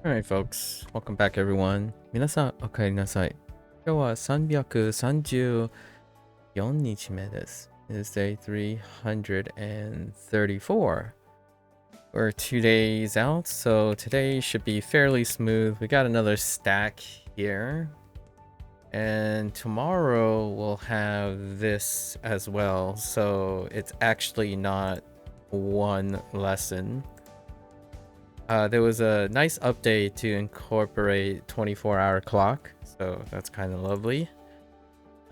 Alright, folks. Welcome back, everyone. 皆さん、お帰りなさい。今日は334日目です。It is day 334. We're 2 days out, so today should be fairly smooth. We got another stack here. And tomorrow we'll have this as well, so it's actually not one lesson. There was a nice update to incorporate 24-hour clock, so that's kind of lovely.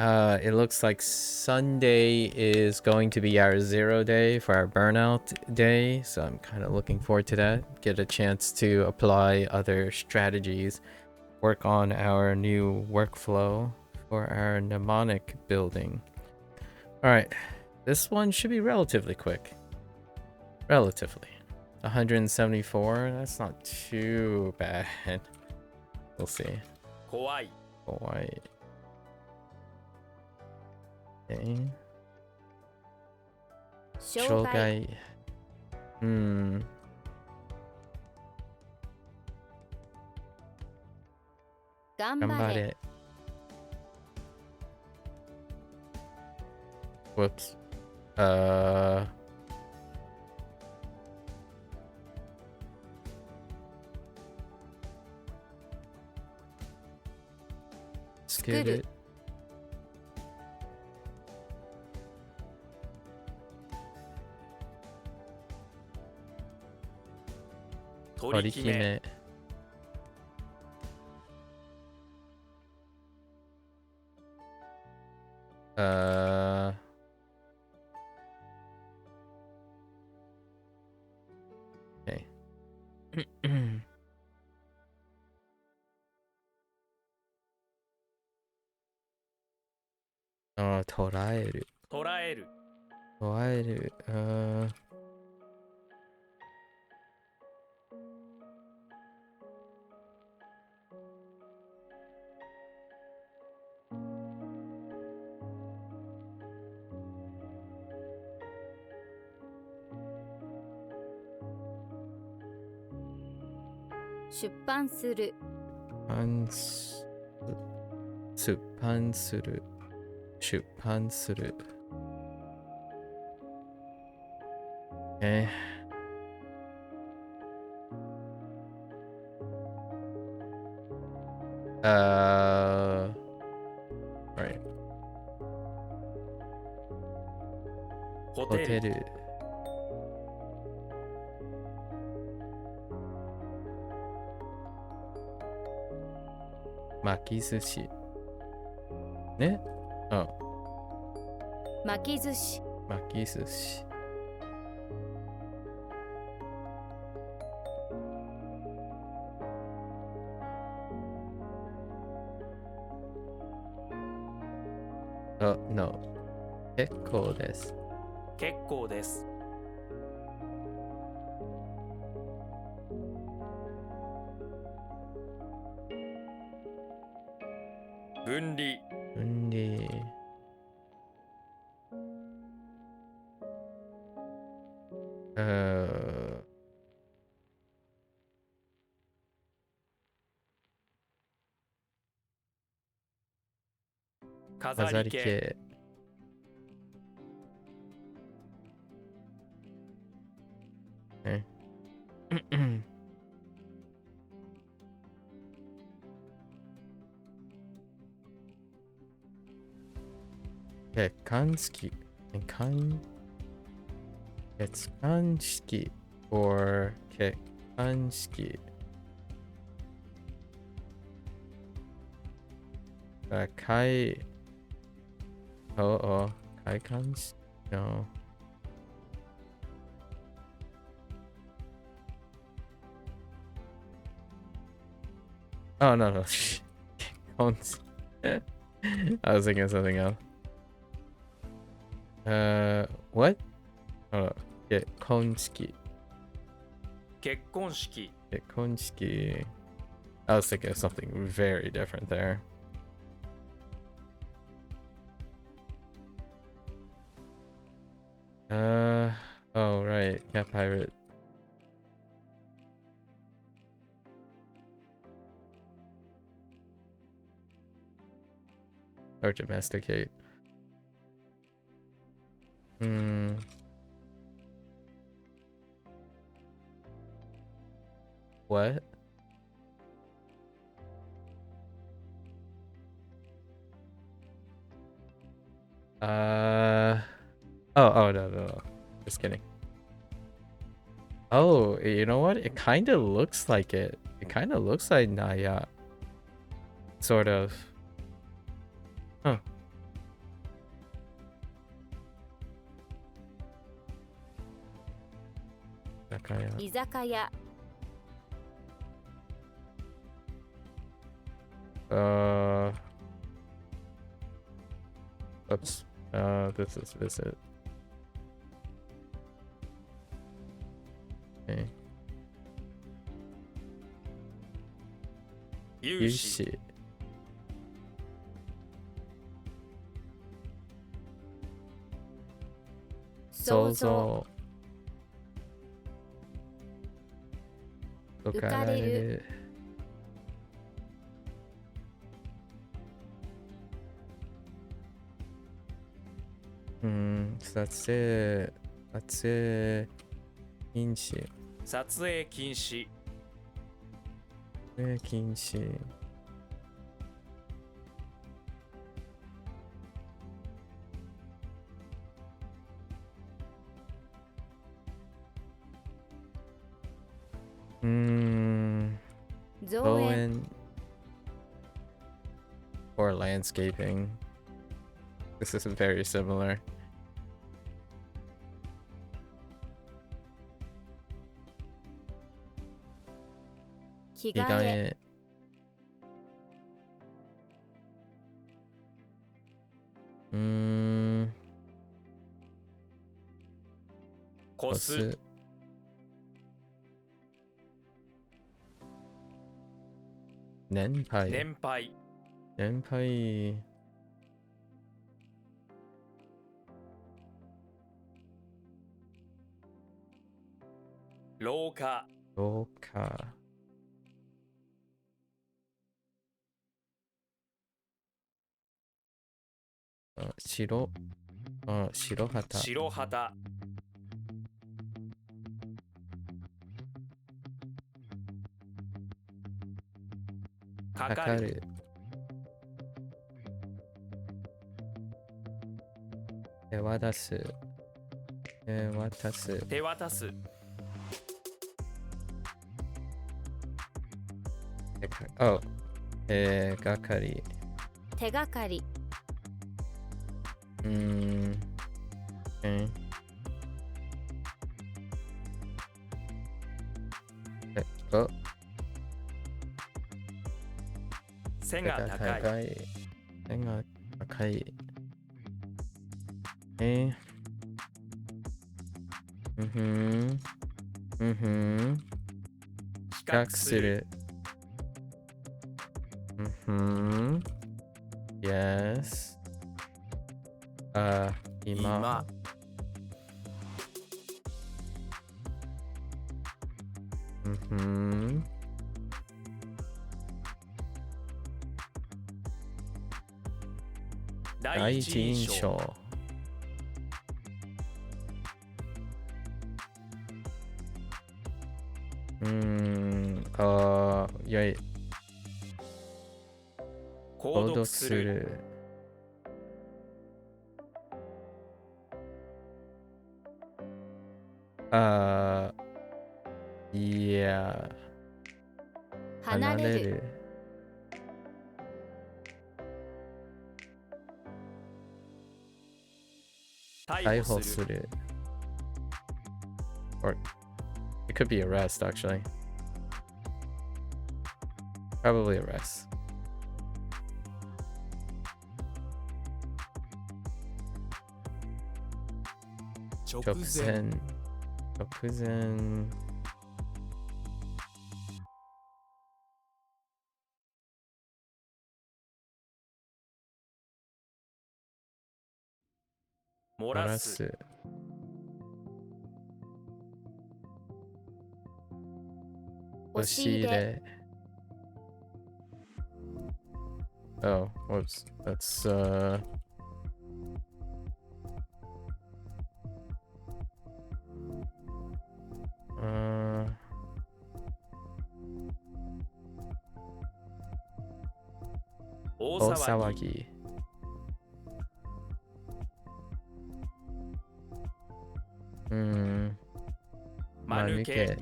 It looks like Sunday is going to be our 0 day for our burnout day, so I'm kind of looking forward to that. Get a chance to apply other strategies, work on our new workflow for our mnemonic building. Alright, this one should be relatively quick. Relatively. 174, that's not too bad. We'll see. Kawaii. Okay. Shogai. Gambare. Whoops. Skip it. Torikime. Okay. 捉える。出版する。出版する。Okay. Right. ホテル。巻き寿司。ね？巻き寿司。巻き寿司。No. 結構です。分離。飾り系。結婚式 or 結婚式。開館式 No. Oh, no. I was thinking of something else. What? Hold up. 結婚式。I was thinking of something very different there. Oh, right. Cat pirate. or domesticate. What? No. Just kidding. Oh, you know what? It kind of looks like it. It kind of looks like Naya. Sort of. Huh. Izakaya. Oops. This is visit. Okay. Yushi. Sozo. 浮かれる。撮影禁止。撮影禁止。撮影禁止。造園 or landscaping. This is very similar. Kigae. Kosu. Nenpai. 年配。年配。廊下。廊下。白旗。白旗。かかる。手渡す。手渡す。手渡す。Oh. 手がかり。手がかり。Okay. 背が高い。背が高い。比較する。Yes. 今。第一印象。良い。購読する。いや。離れる。逮捕する。Or it could be arrest, actually. Probably arrest. 直前。漏らす。押し入れ。Oh, whoops. That's大 大 騒 騒 ぎ ぎ. Hmm. 間抜け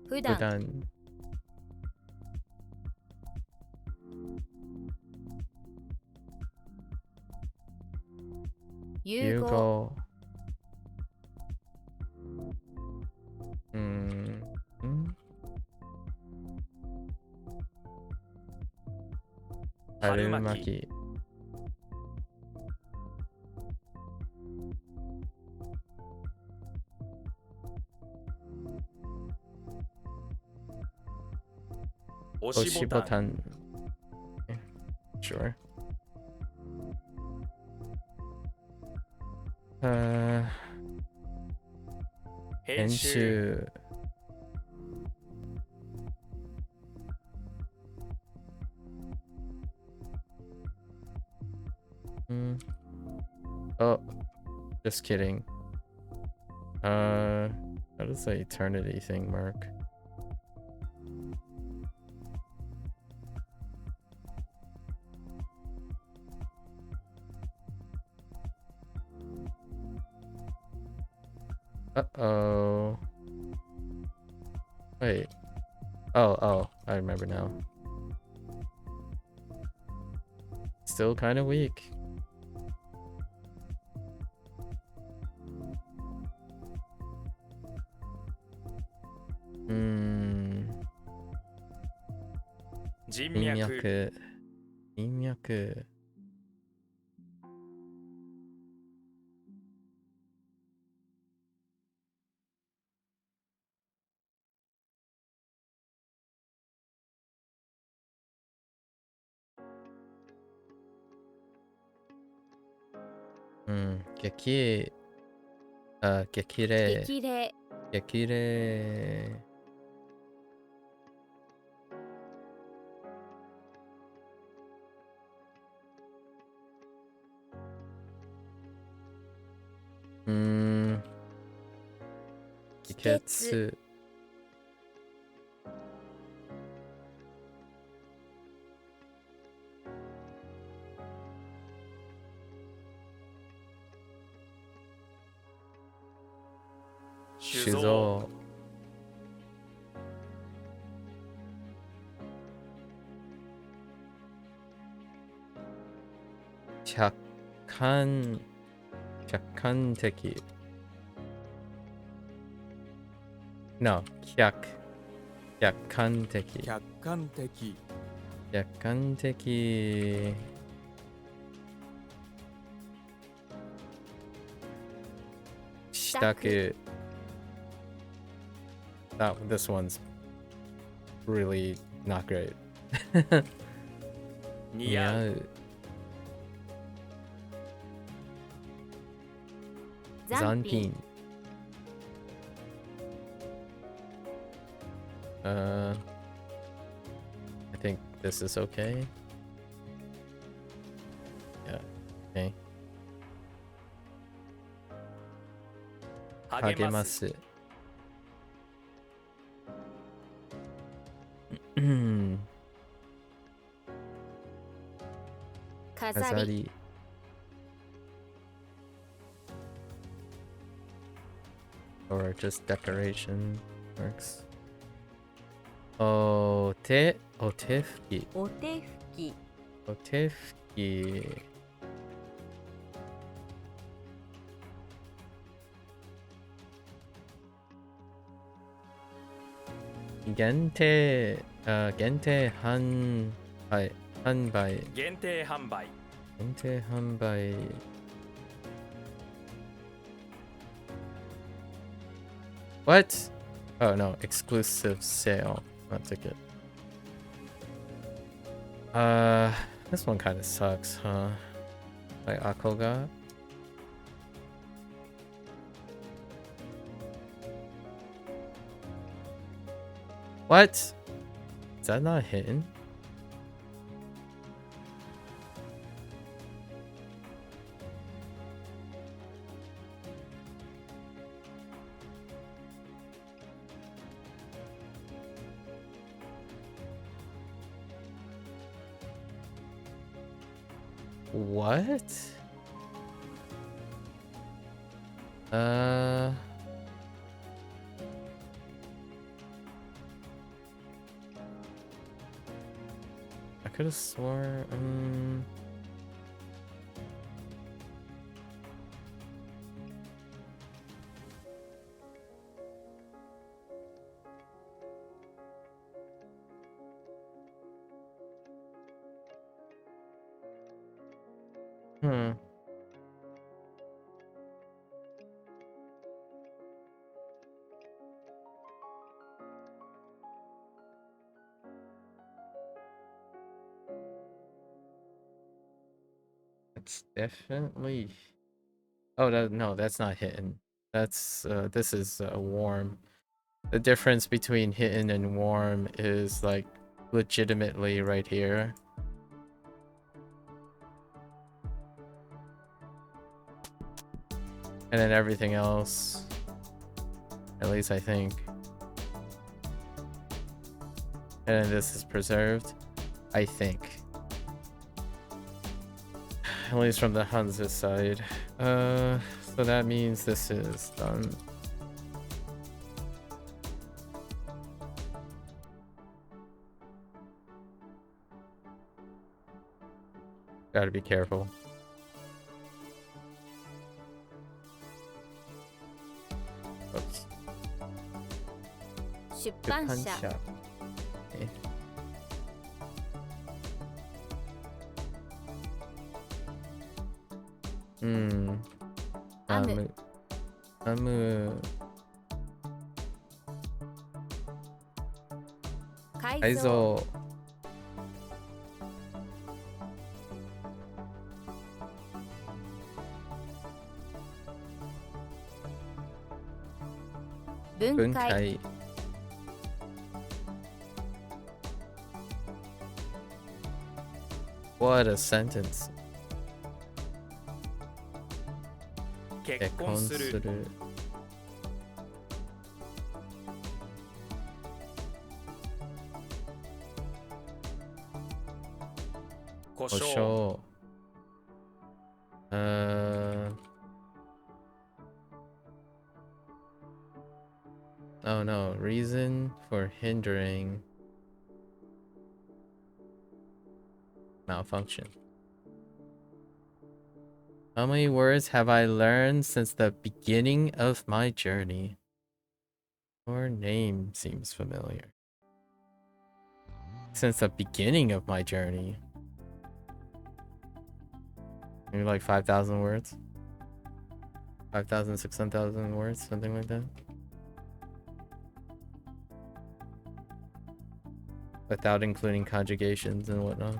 普段 부단. 유고 유고. 음. 다르마기. 오시보탄 오시보탄. Sure.編集 엔슈. Oh, just kidding. How does the eternity thing work? Uh-oh. Wait. Oh, I remember now. Still kind of weak. 진맥 인맥. 객기. 객기래. 激励 객기래. 기케츠. 주소 주소. 착한敵. No, 약한敵. 客観的 약한敵. 시다ku. This one's really not great. 似合う 残品 잔핀. I think this is okay. Yeah, okay. 励ます 하게마스.飾り 가사리. Or just decoration works. 오테프기. お手拭き 오테프기. 겐테 한바이. 限定販売 겐테 한바이. What? Oh no, exclusive sale. Not ticket. This one kind of sucks, huh? Like Akoga. What? Is that not hidden? What? I could have sworn. Hmm. It's definitely. Oh, no, that's not hidden. That's this is warm. The difference between hidden and warm is like legitimately right here. And then everything else, at least I think. And then this is preserved, I think. At least from the Hansa side. So that means this is done. Gotta be careful. Oops. 出版社 Okay. Amu. Amu. 改改造造。分分解解。What a sentence. 結結婚婚するする。故故障障。Oh no, reason for hindering malfunction. How many words have I learned since the beginning of my journey? Your name seems familiar. Since the beginning of my journey. Maybe like 5,000 words? 5,000, 600,000 words, something like that. Without including conjugations and whatnot.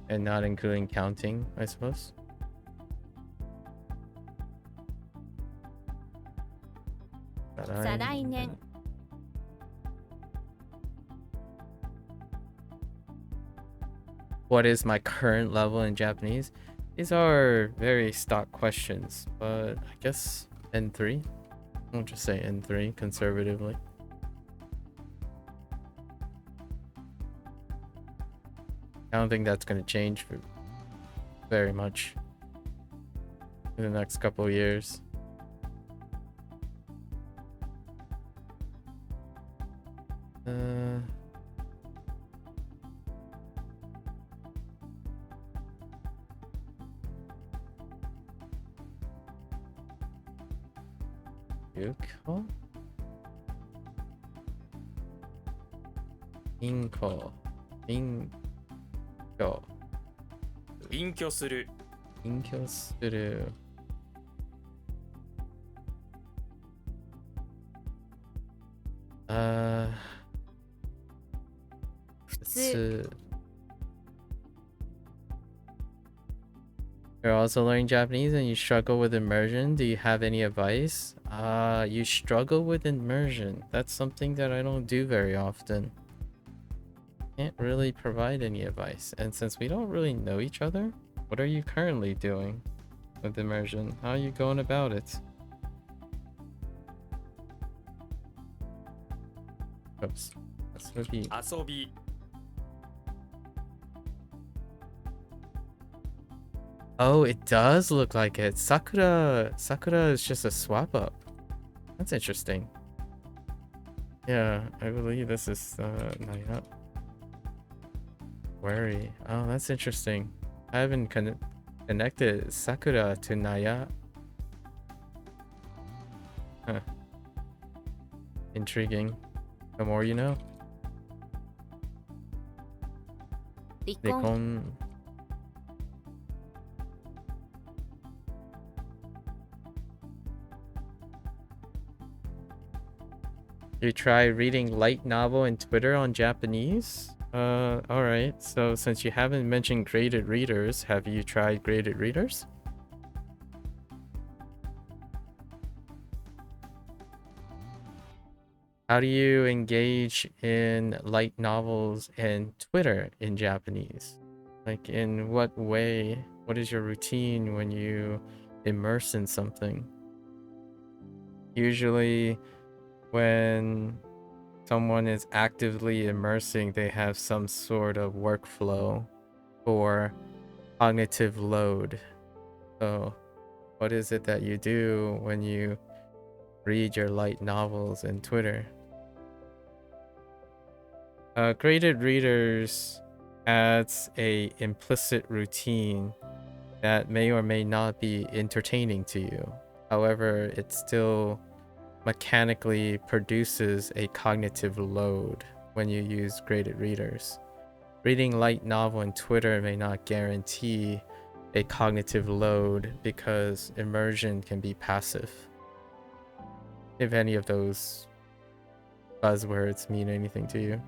And not including counting, I suppose. But 再来年 What is my current level in Japanese? These are very stock questions, but I guess N3. I'll just say N3 conservatively. I don't think that's going to change very much in the next couple of years. Yuko? Inko. Inko. 隠居する隠居する。Katsu. You're also learning Japanese and you struggle with immersion. Do you have any advice? You struggle with immersion. That's something that I don't do very often. Can't really provide any advice. And since we don't really know each other, what are you currently doing with immersion? How are you going about it? Oops. That's gonna be... 遊び Oh, it does look like it. Sakura is just a swap up. That's interesting. Yeah, I believe this is Naya. Worry. Oh, that's interesting. I haven't connected Sakura to Naya. Huh. Intriguing. The more you know. 離婚 Nikon. You try reading light novel and Twitter on Japanese? Alright. So since you haven't mentioned graded readers, have you tried graded readers? How do you engage in light novels and Twitter in Japanese? Like, in what way? What is your routine when you immerse in something? Usually, when someone is actively immersing, they have some sort of workflow for cognitive load. So, what is it that you do when you read your light novels and Twitter? Graded readers adds a implicit routine that may or may not be entertaining to you. However, it still mechanically produces a cognitive load when you use graded readers. Reading light novel and Twitter may not guarantee a cognitive load because immersion can be passive. If any of those buzzwords mean anything to you.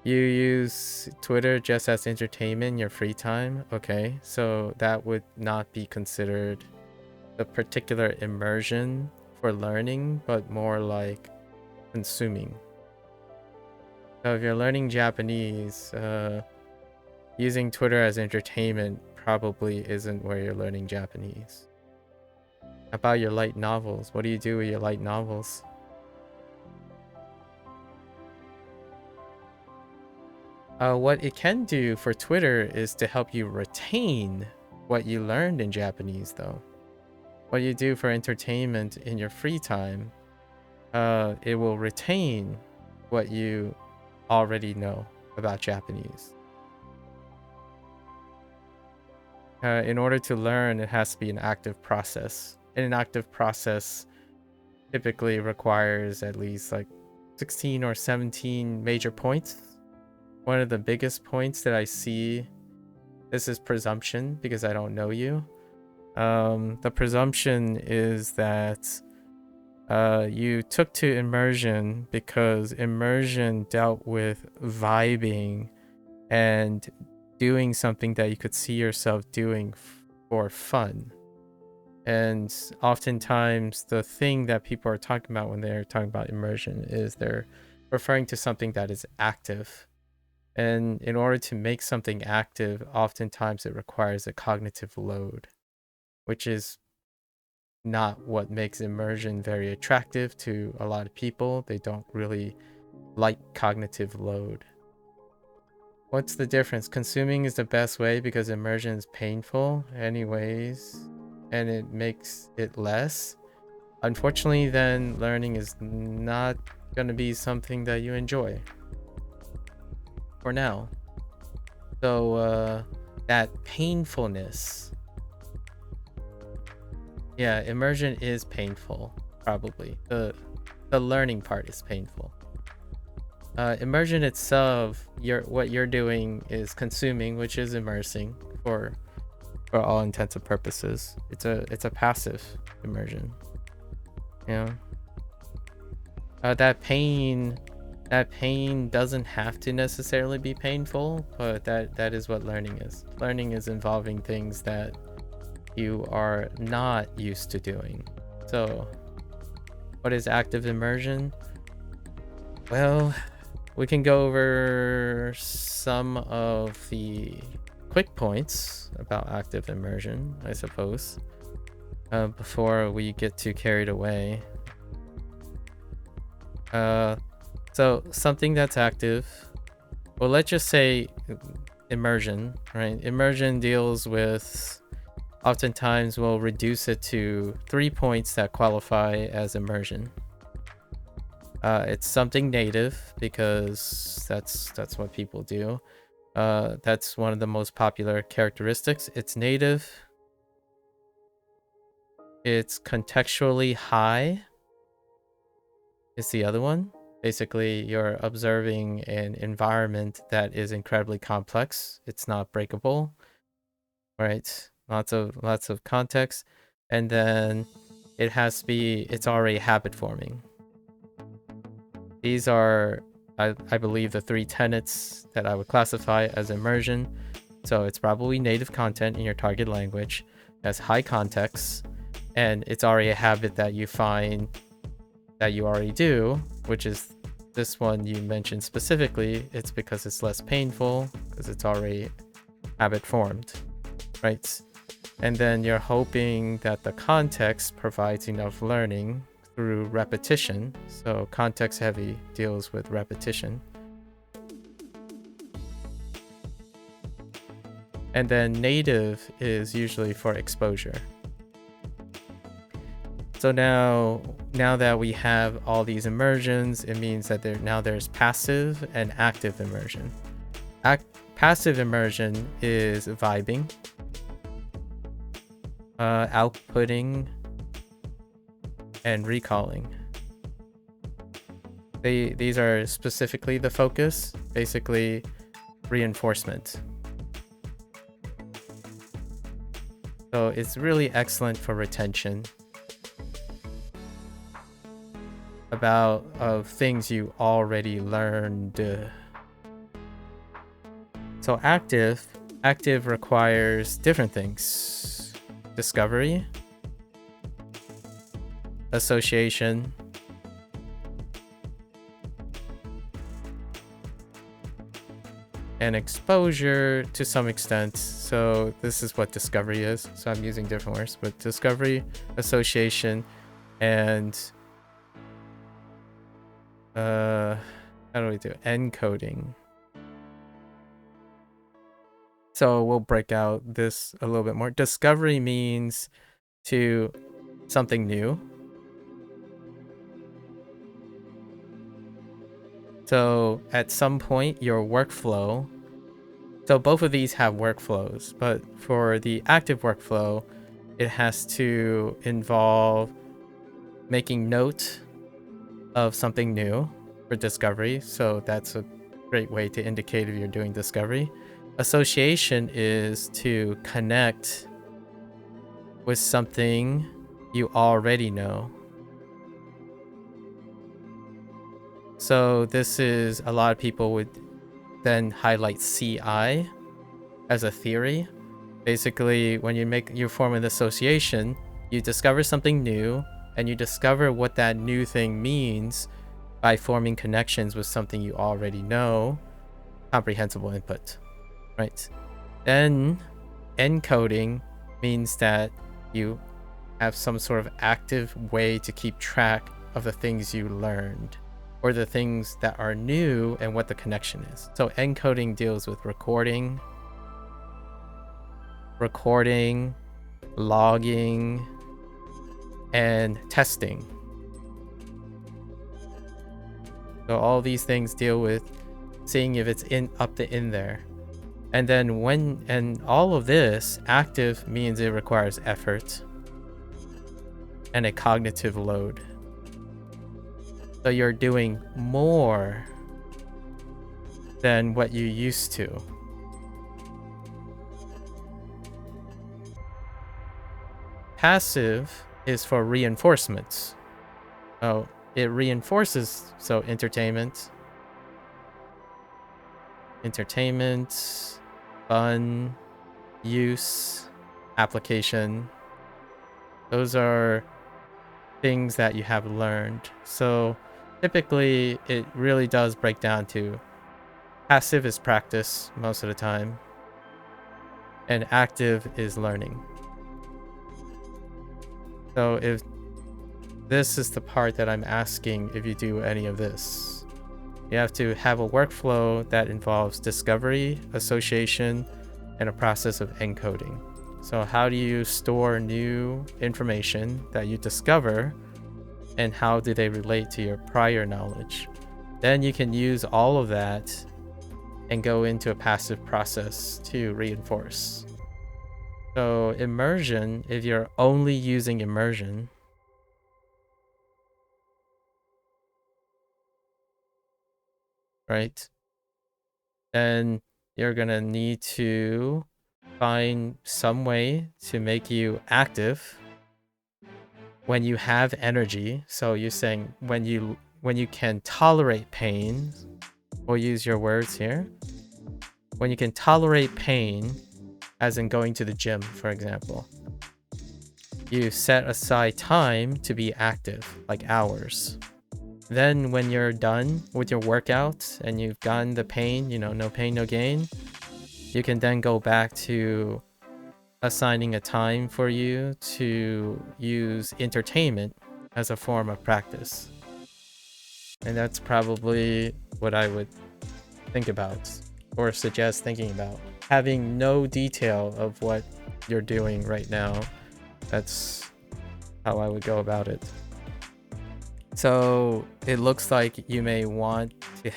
You use Twitter just as entertainment in your free time? Okay, so that would not be considered a particular immersion for learning, but more like consuming. So if you're learning Japanese, using Twitter as entertainment probably isn't where you're learning Japanese. About your light novels, what do you do with your light novels? What it can do for Twitter is to help you retain what you learned in Japanese, though. What you do for entertainment in your free time, it will retain what you already know about Japanese. In order to learn, it has to be an active process. And an active process typically requires at least like 16 or 17 major points. One of the biggest points that I see, this is presumption because I don't know you. The presumption is that you took to immersion because immersion dealt with vibing and doing something that you could see yourself doing for fun. And oftentimes the thing that people are talking about when they're talking about immersion is they're referring to something that is active. And in order to make something active, oftentimes it requires a cognitive load, which is not what makes immersion very attractive to a lot of people. They don't really like cognitive load. What's the difference? Consuming is the best way because immersion is painful anyways, and it makes it less. Unfortunately, then learning is not going to be something that you enjoy for now. So that painfulness, yeah, immersion is painful. Probably the learning part is painful. Immersion itself, what you're doing is consuming, which is immersing for all intents and purposes. It's a passive immersion. Yeah. That pain that pain doesn't have to necessarily be painful, but that is what learning is. Learning is involving things that you are not used to doing. So what is active immersion? Well, we can go over some of the quick points about active immersion, I suppose, before we get too carried away. So something that's active, well, let's just say immersion, right? Immersion deals with, oftentimes we'll reduce it to 3 points that qualify as immersion. It's something native, because that's what people do. That's one of the most popular characteristics. It's native. It's contextually high is the other one. Basically, you're observing an environment that is incredibly complex. It's not breakable, right? Lots of context. And then it has to be, it's already habit forming. These are, I believe, the 3 tenets that I would classify as immersion. So it's probably native content in your target language, has high context, and it's already a habit that you find that you already do, which is this one you mentioned specifically. It's because it's less painful, because it's already habit formed, right? And then you're hoping that the context provides enough learning through repetition. So context heavy deals with repetition. And then native is usually for exposure. So now that we have all these immersions, it means that there's passive and active immersion. Passive immersion is vibing, outputting, and recalling. These are specifically the focus, basically reinforcement. So it's really excellent for retention of things you already learned. So active requires different things: discovery, association, and exposure to some extent. So this is what discovery is. So I'm using different words, but discovery, association, and how do we do encoding? So we'll break out this a little bit more. Discovery means to something new. So at some point your workflow, so both of these have workflows, but for the active workflow, it has to involve making note of something new for discovery. So that's a great way to indicate if you're doing discovery. Association is to connect with something you already know. So this is, a lot of people would then highlight CI as a theory. Basically, when you form an association, you discover something new, and you discover what that new thing means by forming connections with something you already know. Comprehensible input, right? Then encoding means that you have some sort of active way to keep track of the things you learned, or the things that are new and what the connection is. So encoding deals with recording, logging, and testing. So all these things deal with seeing if it's up to in there. And then all of this, active means it requires effort and a cognitive load. So you're doing more than what you used to. Passive is for reinforcements. Oh, it reinforces, so entertainment, entertainment, fun, use, application. Those are things that you have learned. So typically it really does break down to passive is practice most of the time, and active is learning. So if this is the part that I'm asking, if you do any of this, you have to have a workflow that involves discovery, association, and a process of encoding. So how do you store new information that you discover, and how do they relate to your prior knowledge? Then you can use all of that and go into a passive process to reinforce. So immersion, if you're only using immersion, right, then you're gonna need to find some way to make you active when you have energy. So you're saying when you can tolerate pain, we'll use your words here. When you can tolerate pain, as in going to the gym, for example, you set aside time to be active, like hours. Then when you're done with your workout and you've gotten the pain, no pain, no gain, you can then go back to assigning a time for you to use entertainment as a form of practice. And that's probably what I would think about or suggest thinking about. Having no detail of what you're doing right now, that's how I would go about it. So it looks like you may want to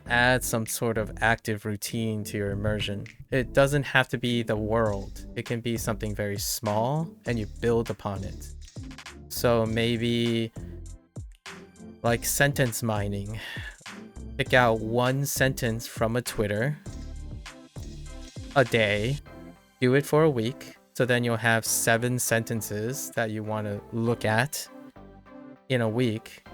add some sort of active routine to your immersion. It doesn't have to be the world. It can be something very small and you build upon it. So maybe like sentence mining. Pick out one sentence from a Twitter a day, do it for a week. So then you'll have 7 sentences that you want to look at in a week.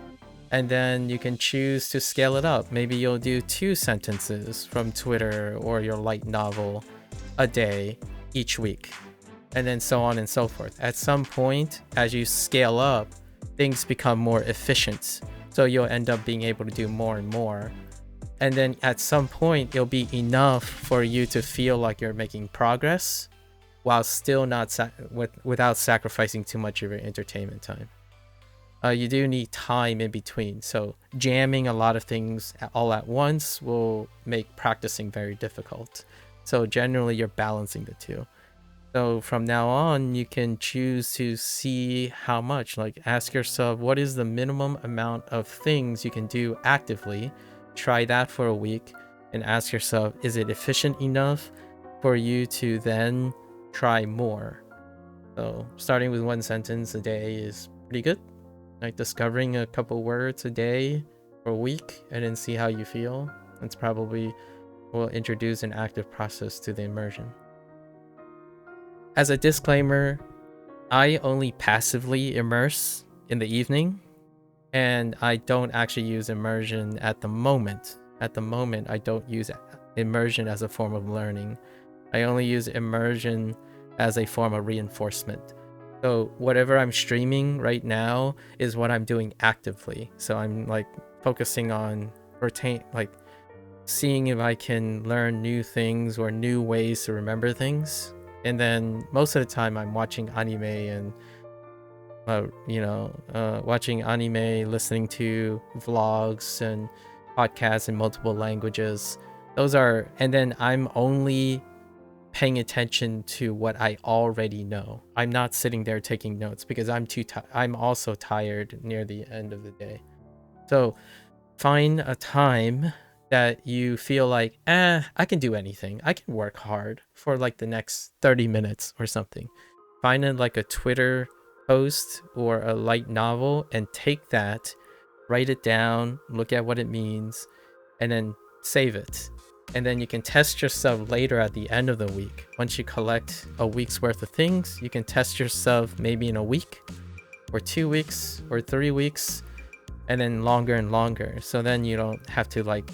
And then you can choose to scale it up. Maybe you'll do 2 sentences from Twitter or your light novel a day each week. And then so on and so forth. At some point, as you scale up, things become more efficient. So you'll end up being able to do more and more. And then at some point, it'll be enough for you to feel like you're making progress while still not without sacrificing too much of your entertainment time. You do need time in between. So jamming a lot of things all at once will make practicing very difficult. So generally you're balancing the two. So from now on, you can choose to see how much, like ask yourself, what is the minimum amount of things you can do actively? Try that for a week and ask yourself, is it efficient enough for you to then try more? So starting with 1 sentence a day is pretty good. Like discovering a couple words a day for a week and then see how you feel. That's probably will introduce an active process to the immersion. As a disclaimer, I only passively immerse in the evening, and I don't actually use immersion at the moment. At the moment, I don't use immersion as a form of learning. I only use immersion as a form of reinforcement. So whatever I'm streaming right now is what I'm doing actively. So I'm like focusing on seeing if I can learn new things or new ways to remember things. And then most of the time I'm watching anime and watching anime, listening to vlogs and podcasts in multiple languages. And then I'm only paying attention to what I already know. I'm not sitting there taking notes because I'm also tired near the end of the day. So find a time that you feel like, I can do anything. I can work hard for like the next 30 minutes or something. Find like a Twitter post or a light novel and take that, write it down, look at what it means, and then save it. And then you can test yourself later at the end of the week. Once you collect a week's worth of things, you can test yourself maybe in a week or 2 weeks or 3 weeks and then longer and longer. So then you don't have to like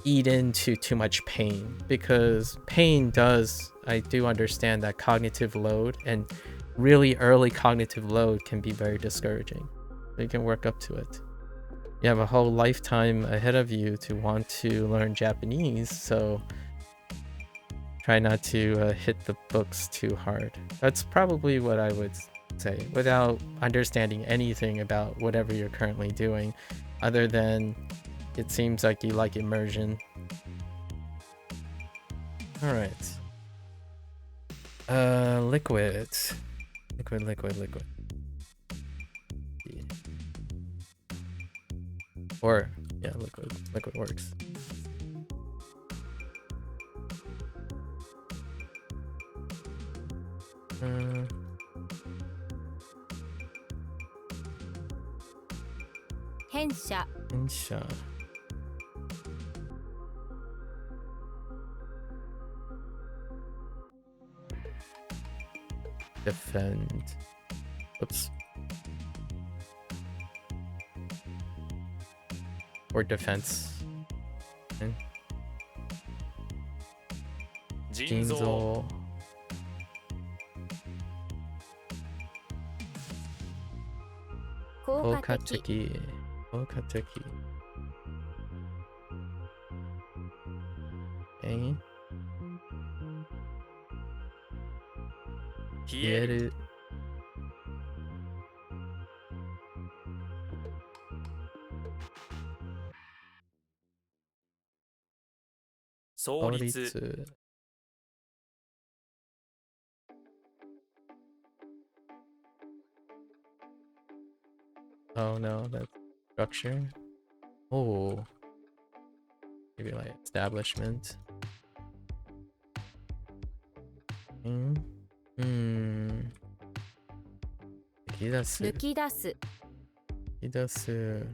eat into too much pain, because pain does, I do understand that cognitive load and really early cognitive load can be very discouraging. You can work up to it. You have a whole lifetime ahead of you to want to learn Japanese, so try not to hit the books too hard. That's probably what I would say, without understanding anything about whatever you're currently doing, other than it seems like you like immersion. All right. Liquid. Liquid. Yeah. Or, yeah, liquid. Liquid works. Hensha. Insha. Defend. Oops. Or defense. And 腎臓 Jinzo. Koukateki. Kokateki. Okay. 冷える Hieru. Souritsu. Oritsu. Oh no, that's structure. Oh, maybe like establishment. Hmm. Kidasu. 抜き出す Kidasu.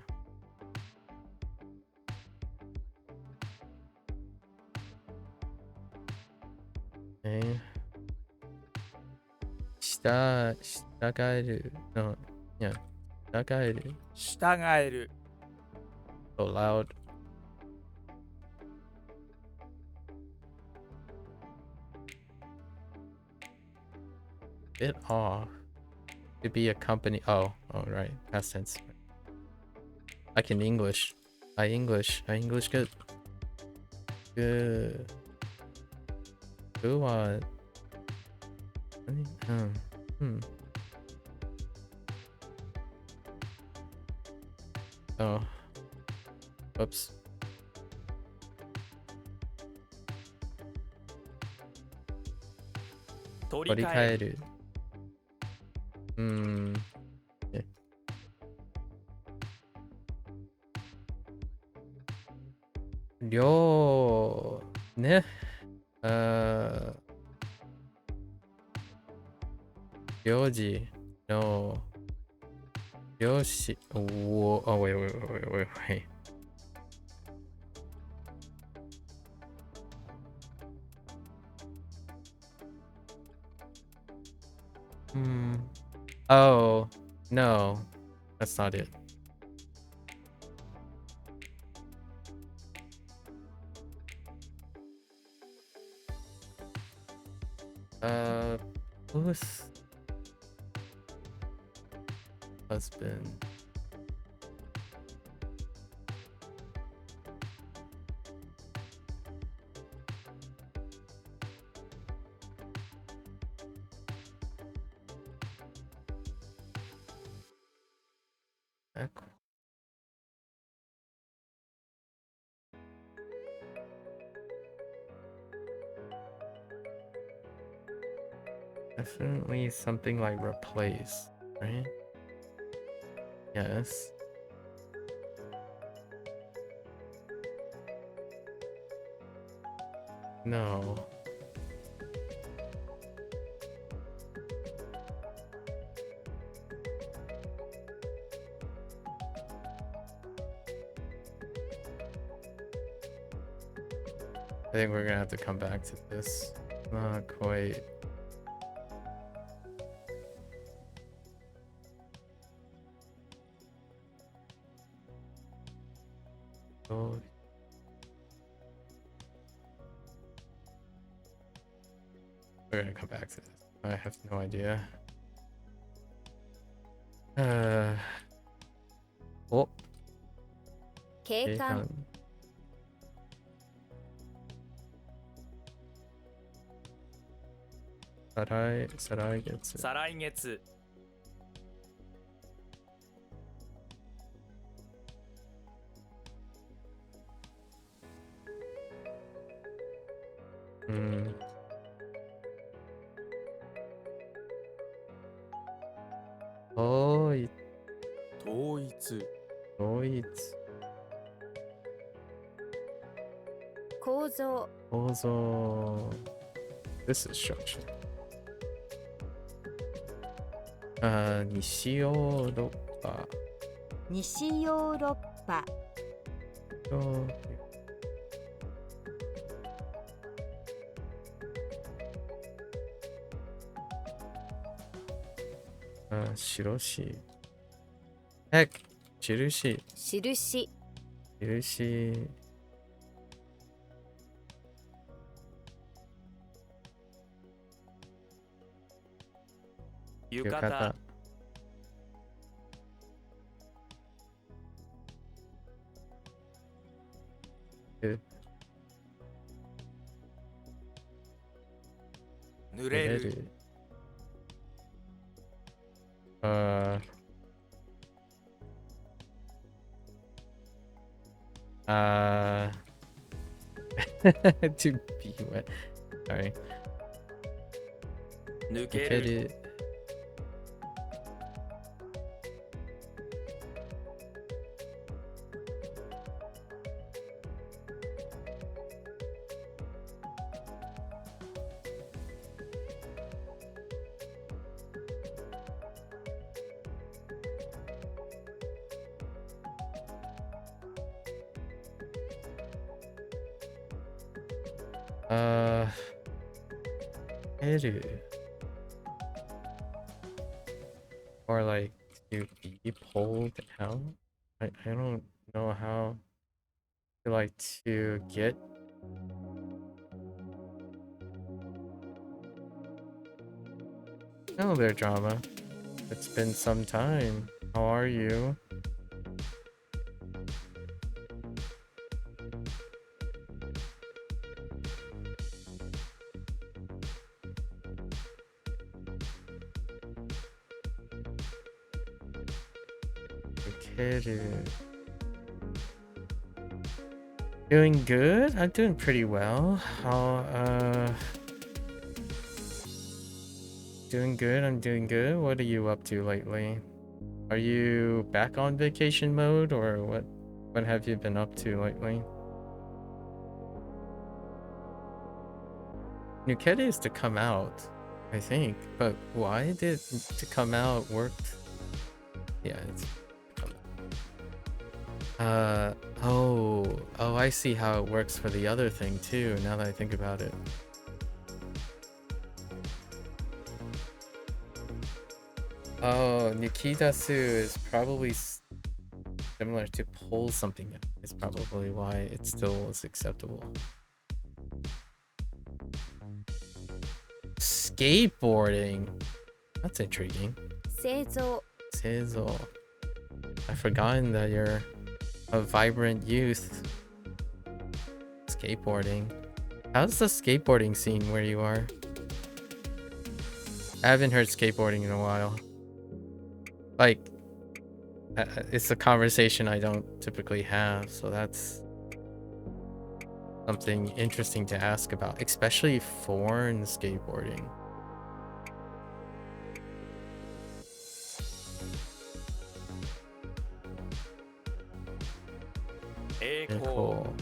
Okay. 従える. No, yeah. 従える. 従える So loud. Bit off. To be a company. Oh, right. Past tense. I can English. I English good. Good. Who what? Oh. Whoops. 取り替える Yeah. 量ね。領事の領事。Oh, wait. Oh, no. That's not it. Who's husband? MAKU. Definitely something like replace, right? Yes. No. I think we're gonna have to come back to this. Not quite. Oh, we're gonna come back to this. I have no idea. Oh, 景観 Sarai gets it. 再来月 Oh, 統一 it's 構造 also this is structure. 西ヨーロッパ。西ヨーロッパ印。印。印印。浴浴衣衣。濡れるto be wet. Sorry. 抜け抜けるる。Heru. Or like to be pulled out. I don't know how to like to get. Hello there, drama. It's been some time. How are you? Doing good? I'm doing pretty well. Doing good, I'm doing good. What are you up to lately? Are you back on vacation mode or what have you been up to lately? Nukete is to come out, I think, but why did to come out worked? Yeah, it's oh, I see how it works for the other thing too, now that I think about it. Oh, Nikidasu is probably similar to pull something out. Is probably why it still is acceptable. Skateboarding. That's intriguing. 製造 Seizo. I've forgotten that you're a vibrant youth. Skateboarding. How's the skateboarding scene where you are? I haven't heard skateboarding in a while. Like, it's a conversation I don't typically have, so that's something interesting to ask about, especially foreign skateboarding. Cool.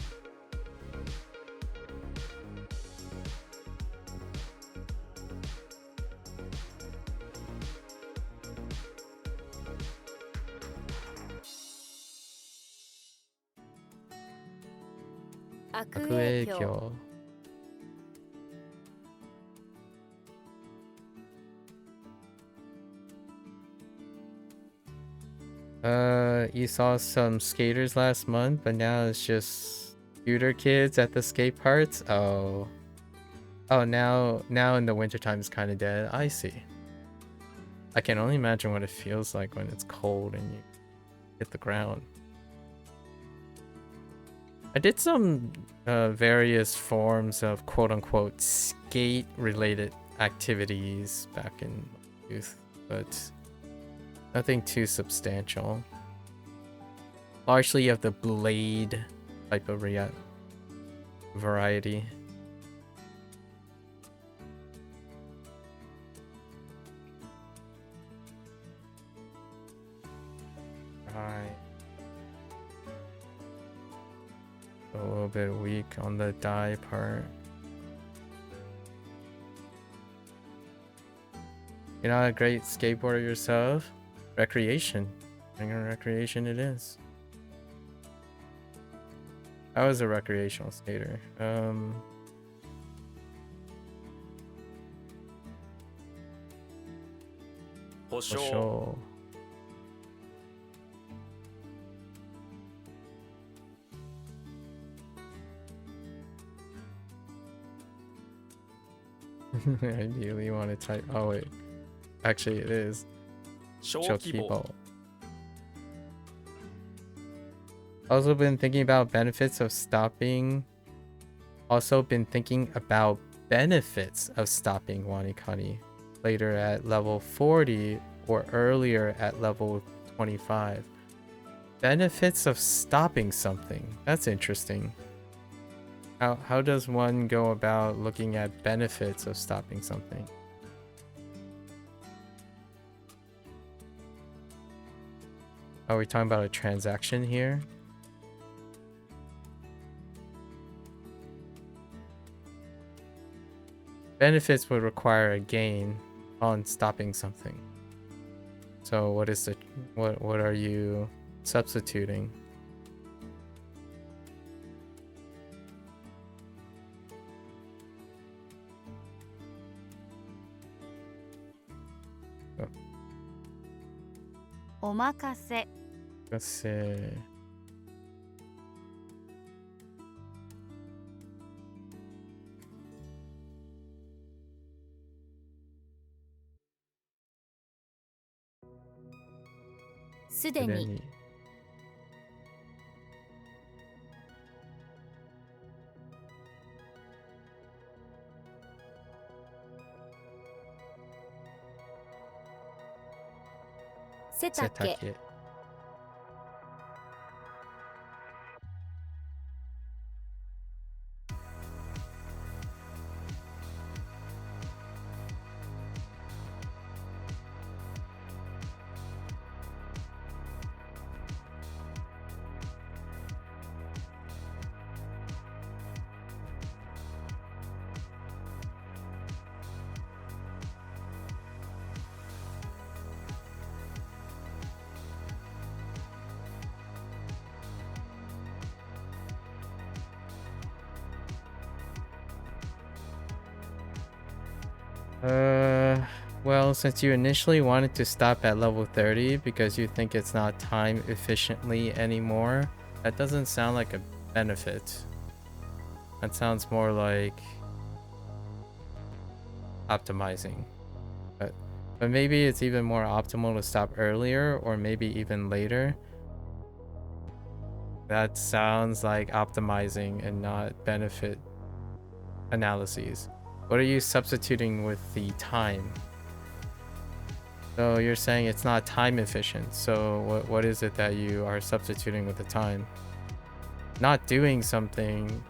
Akueikyo. You saw some skaters last month, but now it's just scooter kids at the skate parks? Oh. Oh, now in the wintertime it's kind of dead. I see. I can only imagine what it feels like when it's cold and you hit the ground. I did some various forms of quote-unquote skate-related activities back in youth, but nothing too substantial. Largely of the blade type of variety. Right. A little bit weak on the die part. You're not a great skateboarder yourself? Recreation. Bring on recreation it is. I was a recreational skater. For sure. I ideally want to type. Oh wait, actually it is Chokibo. Also been thinking about benefits of stopping. WaniKani later at level 40 or earlier at level 25. Benefits of stopping something. That's interesting. How does one go about looking at benefits of stopping something? Are we talking about a transaction here? Benefits would require a gain on stopping something. So what is what are you substituting? Omakase. Let's see. Sudeni. Setake. 'Well, since you initially wanted to stop at level 30 because you think it's not time efficiently anymore, that doesn't sound like a benefit. That sounds more like optimizing. But maybe it's even more optimal to stop earlier or maybe even later. That sounds like optimizing and not benefit analyses. What are you substituting with the time? So you're saying it's not time efficient. So what is it that you are substituting with the time? Not doing something,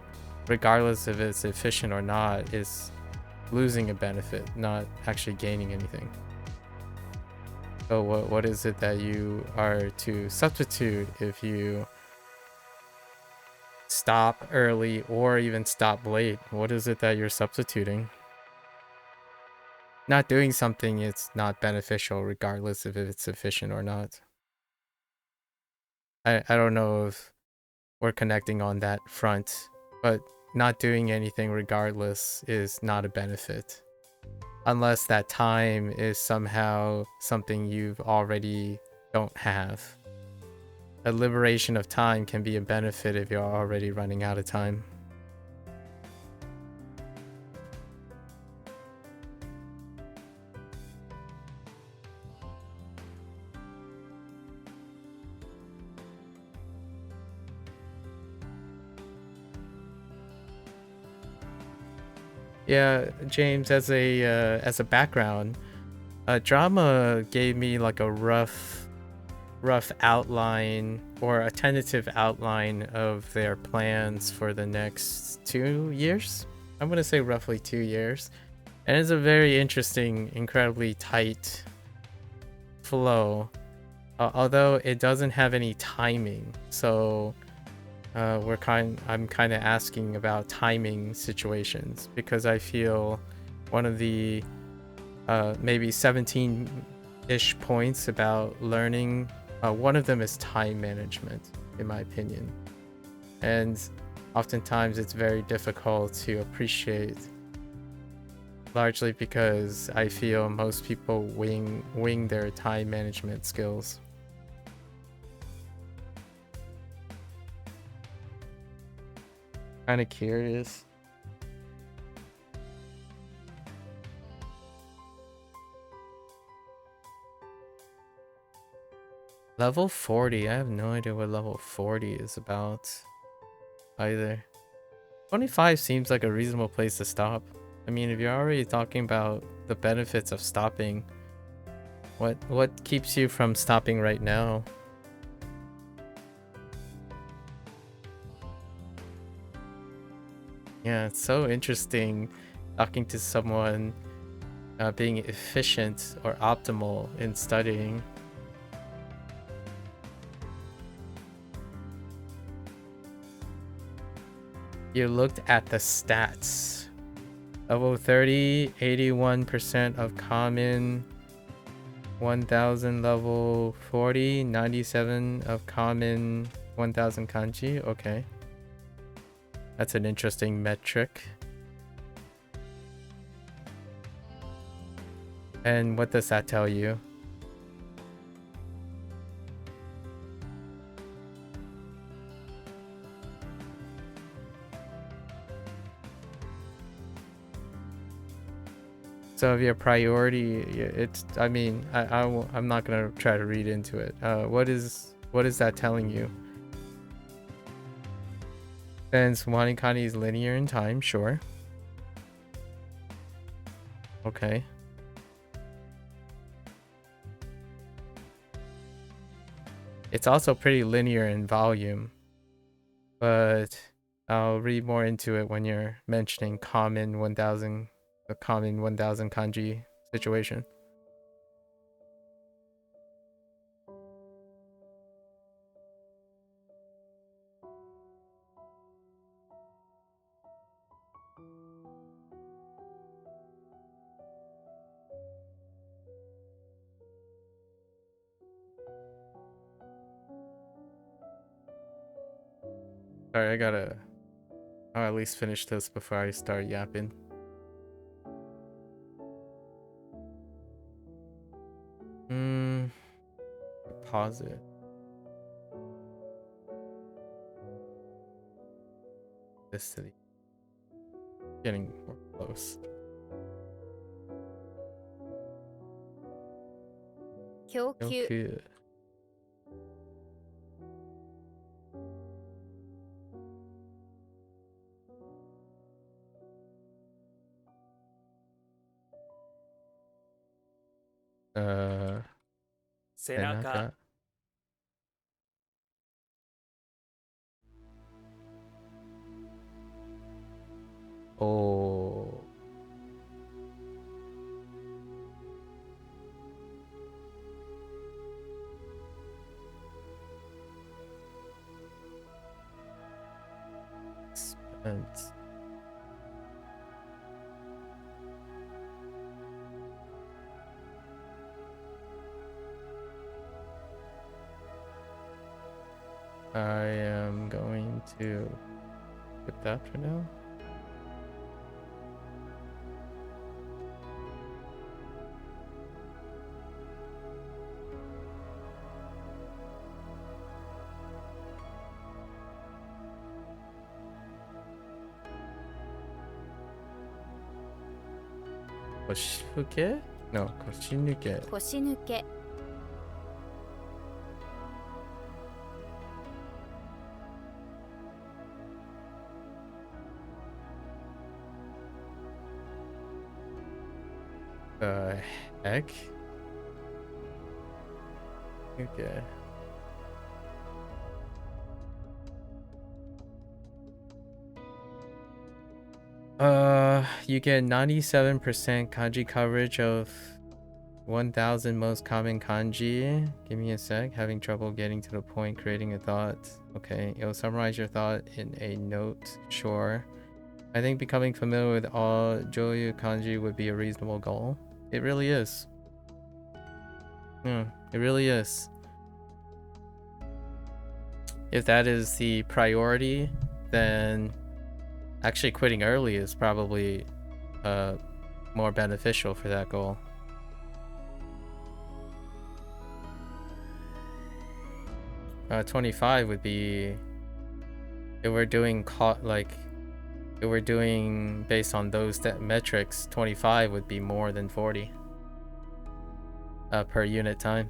regardless if it's efficient or not, is losing a benefit, not actually gaining anything. So what is it that you are to substitute if you stop early or even stop late? What is it that you're substituting? Not doing something, it's not beneficial regardless if it's efficient or not. I don't know if we're connecting on that front, but not doing anything regardless is not a benefit. Unless that time is somehow something you've already don't have. a liberation of time can be a benefit if you're already running out of time. Yeah, James, as a background, drama gave me like a rough outline or a tentative outline of their plans for the next 2 years. I'm gonna say roughly 2 years, and it's a very interesting, incredibly tight flow. Although it doesn't have any timing, so I'm kind of asking about timing situations because I feel one of the maybe 17-ish points about learning, one of them is time management, in my opinion, and oftentimes it's very difficult to appreciate, largely because I feel most people wing their time management skills. Kind of curious. Level 40. I have no idea what level 40 is about either. 25 seems like a reasonable place to stop. I mean, if you're already talking about the benefits of stopping, what keeps you from stopping right now? Yeah, it's so interesting talking to someone being efficient or optimal in studying. You looked at the stats. Level 30, 81% of common. 1000 level 40, 97 of common 1000 kanji. Okay. That's an interesting metric. And what does that tell you? So if your priority, it's, I mean, I'm not gonna try to read into it. What is that telling you? Since WaniKani is linear in time, sure. Okay. It's also pretty linear in volume, but I'll read more into it when you're mentioning common 1000, the common 1000 kanji situation. Sorry, I gotta... I'll at least finish this before I start yapping. Pause it. This to the... Getting more close. Kyoku. Senaka. Oh. Spent. I am going to put that for now. Koshifuke? No, koshinuke. 腰抜け Heck? Okay. You get 97% kanji coverage of 1000 most common kanji. Give me a sec. Having trouble getting to the point, creating a thought. Okay, it'll summarize your thought in a note. Sure. I think becoming familiar with all Joyu kanji would be a reasonable goal. It really is. Yeah, it really is. If that is the priority, then actually quitting early is probably more beneficial for that goal. Uh, 25 would be, if we're doing if we're doing based on those metrics, 25 would be more than 40 per unit time.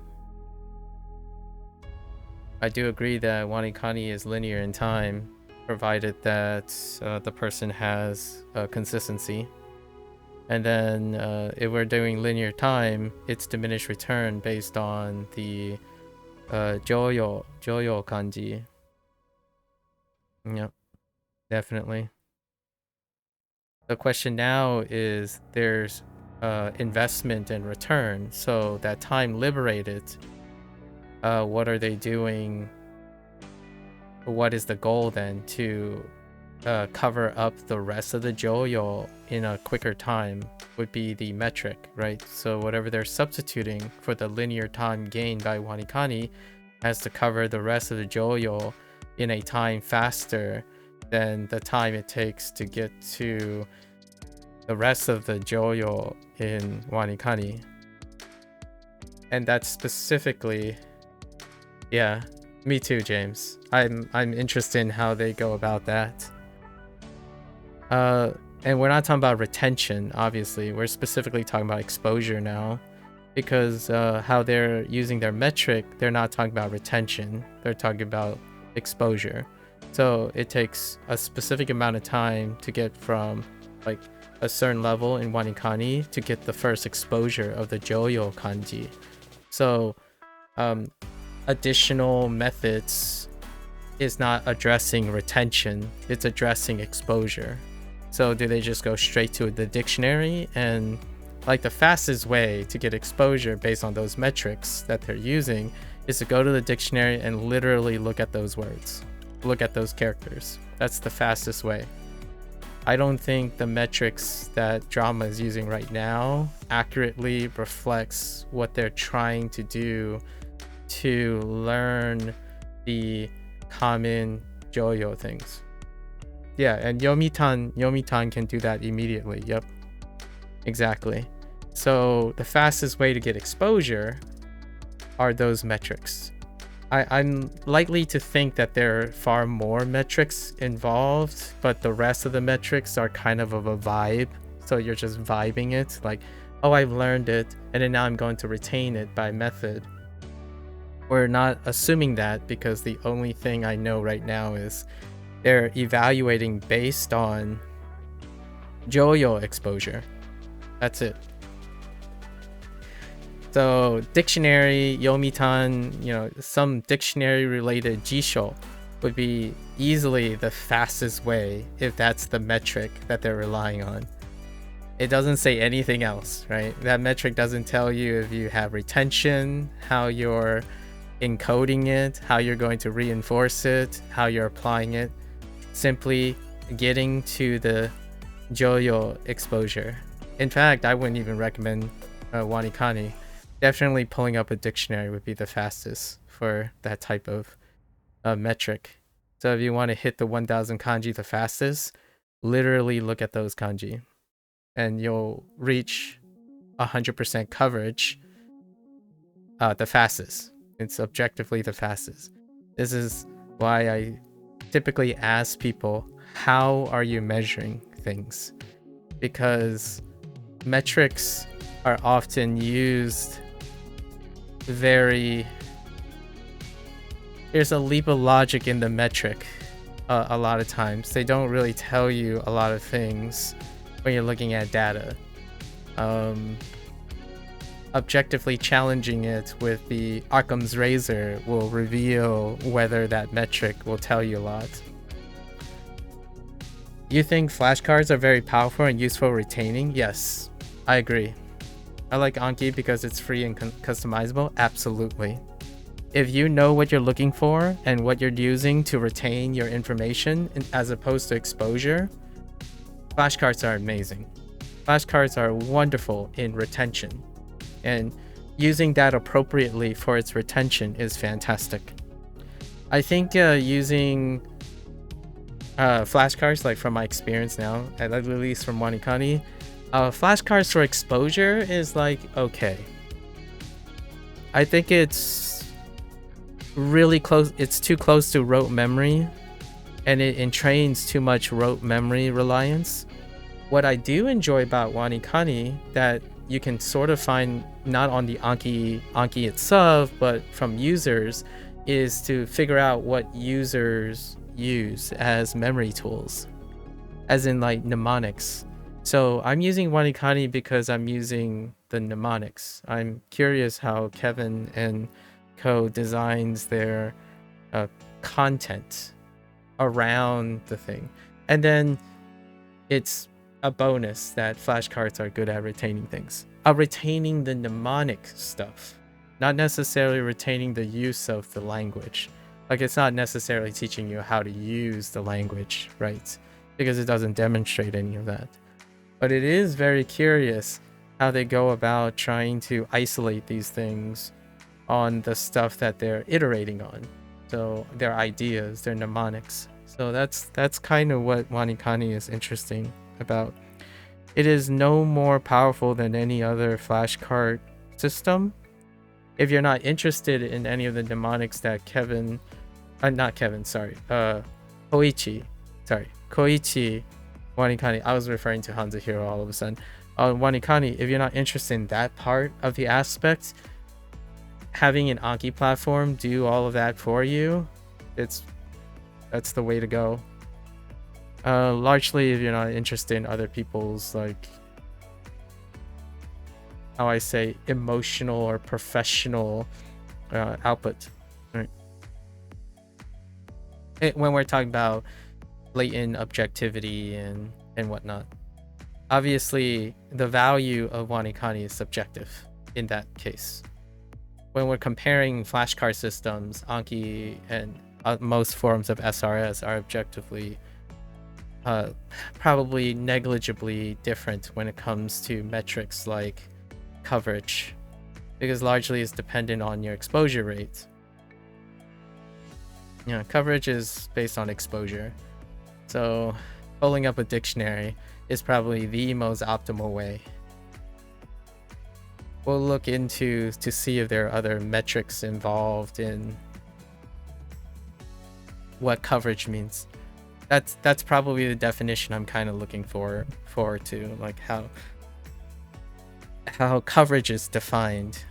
I do agree that WaniKani is linear in time, provided that the person has consistency. And then if we're doing linear time, it's diminished return based on the Joyo kanji. Yep, definitely. The question now is there's investment and return. So that time liberated, what are they doing? What is the goal then to cover up the rest of the Joyo in a quicker time would be the metric, right? So whatever they're substituting for the linear time gained by WaniKani has to cover the rest of the Joyo in a time faster than the time it takes to get to the rest of the Joyo in WaniKani. And that's specifically, yeah, me too, James. I'm interested in how they go about that. And we're not talking about retention, obviously. We're specifically talking about exposure now, because how they're using their metric, they're not talking about retention. They're talking about exposure. So it takes a specific amount of time to get from like a certain level in WaniKani to get the first exposure of the Joyo kanji. So additional methods is not addressing retention, it's addressing exposure. So do they just go straight to the dictionary? And like the fastest way to get exposure based on those metrics that they're using is to go to the dictionary and literally look at those words, look at those characters. That's the fastest way. I don't think the metrics that drama is using right now accurately reflects what they're trying to do to learn the common Joyo things. Yeah, and Yomitan can do that immediately. Yep, exactly. So the fastest way to get exposure are those metrics. I'm likely to think that there are far more metrics involved, but the rest of the metrics are kind of a vibe. So you're just vibing it, like, oh, I've learned it, and then now I'm going to retain it by method. We're not assuming that, because the only thing I know right now is they're evaluating based on Joyo exposure. That's it. So dictionary, Yomitan, some dictionary related jisho would be easily the fastest way if that's the metric that they're relying on. It doesn't say anything else, right? That metric doesn't tell you if you have retention, how you're encoding it, how you're going to reinforce it, how you're applying it. Simply getting to the Joyo exposure. In fact, I wouldn't even recommend WaniKani. Definitely pulling up a dictionary would be the fastest for that type of metric. So if you want to hit the 1000 kanji the fastest, literally look at those kanji and you'll reach 100% coverage the fastest. It's objectively the fastest. This is why I typically ask people, how are you measuring things? Because metrics are often used very... There's a leap of logic in the metric a lot of times. They don't really tell you a lot of things when you're looking at data. Objectively challenging it with the Occam's razor will reveal whether that metric will tell you a lot. You think flashcards are very powerful and useful retaining? Yes, I agree. I like Anki because it's free and customizable? Absolutely. If you know what you're looking for and what you're using to retain your information as opposed to exposure, flashcards are amazing. Flashcards are wonderful in retention, and using that appropriately for its retention is fantastic. I think using flashcards, like from my experience now, at least from WaniKani, flashcards for exposure is like okay. I think it's really close. It's too close to rote memory, and it entrains too much rote memory reliance. What I do enjoy about WaniKani that you can sort of find not on the Anki itself, but from users, is to figure out what users use as memory tools, as in like mnemonics. So I'm using WaniKani because I'm using the mnemonics. I'm curious how Kevin and Co designs their content around the thing. And then it's a bonus that flashcards are good at retaining things. Retaining the mnemonic stuff, not necessarily retaining the use of the language. Like, it's not necessarily teaching you how to use the language, right? Because it doesn't demonstrate any of that. But it is very curious how they go about trying to isolate these things on the stuff that they're iterating on. So their ideas, their mnemonics. So that's kind of what WaniKani is interesting about. It is no more powerful than any other flashcard system. If you're not interested in any of the mnemonics that Koichi, WaniKani, I was referring to Hanzo Hero all of a sudden. WaniKani, if you're not interested in that part of the aspect, having an Anki platform do all of that for you, that's the way to go. Largely, if you're not interested in other people's, like, how I say, emotional or professional output, right? When we're talking about blatant objectivity and whatnot, obviously the value of WaniKani is subjective in that case. When we're comparing flashcard systems, Anki and most forms of SRS are objectively probably negligibly different when it comes to metrics like coverage, because largely it's dependent on your exposure rate. Coverage is based on exposure. So pulling up a dictionary is probably the most optimal way. We'll look into to see if there are other metrics involved in what coverage means. That's probably the definition I'm kind of looking forward to, like how coverage is defined.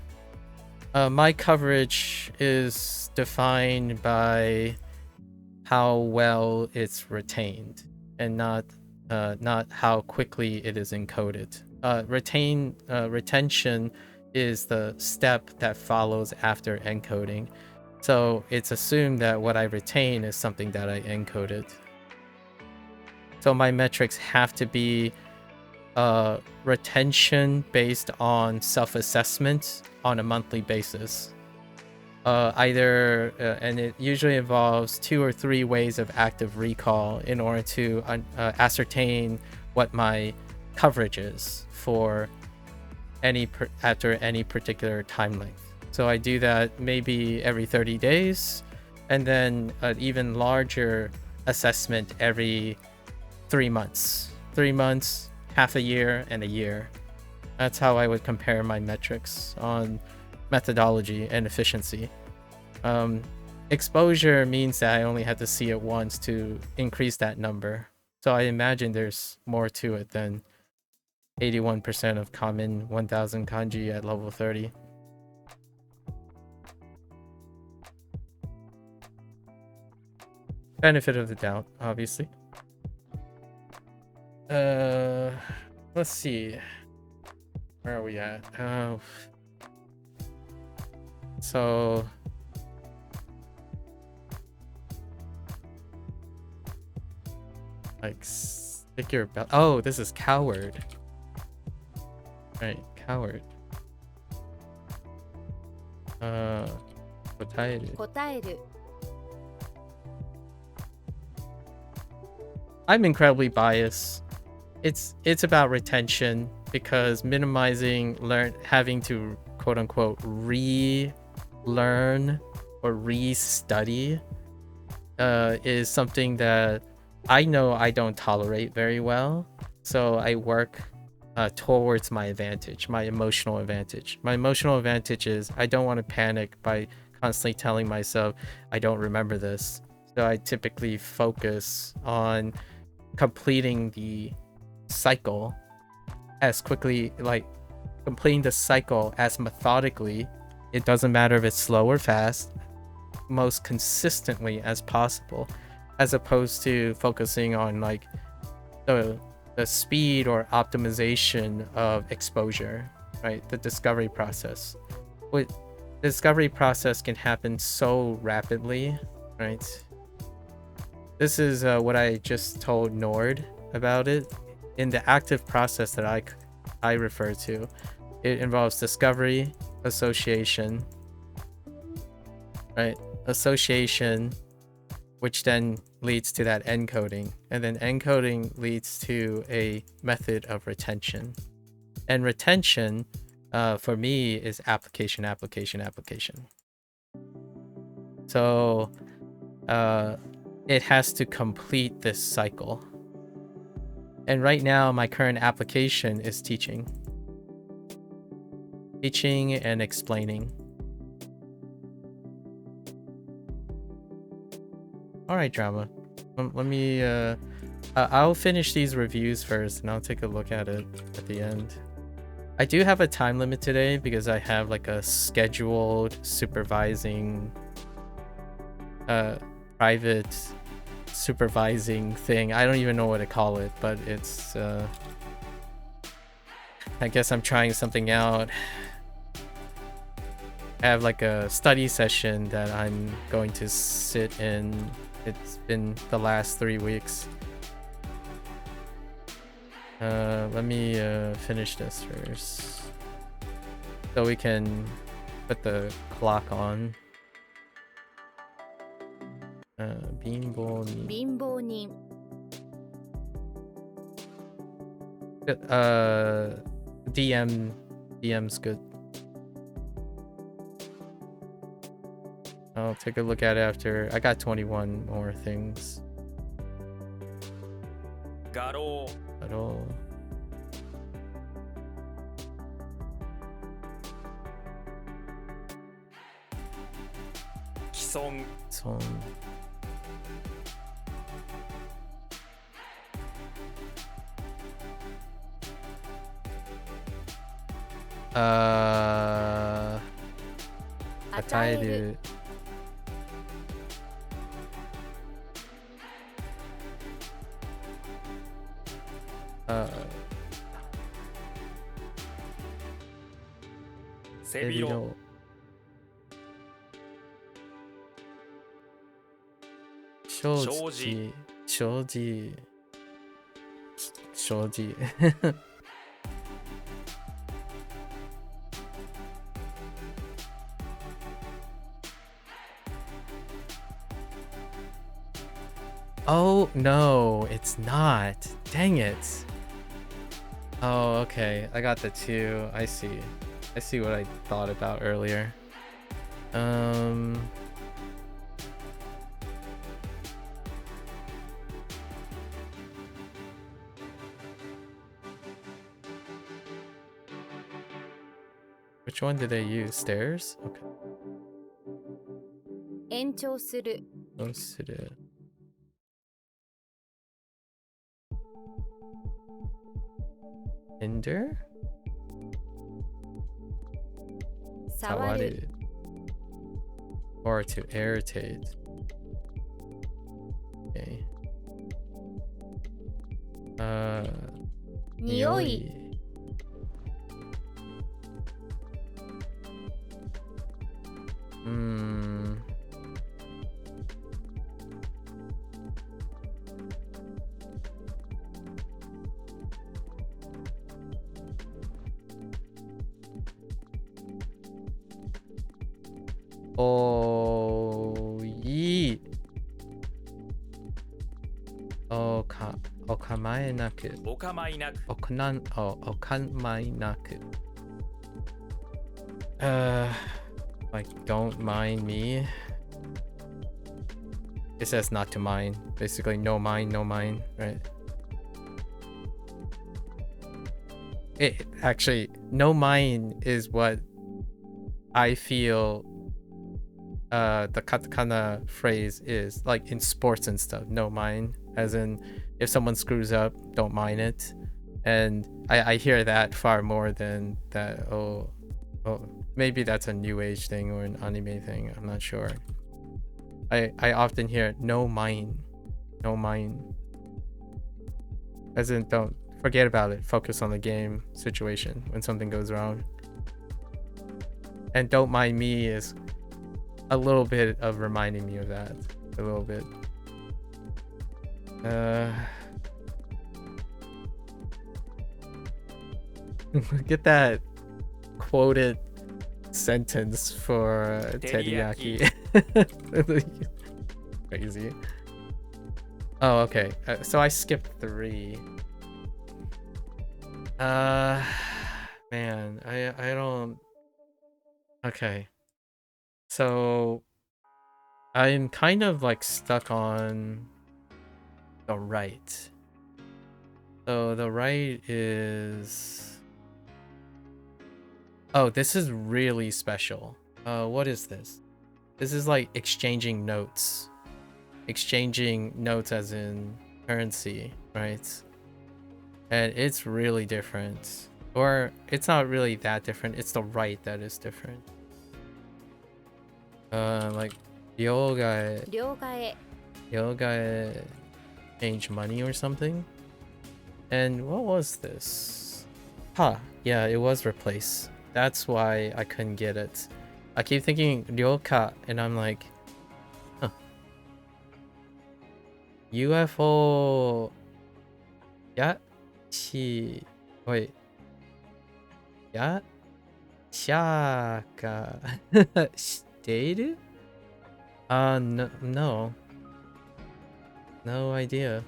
My coverage is defined by how well it's retained, and not how quickly it is encoded. Retention is the step that follows after encoding. So it's assumed that what I retain is something that I encoded. So my metrics have to be retention based on self-assessment on a monthly basis. And it usually involves 2 or 3 ways of active recall in order to ascertain what my coverage is for after any particular time length. So I do that maybe every 30 days, and then an even larger assessment every 3 months. 3 months, half a year, and a year. That's how I would compare my metrics on methodology and efficiency. Exposure means that I only have to see it once to increase that number. So I imagine there's more to it than 81% of common 1000 kanji at level 30. Benefit of the doubt, obviously. Let's see. Where are we at? So like stick your belt. Oh, this is coward. Right, coward. 答える。答える I'm incredibly biased. It's about retention because minimizing having to quote unquote relearn or re-study is something that I know I don't tolerate very well. So I work towards my advantage, my emotional advantage. My emotional advantage is I don't want to panic by constantly telling myself I don't remember this. So I typically focus on completing the cycle as quickly, like completing the cycle as methodically. It doesn't matter if it's slow or fast, most consistently as possible, as opposed to focusing on like the speed or optimization of exposure, right? The discovery process. The discovery process can happen so rapidly, right? This is what I just told Nord about it. In the active process that I refer to, it involves discovery, association, right? Association, which then leads to that encoding, and then encoding leads to a method of retention. And retention, for me, is application. So it has to complete this cycle. And right now, my current application is teaching and explaining. All right, drama. Let me I'll finish these reviews first and I'll take a look at it at the end. I do have a time limit today because I have like a scheduled supervising private supervising thing. I don't even know what to call it, but it's I guess I'm trying something out. I have like a study session that I'm going to sit in. It's been the last 3 weeks. Let me finish this first so we can put the clock on. Bimbo ni. 貧乏人 DM's good. I'll take a look at it after. I got 21 more things. 画廊 At all. Kison So与える 背広障子 Oh no, it's not. Dang it. Oh, okay. I got the 2. I see what I thought about earlier. Which one did they use? Stairs? Okay. 延長する Let's see it. Hinder? 触る Or to irritate. Okay. 匂い Hmm. Oh, ye. Okamaenaku. お構いなく Okamaenaku. Like, don't mind me. It says not to mind. Basically, no mind, no mind, right? It actually, no mind is what I feel the katakana phrase is, like in sports and stuff. No mind, as in if someone screws up, don't mind it. And I hear that far more than that. Oh, maybe that's a new age thing or an anime thing. I'm not sure. I often hear no mind, no mind, as in don't forget about it. Focus on the game situation when something goes wrong. And don't mind me is a little bit of reminding me of that. A little bit. Get that quoted sentence for teriyaki. Crazy. Oh, okay. So I skipped 3. Man, I don't. Okay. So I'm kind of like stuck on the right. So the right is. Oh, this is really special. What is this? This is like exchanging notes. Exchanging notes as in currency, right? And it's really different. Or it's not really that different. It's the right that is different. Like yoga 両替 change money or something. And what was this? Huh, yeah, it was replace. That's why I couldn't get it. I keep thinking ryoka and I'm like, huh. UFO wait. Ya shaka shiteiru? No. No idea.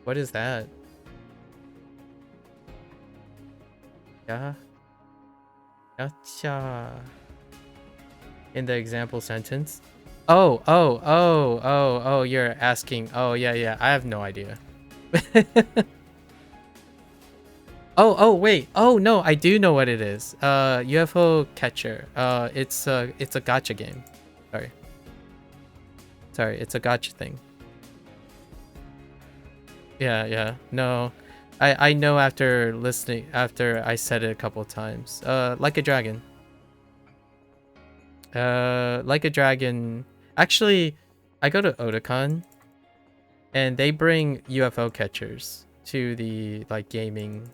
What is that? Gotcha. In the example sentence? Oh, you're asking. Oh, yeah. I have no idea. Oh, wait. Oh, no, I do know what it is. UFO catcher. It's a gacha game. Sorry, it's a gacha thing. Yeah. No. I know after listening, after I said it a couple times. Like a dragon. Like a dragon. Actually, I go to Otakon and they bring UFO catchers to the like gaming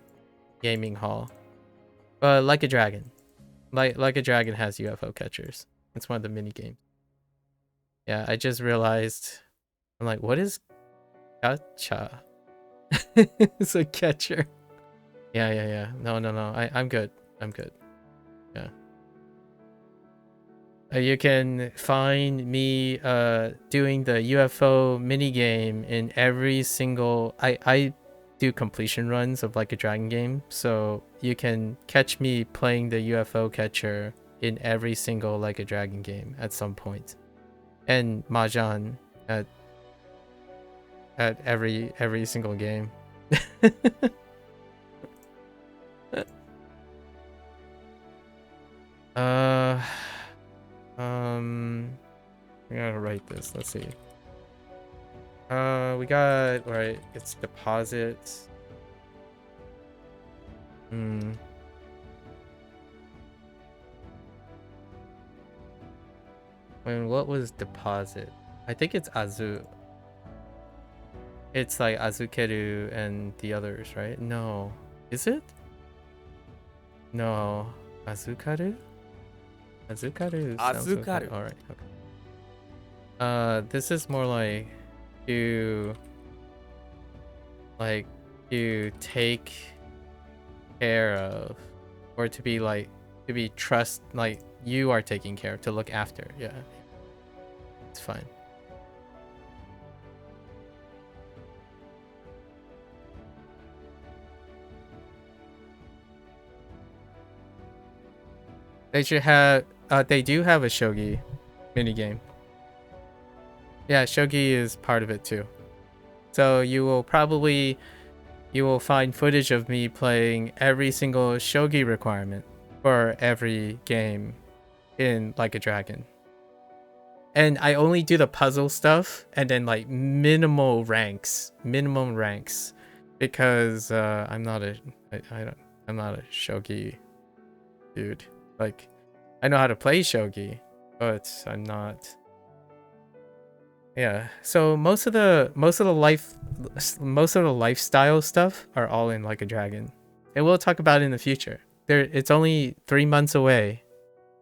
hall. Like a dragon. Like a dragon has UFO catchers. It's one of the mini games. Yeah, I just realized. I'm like, what is gacha? It's a catcher. Yeah. No. I'm good. Yeah. You can find me doing the UFO minigame in every single. I do completion runs of Like a Dragon game, so you can catch me playing the UFO catcher in every single Like a Dragon game at some point, and Mahjong at every single game. I gotta write this. Let's see. We got right. It's deposits. What was deposit? I think it's Azu. It's like Azukeru and the others, right? No. Is it? No. Azukaru? Azukaru sounds Azukaru. Alright, okay. This is more like to take care of, or to be trust, like you are taking care of, to look after. Yeah. It's fine. They should have they do have a shogi minigame. Yeah, shogi is part of it too. So you will find footage of me playing every single shogi requirement for every game in Like a Dragon. And I only do the puzzle stuff and then like minimum ranks, because I'm not a shogi dude. Like, I know how to play shogi, but I'm not. Yeah. So most of the lifestyle stuff are all in Like a Dragon, and we'll talk about it in the future. It's only 3 months away.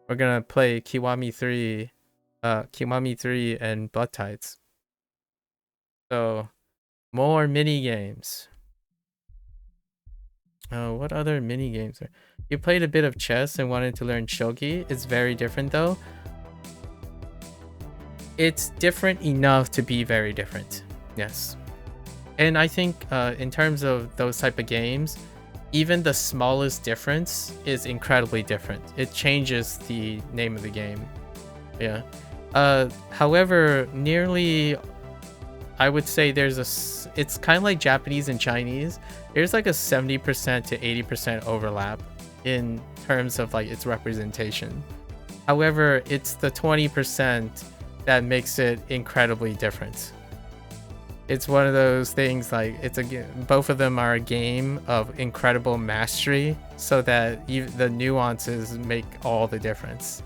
We're gonna play Kiwami 3 and Blood Tides. So more mini games. What other mini games are? You played a bit of chess and wanted to learn shogi. It's very different though. It's different enough to be very different. Yes. And I think in terms of those type of games, even the smallest difference is incredibly different. It changes the name of the game. Yeah. However, nearly, I would say it's kind of like Japanese and Chinese. There's like a 70% to 80% overlap in terms of like its representation. However, it's the 20% that makes it incredibly different. It's one of those things, like both of them are a game of incredible mastery, so that the nuances make all the difference.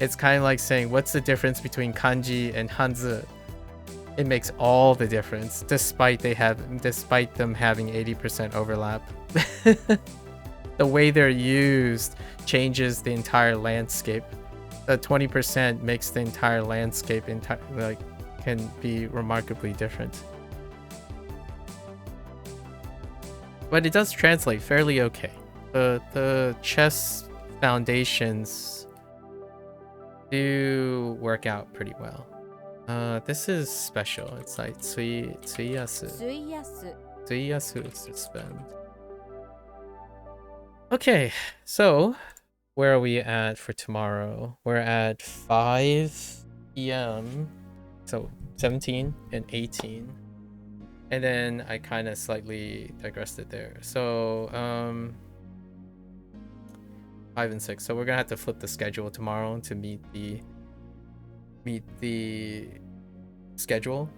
It's kind of like saying, what's the difference between kanji and hanzi? It makes all the difference, despite them having 80% overlap. The way they're used changes the entire landscape. The 20% makes the entire landscape can be remarkably different. But it does translate fairly okay. The chess foundations do work out pretty well. This is special. It's like tsuiyasu. Tsuiyasu is to spend. Okay, so where are we at for tomorrow? We're at 5 p.m. So 17 and 18. And then I kind of slightly digressed it there. So 5 and 6. So we're gonna have to flip the schedule tomorrow to meet the schedule.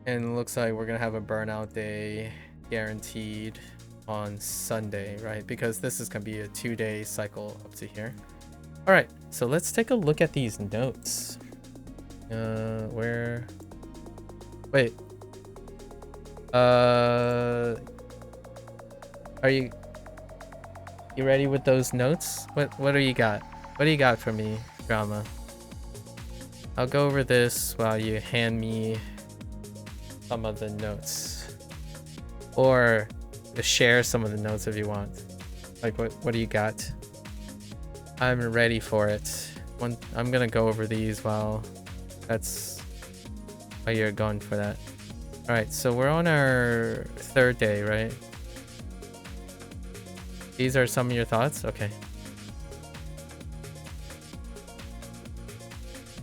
And it looks like we're gonna have a burnout day guaranteed on Sunday, right? Because this is gonna be a 2-day cycle up to here. All right, so let's take a look at these notes. Wait. Are you ready with those notes? What do you got? What do you got for me, drama? I'll go over this while you hand me some of the notes, or share some of the notes if you want. Like, what do you got? I'm ready for it. I'm gonna go over these while you're going for that. All right, so we're on our 3rd day, right? These are some of your thoughts? Okay.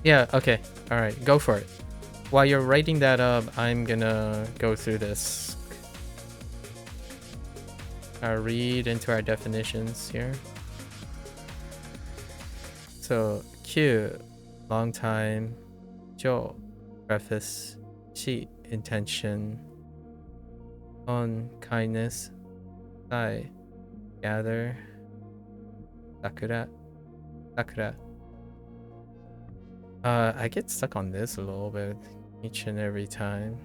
Yeah, okay. All right, go for it. While you're writing that up, I'm gonna go through this. I'll read into our definitions here. So, Q, long time. Jo, preface. Shi, intention. On kindness. Sai. Gather. Sakura. Sakura. I get stuck on this a little bit each and every time.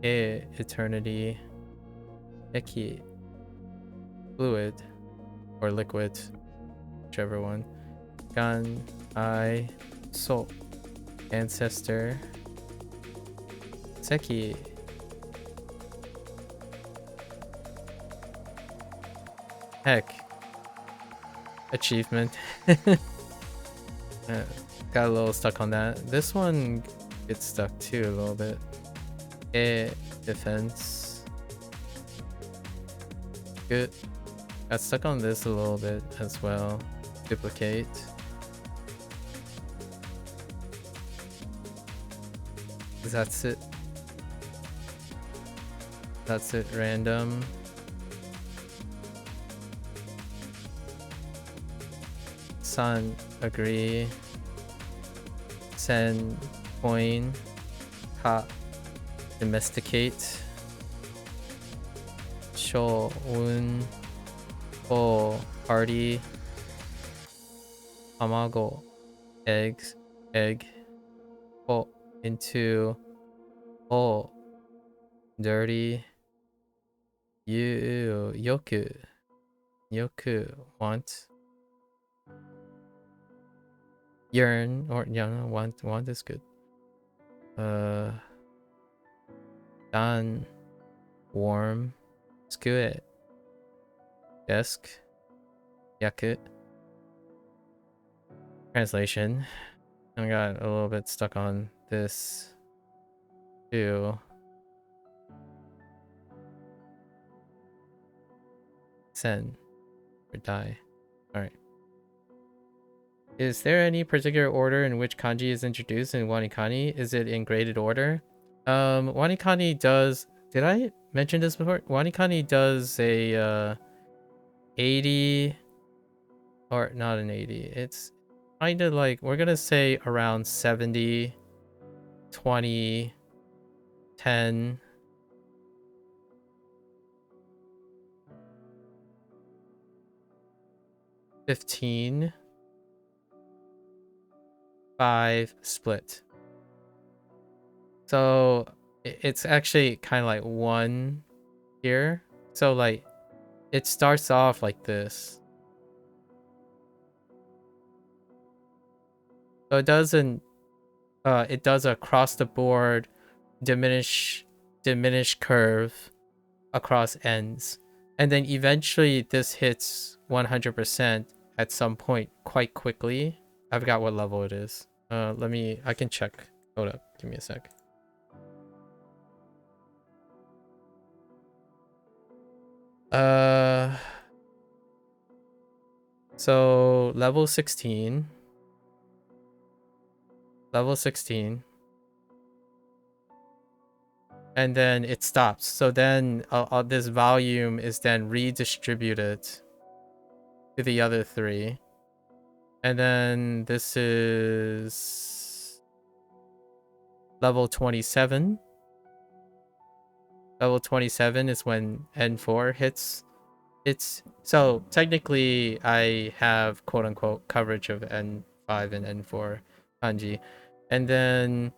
Eternity. Eki. Fluid. Or liquid. Whichever one. Gan. I. Soul. Ancestor. Seki. Heck. Achievement. Got a little stuck on that. This one gets stuck too a little bit. Defense. Good. Got stuck on this a little bit as well. Duplicate. That's it. That's it. Random. Sun. Agree. Send. Coin. Ha. Domesticate. Show. Un. Ho. Party. Tamago. Eggs. Egg. Ho. Into. Oh. Dirty. You. Yoku. Yoku. Want. Yearn. Or yeah, want. Want is good. Dan. Warm. Skue. Desk. Yaku. Translation. I got a little bit stuck on this too. Sen. Or die. Alright. Is there any particular order in which kanji is introduced in WaniKani? Is it in graded order? WaniKani does... Did I mention this before? WaniKani does a 80... Or not an 80. It's kind of like... We're gonna say around 70... 20... 10... 15... 5 split. So it's actually kind of like 1 here. So like it starts off like this. So it doesn't it does across the board diminish curve across ends. And then eventually this hits 100% at some point quite quickly. I forgot what level it is. I can check. Hold up, give me a sec. So level 16. Level 16. And then it stops. So then this volume is then redistributed to the other 3. And then this is level 27. Level 27 is when N4 hits. So technically I have quote unquote coverage of N5 and N4 kanji. And then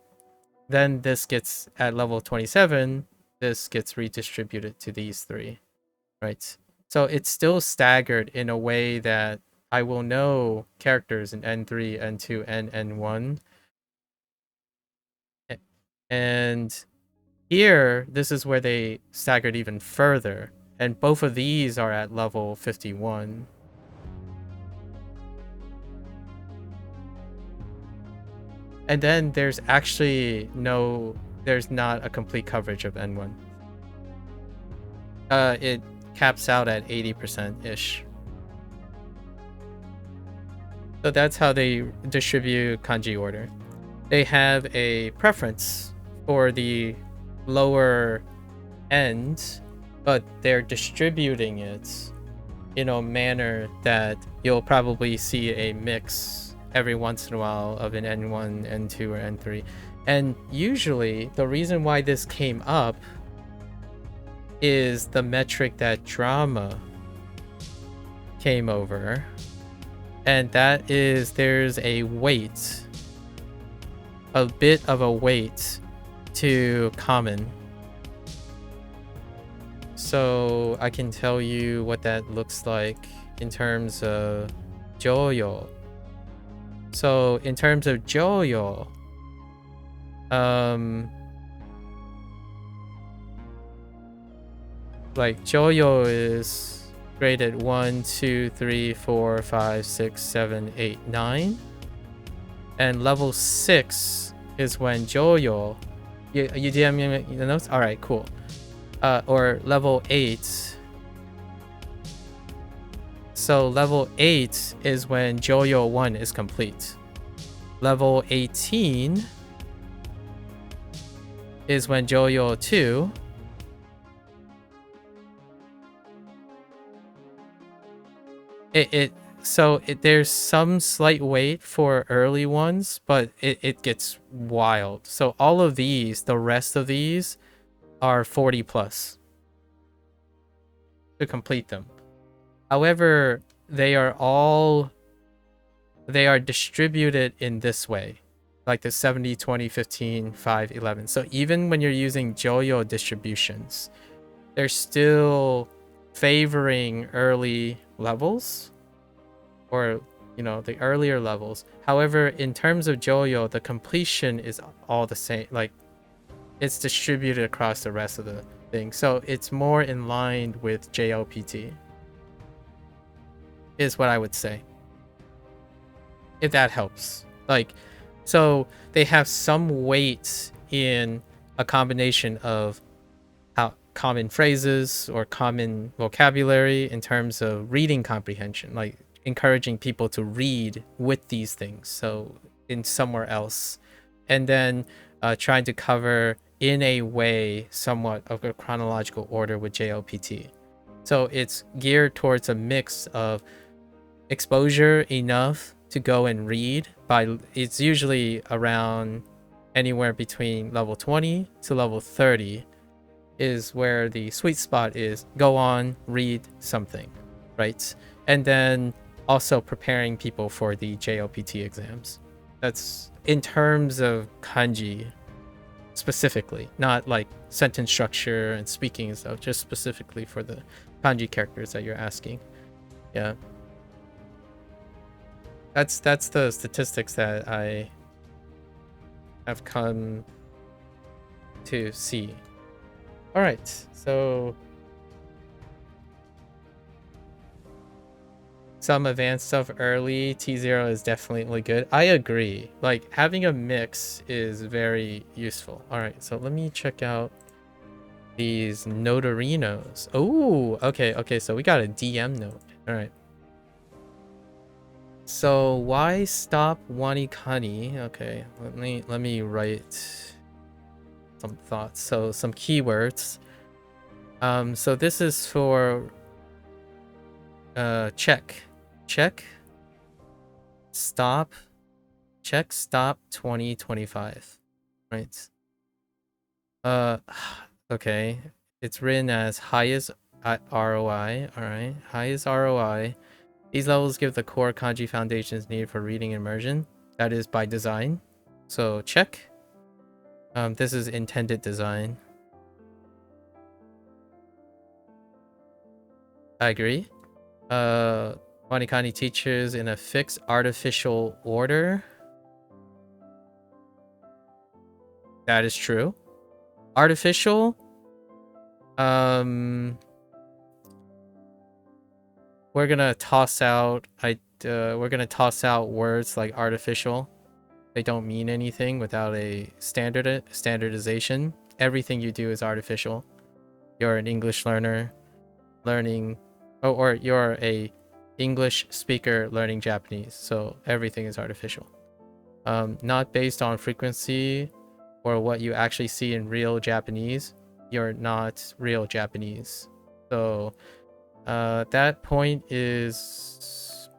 this gets at level 27, this gets redistributed to these 3. Right? So it's still staggered in a way that I will know characters in N3, N2, and N1. And here, this is where they staggered even further. And both of these are at level 51. And then there's actually there's not a complete coverage of N1. It caps out at 80%-ish. So that's how they distribute kanji order. They have a preference for the lower end, but they're distributing it in a manner that you'll probably see a mix every once in a while of an N1, N2, or N3. And usually the reason why this came up is the metric that drama came over. And that is there's a weight, a bit of a weight to common. So I can tell you what that looks like in terms of Joyo. So in terms of Joyo, like Joyo is graded 1, 2, 3, 4, 5, 6, 7, 8, 9. And level 6 is when Joyo. You DM me the notes? Alright, cool. Or level 8. So level 8 is when Joyo 1 is complete. Level 18 is when Joyo 2. There's some slight weight for early ones, but it gets wild. So all of these, the rest of these, are 40 plus to complete them. However, they are distributed in this way, like the 70, 20, 15, 5, 11. So even when you're using Joyo distributions, they're still favoring early levels, or the earlier levels. However, in terms of Joyo, the completion is all the same. Like, it's distributed across the rest of the thing. So it's more in line with JLPT, is what I would say, if that helps. Like, so they have some weight in a combination of how common phrases or common vocabulary in terms of reading comprehension, like encouraging people to read with these things, so in somewhere else, and then trying to cover in a way somewhat of a chronological order with JLPT. So it's geared towards a mix of exposure enough to go and read. It's usually around anywhere between level 20 to level 30 is where the sweet spot is. Go on, read something, right? And then also preparing people for the JLPT exams. That's in terms of kanji specifically, not like sentence structure and speaking and stuff, just specifically for the kanji characters that you're asking. Yeah. That's the statistics that I have come to see. All right, so some advanced stuff early, T0 is definitely good. I agree. Like, having a mix is very useful. All right, so let me check out these notarinos. Oh, okay, so we got a DM note. All right. So why stop WaniKani? Okay, let me write some thoughts. So some keywords. So this is for check stop 2025, right? Okay, it's written as highest ROI. All right, highest ROI. These levels give the core kanji foundations needed for reading immersion. That is by design. So check. This is intended design. I agree. WaniKani teachers in a fixed artificial order. That is true. Artificial. We're gonna toss out. We're gonna toss out words like artificial. They don't mean anything without a standardization. Everything you do is artificial. You're an English learner learning, or you're a English speaker learning Japanese, so everything is artificial. Not based on frequency or what you actually see in real Japanese. You're not real Japanese. So that point is,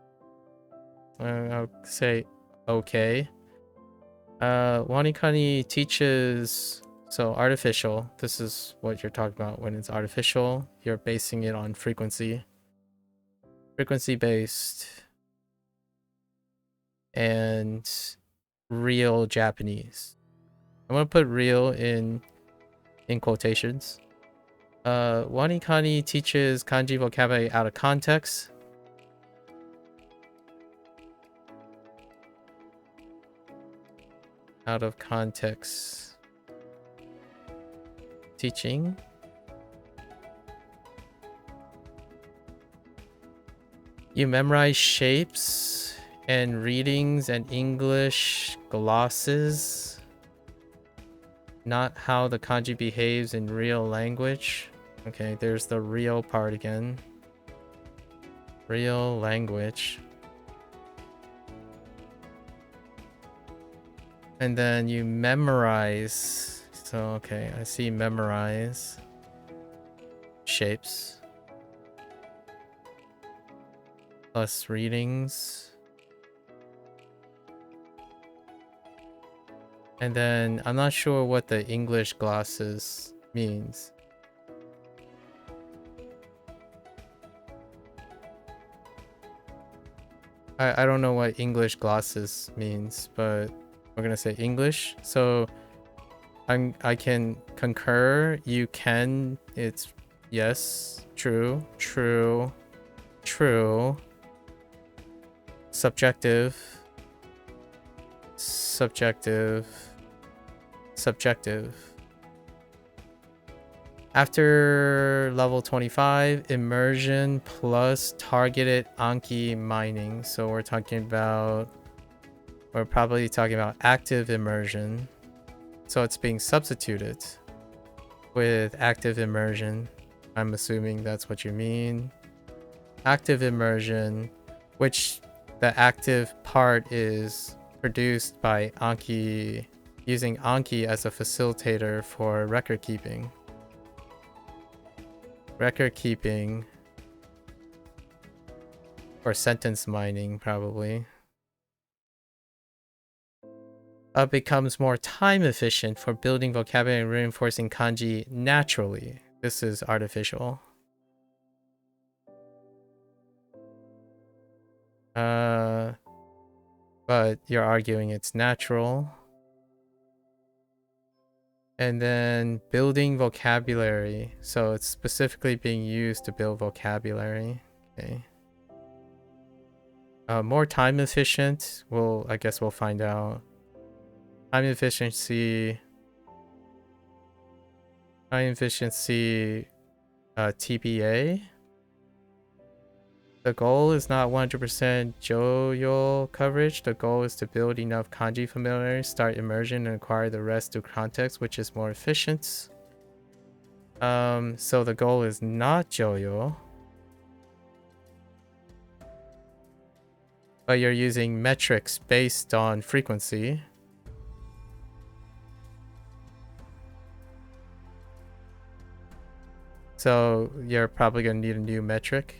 I'll say, okay. WaniKani teaches, so artificial. This is what you're talking about when it's artificial. You're basing it on frequency. Frequency based. And real Japanese. I'm gonna put real in quotations. WaniKani teaches kanji vocabulary out of context. Out of context. Teaching. You memorize shapes and readings and English glosses. Not how the kanji behaves in real language. Okay, there's the real part again. Real language. And then you memorize. So, okay, I see memorize. Shapes. Plus readings. And then I'm not sure what the English glosses means. I don't know what English glosses means, but we're gonna say English. So I can concur. You can. It's yes. True. True. True. Subjective. Subjective. Subjective. After level 25, immersion plus targeted Anki mining. So we're probably talking about active immersion. So it's being substituted with active immersion. I'm assuming that's what you mean. Active immersion, which the active part is produced by Anki, using Anki as a facilitator for record keeping. Record keeping or sentence mining, probably. Becomes more time efficient for building vocabulary and reinforcing kanji naturally. This is artificial. But you're arguing it's natural. And then building vocabulary. So it's specifically being used to build vocabulary. Okay. More time efficient. I guess we'll find out. Time efficiency. Time efficiency. TBA. The goal is not 100% JoYo coverage. The goal is to build enough kanji familiarity, start immersion, and acquire the rest through context, which is more efficient. So the goal is not JoYo. But you're using metrics based on frequency. So you're probably going to need a new metric.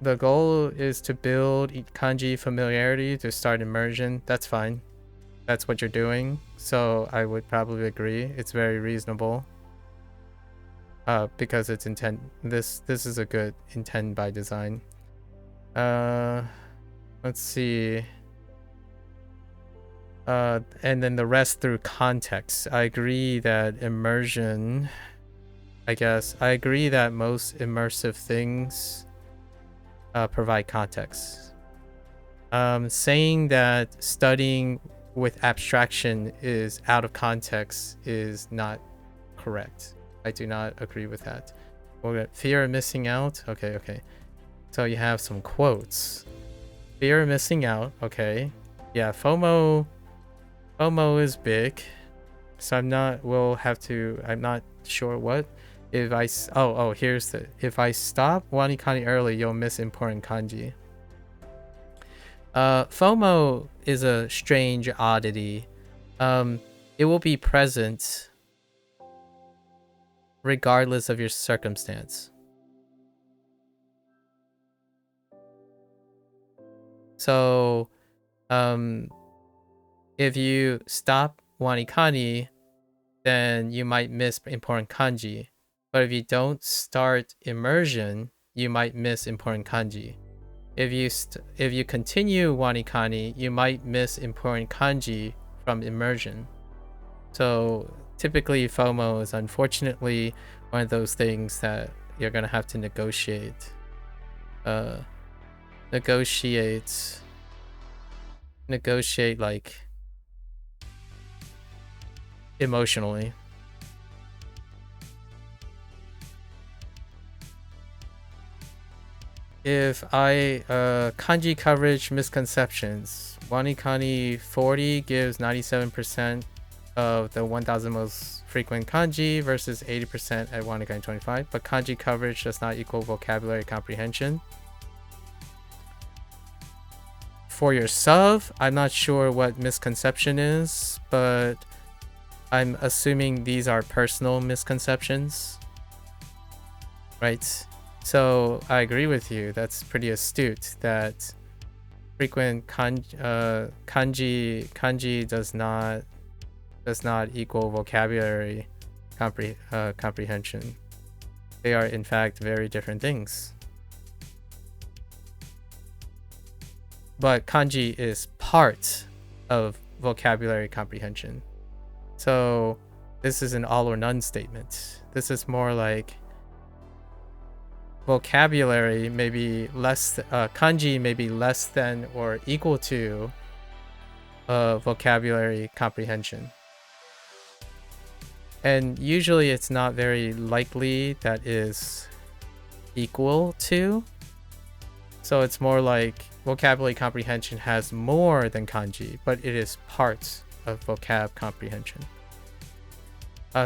The goal is to build kanji familiarity to start immersion. That's fine. That's what you're doing. So I would probably agree. It's very reasonable. Because it's intent. This is a good intent by design. Let's see. And then the rest through context. I agree that immersion. I agree that most immersive things provide context. Saying that studying with abstraction is out of context is not correct. I do not agree with that. Fear of missing out. Okay. So you have some quotes. Fear of missing out. Okay. Yeah, FOMO is big. So I'm not sure what. If I if I stop WaniKani early, you'll miss important kanji. FOMO is a strange oddity. It will be present regardless of your circumstance. So, if you stop WaniKani, then you might miss important kanji. But if you don't start immersion, you might miss important kanji. If you continue WaniKani, you might miss important kanji from immersion. So typically FOMO is unfortunately one of those things that you're gonna have to negotiate. Negotiate like emotionally. If I kanji coverage misconceptions, WaniKani 40 gives 97% of the 1000 most frequent kanji versus 80% at WaniKani 25, but kanji coverage does not equal vocabulary comprehension. For your sub, I'm not sure what misconception is, but I'm assuming these are personal misconceptions, right? So I agree with you. That's pretty astute. That frequent kanji does not equal vocabulary comprehension. They are in fact very different things. But kanji is part of vocabulary comprehension. So this is an all or none statement. This is more like vocabulary may be less, kanji may be less than or equal to vocabulary comprehension. And usually it's not very likely that is equal to. So it's more like vocabulary comprehension has more than kanji, but it is part of vocab comprehension.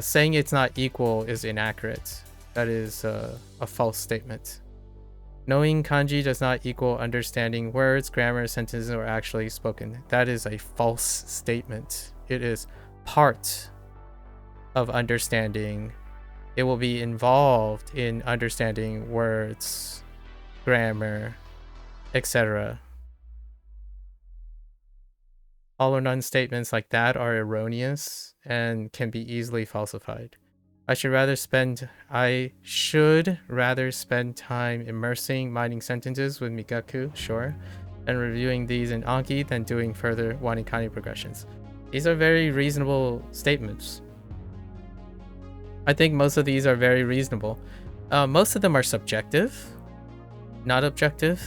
Saying it's not equal is inaccurate. That is a false statement. Knowing kanji does not equal understanding words, grammar, sentences, or actually spoken. That is a false statement. It is part of understanding. It will be involved in understanding words, grammar, etc. All or none statements like that are erroneous and can be easily falsified. I should rather spend time immersing mining sentences with MAKU, sure, and reviewing these in Anki than doing further WaniKani progressions. These are very reasonable statements. I think most of these are very reasonable. Most of them are subjective, not objective.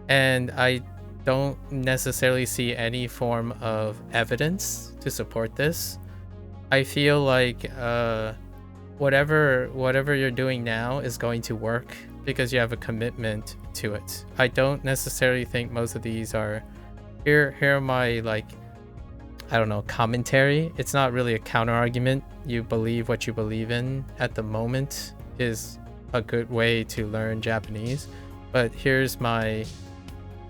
And I don't necessarily see any form of evidence to support this. I feel like whatever you're doing now is going to work because you have a commitment to it. I don't necessarily think most of these are here are my, like, I don't know, commentary. It's not really a counter argument. You believe what you believe in at the moment is a good way to learn Japanese. But here's my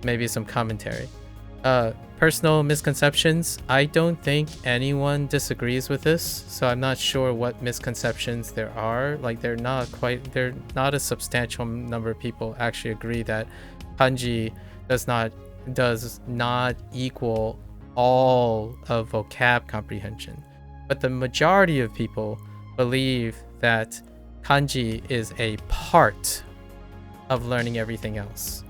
maybe some commentary. Personal misconceptions. I don't think anyone disagrees with this, so I'm not sure what misconceptions there are. Like, they're not a substantial number of people actually agree that kanji does not equal all of vocab comprehension. But the majority of people believe that kanji is a part of learning everything else.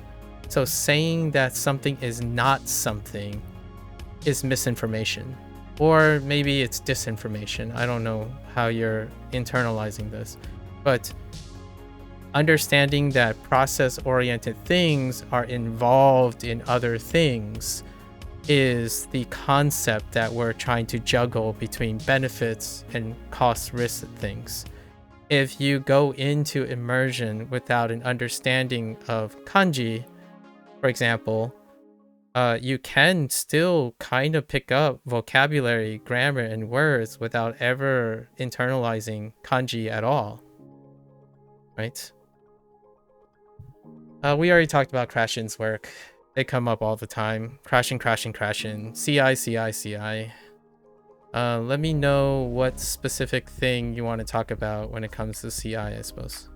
So saying that something is not something is misinformation, or maybe it's disinformation. I don't know how you're internalizing this, but understanding that process-oriented things are involved in other things is the concept that we're trying to juggle between benefits and cost-risk things. If you go into immersion without an understanding of kanji, for example, you can still kind of pick up vocabulary, grammar, and words without ever internalizing kanji at all, right? We already talked about Crashin's work. They come up all the time. Crashin, CI. Let me know what specific thing you want to talk about when it comes to CI, I suppose.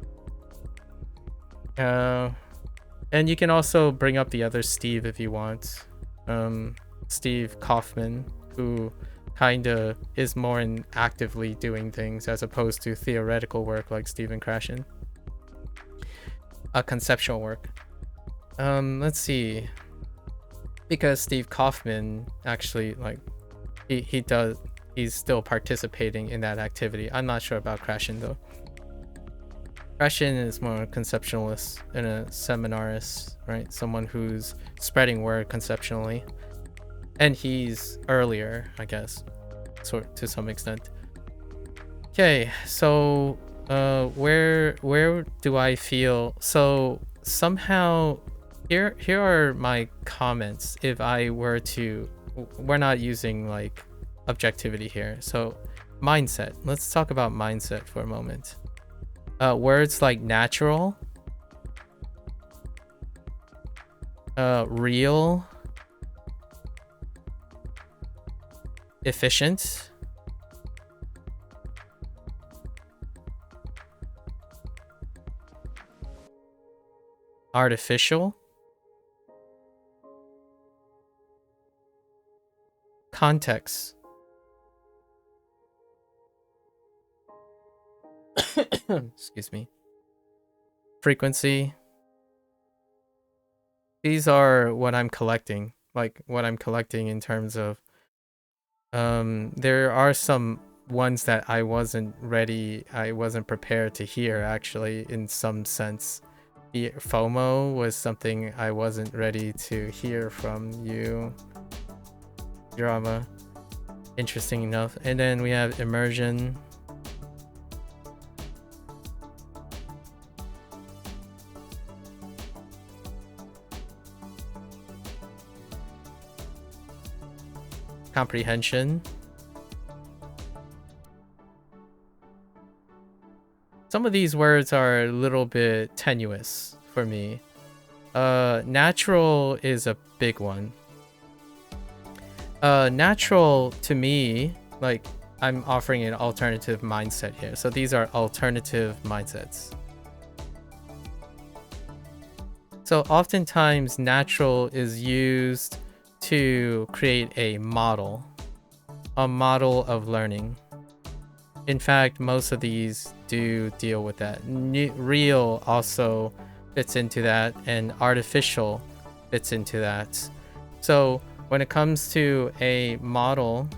And you can also bring up the other Steve if you want. Steve Kaufman, who kind of is more in actively doing things as opposed to theoretical work like Stephen Krashen. Conceptual work. Let's see. Because Steve Kaufman actually, like, he's still participating in that activity. I'm not sure about Krashen though. Krashen is more a conceptualist and a seminarist, right? Someone who's spreading word conceptually. And he's earlier, I guess, to some extent. Okay, so where do I feel? So somehow here are my comments if I were to, we're not using like objectivity here. So mindset. Let's talk about mindset for a moment. Words like natural, real, efficient, artificial, context, excuse me, frequency. These are what I'm collecting, like what I'm collecting in terms of there are some ones that I wasn't prepared to hear, actually, in some sense. The FOMO was something I wasn't ready to hear from you. Drama. Interesting enough. And then we have immersion. Comprehension. Some of these words are a little bit tenuous for me. Natural is a big one. Natural to me, like, I'm offering an alternative mindset here. So these are alternative mindsets. So oftentimes natural is used to create a model of learning. In fact, most of these do deal with that. Real also fits into that, and artificial fits into that. So when it comes to a model,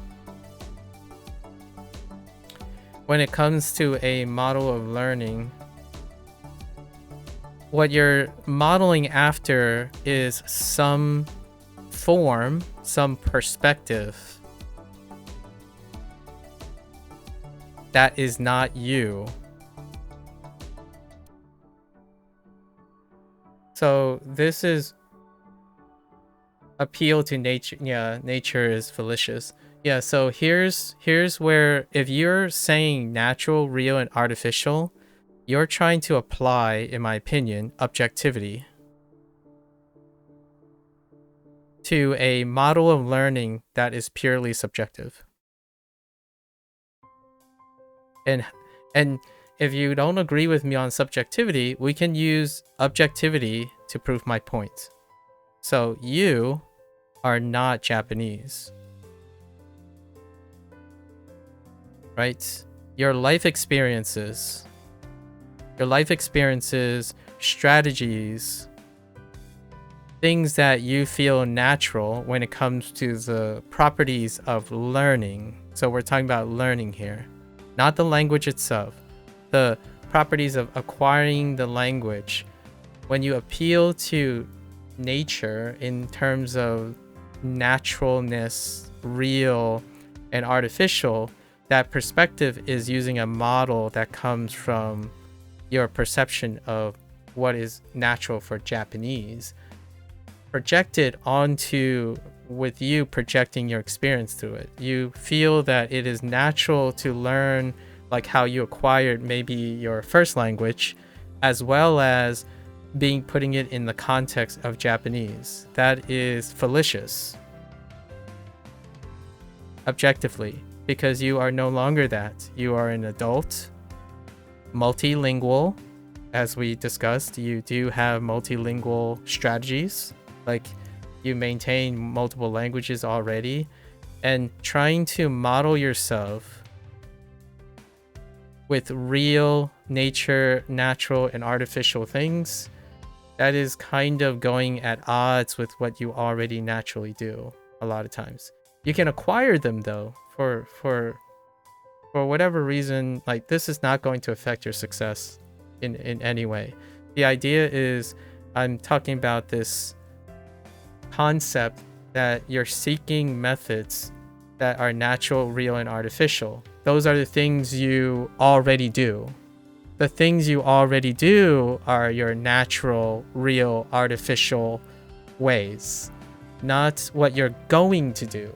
of learning, what you're modeling after is some form, some perspective that is not you. So this is appeal to nature. Yeah, nature is fallacious. Yeah, so here's where, if you're saying natural, real, and artificial, you're trying to apply, in my opinion, objectivity to a model of learning that is purely subjective. And if you don't agree with me on subjectivity, we can use objectivity to prove my point. So you are not Japanese, right? Your life experiences, strategies, things that you feel natural when it comes to the properties of learning. So we're talking about learning here, not the language itself, the properties of acquiring the language. When you appeal to nature in terms of naturalness, real and artificial, that perspective is using a model that comes from your perception of what is natural for Japanese, projected onto, with you projecting your experience through it. You feel that it is natural to learn, like how you acquired maybe your first language, as well as putting it in the context of Japanese. That is fallacious, objectively, because you are no longer that. You are an adult, multilingual, as we discussed, you do have multilingual strategies, like you maintain multiple languages already, and trying to model yourself with real nature, natural and artificial things, that is kind of going at odds with what you already naturally do a lot of times. You can acquire them though, for whatever reason. Like, this is not going to affect your success in any way. The idea is, I'm talking about this concept that you're seeking methods that are natural, real, and artificial. Those are the things you already do. The things you already do are your natural, real, artificial ways, not what you're going to do.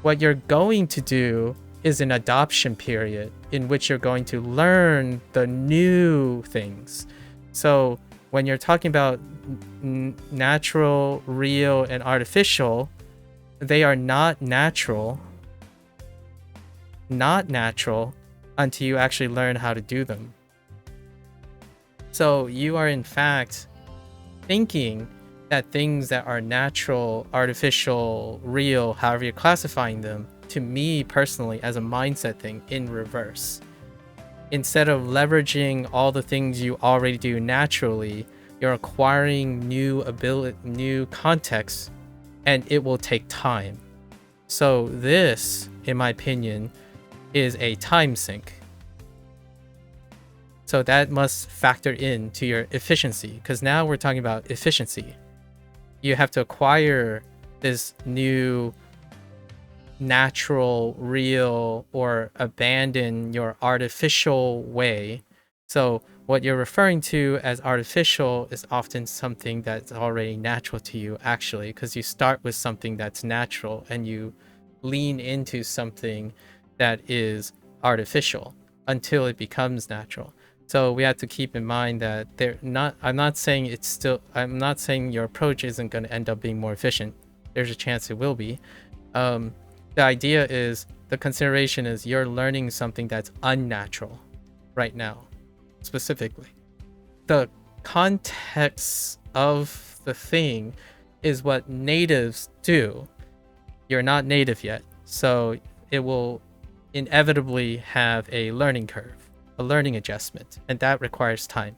What you're going to do is an adoption period in which you're going to learn the new things. So when you're talking about natural, real, and artificial, they are not natural until you actually learn how to do them. So you are in fact thinking that things that are natural, artificial, real, however you're classifying them, to me personally, as a mindset thing, in reverse. Instead of leveraging all the things you already do naturally, you're acquiring new ability, new context, and it will take time. So this, in my opinion, is a time sink. So that must factor into your efficiency, because now we're talking about efficiency. You have to acquire this new natural, real, or abandon your artificial way. So what you're referring to as artificial is often something that's already natural to you, actually, because you start with something that's natural and you lean into something that is artificial until it becomes natural. So we have to keep in mind that I'm not saying your approach isn't going to end up being more efficient. There's a chance it will be. The idea is, the consideration is, you're learning something that's unnatural right now, specifically. The context of the thing is what natives do. You're not native yet, so it will inevitably have a learning curve, a learning adjustment, and that requires time.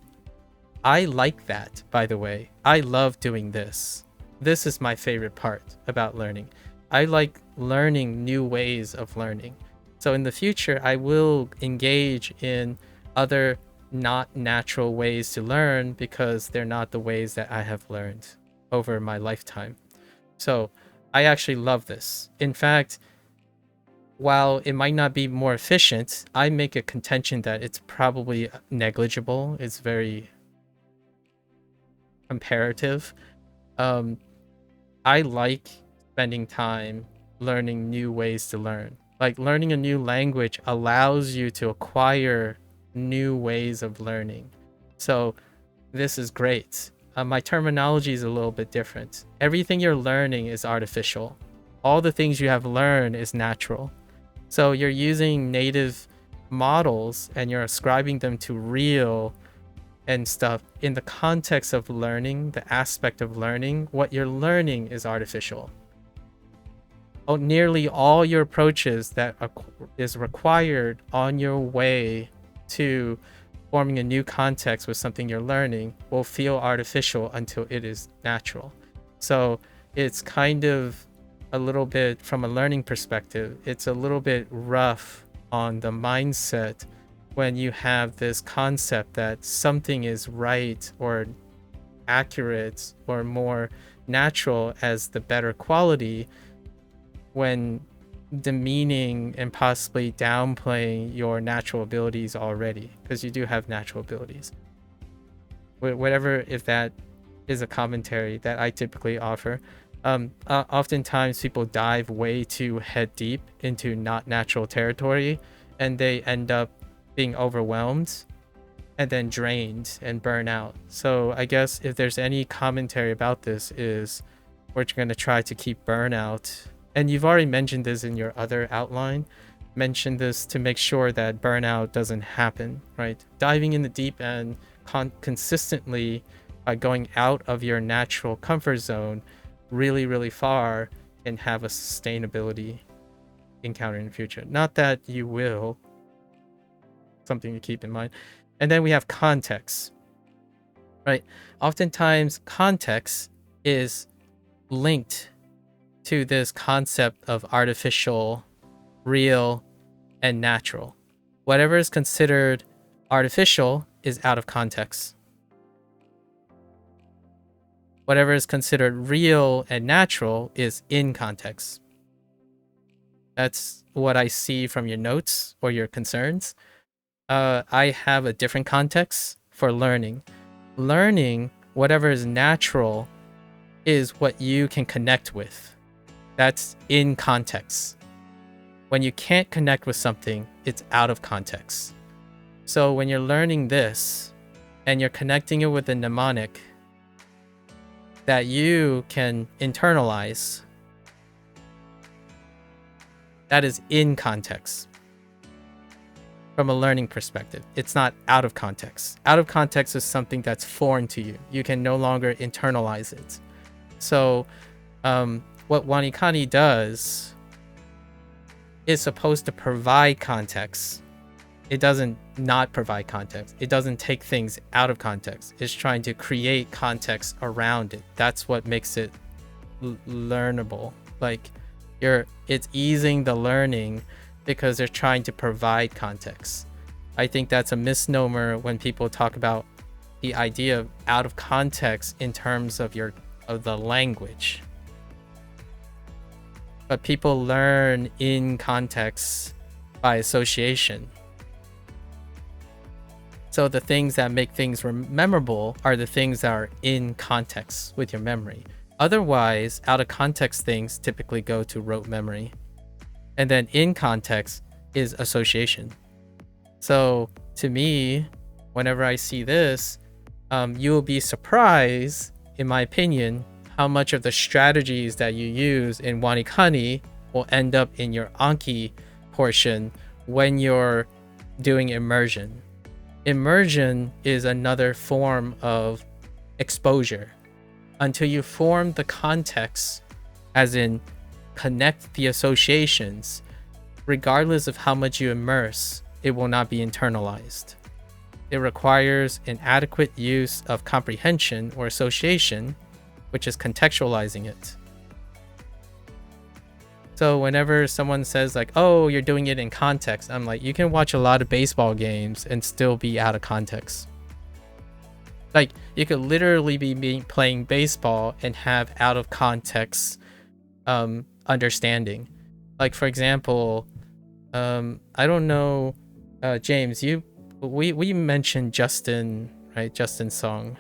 I like that, by the way. I love doing this. This is my favorite part about learning. I like learning new ways of learning. So in the future, I will engage in other not natural ways to learn, because they're not the ways that I have learned over my lifetime. So I actually love this. In fact, while it might not be more efficient, I make a contention that it's probably negligible. It's very comparative. I like spending time learning new ways to learn. Like, learning a new language allows you to acquire new ways of learning. So this is great. My terminology is a little bit different. Everything you're learning is artificial. All the things you have learned is natural. So you're using native models and you're ascribing them to real and stuff. In the context of learning, the aspect of learning, what you're learning is artificial. Nearly all your approaches that is required on your way to forming a new context with something you're learning will feel artificial until it is natural. So it's kind of a little bit, from a learning perspective, it's a little bit rough on the mindset when you have this concept that something is right or accurate or more natural as the better quality, when demeaning and possibly downplaying your natural abilities already, because you do have natural abilities. Whatever, if that is a commentary that I typically offer. Oftentimes people dive way too head deep into not natural territory, and they end up being overwhelmed and then drained and burn out. So I guess if there's any commentary about this, is we're going to try to keep burnout. And you've already mentioned this in your other outline. Mention this to make sure that burnout doesn't happen, right? Diving in the deep end consistently by going out of your natural comfort zone really, really far and have a sustainability encounter in the future. Not that you will, something to keep in mind. And then we have context, right? Oftentimes context is linked to this concept of artificial, real, and natural. Whatever is considered artificial is out of context. Whatever is considered real and natural is in context. That's what I see from your notes or your concerns. I have a different context for learning. Learning, whatever is natural, is what you can connect with. That's in context. When you can't connect with something, it's out of context. So when you're learning this and you're connecting it with a mnemonic that you can internalize, that is in context from a learning perspective. It's not out of context. Out of context is something that's foreign to you. You can no longer internalize it. So what WaniKani does is supposed to provide context. It doesn't not provide context. It doesn't take things out of context. It's trying to create context around it. That's what makes it learnable. Like it's easing the learning because they're trying to provide context. I think that's a misnomer when people talk about the idea of out of context in terms of the language. But people learn in context by association. So the things that make things memorable are the things that are in context with your memory. Otherwise, out of context things typically go to rote memory. And then in context is association. So to me, whenever I see this, you will be surprised, in my opinion, how much of the strategies that you use in WaniKani will end up in your Anki portion when you're doing immersion. Immersion is another form of exposure. Until you form the context, as in connect the associations, regardless of how much you immerse, it will not be internalized. It requires an adequate use of comprehension or association, which is contextualizing it. So whenever someone says like, oh, you're doing it in context, I'm like, you can watch a lot of baseball games and still be out of context. Like, you could literally be playing baseball and have out of context understanding. Like, for example, I don't know, James, we mentioned Justin, right? Justin's song.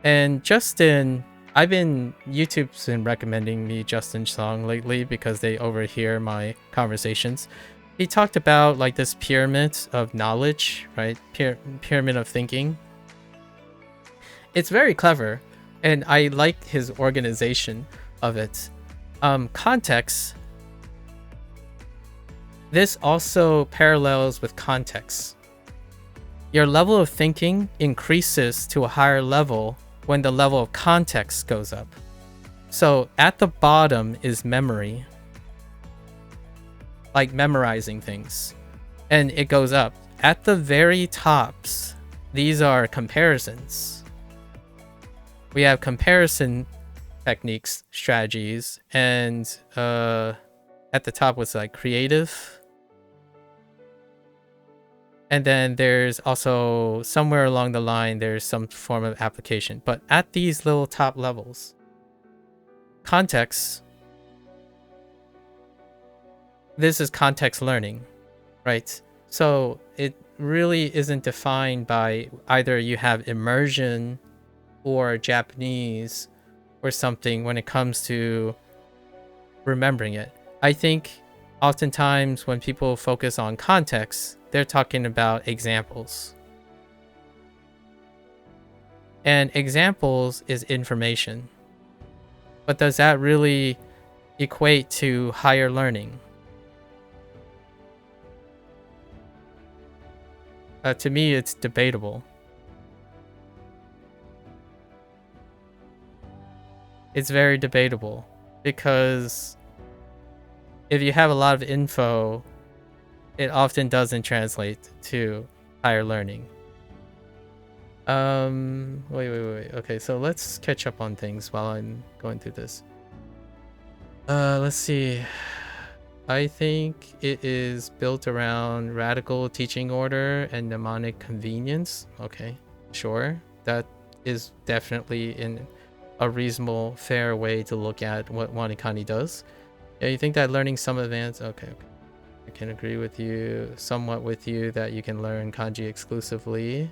And Justin, YouTube's been recommending me Justin's song lately because they overhear my conversations. He talked about like this pyramid of knowledge, right? Pyramid of thinking. It's very clever, and I like his organization of it. Context. This also parallels with context. Your level of thinking increases to a higher level when the level of context goes up. So at the bottom is memory, like memorizing things, and it goes up. At the very tops, these are comparisons. We have comparison techniques, strategies, and at the top was like creative. And then there's also somewhere along the line, there's some form of application. But at these little top levels, context, this is context learning, right? So it really isn't defined by either you have immersion or Japanese or something when it comes to remembering it. I think oftentimes when people focus on context, they're talking about examples. And examples is information. But does that really equate to higher learning? To me, it's debatable. It's very debatable because if you have a lot of info, it often doesn't translate to higher learning. Wait. Okay, so let's catch up on things while I'm going through this. Let's see. I think it is built around radical teaching order and mnemonic convenience. Okay, sure. That is definitely in a reasonable, fair way to look at what WaniKani does. Yeah, you think that learning some advanced... Okay. I can agree with you, somewhat with you, that you can learn kanji exclusively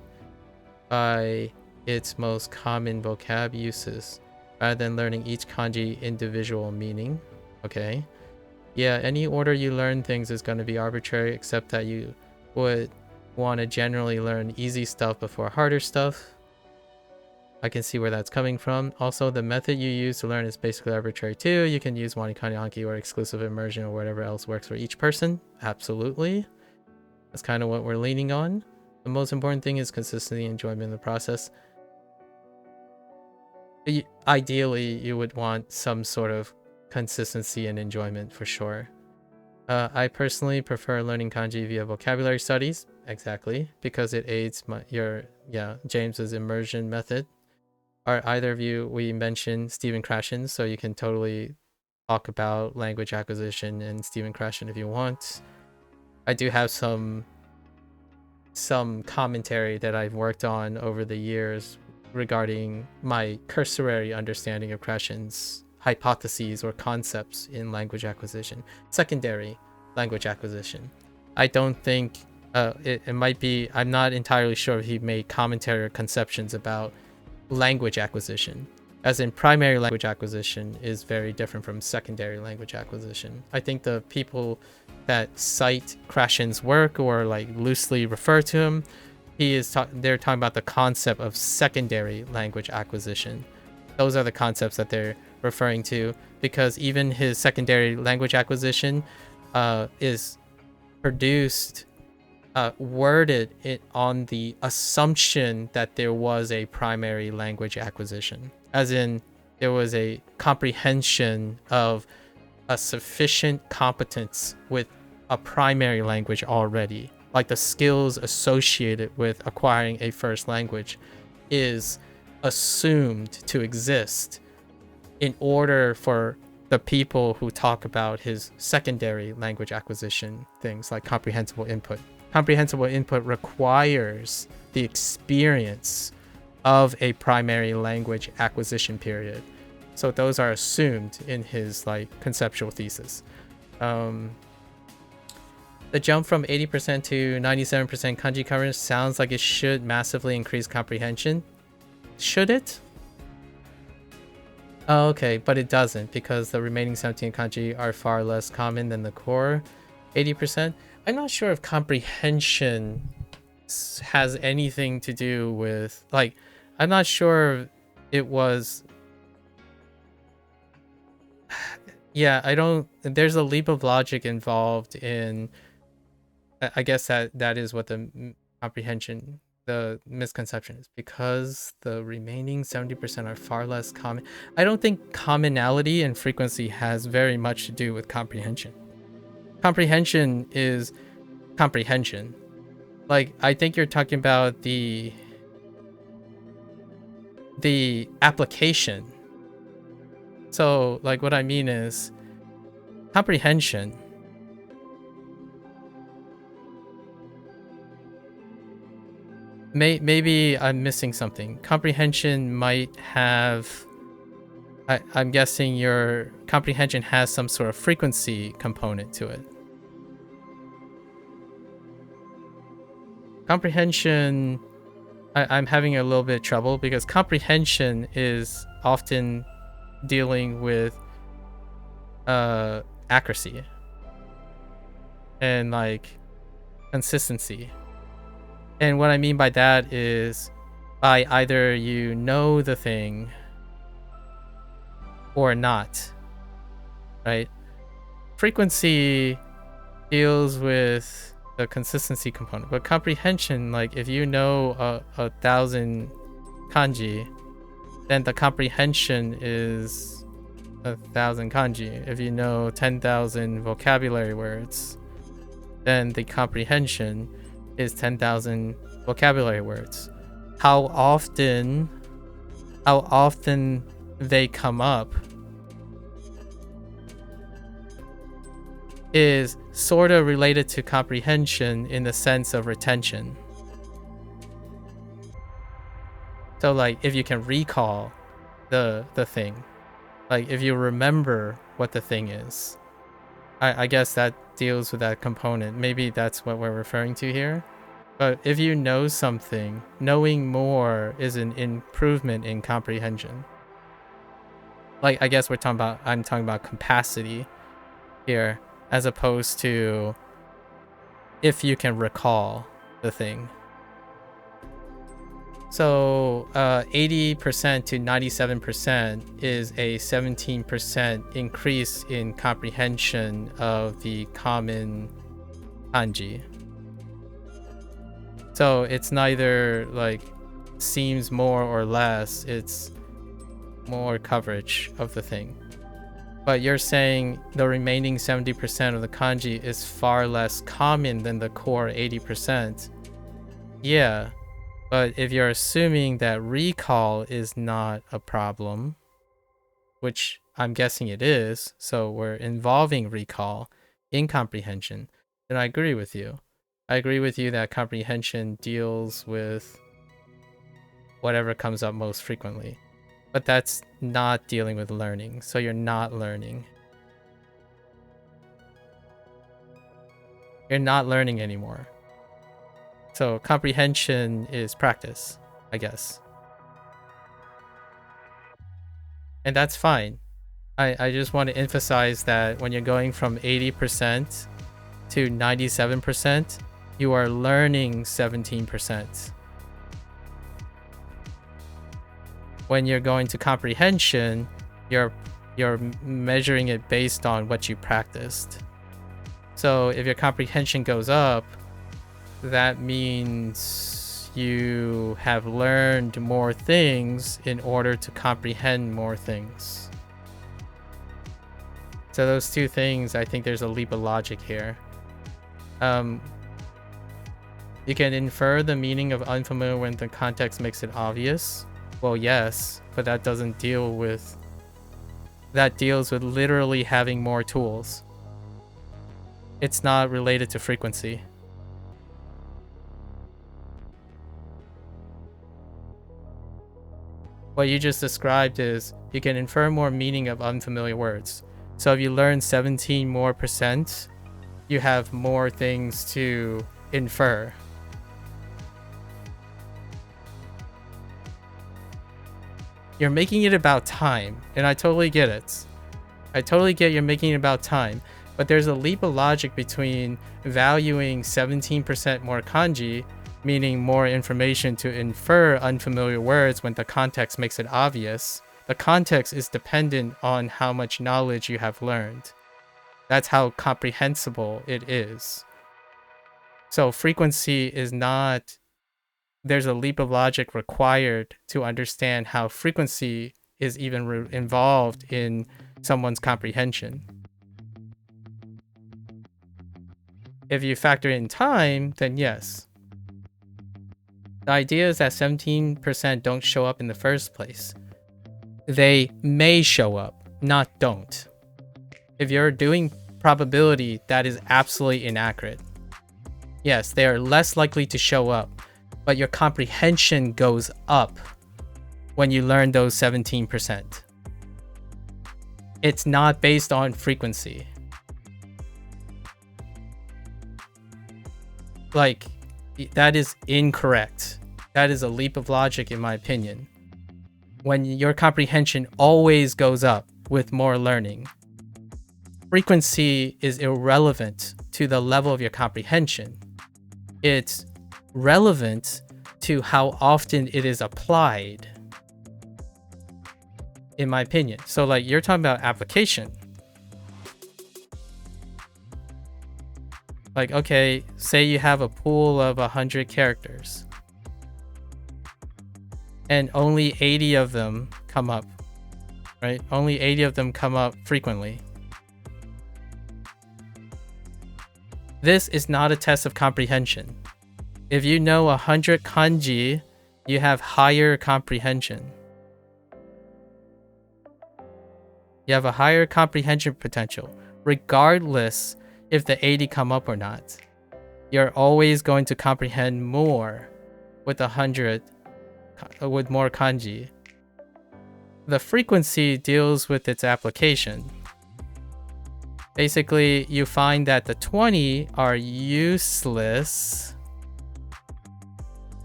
by its most common vocab uses, rather than learning each kanji individual meaning. Okay. Yeah, any order you learn things is going to be arbitrary, except that you would want to generally learn easy stuff before harder stuff. I can see where that's coming from. Also, the method you use to learn is basically arbitrary too. You can use WaniKani, Anki, or exclusive immersion, or whatever else works for each person. Absolutely. That's kind of what we're leaning on. The most important thing is consistency and enjoyment in the process. Ideally, you would want some sort of consistency and enjoyment for sure. I personally prefer learning kanji via vocabulary studies. Exactly. Because it aids James's immersion method. Are either of you, we mentioned Stephen Krashen, so you can totally talk about language acquisition and Stephen Krashen if you want. I do have some commentary that I've worked on over the years regarding my cursory understanding of Krashen's hypotheses or concepts in language acquisition, secondary language acquisition. I don't think it might be, I'm not entirely sure if he made commentary or conceptions about language acquisition, as in primary language acquisition is very different from secondary language acquisition. I think the people that cite Krashen's work or like loosely refer to him, they're talking about the concept of secondary language acquisition. Those are the concepts that they're referring to, because even his secondary language acquisition is produced worded it on the assumption that there was a primary language acquisition, as in there was a comprehension of a sufficient competence with a primary language already, like the skills associated with acquiring a first language is assumed to exist in order for the people who talk about his secondary language acquisition things like comprehensible input. Comprehensible input requires the experience of a primary language acquisition period. So those are assumed in his like conceptual thesis. The jump from 80% to 97% kanji coverage sounds like it should massively increase comprehension. Should it? Oh, okay, but it doesn't, because the remaining 17 kanji are far less common than the core 80%. I'm not sure if comprehension has anything to do with, like, I'm not sure it was... Yeah, I don't... There's a leap of logic involved in... I guess that is what the comprehension, the misconception is, because the remaining 70% are far less common. I don't think commonality and frequency has very much to do with comprehension. Comprehension is comprehension. Like, I think you're talking about the application. So, like, what I mean is comprehension. Maybe I'm missing something. Comprehension might have... I'm guessing your comprehension has some sort of frequency component to it. Comprehension... I'm having a little bit of trouble, because comprehension is often dealing with accuracy and like consistency. And what I mean by that is by either you know the thing or not, right? Frequency deals with the consistency component. But comprehension, like if you know 1,000 kanji, then the comprehension is 1,000 kanji. If you know 10,000 vocabulary words, then the comprehension is 10,000 vocabulary words. How often they come up is sort of related to comprehension in the sense of retention. So like if you can recall the thing, like if you remember what the thing is, I guess that deals with that component. Maybe that's what we're referring to here. But if you know something, knowing more is an improvement in comprehension. Like I guess I'm talking about capacity here, as opposed to if you can recall the thing. So 80% to 97% is a 17% increase in comprehension of the common kanji. So it's neither like seems more or less, it's more coverage of the thing. But you're saying the remaining 70% of the kanji is far less common than the core 80%. Yeah. But if you're assuming that recall is not a problem, which I'm guessing it is, so we're involving recall in comprehension, then I agree with you. I agree with you that comprehension deals with whatever comes up most frequently. But that's not dealing with learning, so you're not learning. You're not learning anymore. So comprehension is practice, I guess. And that's fine. I just want to emphasize that when you're going from 80% to 97%, you are learning 17%. When you're going to comprehension, you're measuring it based on what you practiced. So if your comprehension goes up, that means you have learned more things in order to comprehend more things. So those two things, I think there's a leap of logic here. You can infer the meaning of unfamiliar when the context makes it obvious. Well, yes, but that doesn't deal with... That deals with literally having more tools. It's not related to frequency. What you just described is you can infer more meaning of unfamiliar words. So if you learn 17% more, you have more things to infer. You're making it about time, and I totally get it. I totally get you're making it about time, but there's a leap of logic between valuing 17% more kanji, meaning more information to infer unfamiliar words when the context makes it obvious. The context is dependent on how much knowledge you have learned. That's how comprehensible it is. So frequency is not... There's a leap of logic required to understand how frequency is even involved in someone's comprehension. If you factor in time, then yes. The idea is that 17% don't show up in the first place. They may show up, not don't. If you're doing probability, that is absolutely inaccurate. Yes, they are less likely to show up, but your comprehension goes up when you learn those 17%. It's not based on frequency. Like, that is incorrect. That is a leap of logic in my opinion. When your comprehension always goes up with more learning, frequency is irrelevant to the level of your comprehension. It's relevant to how often it is applied, in my opinion. So like you're talking about application. Like, okay, say you have a pool of 100 characters and only 80 of them come up, right? Only 80 of them come up frequently. This is not a test of comprehension. If you know 100 kanji, you have higher comprehension. You have a higher comprehension potential, regardless if the 80 come up or not. You're always going to comprehend more with 100, with more kanji. The frequency deals with its application. Basically, you find that the 20 are useless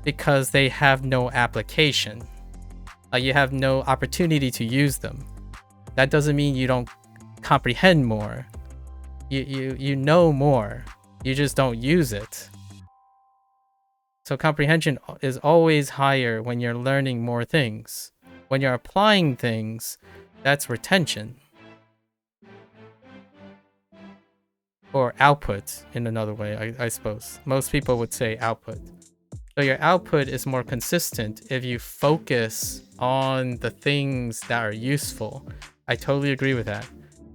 because they have no application. You have no opportunity to use them. That doesn't mean you don't comprehend more. You know more. You just don't use it. So comprehension is always higher when you're learning more things. When you're applying things, that's retention. Or output in another way, I suppose. Most people would say output. So your output is more consistent if you focus on the things that are useful. I totally agree with that.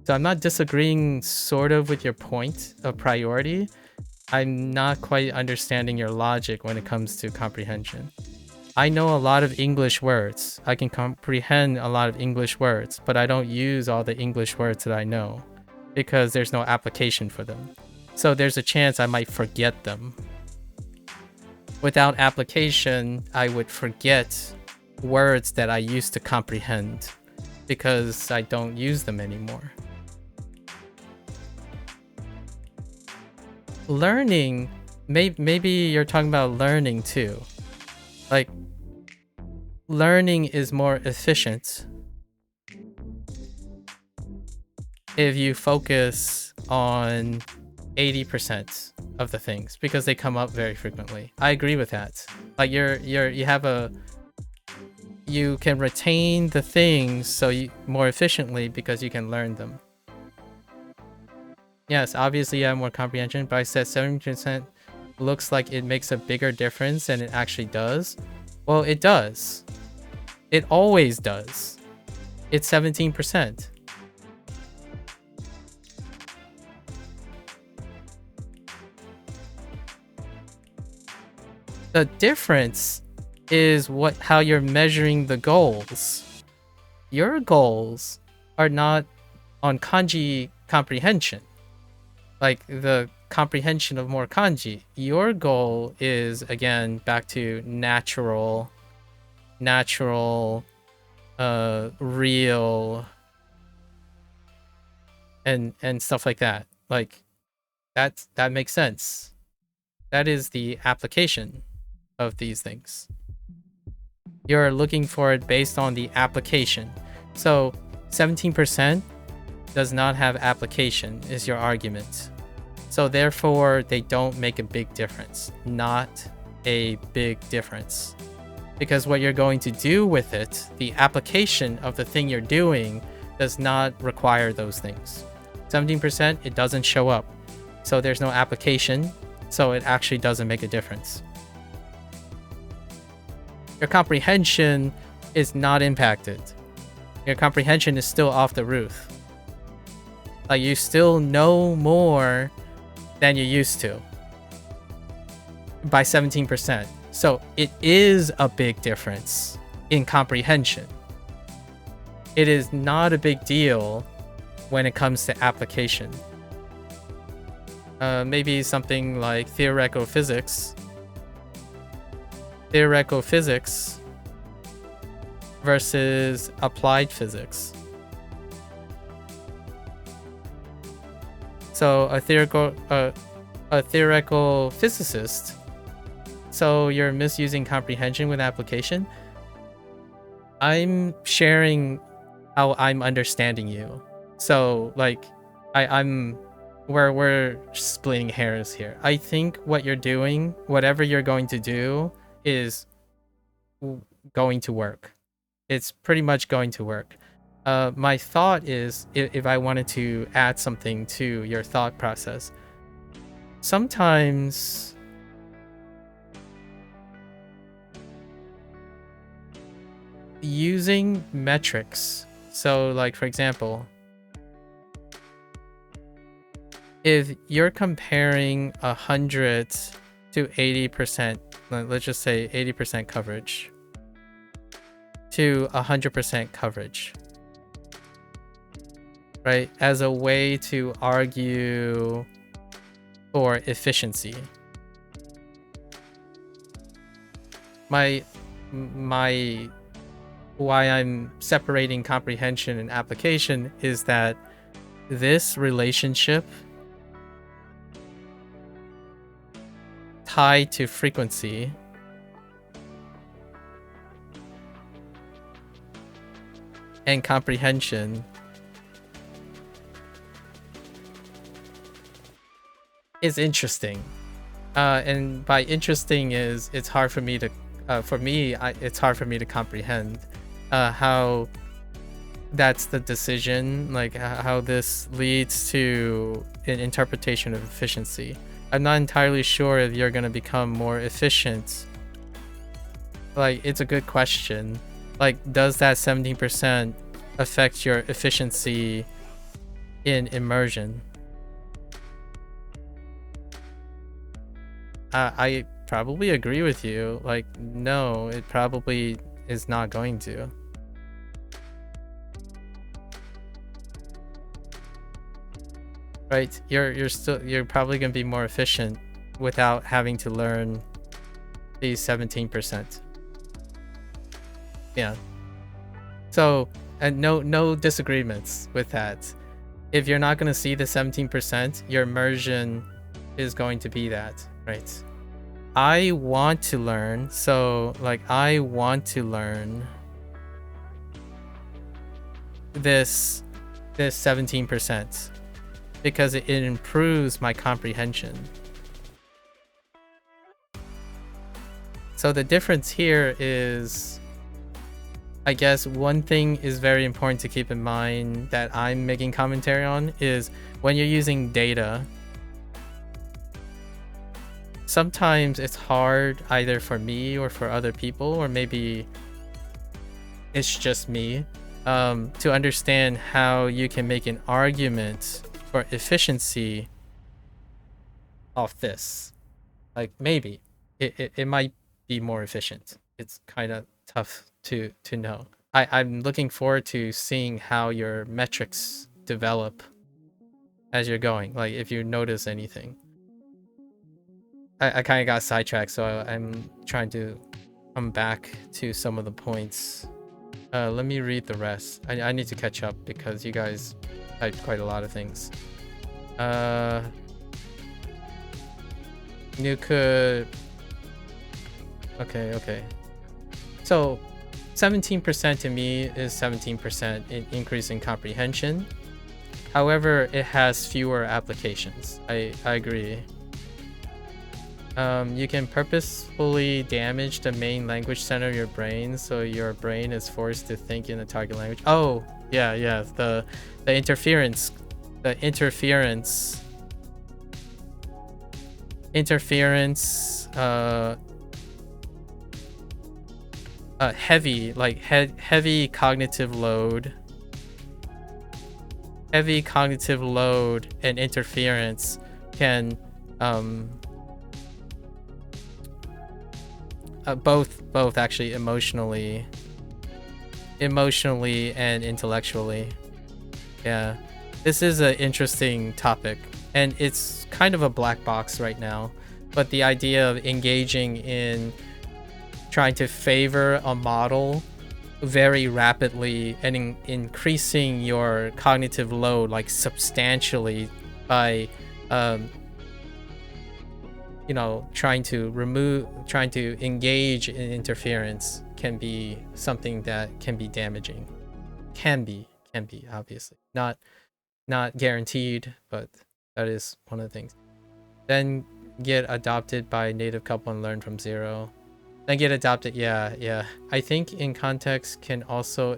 So I'm not disagreeing sort of with your point of priority. I'm not quite understanding your logic when it comes to comprehension. I know a lot of English words. I can comprehend a lot of English words, but I don't use all the English words that I know because there's no application for them. So there's a chance I might forget them. Without application, I would forget words that I used to comprehend because I don't use them anymore. Learning, maybe you're talking about learning too. Like, learning is more efficient if you focus on 80% of the things because they come up very frequently. I agree with that. Like you can retain the things more efficiently because you can learn them. Yes, obviously you have more comprehension, but I said 70% looks like it makes a bigger difference than it actually does. Well, it does. It always does. It's 17%. The difference is how you're measuring the goals. Your goals are not on kanji comprehension, like the comprehension of more kanji. Your goal is, again, back to natural, real, and stuff like that. Like that makes sense. That is the application of these things. You're looking for it based on the application. So 17% does not have application is your argument. So therefore they don't make a big difference. Not a big difference. Because what you're going to do with it, the application of the thing you're doing, does not require those things. 17%, it doesn't show up. So there's no application. So it actually doesn't make a difference. Your comprehension is not impacted. Your comprehension is still off the roof. Like, you still know more than you used to by 17%. So it is a big difference in comprehension. It is not a big deal when it comes to application. Maybe something like theoretical physics. Theoretical physics versus applied physics. So a theoretical physicist. So you're misusing comprehension with application. I'm sharing how I'm understanding you. So like we're splitting hairs here. I think what you're doing, whatever you're going to do, is going to work. It's pretty much going to work. My thought is, if I wanted to add something to your thought process, sometimes using metrics. So like, for example, if you're comparing 100 to 80%, let's just say 80% coverage to 100% coverage, right? As a way to argue for efficiency. My why I'm separating comprehension and application is that this relationship tied to frequency and comprehension is interesting. And by interesting is it's hard for me to it's hard for me to comprehend how that's the decision, like how this leads to an interpretation of efficiency. I'm not entirely sure if you're going to become more efficient. Like, it's a good question. Like, does that 17% affect your efficiency in immersion? I probably agree with you. Like, no, it probably is not going to. Right? You're probably going to be more efficient without having to learn these 17%. Yeah. So, and no disagreements with that. If you're not going to see the 17%, your immersion is going to be that, right? I want to learn, so like I want to learn this 17% because it improves my comprehension. So the difference here is, I guess one thing is very important to keep in mind that I'm making commentary on is when you're using data, sometimes it's hard either for me or for other people, or maybe it's just me, to understand how you can make an argument for efficiency off this. Like maybe it might be more efficient. It's kind of tough to know. I'm looking forward to seeing how your metrics develop as you're going, like if you notice anything. I kind of got sidetracked, so I'm trying to come back to some of the points. Let me read the rest. I need to catch up because you guys typed quite a lot of things. Nuka. Okay. So 17% to me is 17% in increase in comprehension. However, it has fewer applications. I agree. You can purposefully damage the main language center of your brain, so your brain is forced to think in the target language. Oh, yeah. The interference. Heavy cognitive load. Heavy cognitive load and interference can both actually emotionally and intellectually. Yeah, this is an interesting topic, and it's kind of a black box right now, but the idea of engaging in trying to favor a model very rapidly and increasing your cognitive load like substantially by trying to engage in interference can be something that can be damaging. Can be obviously not guaranteed, but that is one of the things. Then get adopted by a native couple and learn from zero. Then get adopted. Yeah. I think in context can also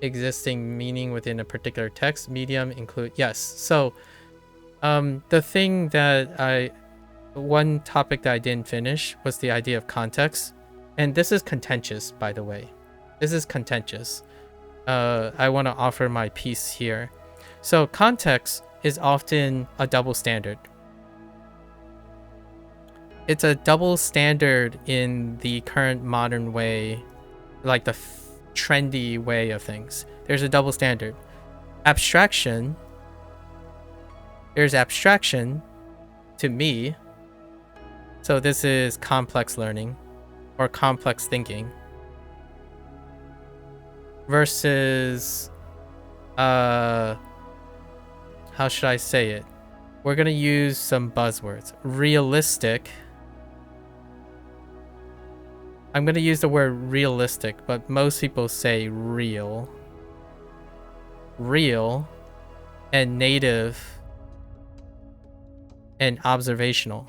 existing meaning within a particular text medium include. Yes. So The thing that one topic that I didn't finish was the idea of context. And this is contentious, by the way. This is contentious. I want to offer my piece here. So context is often a double standard. It's a double standard in the current modern way, like the trendy way of things. There's a double standard. Abstraction. There's abstraction to me. So this is complex learning or complex thinking versus how should I say it? We're going to use some buzzwords. Realistic. I'm going to use the word realistic, but most people say real. Real and native and observational.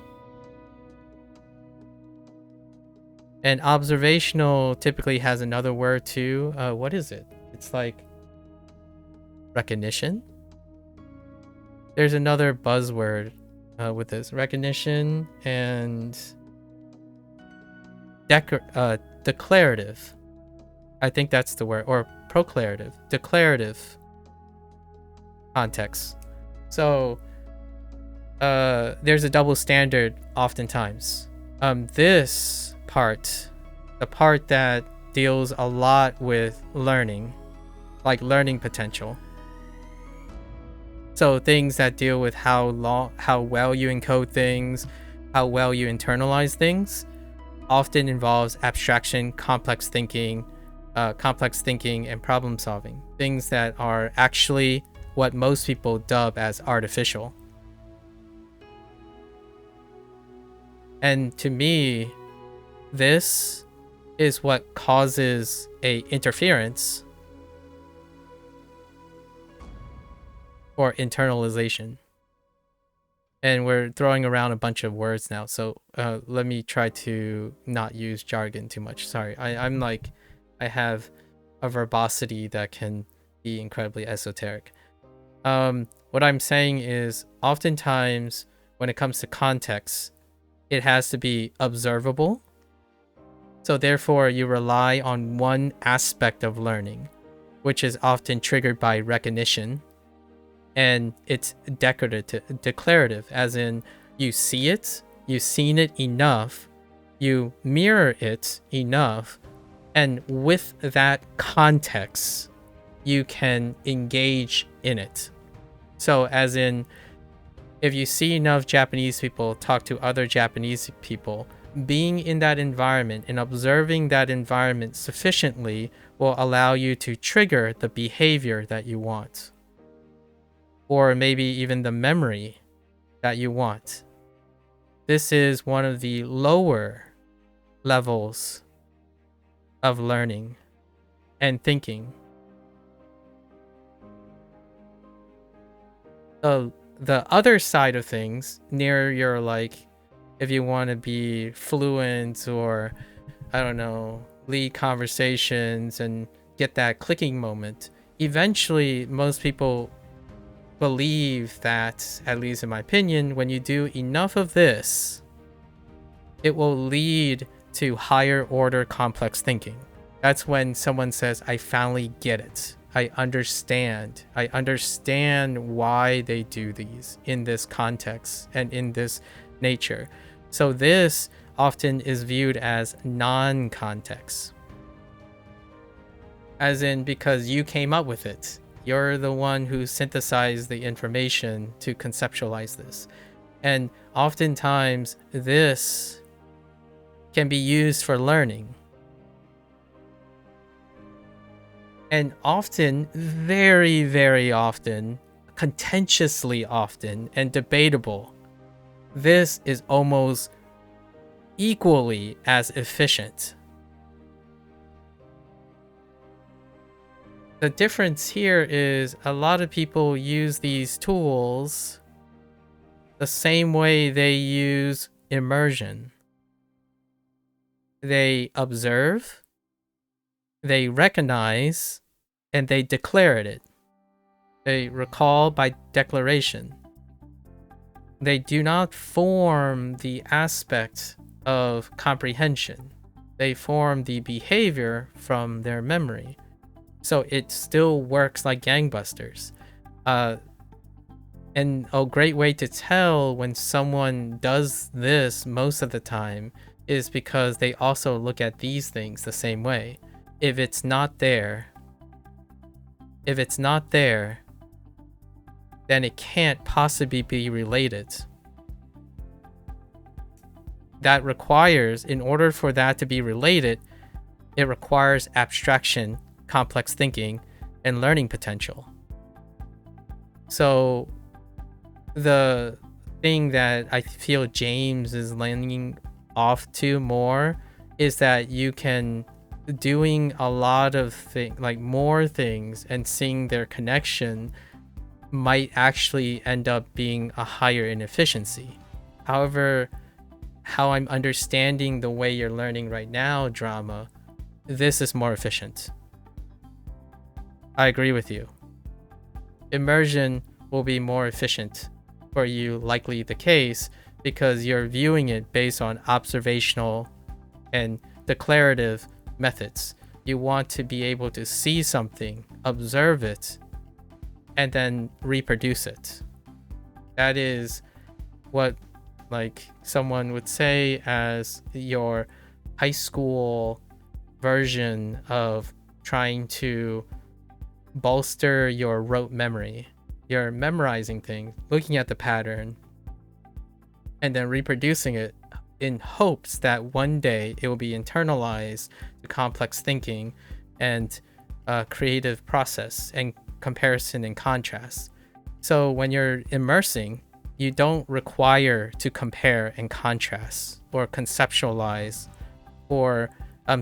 And observational typically has another word too. What is it? It's like recognition. There's another buzzword with this. Recognition and declarative. I think that's the word. Or proclarative. Declarative context. So there's a double standard oftentimes. This part, the part that deals a lot with learning, like learning potential. So things that deal with how well you encode things, how well you internalize things, often involves abstraction, complex thinking and problem solving. Things that are actually what most people dub as artificial. And to me, this is what causes a interference or internalization. And we're throwing around a bunch of words now, so let me try to not use jargon too much. Sorry, I'm like, I have a verbosity that can be incredibly esoteric. What I'm saying is, oftentimes when it comes to context, it has to be observable. So therefore, you rely on one aspect of learning, which is often triggered by recognition. And it's declarative, as in you see it, you've seen it enough, you mirror it enough, and with that context, you can engage in it. So as in, if you see enough Japanese people talk to other Japanese people, being in that environment and observing that environment sufficiently will allow you to trigger the behavior that you want. Or maybe even the memory that you want. This is one of the lower levels of learning and thinking. So the other side of things, near your, like, if you want to be fluent or, I don't know, lead conversations and get that clicking moment, eventually most people believe that, at least in my opinion, when you do enough of this, it will lead to higher order complex thinking. That's when someone says, I finally get it. I understand why they do these in this context and in this nature. So this often is viewed as non-context. As in, because you came up with it. You're the one who synthesized the information to conceptualize this. And oftentimes, this can be used for learning. And often, very, very often, contentiously often, and debatable, this is almost equally as efficient. The difference here is a lot of people use these tools the same way they use immersion. They observe, they recognize, and they declare it. They recall by declaration. they do not form the aspect of comprehension. They form the behavior from their memory. So it still works like gangbusters. And a great way to tell when someone does this most of the time is because they also look at these things the same way. If it's not there, then it can't possibly be related. That requires, in order for that to be related, it requires abstraction, complex thinking, and learning potential. So the thing that I feel James is leaning off to more is that you can doing a lot of things, like more things, and seeing their connection might actually end up being a higher in efficiency. However, how I'm understanding the way you're learning right now, drama, this is more efficient. I agree with you. Immersion will be more efficient for you, likely the case, because you're viewing it based on observational and declarative methods. You want to be able to see something, observe it, and then reproduce it. That is what like someone would say as your high school version of trying to bolster your rote memory. You're memorizing things, looking at the pattern, and then reproducing it in hopes that one day it will be internalized to complex thinking and creative process and comparison and contrast. So when you're immersing, you don't require to compare and contrast or conceptualize or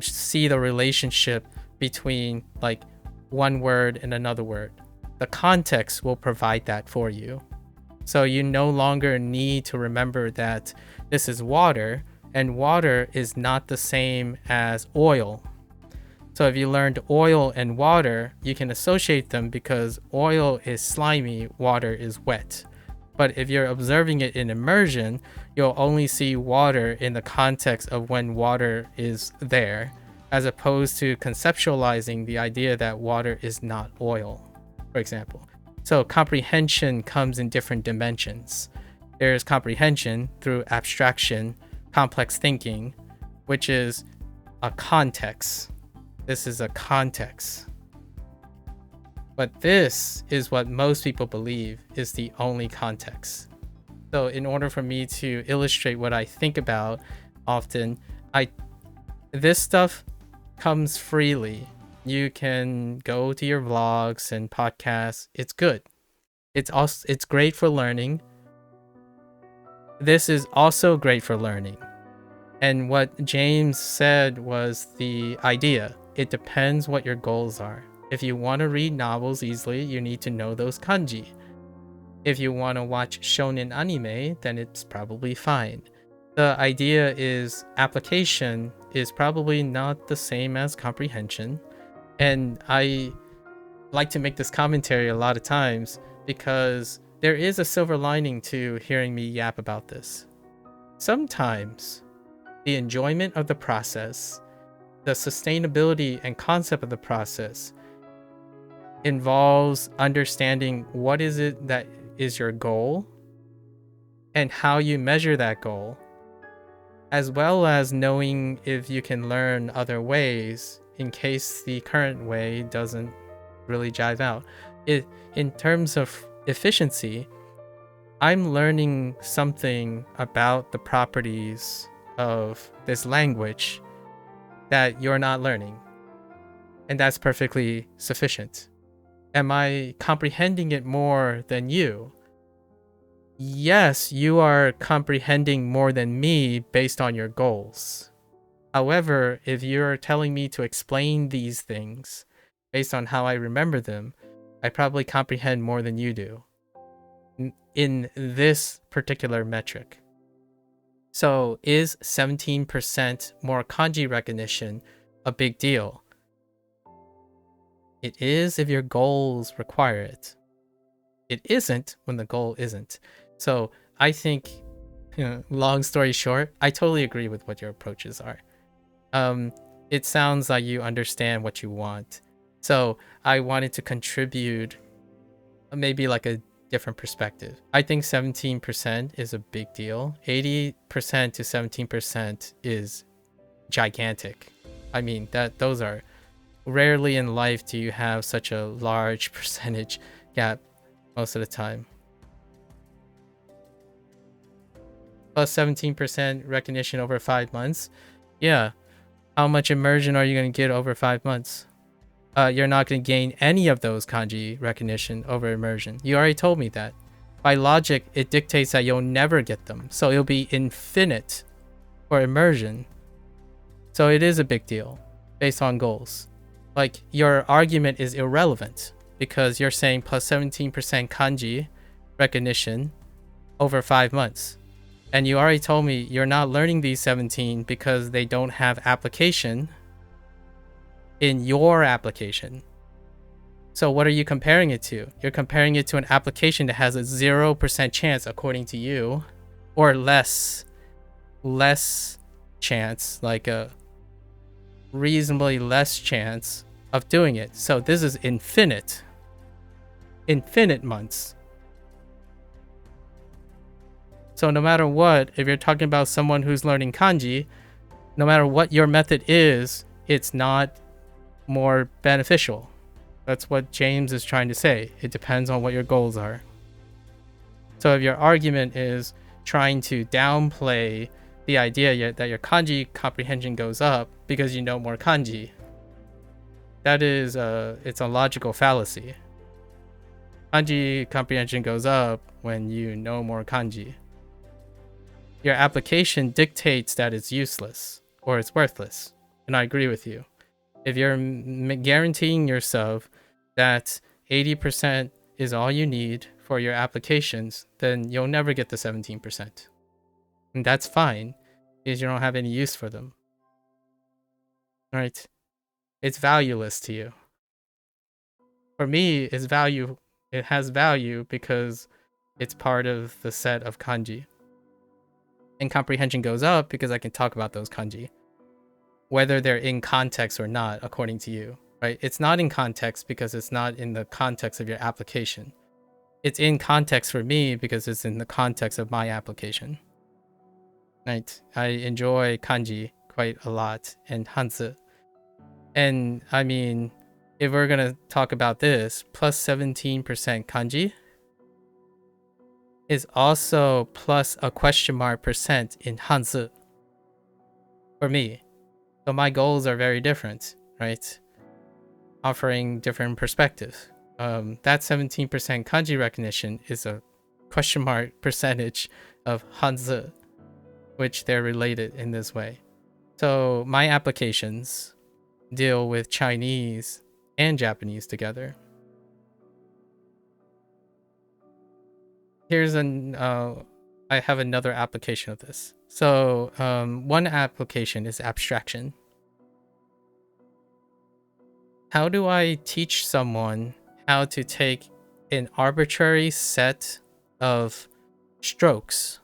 see the relationship between like one word and another word. The context will provide that for you. So you no longer need to remember that this is water, and water is not the same as oil. So if you learned oil and water, you can associate them because oil is slimy, water is wet. But if you're observing it in immersion, you'll only see water in the context of when water is there, as opposed to conceptualizing the idea that water is not oil, for example. So comprehension comes in different dimensions. There's comprehension through abstraction, complex thinking, which is a context. This is a context. But this is what most people believe is the only context. So in order for me to illustrate what I think about often, this stuff comes freely. You can go to your vlogs and podcasts. It's good. It's great for learning. This is also great for learning. And what James said was the idea. It depends what your goals are. If you want to read novels easily, you need to know those kanji. If you want to watch shonen anime, then it's probably fine. The idea is application is probably not the same as comprehension. And I like to make this commentary a lot of times because there is a silver lining to hearing me yap about this. Sometimes the enjoyment of the process, the sustainability and concept of the process involves understanding what is it that is your goal and how you measure that goal, as well as knowing if you can learn other ways in case the current way doesn't really jive out. In terms of efficiency, I'm learning something about the properties of this language that you're not learning, and that's perfectly sufficient. Am I comprehending it more than you? Yes, you are comprehending more than me based on your goals. However, if you're telling me to explain these things based on how I remember them, I probably comprehend more than you do in this particular metric. So is 17% more kanji recognition a big deal? It is if your goals require it. It isn't when the goal isn't. So I think, long story short, I totally agree with what your approaches are. It sounds like you understand what you want. So I wanted to contribute maybe like a different perspective. I think 17% is a big deal. 80% to 17% is gigantic. I mean, those are rarely in life do you have such a large percentage gap most of the time. Plus 17% recognition over 5 months. Yeah. How much immersion are you going to get over 5 months? You're not going to gain any of those kanji recognition over immersion. You already told me that. By logic, it dictates that you'll never get them. So it'll be infinite for immersion. So it is a big deal based on goals. Like, your argument is irrelevant because you're saying plus 17% kanji recognition over 5 months. And you already told me you're not learning these 17 because they don't have application in your application. So what are you comparing it to? You're comparing it to an application that has a 0% chance, according to you, or less chance, like a reasonably less chance of doing it. So this is infinite months. So no matter what, if you're talking about someone who's learning kanji, no matter what your method is, it's not more beneficial. That's what James is trying to say. It depends on what your goals are. So if your argument is trying to downplay the idea that your kanji comprehension goes up because you know more kanji, that is it's a logical fallacy. Kanji comprehension goes up when you know more kanji. Your application dictates that it's useless or it's worthless, and I agree with you. If you're guaranteeing yourself that 80% is all you need for your applications, then you'll never get the 17%. And that's fine, because you don't have any use for them. All right? It's valueless to you. For me, it has value because it's part of the set of kanji. And comprehension goes up because I can talk about those kanji, whether they're in context or not, according to you, right? It's not in context because it's not in the context of your application. It's in context for me because it's in the context of my application, right? I enjoy kanji quite a lot and hanzi. And I mean, if we're going to talk about this, plus 17% kanji is also plus a question mark percent in hanzi for me. So my goals are very different, right? Offering different perspectives. That 17% kanji recognition is a question mark percentage of hanzi, which they're related in this way. So my applications deal with Chinese and Japanese together. I have another application of this. So one application is abstraction. How do I teach someone how to take an arbitrary set of strokes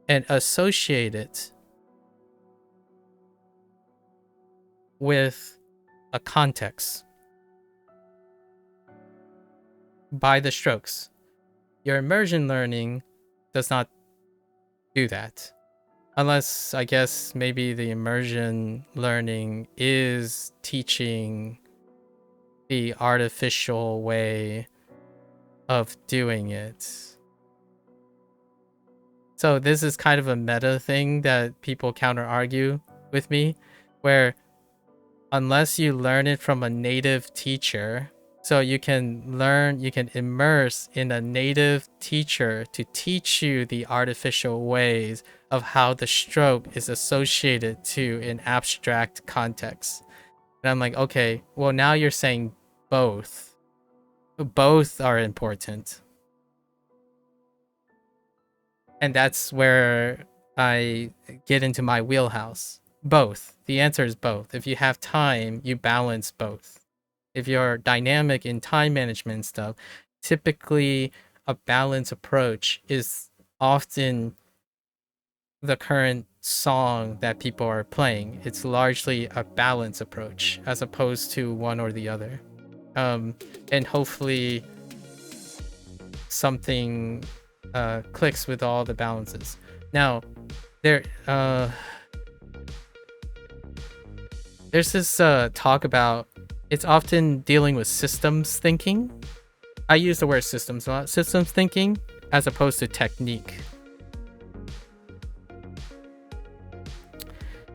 and associate it with a context by the strokes? Your immersion learning does not do that. Unless, I guess, maybe the immersion learning is teaching the artificial way of doing it. So this is kind of a meta thing that people counter argue with me, where unless you learn it from a native teacher, so you can immerse in a native teacher to teach you the artificial ways of how the stroke is associated to an abstract context. And I'm like, okay, well, now you're saying both. Both are important. And that's where I get into my wheelhouse. Both. The answer is both. If you have time, you balance both. If you're dynamic in time management stuff, typically a balanced approach is often the current song that people are playing. It's largely a balance approach as opposed to one or the other. And hopefully something clicks with all the balances. Now, there's this talk about, it's often dealing with systems thinking. I use the word systems a lot. Systems thinking as opposed to technique.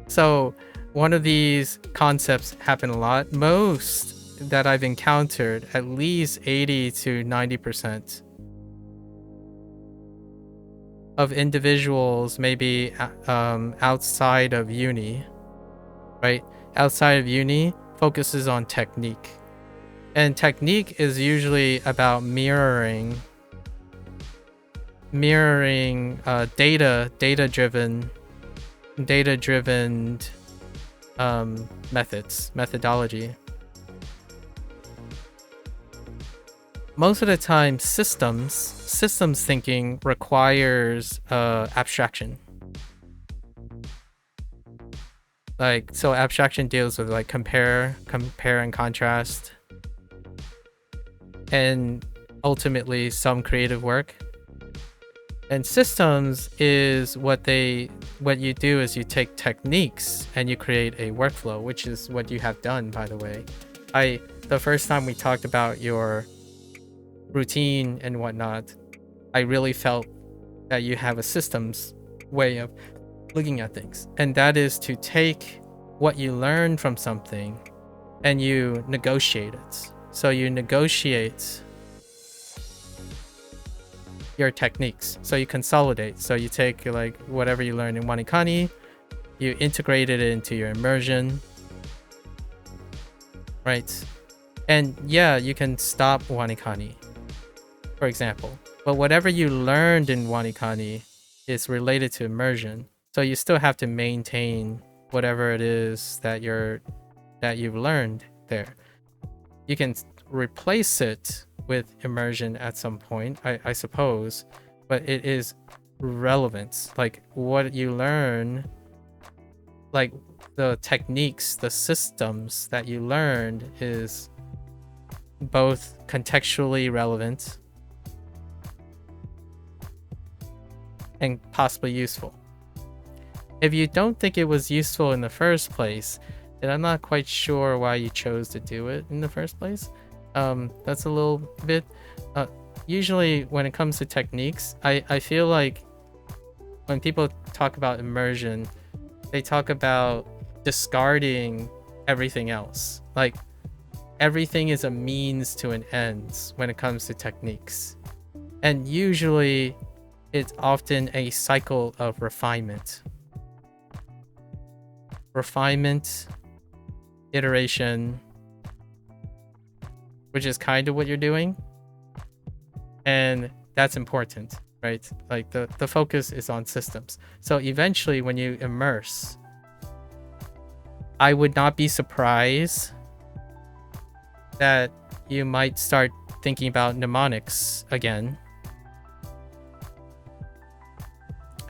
So one of these concepts happen a lot. Most that I've encountered, at least 80 to 90% of individuals, maybe outside of uni, right? Outside of uni focuses on technique. And technique is usually about mirroring data-driven methodology. Most of the time, systems thinking requires abstraction. Like, so abstraction deals with like compare and contrast, and ultimately some creative work. And systems is what you do is you take techniques and you create a workflow, which is what you have done, by the way. The first time we talked about your routine and whatnot, I really felt that you have a systems way of looking at things. And that is to take what you learn from something and you negotiate it. So you negotiate your techniques. So you consolidate. So you take like whatever you learned in WaniKani, you integrate it into your immersion, right? And yeah, you can stop WaniKani, for example. But whatever you learned in WaniKani is related to immersion. So you still have to maintain whatever it is that you've learned there. You can replace it with immersion at some point, I suppose, but it is relevant. Like what you learn, like the techniques, the systems that you learned is both contextually relevant and possibly useful. If you don't think it was useful in the first place, then I'm not quite sure why you chose to do it in the first place. That's a little bit usually when it comes to techniques, I feel like when people talk about immersion, they talk about discarding everything else. Like everything is a means to an end when it comes to techniques. And usually it's often a cycle of refinement, iteration, which is kind of what you're doing. And that's important, right? Like the focus is on systems. So eventually when you immerse, I would not be surprised that you might start thinking about mnemonics again.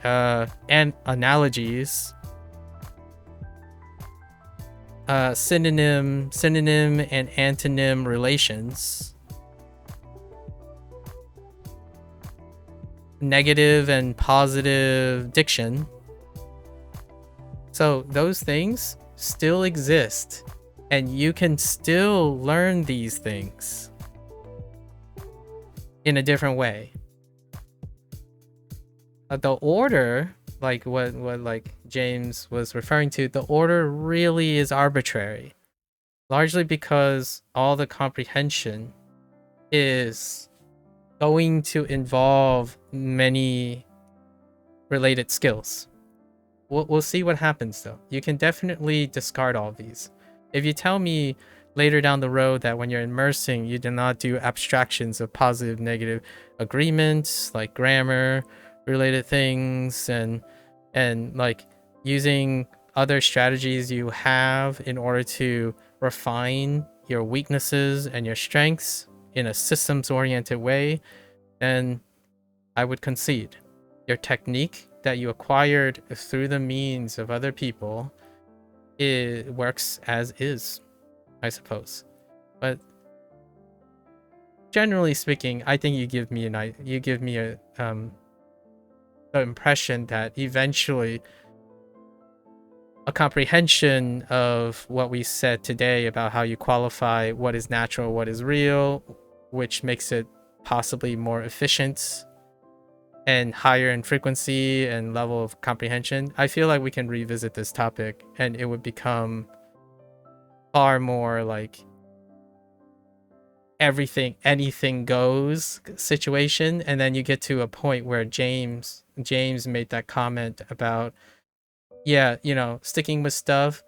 And analogies, synonym and antonym relations, negative and positive diction. So those things still exist and you can still learn these things in a different way. The order, like what like James was referring to, the order really is arbitrary, largely because all the comprehension is going to involve many related skills. We'll see what happens though. You can definitely discard all these. If you tell me later down the road that when you're immersing, you do not do abstractions of positive, negative agreements like grammar related things and like using other strategies you have in order to refine your weaknesses and your strengths in a systems oriented way, then I would concede. Your technique that you acquired through the means of other people, it works as is, I suppose. But generally speaking, I think you give me a the impression that eventually a comprehension of what we said today about how you qualify what is natural, what is real, which makes it possibly more efficient and higher in frequency and level of comprehension. I feel like we can revisit this topic and it would become far more like everything, anything goes situation. And then you get to a point where James made that comment about, yeah, you know, sticking with stuff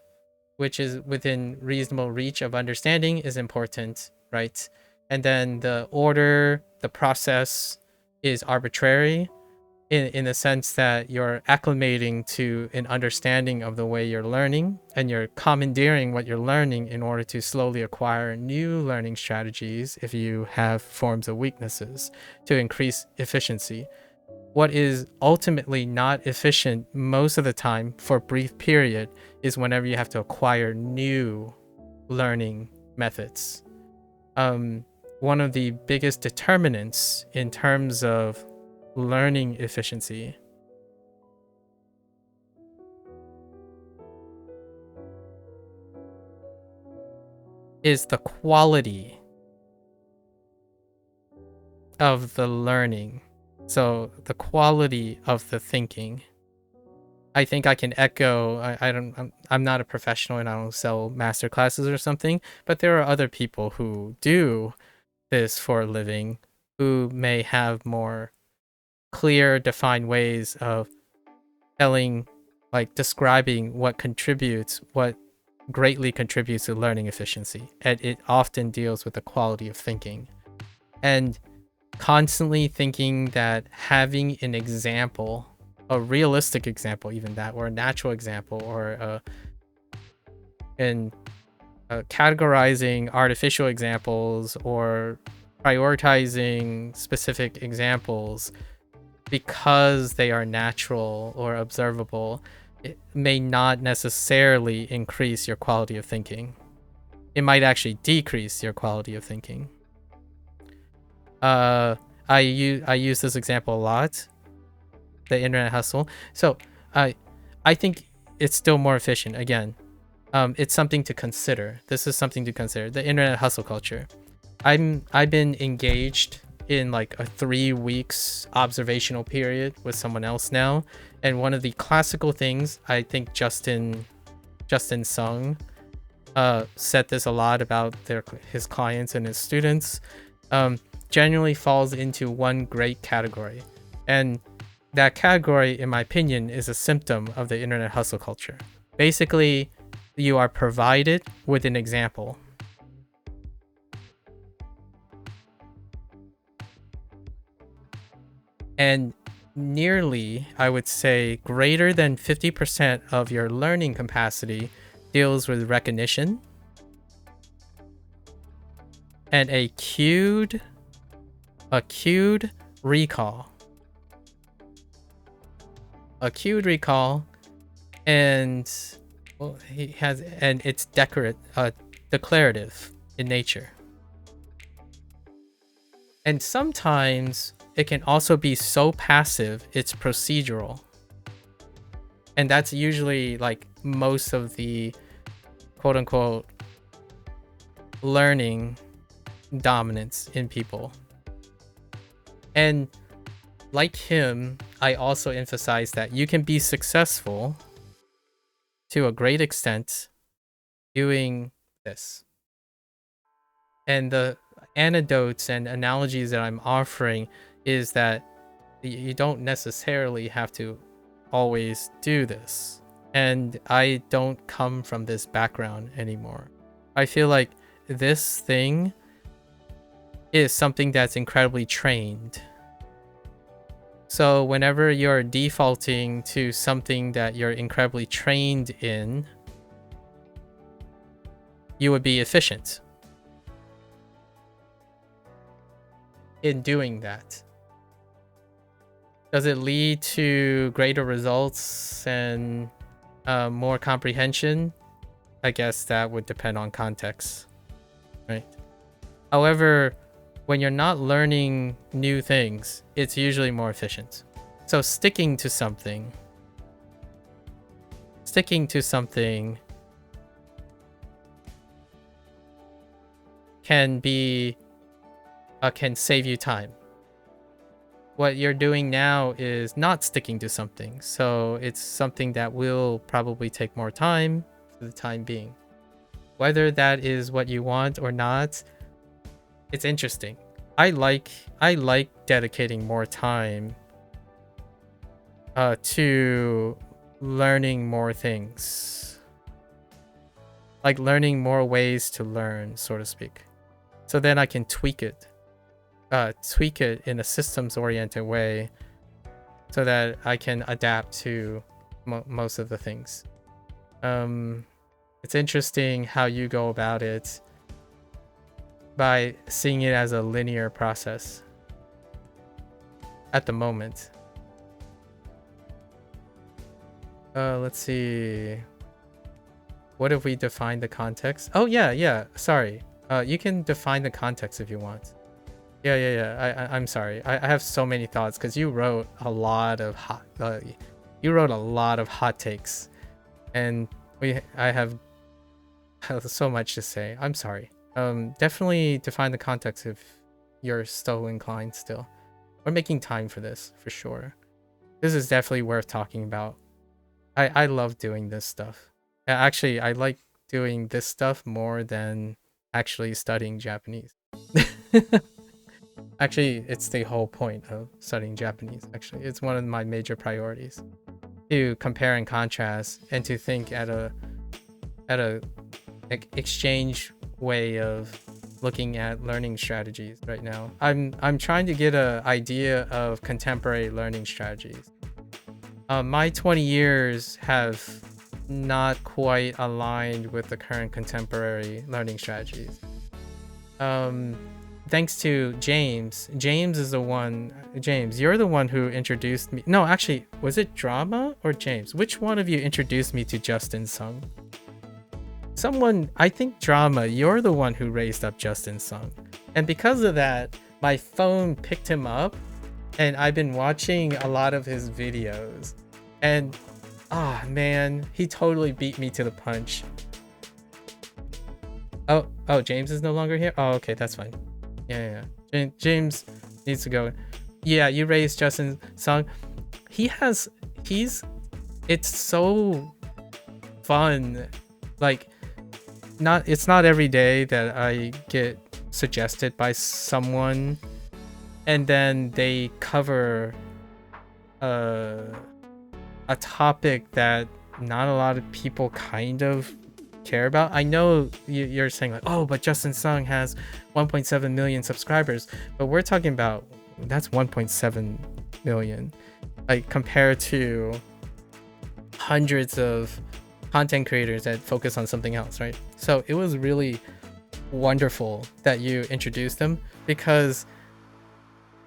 which is within reasonable reach of understanding is important, right? And then the order, the process is arbitrary in the sense that you're acclimating to an understanding of the way you're learning, and you're commandeering what you're learning in order to slowly acquire new learning strategies if you have forms of weaknesses to increase efficiency. What is ultimately not efficient most of the time for a brief period is whenever you have to acquire new learning methods. One of the biggest determinants in terms of learning efficiency is the quality of the learning. So the quality of the thinking. I think I can echo. I'm not a professional and I don't sell master classes or something, but there are other people who do this for a living who may have more clear, defined ways of telling, like describing what greatly contributes to learning efficiency. And it often deals with the quality of thinking. And constantly thinking that having an example, a realistic example, even that, or a natural example, or categorizing artificial examples or prioritizing specific examples because they are natural or observable, it may not necessarily increase your quality of thinking. It might actually decrease your quality of thinking. I use this example a lot, the internet hustle. So I think it's still more efficient. Again, it's something to consider. This is something to consider. The internet hustle culture. I've been engaged in like a 3 weeks observational period with someone else now, and one of the classical things, I think Justin Sung said this a lot about his clients and his students, generally falls into one great category. And that category, in my opinion, is a symptom of the internet hustle culture. Basically, you are provided with an example. And nearly, I would say, greater than 50% of your learning capacity deals with recognition and a cued recall. A cued recall, and well, it's declarative in nature. And sometimes it can also be so passive, it's procedural. And that's usually like most of the quote unquote learning dominance in people. And like him, I also emphasize that you can be successful to a great extent doing this. And the anecdotes and analogies that I'm offering is that you don't necessarily have to always do this. And I don't come from this background anymore. I feel like this thing is something that's incredibly trained. So whenever you're defaulting to something that you're incredibly trained in, you would be efficient in doing that. Does it lead to greater results and more comprehension? I guess that would depend on context, right? However, when you're not learning new things, it's usually more efficient. So sticking to something can be can save you time. What you're doing now is not sticking to something, so it's something that will probably take more time for the time being. Whether that is what you want or not, it's interesting. I like dedicating more time to learning more things, like learning more ways to learn, so to speak. So then I can tweak it in a systems-oriented way, so that I can adapt to most of the things. It's interesting how you go about it by seeing it as a linear process at the moment. Let's see. What if we define the context? Oh yeah, sorry. You can define the context if you want. Yeah. I'm sorry. I have so many thoughts because you wrote a lot of hot takes, and I have so much to say. I'm sorry. Definitely define the context if you're so inclined still. We're making time for this for sure. This is definitely worth talking about. I love doing this stuff. Actually, I like doing this stuff more than actually studying Japanese. Actually, it's the whole point of studying Japanese. Actually, it's one of my major priorities, to compare and contrast and to think at a exchange way of looking at learning strategies right now. I'm trying to get an idea of contemporary learning strategies. My 20 years have not quite aligned with the current contemporary learning strategies. Thanks to James. James, you're the one who introduced me. No, actually, was it Drama or James? Which one of you introduced me to Justin Sung? Someone, I think Drama, you're the one who raised up Justin Sung. And because of that, my phone picked him up, and I've been watching a lot of his videos. And, man, he totally beat me to the punch. Oh, James is no longer here? Oh, okay, that's fine. Yeah. James needs to go. Yeah, you raised Justin Sung. It's so fun. Like, it's not every day that I get suggested by someone and then they cover a topic that not a lot of people kind of care about. I know you're saying like, oh, but Justin Sung has 1.7 million subscribers, but we're talking about that's 1.7 million, like compared to hundreds of content creators that focus on something else, right? So it was really wonderful that you introduced them, because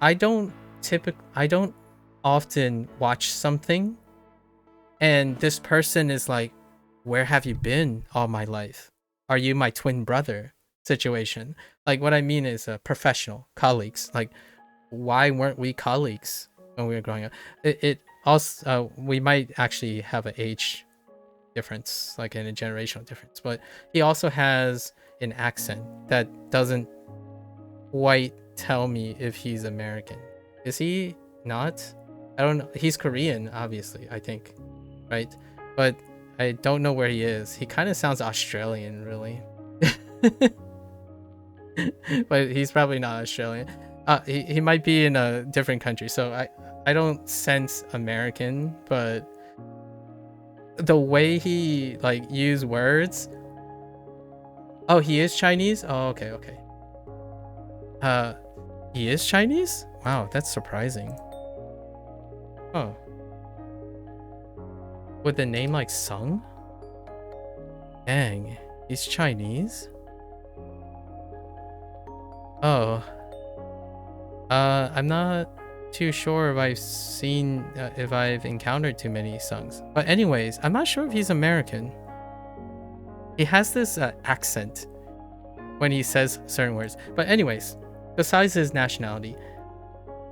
I don't often watch something and this person is like, where have you been all my life? Are you my twin brother situation? Like, what I mean is professional colleagues. Like, why weren't we colleagues when we were growing up? It also, we might actually have an age difference, like in a generational difference, but he also has an accent that doesn't quite tell me if he's American. Is he not? I don't know. He's Korean, obviously, I think, right? But I don't know where he is. He kind of sounds Australian, really. But he's probably not Australian. He might be in a different country, so I don't sense American, but the way he like use words. Oh, he is Chinese? Oh, okay. He is Chinese? Wow, that's surprising. Oh. With a name like Sung? Dang, he's Chinese? Oh. I'm not too sure if I've seen, if I've encountered too many Sungs. But anyways, I'm not sure if he's American. He has this accent when he says certain words. But anyways, besides his nationality,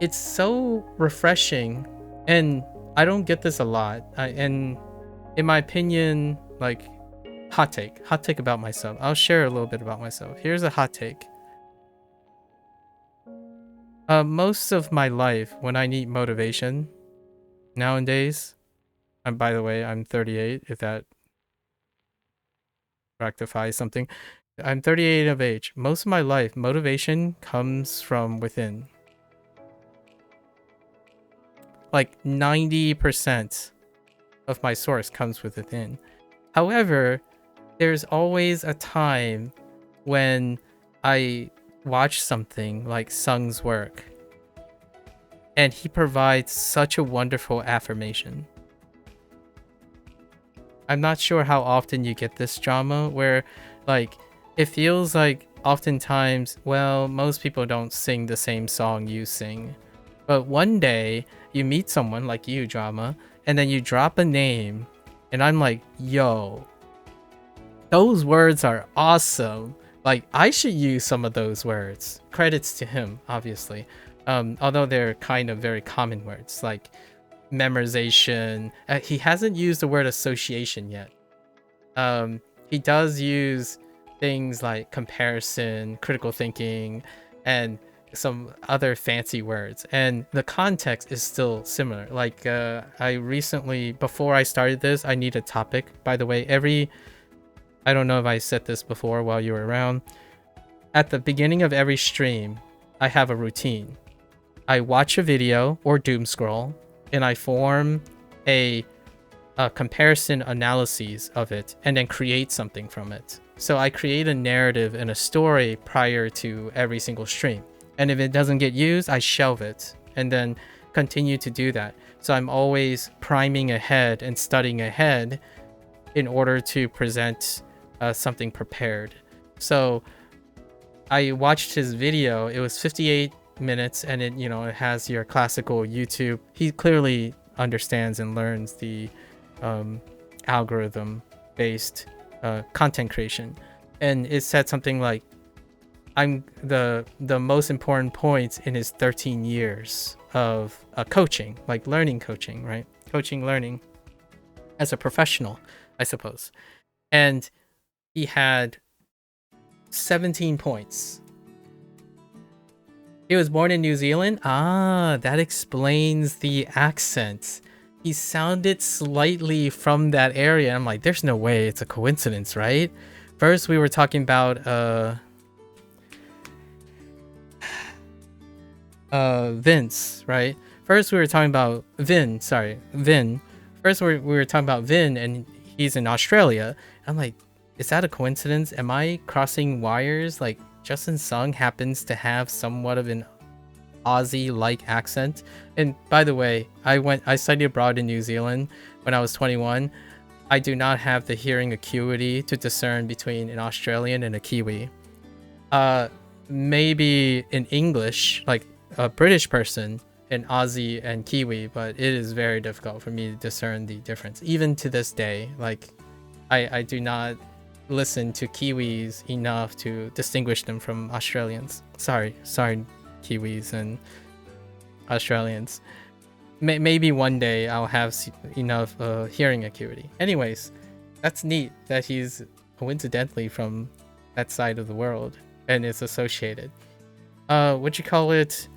it's so refreshing, and I don't get this a lot. And in my opinion, like, hot take about myself. I'll share a little bit about myself. Here's a hot take. Most of my life, when I need motivation nowadays, and by the way, I'm 38, if that rectifies something. I'm 38 of age. Most of my life, motivation comes from within. Like 90% of my source comes within. However, there's always a time when I watch something like Sung's work, and he provides such a wonderful affirmation. I'm not sure how often you get this drama where, like, it feels like oftentimes, well, most people don't sing the same song you sing. But one day, you meet someone like you, drama, and then you drop a name, and I'm like, yo, those words are awesome. Like, I should use some of those words. Credits to him, obviously. Although they're kind of very common words, like memorization. He hasn't used the word association yet. He does use things like comparison, critical thinking, and some other fancy words, and the context is still similar. Like, I recently, before I started this, I need a topic. By the way, I don't know if I said this before while you were around. At the beginning of every stream, I have a routine. I watch a video or doom scroll, and I form a comparison analyses of it, and then create something from it. So I create a narrative and a story prior to every single stream. And if it doesn't get used, I shelve it and then continue to do that. So I'm always priming ahead and studying ahead in order to present something prepared. So I watched his video. It was 58 minutes, and it has your classical YouTube. He clearly understands and learns the algorithm based content creation, and it said something like, I'm the most important points in his 13 years of coaching, like learning coaching, right? Coaching learning as a professional, I suppose. And he had 17 points. He was born in New Zealand. Ah, that explains the accent. He sounded slightly from that area. I'm like, there's no way it's a coincidence, right? First, we were talking about Vince, right? First, we were talking about Vin. First, we were talking about Vin, and he's in Australia. I'm like, is that a coincidence? Am I crossing wires? Like, Justin Sung happens to have somewhat of an Aussie-like accent. And by the way, I studied abroad in New Zealand when I was 21. I do not have the hearing acuity to discern between an Australian and a Kiwi. Maybe in English, like a British person, an Aussie and Kiwi, but it is very difficult for me to discern the difference. Even to this day, like, I do not listen to Kiwis enough to distinguish them from Australians. Sorry, Kiwis and Australians. Maybe one day I'll have enough hearing acuity. Anyways, that's neat that he's coincidentally from that side of the world and is associated. What you call it?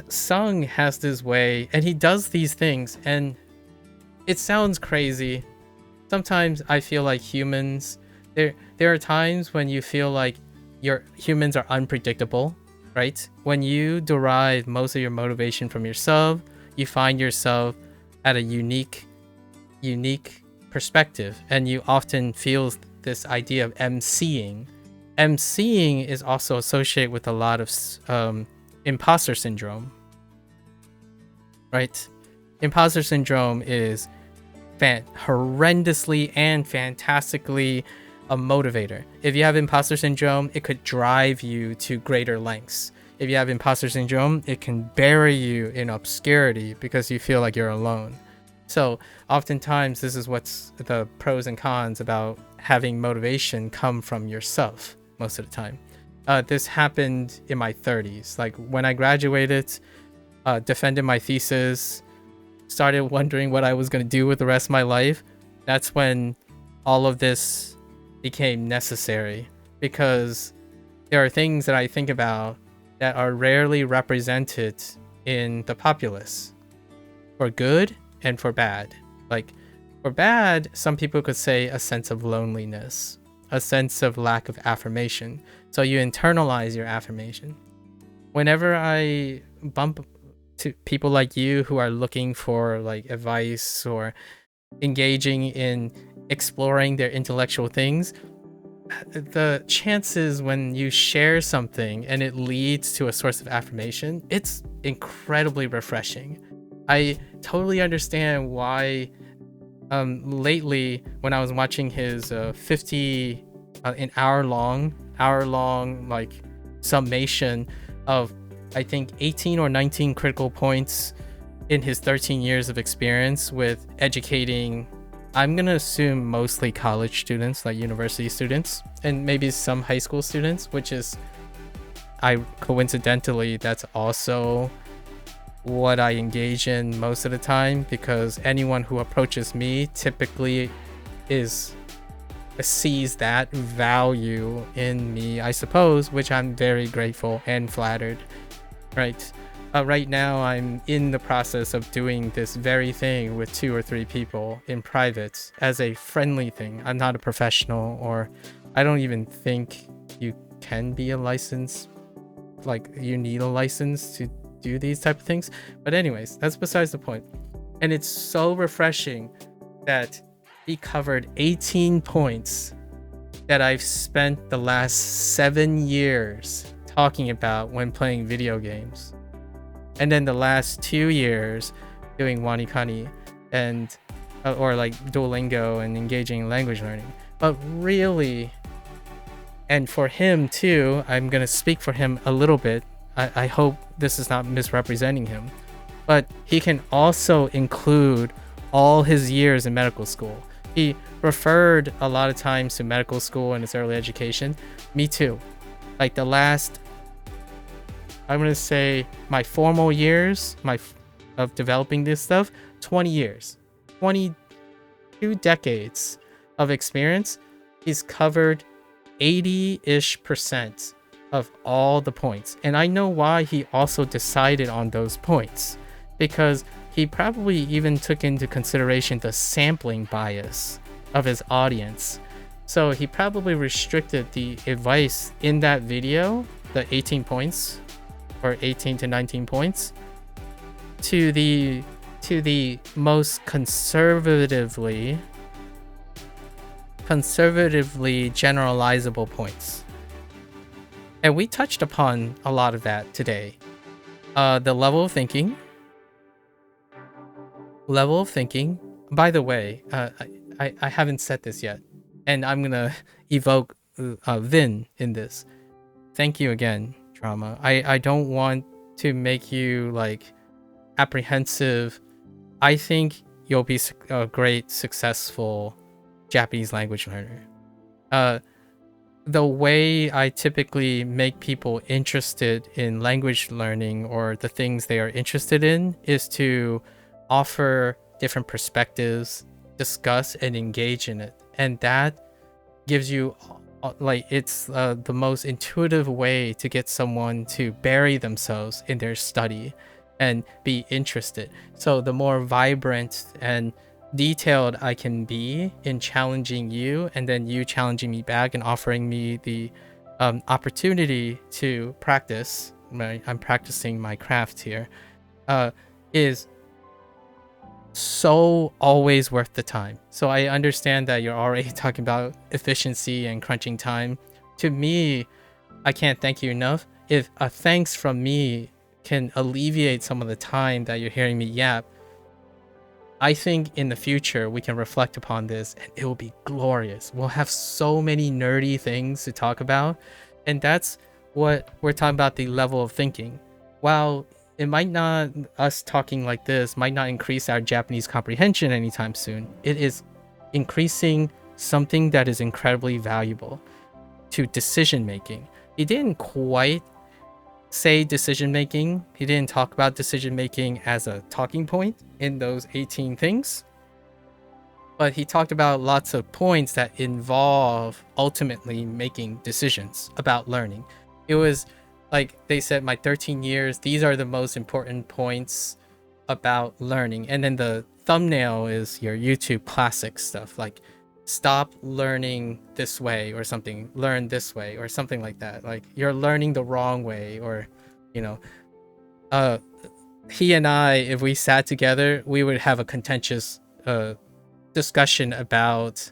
Sung has this way, and he does these things, and it sounds crazy. Sometimes I feel like humans, there are times when you feel like humans are unpredictable, right? When you derive most of your motivation from yourself, you find yourself at a unique perspective, and you often feel this idea of emceeing. Emceeing is also associated with a lot of imposter syndrome, right? Imposter syndrome is horrendously and fantastically a motivator. If you have imposter syndrome, it could drive you to greater lengths. if you have imposter syndrome, it can bury you in obscurity because you feel like you're alone. So oftentimes this is what's the pros and cons about having motivation come from yourself most of the time. This happened in my 30s. Like when I graduated, defended my thesis, started wondering what I was going to do with the rest of my life. That's when all of this became necessary, because there are things that I think about that are rarely represented in the populace, for good and for bad. Like for bad, some people could say a sense of loneliness, a sense of lack of affirmation. So you internalize your affirmation. Whenever I bump to people like you who are looking for like advice or engaging in exploring their intellectual things, the chances when you share something and it leads to a source of affirmation, it's incredibly refreshing. I totally understand why lately when I was watching his 50 an hour long like summation of I think 18 or 19 critical points in his 13 years of experience with educating, I'm gonna assume mostly college students, like university students, and maybe some high school students, which is, coincidentally, that's also what I engage in most of the time, because anyone who approaches me typically sees that value in me, I suppose, which I'm very grateful and flattered. Right. Right now, I'm in the process of doing this very thing with 2 or 3 people in private as a friendly thing. I'm not a professional, or I don't even think you can be a license. Like, you need a license to do these type of things. But anyways, that's besides the point. And it's so refreshing that he covered 18 points that I've spent the last 7 years talking about when playing video games, and then the last 2 years doing WaniKani and or like Duolingo and engaging in language learning. But really, and for him too, I'm gonna speak for him a little bit. I hope this is not misrepresenting him, but he can also include all his years in medical school. He referred a lot of times to medical school and his early education. Me too. Like the last, I'm gonna say my formal years, of developing this stuff, 20 years, 22 decades of experience. He's covered 80-ish% of all the points. And I know why he also decided on those points, because he probably even took into consideration the sampling bias of his audience. So he probably restricted the advice in that video, the 18 points, or 18 to 19 points, to the most conservatively generalizable points. And we touched upon a lot of that today. The level of thinking. By the way, I haven't said this yet, and I'm gonna evoke Vin in this. Thank you again, Drama. I don't want to make you like apprehensive. I think you'll be a great, successful Japanese language learner. The way I typically make people interested in language learning or the things they are interested in is to offer different perspectives, discuss and engage in it. And that gives you like, it's the most intuitive way to get someone to bury themselves in their study and be interested. So the more vibrant and detailed I can be in challenging you, and then you challenging me back and offering me the opportunity to practice, I'm practicing my craft here, is so always worth the time. So I understand that you're already talking about efficiency and crunching time. To me, I can't thank you enough. If a thanks from me can alleviate some of the time that you're hearing me yap, I think in the future we can reflect upon this and it will be glorious. We'll have so many nerdy things to talk about, and that's what we're talking about, the level of thinking. While it might not, us talking like this might not increase our Japanese comprehension anytime soon, it is increasing something that is incredibly valuable to decision making. He didn't quite say decision making. He didn't talk about decision making as a talking point in those 18 things. But he talked about lots of points that involve ultimately making decisions about learning. It was like they said, my 13 years, these are the most important points about learning. And then the thumbnail is your YouTube classic stuff, like stop learning this way or something, learn this way or something like that. Like you're learning the wrong way, or, you know, he and I, if we sat together, we would have a contentious discussion about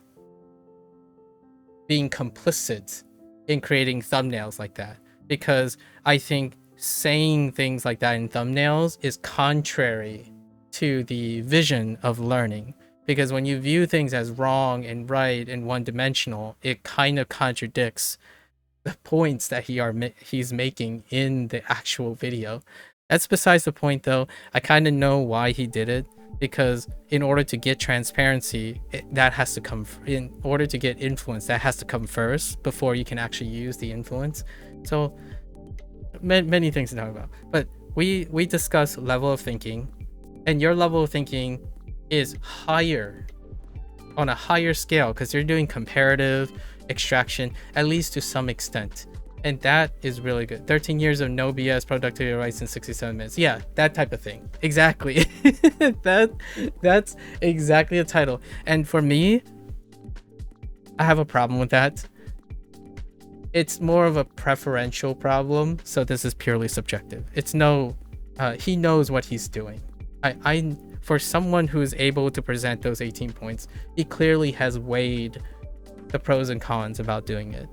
being complicit in creating thumbnails like that, because I think saying things like that in thumbnails is contrary to the vision of learning, because when you view things as wrong and right and one-dimensional, it kind of contradicts the points that he's making in the actual video. That's besides the point though. I kind of know why he did it, because in order to get transparency, that has to come, in order to get influence, that has to come first before you can actually use the influence. So many things to talk about, but we discuss level of thinking, and your level of thinking is higher, on a higher scale, because you're doing comparative extraction, at least to some extent. And that is really good. 13 years of no BS productivity rights in 67 minutes. Yeah, that type of thing. Exactly. That's exactly the title. And for me, I have a problem with that. It's more of a preferential problem. So this is purely subjective. It's no, he knows what he's doing. For someone who is able to present those 18 points, he clearly has weighed the pros and cons about doing it.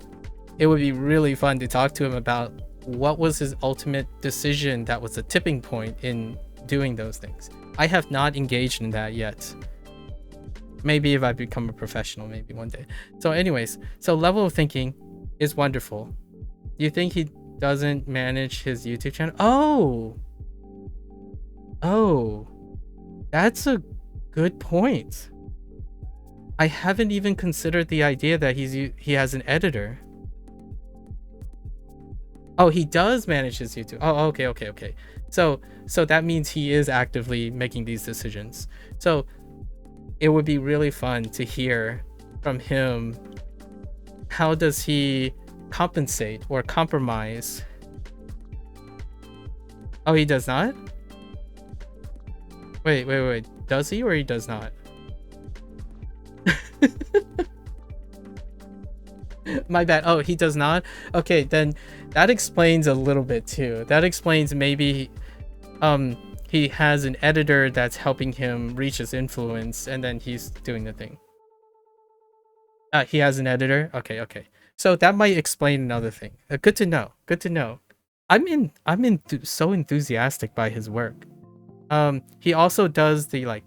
It would be really fun to talk to him about what was his ultimate decision that was the tipping point in doing those things. I have not engaged in that yet. Maybe if I become a professional, maybe one day. So anyways, so level of thinking is wonderful. Do you think he doesn't manage his YouTube channel? Oh, that's a good point. I haven't even considered the idea that he has an editor. Oh, he does manage his YouTube. Oh, okay. So that means he is actively making these decisions. So it would be really fun to hear from him. How does he compensate or compromise? Oh, he does not? Wait. Does he or he does not? My bad. Oh, he does not? Okay, then that explains a little bit too. That explains maybe he has an editor that's helping him reach his influence, and then he's doing the thing. He has an editor? Okay. So that might explain another thing. Good to know. I'm so enthusiastic by his work. He also does the like,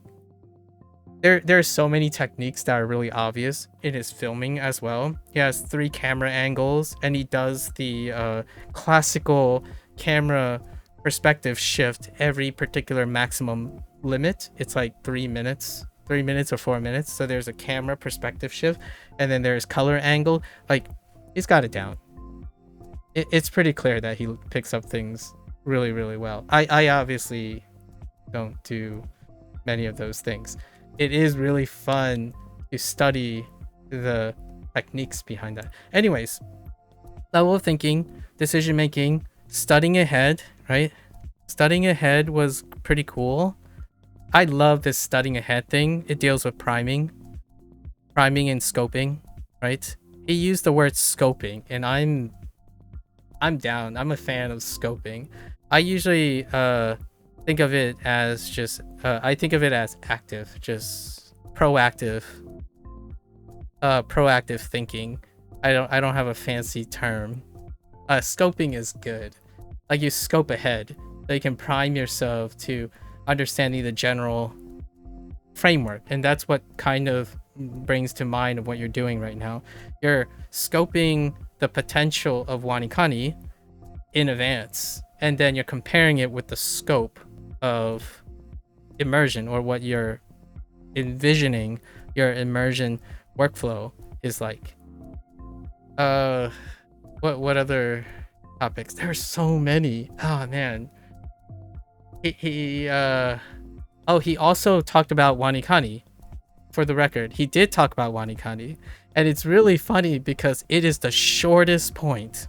there are so many techniques that are really obvious in his filming as well. He has 3 camera angles, and he does the classical camera perspective shift every particular maximum limit. It's like 3 minutes or 4 minutes. So there's a camera perspective shift, and then there's color angle. Like, he's got it down. It's pretty clear that he picks up things really, really well. I obviously don't do many of those things. It is really fun to study the techniques behind that. Anyways, level of thinking, decision making, studying ahead, right? Studying ahead was pretty cool. I love this studying ahead thing. It deals with priming and scoping, right? He used the word scoping, and I'm down. I'm a fan of scoping. I usually think of it as just active, just proactive thinking. I don't have a fancy term. Scoping is good. Like, you scope ahead, so you can prime yourself to understanding the general framework, and that's what kind of brings to mind of what you're doing right now. You're scoping the potential of WaniKani, in advance, and then you're comparing it with the scope of immersion, or what you're envisioning your immersion workflow is like. What other topics? There are so many. Oh man. He also talked about WaniKani. For the record, he did talk about WaniKani, and it's really funny because it is the shortest point.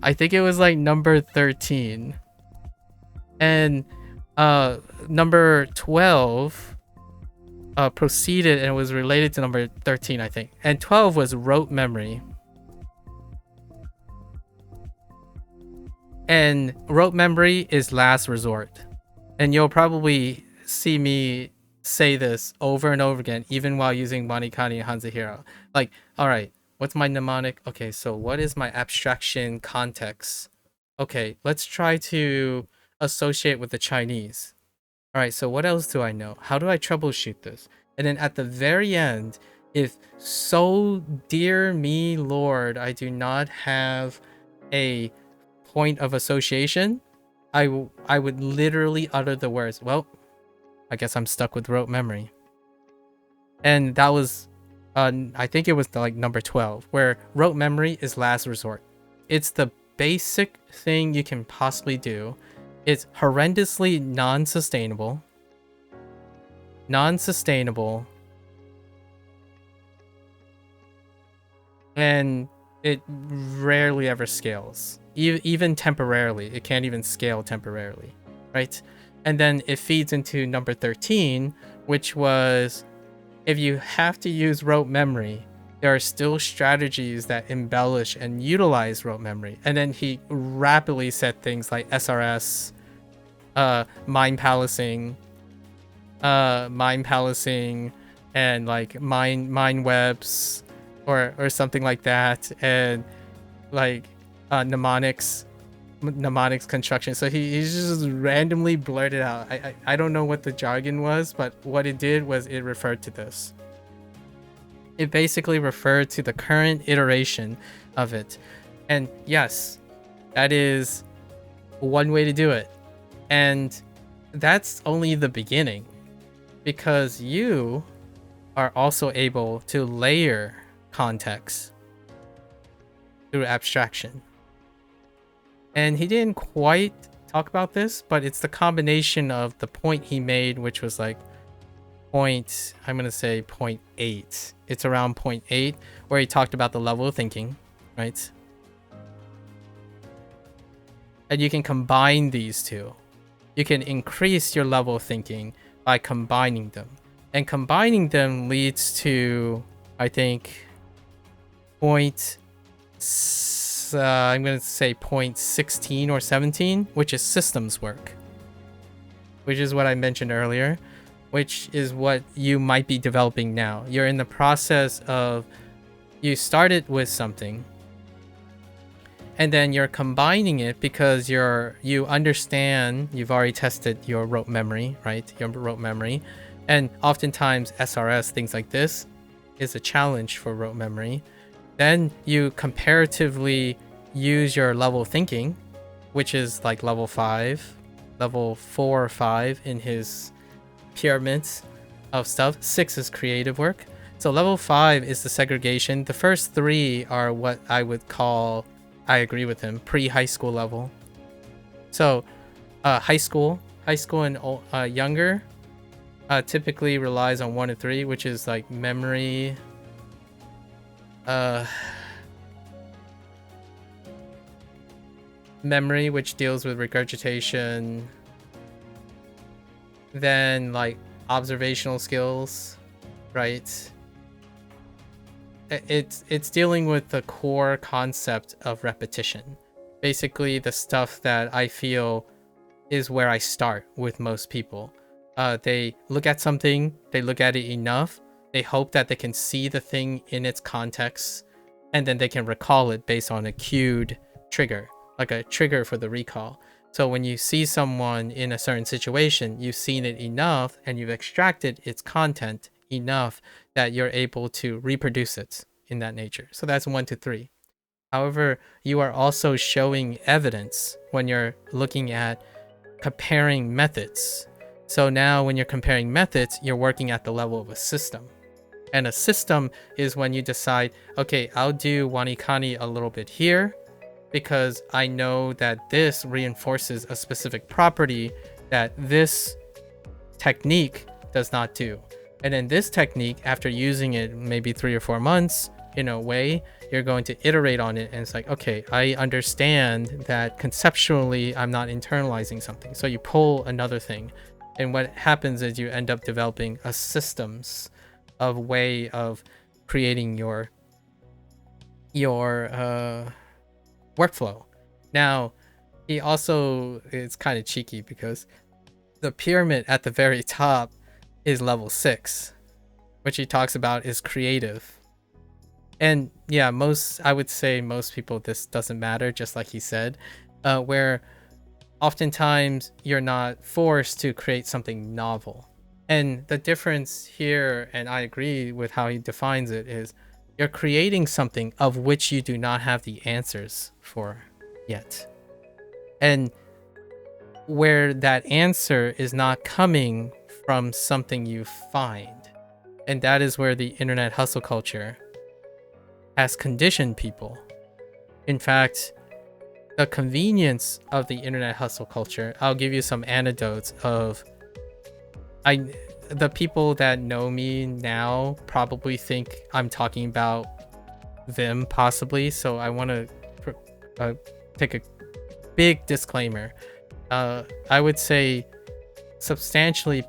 I think it was like number 13. And number 12 proceeded and was related to number 13, I think. And 12 was rote memory. And rote memory is last resort. And you'll probably see me say this over and over again, even while using WaniKani and Hanzahiro. Like, all right, what's my mnemonic? Okay, so what is my abstraction context? Okay, let's try to associate with the Chinese. All right, so what else do I know? How do I troubleshoot this? And then at the very end, if so dear me Lord, I do not have a point of association, I would literally utter the words, well, I guess I'm stuck with rote memory. And that was, I think it was like number 12, where rote memory is last resort. It's the basic thing you can possibly do. It's horrendously non-sustainable. And it rarely ever scales. Even temporarily. It can't even scale temporarily, right? And then it feeds into number 13, which was, if you have to use rote memory, there are still strategies that embellish and utilize rote memory. And then he rapidly said things like SRS, mind palacing, and like mind webs, or something like that, and like mnemonics construction. So he just randomly blurted out. I don't know what the jargon was, but what it did was it referred to this. It basically referred to the current iteration of it. And yes, that is one way to do it. And that's only the beginning, because you are also able to layer context through abstraction. And he didn't quite talk about this, but it's the combination of the point he made, which was like I'm gonna say 0.8. It's around 0.8, where he talked about the level of thinking, right? And you can combine these two. You can increase your level of thinking by combining them. And combining them leads to, I think, I'm going to say 0.16 or 17, which is systems work, which is what I mentioned earlier, which is what you might be developing now. You're in the process of, you started with something, and then you're combining it because you understand, you've already tested your rote memory, right? Your rote memory. And oftentimes SRS, things like this, is a challenge for rote memory. Then you comparatively use your level of thinking, which is like level 4 or 5 in his pyramids of stuff. 6 is creative work. So level 5 is the segregation. The first 3 are what I would call, I agree with him, pre-high school level. So high school and younger typically relies on 1 and 3, which is like memory, which deals with regurgitation, then like observational skills, right? It's dealing with the core concept of repetition, basically the stuff that I feel is where I start with most people. They look at something, they look at it enough, they hope that they can see the thing in its context, and then they can recall it based on a cued trigger, like a trigger for the recall. So when you see someone in a certain situation, you've seen it enough and you've extracted its content enough that you're able to reproduce it in that nature. So that's 1 to 3. However, you are also showing evidence when you're looking at comparing methods. So now when you're comparing methods, you're working at the level of a system. And a system is when you decide, okay, I'll do WaniKani a little bit here because I know that this reinforces a specific property that this technique does not do. And then this technique, after using it maybe 3 or 4 months, in a way, you're going to iterate on it, and it's like, okay, I understand that conceptually I'm not internalizing something. So you pull another thing, and what happens is you end up developing a systems of way of creating your workflow. Now, he also, it's kind of cheeky because the pyramid at the very top is level 6, which he talks about is creative. And yeah, I would say most people, this doesn't matter, just like he said, where oftentimes you're not forced to create something novel. And the difference here, and I agree with how he defines it, is you're creating something of which you do not have the answers for yet. And where that answer is not coming from something you find. And that is where the internet hustle culture has conditioned people. In fact, the convenience of the internet hustle culture, I'll give you some anecdotes of the people that know me now probably think I'm talking about them possibly, so I want to take a big disclaimer. I would say substantially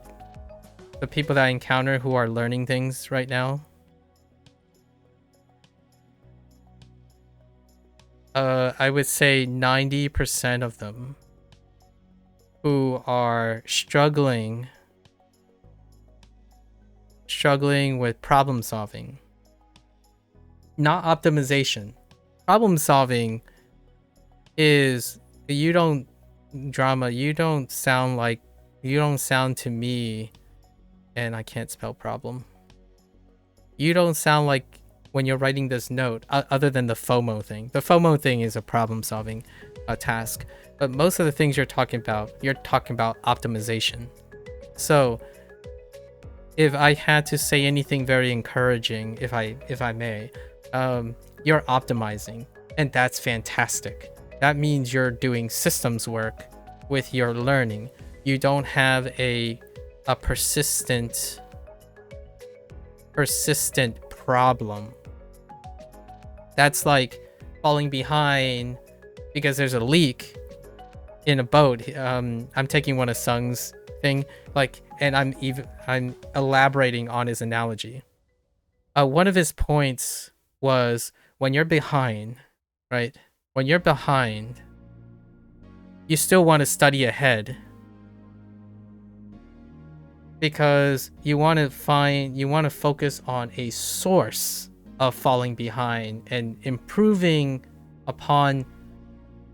the people that I encounter who are learning things right now, I would say 90% of them who are struggling with problem solving, not optimization. Problem solving is, you don't sound to me, and I can't spell problem. You don't sound like, when you're writing this note, other than the FOMO thing. The FOMO thing is a problem solving task, but most of the things you're talking about optimization. So if I had to say anything very encouraging, if I may, you're optimizing, and that's fantastic. That means you're doing systems work with your learning. You don't have a persistent problem. That's like falling behind because there's a leak in a boat. I'm taking one of Sung's thing, and I'm elaborating on his analogy. One of his points was, when you're behind, right? When you're behind, you still want to study ahead because you want to focus on a source of falling behind and improving upon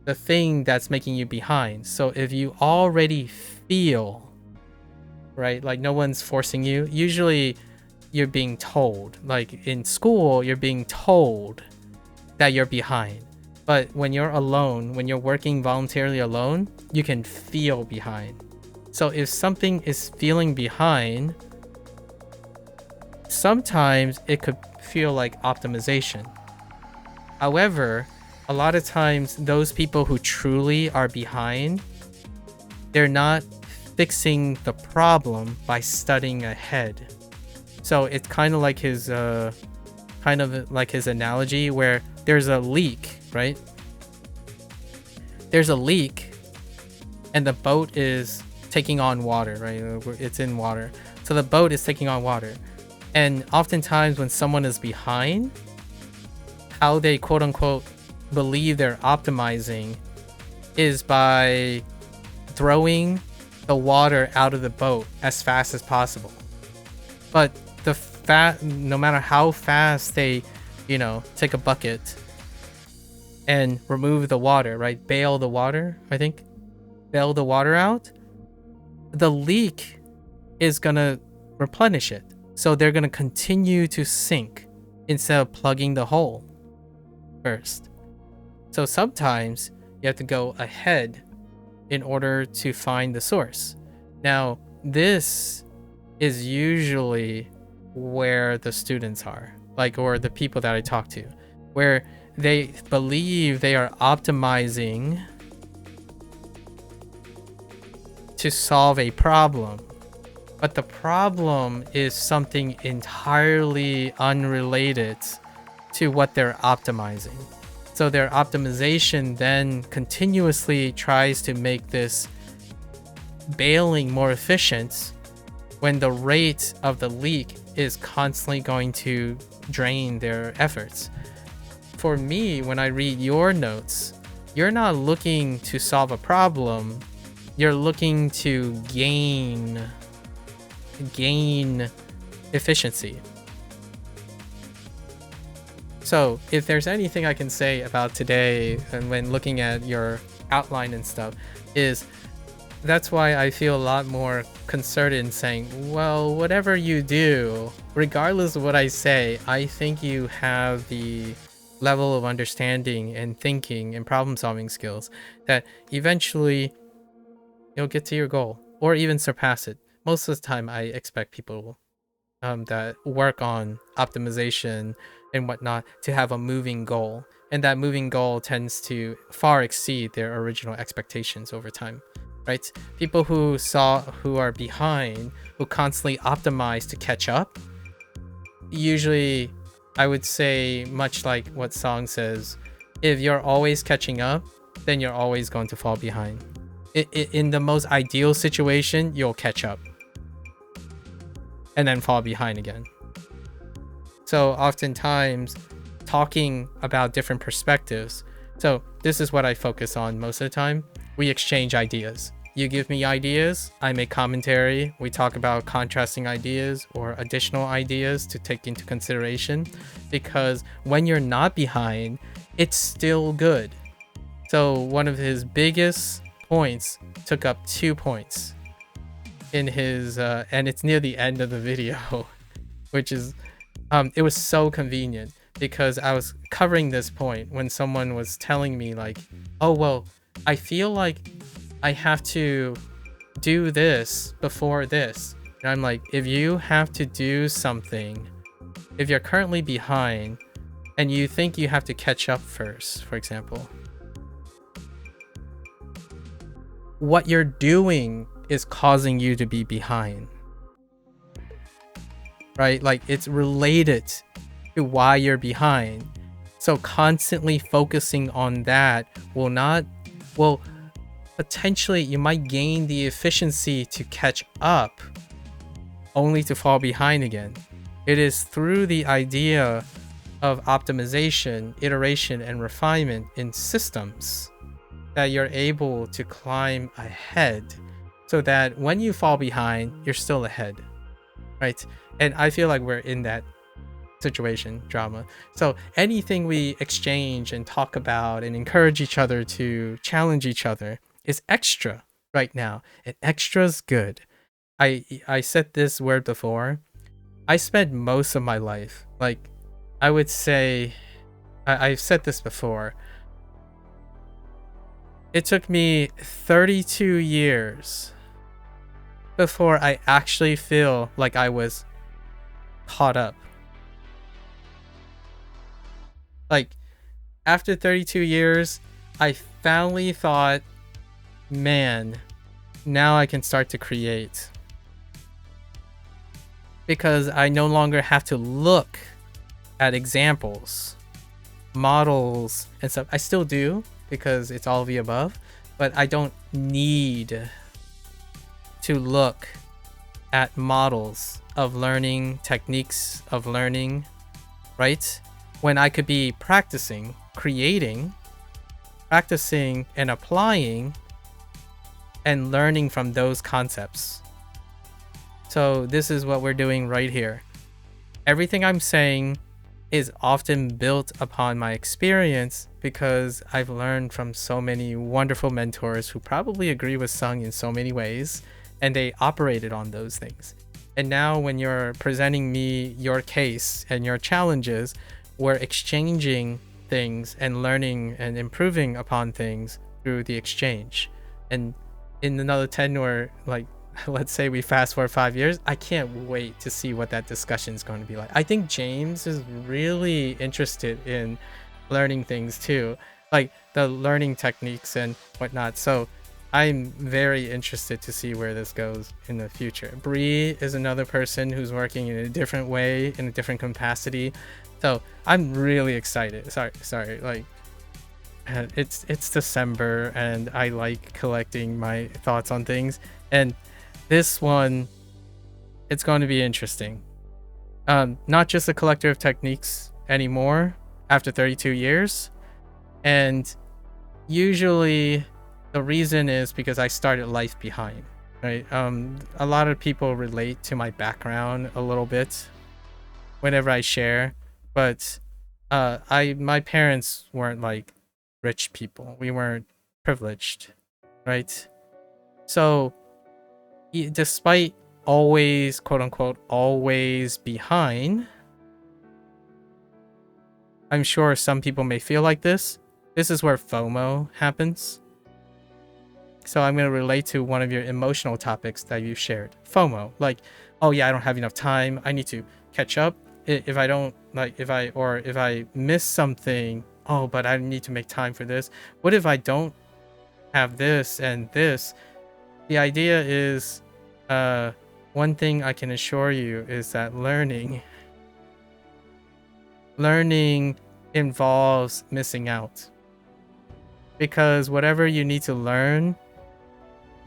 the thing that's making you behind. So if you already feel, right, like no one's forcing you, usually you're being told, like in school, you're being told that you're behind. But when you're alone, when you're working voluntarily alone, you can feel behind. So if something is feeling behind, sometimes it could feel like optimization. However, a lot of times those people who truly are behind, they're not fixing the problem by studying ahead. So it's kind of like his analogy where there's a leak, right? There's a leak and the boat is taking on water, right? It's in water. So the boat is taking on water. And oftentimes when someone is behind, how they quote unquote believe they're optimizing is by throwing the water out of the boat as fast as possible. But no matter how fast they, take a bucket and remove the water, right? Bail the water out, the leak is gonna replenish it. So they're gonna continue to sink instead of plugging the hole first. So sometimes you have to go ahead in order to find the source. Now, this is usually where the students are, like, or the people that I talk to, where they believe they are optimizing to solve a problem, but the problem is something entirely unrelated to what they're optimizing. So their optimization then continuously tries to make this bailing more efficient when the rate of the leak is constantly going to drain their efforts. For me, when I read your notes, you're not looking to solve a problem, you're looking to gain efficiency. So if there's anything I can say about today and when looking at your outline and stuff, is that's why I feel a lot more concerted in saying, well, whatever you do, regardless of what I say, I think you have the level of understanding and thinking and problem solving skills that eventually you'll get to your goal or even surpass it. Most of the time I expect people that work on optimization and whatnot to have a moving goal, and that moving goal tends to far exceed their original expectations over time, right? People who are behind, who constantly optimize to catch up, usually I would say, much like what song says, if you're always catching up, then you're always going to fall behind. In the most ideal situation, you'll catch up and then fall behind again. So oftentimes, talking about different perspectives. So this is what I focus on most of the time. We exchange ideas. You give me ideas, I make commentary. We talk about contrasting ideas or additional ideas to take into consideration, because when you're not behind, it's still good. So one of his biggest points took up 2 points in his and it's near the end of the video, which is it was so convenient because I was covering this point when someone was telling me like, oh well, I feel like I have to do this before this. And I'm like, if you have to do something, if you're currently behind and you think you have to catch up first, for example, what you're doing is causing you to be behind, right? Like, it's related to why you're behind. So constantly focusing on that will potentially, you might gain the efficiency to catch up only to fall behind again. It is through the idea of optimization, iteration, and refinement in systems that you're able to climb ahead, so that when you fall behind, you're still ahead, right? And I feel like we're in that situation, drama. So anything we exchange and talk about and encourage each other to challenge each other is extra right now, and extra's good. I said this word before. I spent most of my life, like, I would say, I've said this before, it took me 32 years before I actually feel like I was caught up. Like, after 32 years, I finally thought, man, now I can start to create. Because I no longer have to look at examples, models, and stuff. I still do, because it's all of the above, but I don't need to look at models of learning, techniques of learning, right? When I could be practicing, creating, practicing and applying and learning from those concepts. So this is what we're doing right here. Everything I'm saying is often built upon my experience, because I've learned from so many wonderful mentors who probably agree with Sung in so many ways, and they operated on those things. And now when you're presenting me your case and your challenges, we're exchanging things and learning and improving upon things through the exchange. And in another 10 or like, let's say we fast forward 5 years, I can't wait to see what that discussion is going to be like. I think James is really interested in learning things too, like the learning techniques and whatnot. So I'm very interested to see where this goes in the future. Bree is another person who's working in a different way, in a different capacity. So I'm really excited. Sorry, like it's December and I like collecting my thoughts on things, and this one, it's going to be interesting. Not just a collector of techniques anymore after 32 years. And usually the reason is because I started life behind, right? A lot of people relate to my background a little bit whenever I share, but my parents weren't like rich people. We weren't privileged, right? So despite always, quote unquote, always behind, I'm sure some people may feel like this. This is where FOMO happens. So I'm going to relate to one of your emotional topics that you shared. FOMO, like, oh yeah, I don't have enough time. I need to catch up. If I don't, like, if I miss something, oh, but I need to make time for this. What if I don't have this and this? The idea is, one thing I can assure you is that learning involves missing out, because whatever you need to learn,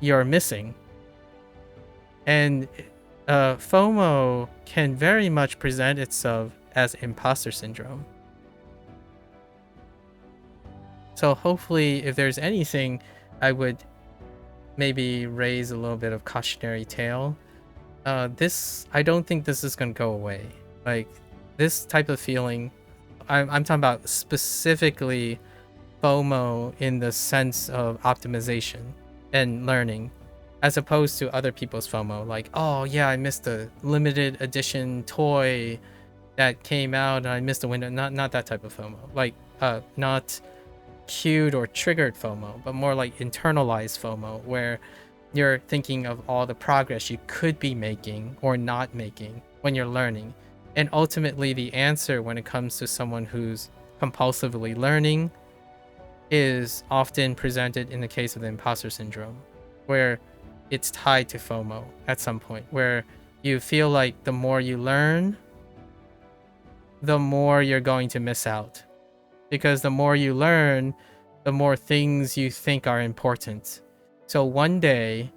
you're missing. And FOMO can very much present itself as imposter syndrome. So hopefully, if there's anything, I would maybe raise a little bit of cautionary tale. I don't think this is gonna go away. Like, this type of feeling, I'm talking about specifically FOMO in the sense of optimization and learning, as opposed to other people's FOMO, like, oh yeah, I missed a limited edition toy that came out and I missed the window. Not that type of FOMO. Like, not cued or triggered FOMO, but more like internalized FOMO, where you're thinking of all the progress you could be making or not making when you're learning. And ultimately, the answer when it comes to someone who's compulsively learning is often presented in the case of the imposter syndrome, where it's tied to FOMO at some point, where you feel like the more you learn, the more you're going to miss out. Because the more you learn, the more things you think are important. So one day,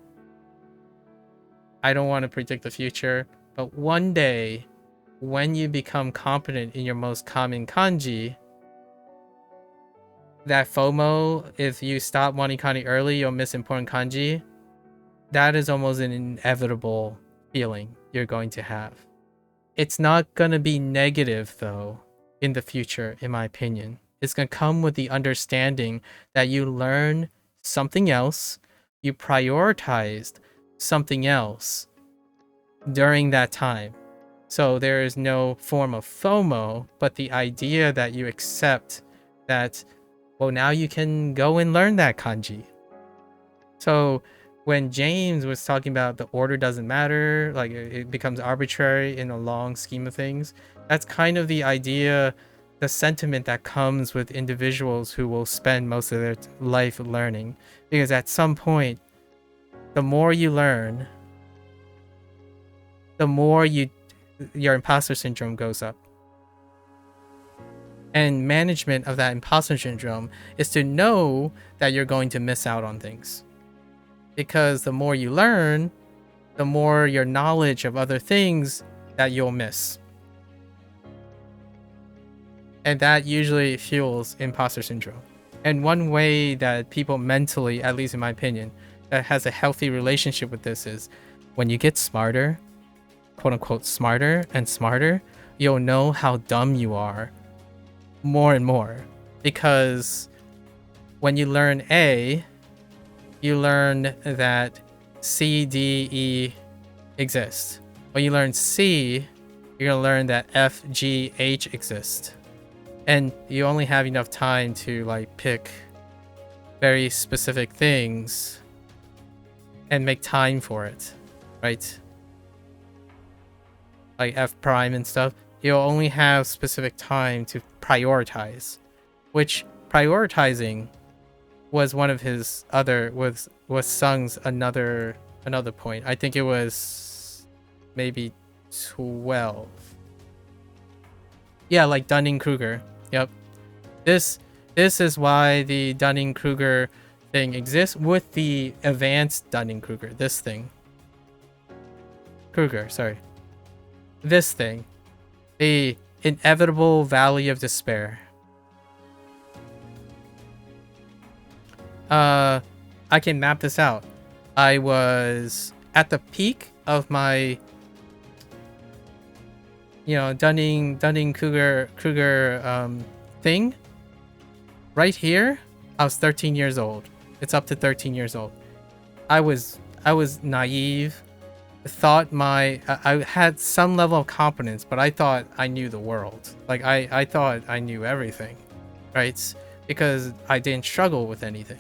I don't want to predict the future, but one day, when you become competent in your most common kanji, that FOMO, if you stop WaniKani early, you'll miss important kanji. That is almost an inevitable feeling you're going to have. It's not going to be negative, though, in the future, in my opinion. It's going to come with the understanding that you learn something else, you prioritized something else during that time. So there is no form of FOMO, but the idea that you accept that, well, now you can go and learn that kanji. So when James was talking about the order doesn't matter, like it becomes arbitrary in a long scheme of things, that's kind of the idea, the sentiment that comes with individuals who will spend most of their life learning. Because at some point, the more you learn, the more your imposter syndrome goes up. And management of that imposter syndrome is to know that you're going to miss out on things. Because the more you learn, the more your knowledge of other things that you'll miss. And that usually fuels imposter syndrome. And one way that people mentally, at least in my opinion, that has a healthy relationship with this is when you get smarter, quote unquote smarter and smarter, you'll know how dumb you are more and more. Because when you learn A, you learn that C, D, E exist. When you learn C, you're gonna learn that F, G, H exist. And you only have enough time to like pick very specific things and make time for it, right? Like F prime and stuff. You'll only have specific time to prioritize, which prioritizing was one of his other was Sung's another point. I think it was maybe 12. Yeah, like Dunning-Kruger. Yep. This is why the Dunning-Kruger thing exists with the advanced Dunning-Kruger. This thing. Kruger, sorry. This thing. The inevitable valley of despair. I can map this out. I was at the peak of my, you know, Dunning-Kruger thing. Right here, I was 13 years old. It's up to 13 years old. I was naive. Thought I had some level of competence, but I thought I knew the world. Like I thought I knew everything, right? Because I didn't struggle with anything.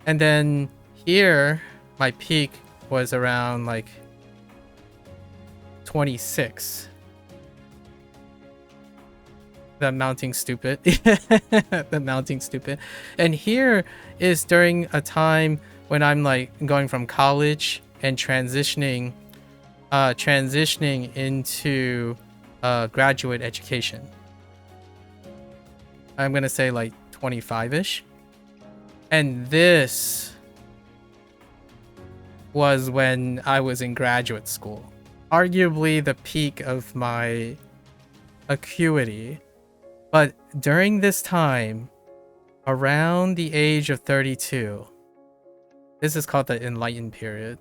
And then here, my peak was around like 26. The mounting stupid. The mounting stupid. And here is during a time when I'm like going from college and transitioning into graduate education. I'm gonna say like 25-ish. And this was when I was in graduate school. Arguably the peak of my acuity. But during this time, around the age of 32, this is called the enlightened period.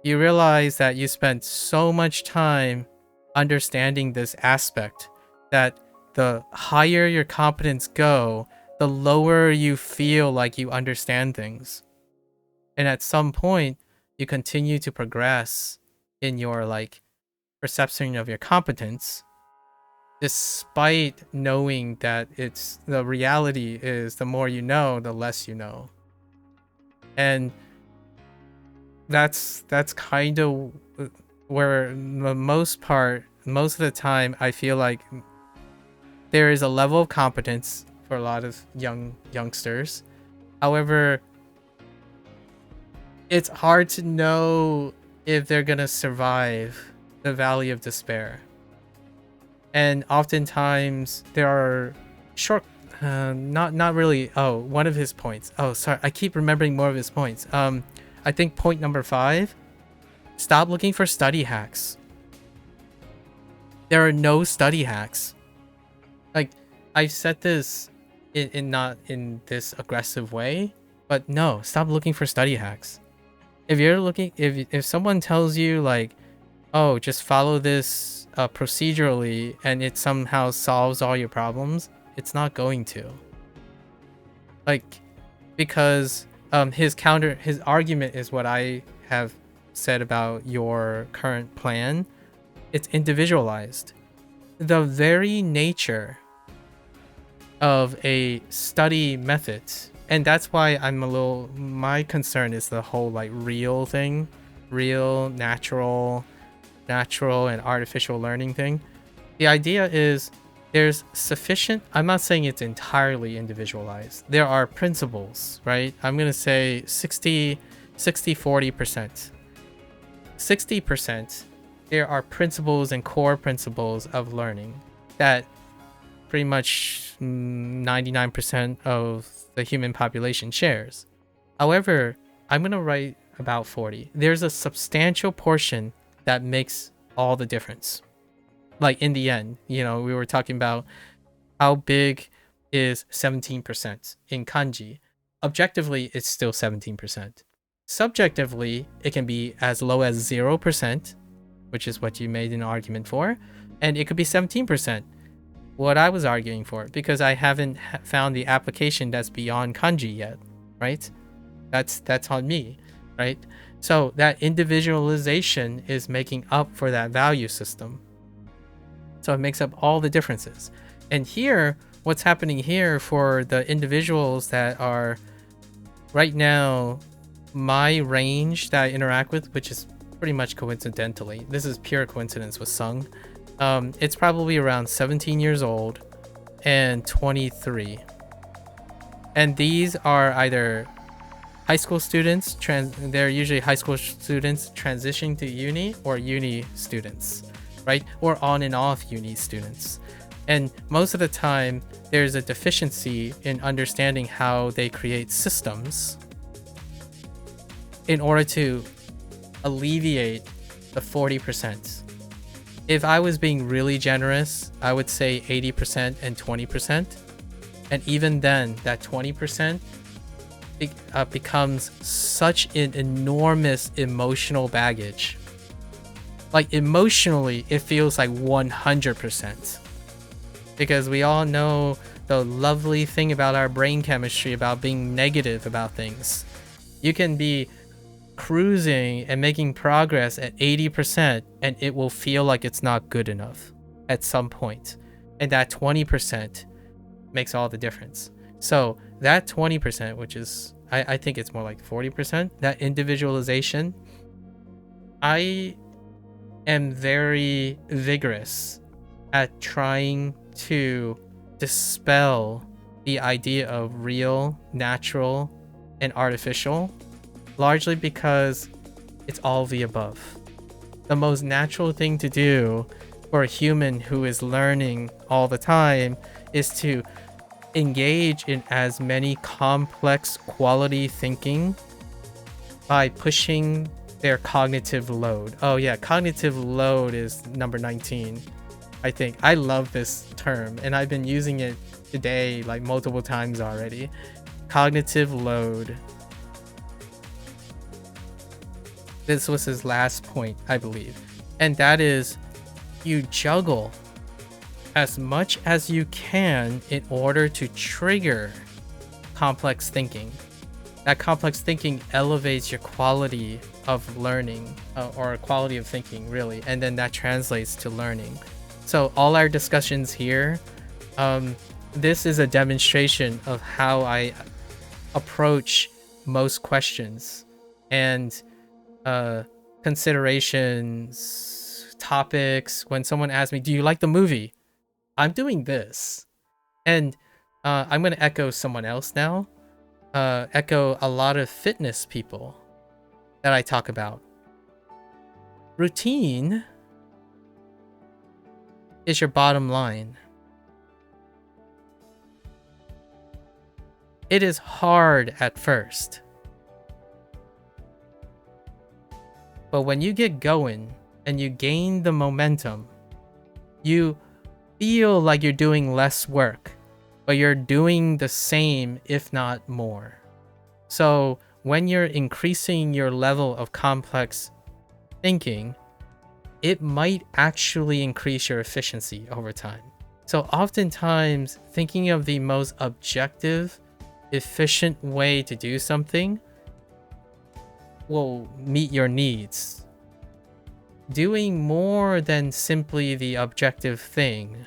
You realize that you spent so much time understanding this aspect that the higher your competence go, the lower you feel like you understand things. And at some point, you continue to progress in your like perception of your competence, despite knowing that it's the reality is the more you know, the less you know. And that's kind of where the most of the time I feel like there is a level of competence for a lot of youngsters. However, it's hard to know if they're gonna survive the valley of despair. And oftentimes there are short not really. Oh, one of his points. Oh, sorry, I keep remembering more of his points. I think point number 5, stop looking for study hacks. There are no study hacks. Like, I've said this in not in this aggressive way, but no, stop looking for study hacks. If you're looking, if someone tells you like, oh, just follow this procedurally and it somehow solves all your problems, it's not going to. Like, because his argument is what I have said about your current plan. It's individualized. The very nature of a study method, and that's why my concern is the whole like real thing, real, natural and artificial learning thing. The idea is there's sufficient, I'm not saying it's entirely individualized. There are principles, right? I'm going to say 40%. 60%, there are principles and core principles of learning that pretty much 99% of the human population shares. However, I'm going to write about 40. There's a substantial portion that makes all the difference. Like in the end, you know, we were talking about how big is 17% in kanji. Objectively, it's still 17%. Subjectively, it can be as low as 0%, which is what you made an argument for, and it could be 17%, what I was arguing for, because I haven't found the application that's beyond kanji yet, right? That's on me, right? So that individualization is making up for that value system. So it makes up all the differences. And here, what's happening here for the individuals that are right now my range that I interact with, which is pretty much coincidentally, this is pure coincidence with Sung. It's probably around 17 years old and 23. And these are either high school students, they're usually high school students transitioning to uni, or uni students, right? Or on and off uni students. And most of the time, there's a deficiency in understanding how they create systems in order to alleviate the 40%. If I was being really generous, I would say 80% and 20%. And even then, that 20% becomes such an enormous emotional baggage. Like emotionally, it feels like 100%. Because we all know the lovely thing about our brain chemistry, about being negative about things. You can be cruising and making progress at 80%, and it will feel like it's not good enough at some point. And that 20% makes all the difference. So that 20%, which is, I think it's more like 40%, that individualization, I am very vigorous at trying to dispel the idea of real, natural, and artificial, largely because it's all the above. The most natural thing to do for a human who is learning all the time is to engage in as many complex quality thinking by pushing their cognitive load. Oh yeah, cognitive load is number 19. I think I love this term, and I've been using it today like multiple times already. Cognitive load. This was his last point, I believe. And that is, you juggle as much as you can in order to trigger complex thinking. That complex thinking elevates your quality of learning, or quality of thinking, really. And then that translates to learning. So all our discussions here, this is a demonstration of how I approach most questions and considerations, topics. When someone asks me, do you like the movie? I'm doing this. And I'm going to echo someone else now. Echo a lot of fitness people that I talk about. Routine is your bottom line. It is hard at first. But when you get going and you gain the momentum, you feel like you're doing less work, but you're doing the same, if not more. So when you're increasing your level of complex thinking, it might actually increase your efficiency over time. So oftentimes, thinking of the most objective, efficient way to do something will meet your needs. Doing more than simply the objective thing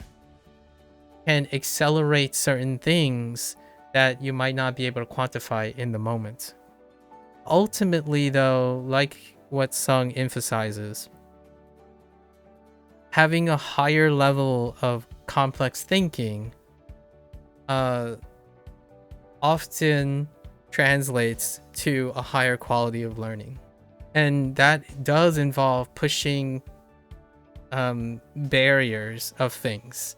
can accelerate certain things that you might not be able to quantify in the moment. Ultimately, though, like what Sung emphasizes, having a higher level of complex thinking often translates to a higher quality of learning. And that does involve pushing barriers of things.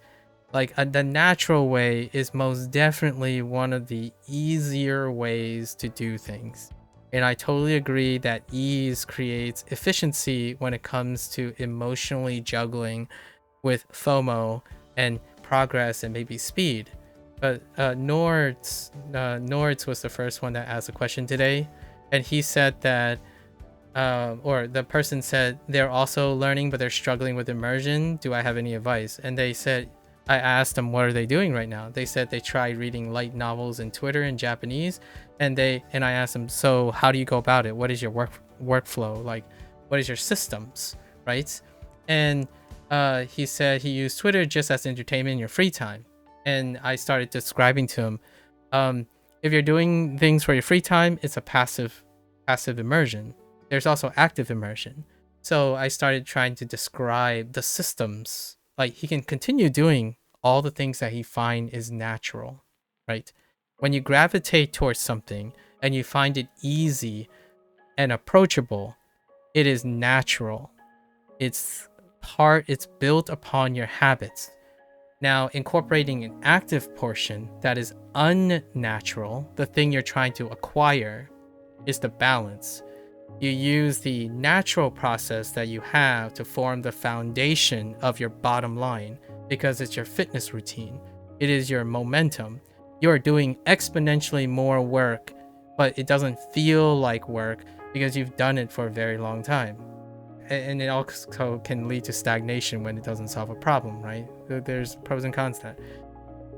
Like the natural way is most definitely one of the easier ways to do things. And I totally agree that ease creates efficiency when it comes to emotionally juggling with FOMO and progress and maybe speed. But Nords was the first one that asked a question today. And he said that, or the person said, they're also learning, but they're struggling with immersion. Do I have any advice? And they said, I asked them, what are they doing right now? They said they tried reading light novels in Twitter in Japanese. And I asked them, so how do you go about it? What is your workflow? Like, what is your systems, right? And he said he used Twitter just as entertainment in your free time. And I started describing to him, if you're doing things for your free time, it's a passive immersion. There's also active immersion. So I started trying to describe the systems. Like, he can continue doing all the things that he find is natural, right? When you gravitate towards something and you find it easy and approachable, it is natural. It's built upon your habits. Now, incorporating an active portion that is unnatural, the thing you're trying to acquire, is the balance. You use the natural process that you have to form the foundation of your bottom line because it's your fitness routine. It is your momentum. You are doing exponentially more work, but it doesn't feel like work because you've done it for a very long time. And it also can lead to stagnation when it doesn't solve a problem, right? There's pros and cons to that.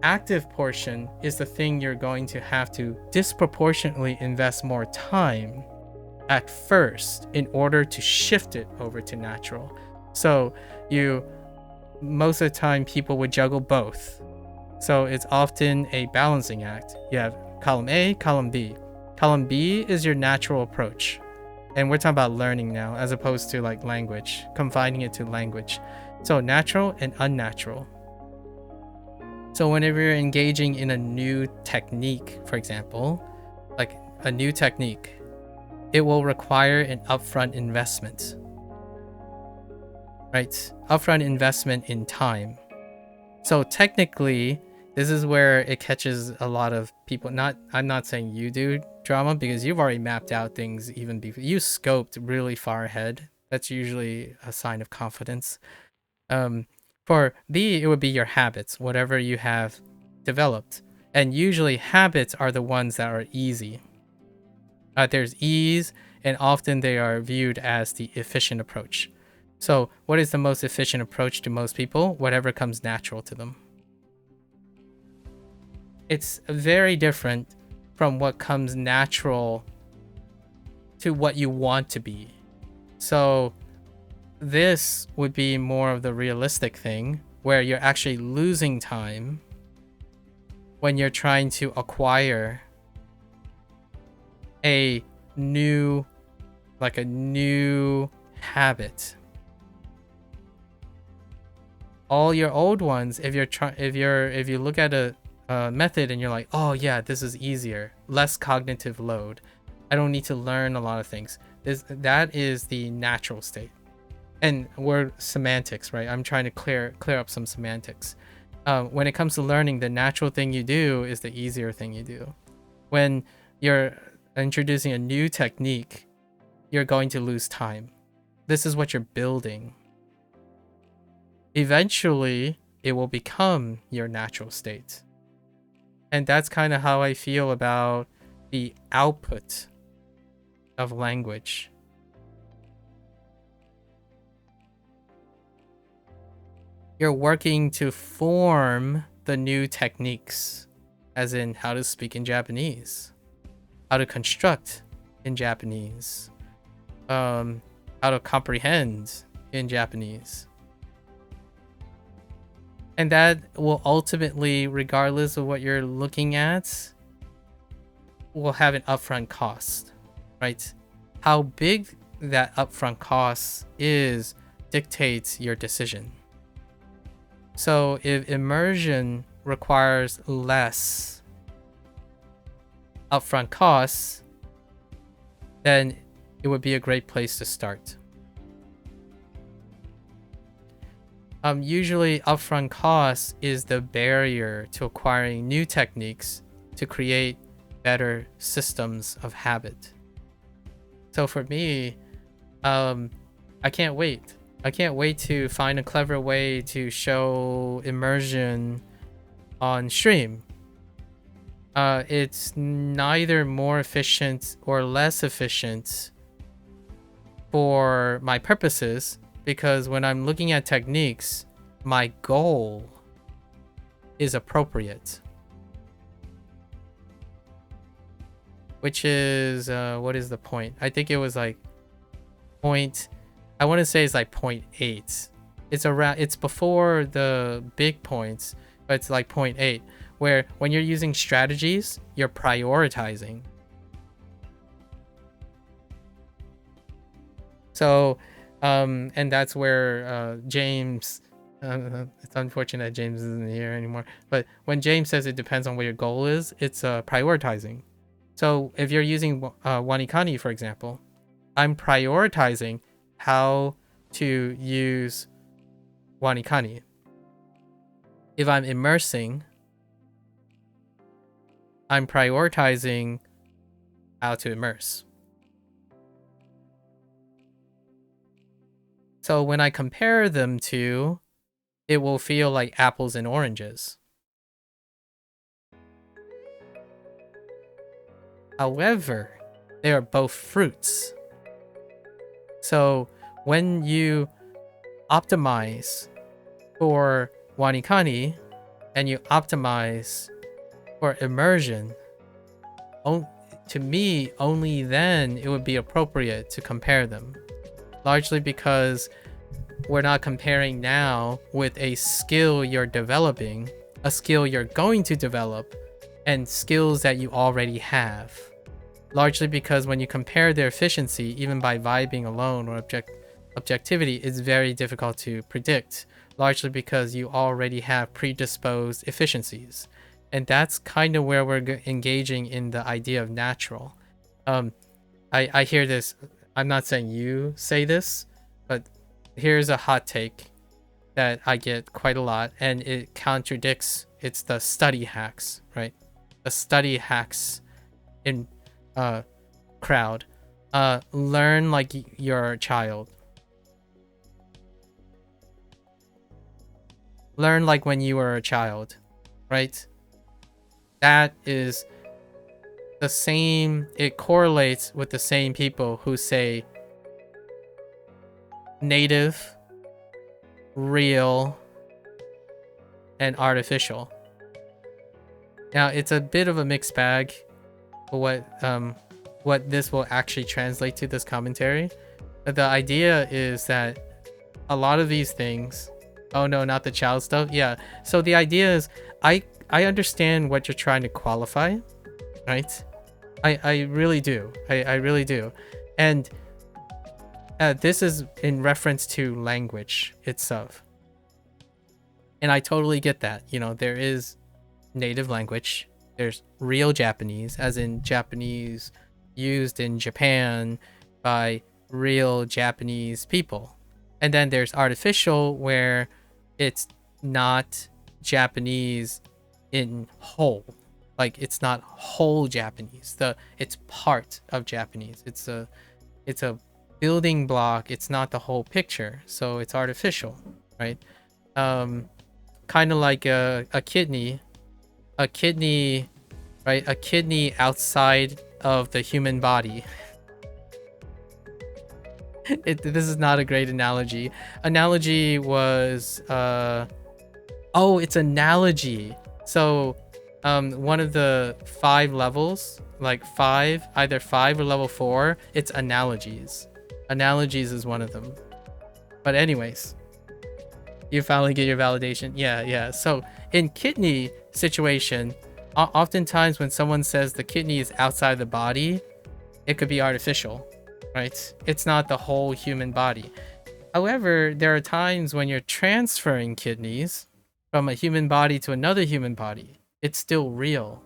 Active portion is the thing you're going to have to disproportionately invest more time at first in order to shift it over to natural. So most of the time people would juggle both. So it's often a balancing act. You have column A, column B. Column B is your natural approach. And we're talking about learning now, as opposed to like language, confining it to language. So natural and unnatural. So whenever you're engaging in a new technique, for example, like a new technique, it will require an upfront investment, right? Upfront investment in time. So technically, this is where it catches a lot of people. I'm not saying you do, Drama, because you've already mapped out things even before. You scoped really far ahead. That's usually a sign of confidence. For B, it would be your habits, whatever you have developed. And usually habits are the ones that are easy. There's ease, and often they are viewed as the efficient approach. So what is the most efficient approach to most people? Whatever comes natural to them. It's very different from what comes natural to what you want to be. So this would be more of the realistic thing, where you're actually losing time when you're trying to acquire a new habit. All your old ones, if you look at a method and you're like, oh yeah, this is easier, less cognitive load, I don't need to learn a lot of things, that is the natural state. And we're semantics, right? I'm trying to clear up some semantics. When it comes to learning, the natural thing you do is the easier thing you do. When you're introducing a new technique, you're going to lose time. This is what you're building. Eventually, it will become your natural state. And that's kind of how I feel about the output of language. You're working to form the new techniques, as in how to speak in Japanese, how to construct in Japanese, how to comprehend in Japanese. And that will ultimately, regardless of what you're looking at, will have an upfront cost, right? How big that upfront cost is dictates your decision. So if immersion requires less upfront costs, then it would be a great place to start. Usually upfront costs is the barrier to acquiring new techniques to create better systems of habit. So for me, I can't wait. I can't wait to find a clever way to show immersion on stream. It's neither more efficient or less efficient for my purposes, because when I'm looking at techniques, my goal is appropriate. Which is, what is the point? I think it was like I want to say it's like 0.8. it's before the big points, but it's like point 8, where when you're using strategies, you're prioritizing. So, and that's where James, it's unfortunate that James isn't here anymore, but when James says it depends on what your goal is, it's prioritizing. So if you're using WaniKani, for example, I'm prioritizing how to use WaniKani. If I'm immersing, I'm prioritizing how to immerse. So when I compare them to, it will feel like apples and oranges. However, they are both fruits. So when you optimize for WaniKani and you optimize for immersion, to me, only then it would be appropriate to compare them. Largely because we're not comparing now with a skill you're developing, a skill you're going to develop, and skills that you already have. Largely because when you compare their efficiency, even by vibing alone or objectivity, it's very difficult to predict. Largely because you already have predisposed efficiencies. And that's kind of where we're engaging in the idea of natural. I hear this. I'm not saying you say this, but here's a hot take that I get quite a lot, and it contradicts. It's the study hacks, right? The study hacks in crowd. Learn like you're a child. Learn like when you were a child, right? That is the same, it correlates with the same people who say native, real, and artificial. Now it's a bit of a mixed bag what this will actually translate to this commentary. But the idea is that a lot of these things, oh no, not the child stuff. Yeah. So the idea is I understand what you're trying to qualify, right? I really do. I really do. And this is in reference to language itself. And I totally get that. You know, there is native language. There's real Japanese, as in Japanese used in Japan by real Japanese people. And then there's artificial, where it's not Japanese in whole. Like, it's not whole Japanese. It's part of Japanese. It's a building block. It's not the whole picture. So it's artificial, right? Kind of like a kidney. A kidney, right? A kidney outside of the human body. This is not a great analogy. Analogy was it's analogy. So one of the 5 levels, like 5, either 5 or level 4, it's analogies. Analogies is one of them. But anyways, you finally get your validation. Yeah. So in kidney situation, oftentimes when someone says the kidney is outside the body, it could be artificial, right? It's not the whole human body. However, there are times when you're transferring kidneys from a human body to another human body. It's still real.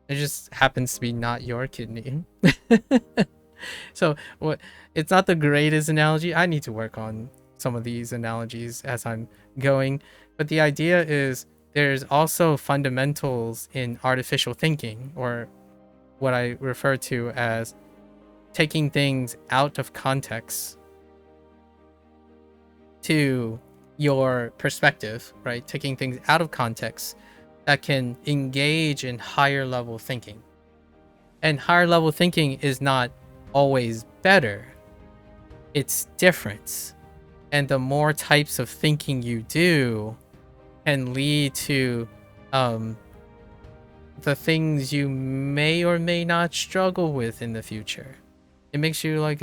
It just happens to be not your kidney. So it's not the greatest analogy. I need to work on some of these analogies as I'm going. But the idea is there's also fundamentals in artificial thinking, or what I refer to as taking things out of context to your perspective, right? Taking things out of context that can engage in higher level thinking. And higher level thinking is not always better. It's different. And the more types of thinking you do can lead to the things you may or may not struggle with in the future. It makes you like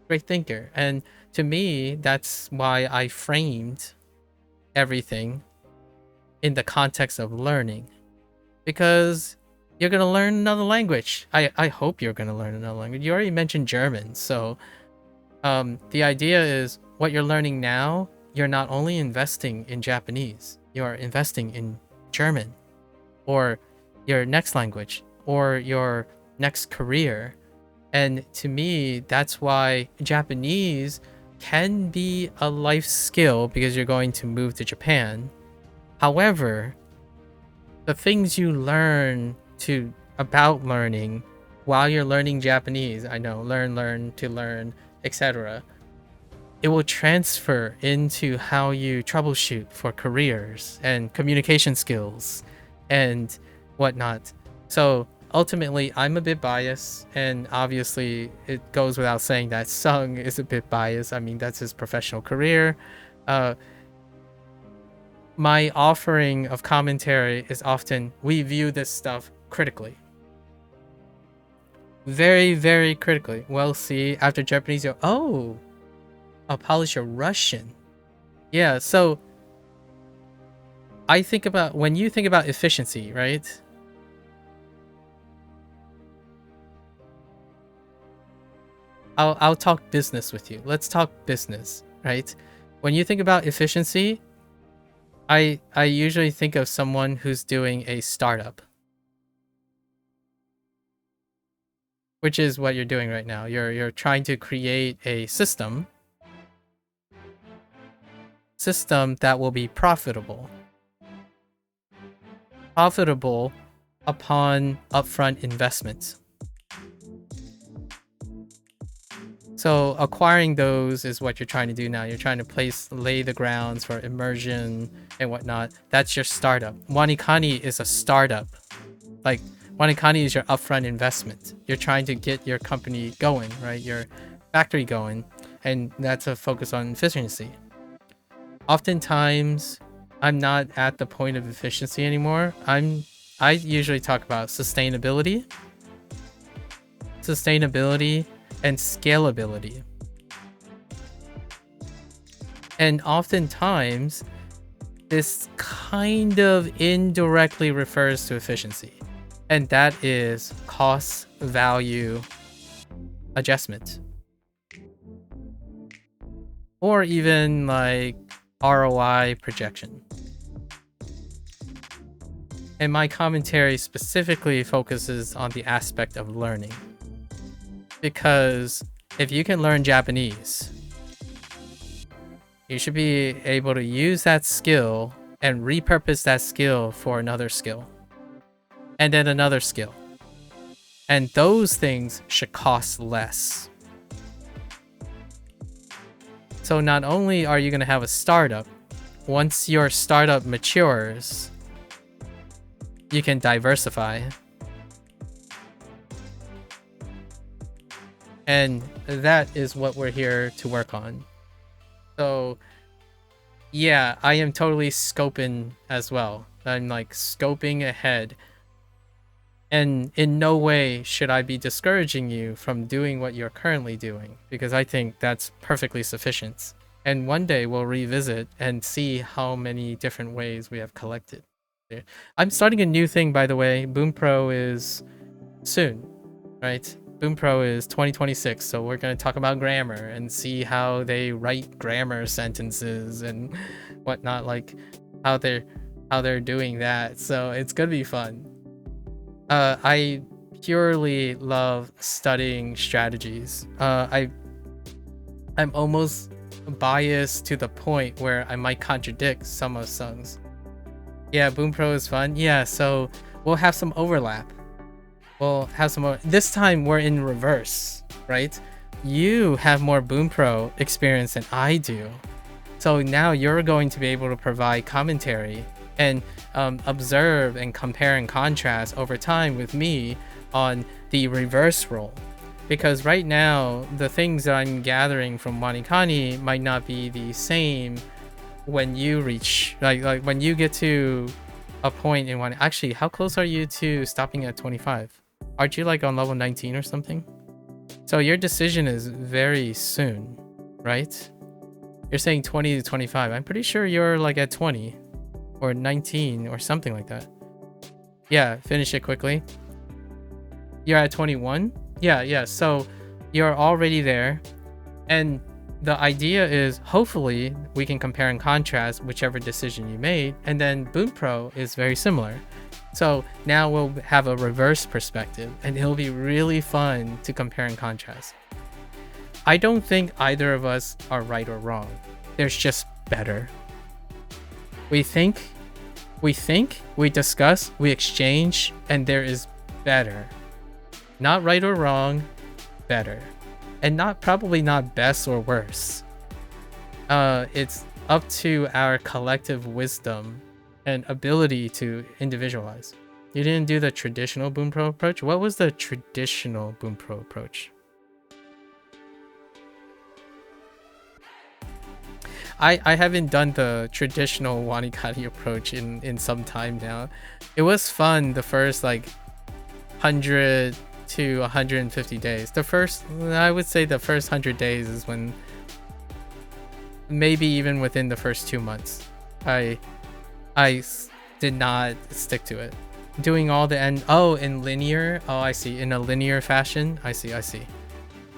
great thinker. And to me, that's why I framed everything in the context of learning, because you're gonna learn another language. I hope you're gonna learn another language. You already mentioned German, so the idea is what you're learning now, you're not only investing in Japanese, you're investing in German, or your next language, or your next career. And to me, that's why Japanese can be a life skill, because you're going to move to Japan. However, the things you learn about learning while you're learning Japanese, I know, learn to learn, etc., it will transfer into how you troubleshoot for careers and communication skills and whatnot. So ultimately, I'm a bit biased, and obviously it goes without saying that Sung is a bit biased. I mean, that's his professional career. My offering of commentary is often, we view this stuff critically. Very, very critically. Well, see, after Japanese, you're, oh, I'll polish your Russian. Yeah, so I think about, when you think about efficiency, right? I'll talk business with you. Let's talk business, right? When you think about efficiency, I usually think of someone who's doing a startup, which is what you're doing right now. You're trying to create a system that will be profitable upon upfront investments. So acquiring those is what you're trying to do now. You're trying to lay the grounds for immersion and whatnot. That's your startup. WaniKani is a startup. Like, WaniKani is your upfront investment. You're trying to get your company going, right? Your factory going, and that's a focus on efficiency. Oftentimes, I'm not at the point of efficiency anymore. I usually talk about sustainability and scalability. And oftentimes, this kind of indirectly refers to efficiency, and that is cost value adjustment, or even like ROI projection. And my commentary specifically focuses on the aspect of learning, because if you can learn Japanese, you should be able to use that skill and repurpose that skill for another skill, and then another skill. And those things should cost less. So not only are you going to have a startup, once your startup matures, you can diversify. And that is what we're here to work on. So yeah, I am totally scoping as well. I'm like scoping ahead. And in no way should I be discouraging you from doing what you're currently doing, because I think that's perfectly sufficient. And one day we'll revisit and see how many different ways we have collected. I'm starting a new thing, by the way. Boom Pro is soon, right? Boom Pro is 2026, so we're going to talk about grammar and see how they write grammar sentences and whatnot, like how they're doing that. So it's going to be fun. I purely love studying strategies. I'm almost biased to the point where I might contradict some of Sung's. Yeah, Boom Pro is fun. Yeah, so we'll have some overlap. This time we're in reverse, right? You have more Boom Pro experience than I do. So now you're going to be able to provide commentary and observe and compare and contrast over time with me on the reverse role. Because right now, the things that I'm gathering from WaniKani might not be the same when you reach, like when you get to a point in one. Actually, how close are you to stopping at 25? Aren't you like on level 19 or something? So your decision is very soon, right? You're saying 20 to 25. I'm pretty sure you're like at 20 or 19 or something like that. Yeah, finish it quickly. You're at 21? Yeah. So you're already there. And the idea is hopefully we can compare and contrast whichever decision you made. And then Boom Pro is very similar. So now we'll have a reverse perspective and it'll be really fun to compare and contrast. I don't think either of us are right or wrong. There's just better. We think, we discuss, we exchange, and there is better. Not right or wrong, better. And probably not best or worse. It's up to our collective wisdom and ability to individualize. You didn't do the traditional Boom Pro approach? What was the traditional Boom Pro approach? I haven't done the traditional WaniKani approach in some time now. It was fun the first like 100 to 150 days. I would say the first 100 days is when, maybe even within the first 2 months, I did not stick to it. Doing all the in linear. Oh, I see. In a linear fashion. I see.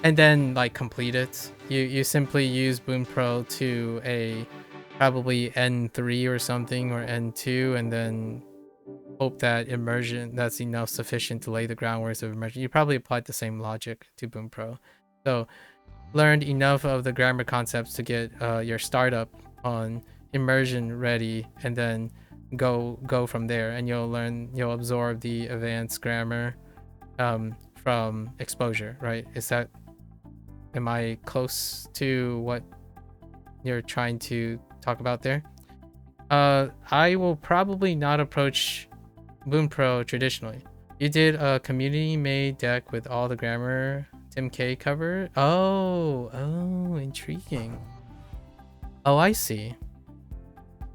And then like complete it. You simply use Boom Pro to a probably N3 or something, or N2, and then hope that immersion that's enough sufficient to lay the groundwork of immersion. You probably applied the same logic to Boom Pro. So learned enough of the grammar concepts to get your startup on immersion ready, and then go from there, and you'll absorb the advanced grammar from exposure, right? Am I close to what you're trying to talk about there? I will probably not approach Boom Pro traditionally. You did a community made deck with all the grammar Tim K covered. Oh, intriguing. Oh, I see.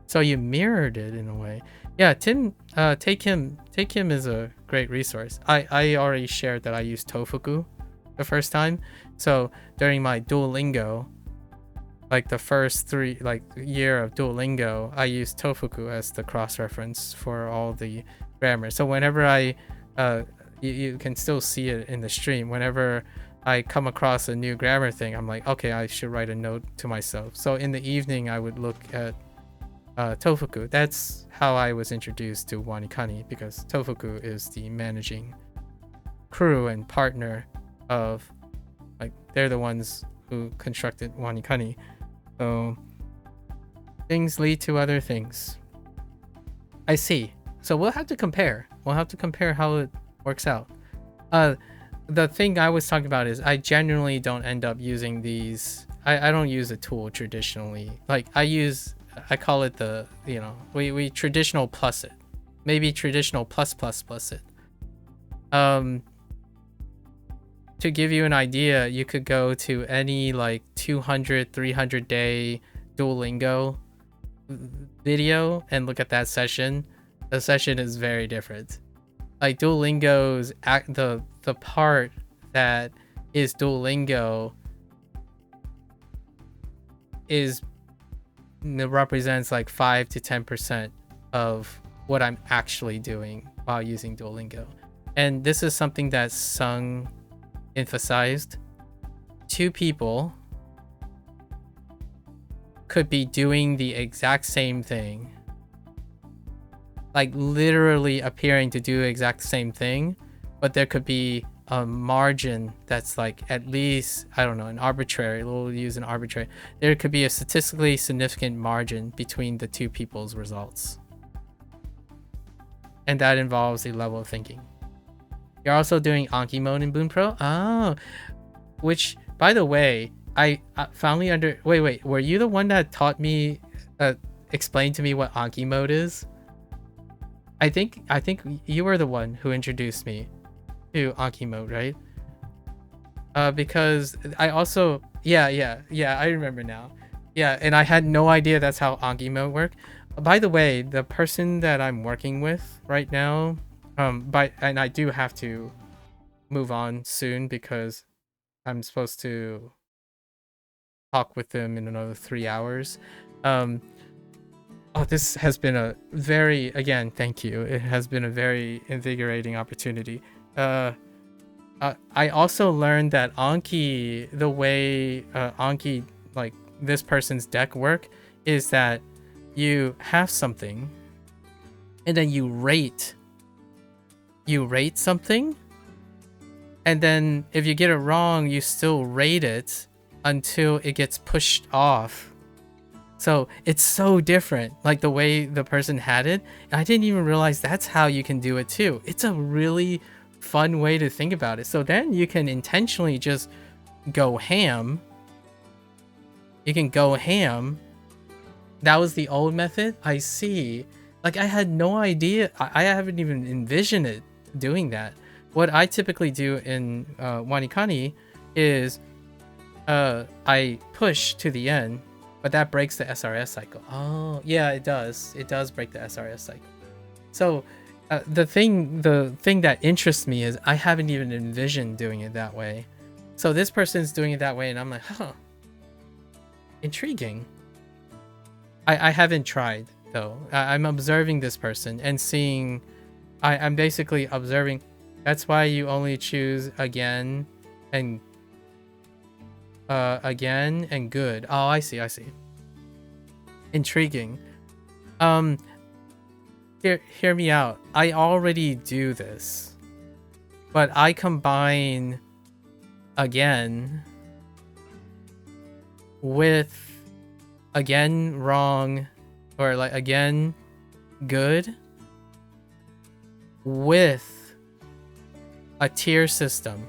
So you mirrored it in a way. Yeah, Tim, take him is a great resource. I already shared that I used Tofugu the first time. So during my Duolingo, like the first year of Duolingo, I used Tofugu as the cross-reference for all the grammar. So whenever you can still see it in the stream, whenever I come across a new grammar thing, I'm like, okay, I should write a note to myself. So in the evening, I would look at Tofugu. That's how I was introduced to WaniKani, because Tofugu is the managing crew and partner of, like, they're the ones who constructed WaniKani. So things lead to other things. I see. So we'll have to compare. We'll have to compare how it works out. The thing I was talking about is I genuinely don't end up using these. I don't use a tool traditionally. Like I call it the, we traditional plus it. Maybe traditional plus it. To give you an idea, you could go to any like 200, 300 day Duolingo video and look at that session. The session is very different. Like Duolingo's the part that is Duolingo represents like 5 to 10% of what I'm actually doing while using Duolingo. And this is something that Sung emphasized. Two people could be doing the exact same thing, like literally appearing to do the exact same thing, but there could be a margin that's like at least, I don't know, we'll use an arbitrary. There could be a statistically significant margin between the two people's results. And that involves a level of thinking. You're also doing Anki mode in Boom Pro? Oh, which, by the way, I finally wait, were you the one that taught me, explained to me what Anki mode is? I think you were the one who introduced me to Anki mode, right? Because I also, yeah, I remember now. Yeah, and I had no idea that's how Anki mode worked. By the way, the person that I'm working with right now, and I do have to move on soon because I'm supposed to talk with them in another 3 hours. Oh, this has been a very, again, thank you. It has been a very invigorating opportunity. I also learned that Anki, the way Anki, like this person's deck work, is that you have something and then you rate something, and then if you get it wrong, you still rate it until it gets pushed off. So it's so different, like the way the person had it. I didn't even realize that's how you can do it too. It's a really fun way to think about it. So then you can intentionally just go ham. You can go ham. That was the old method. I see. Like, I had no idea. I haven't even envisioned it doing that. What I typically do in WaniKani is I push to the end, but that breaks the SRS cycle. Oh, yeah, it does. It does break the SRS cycle. So the thing that interests me is I haven't even envisioned doing it that way. So this person's doing it that way, and I'm like, huh, intriguing. I haven't tried though. I'm observing this person and seeing. I'm basically observing. That's why you only choose again and good. Oh, I see. Intriguing. Hear me out. I already do this, but I combine again with again wrong, or like again good, with a tier system.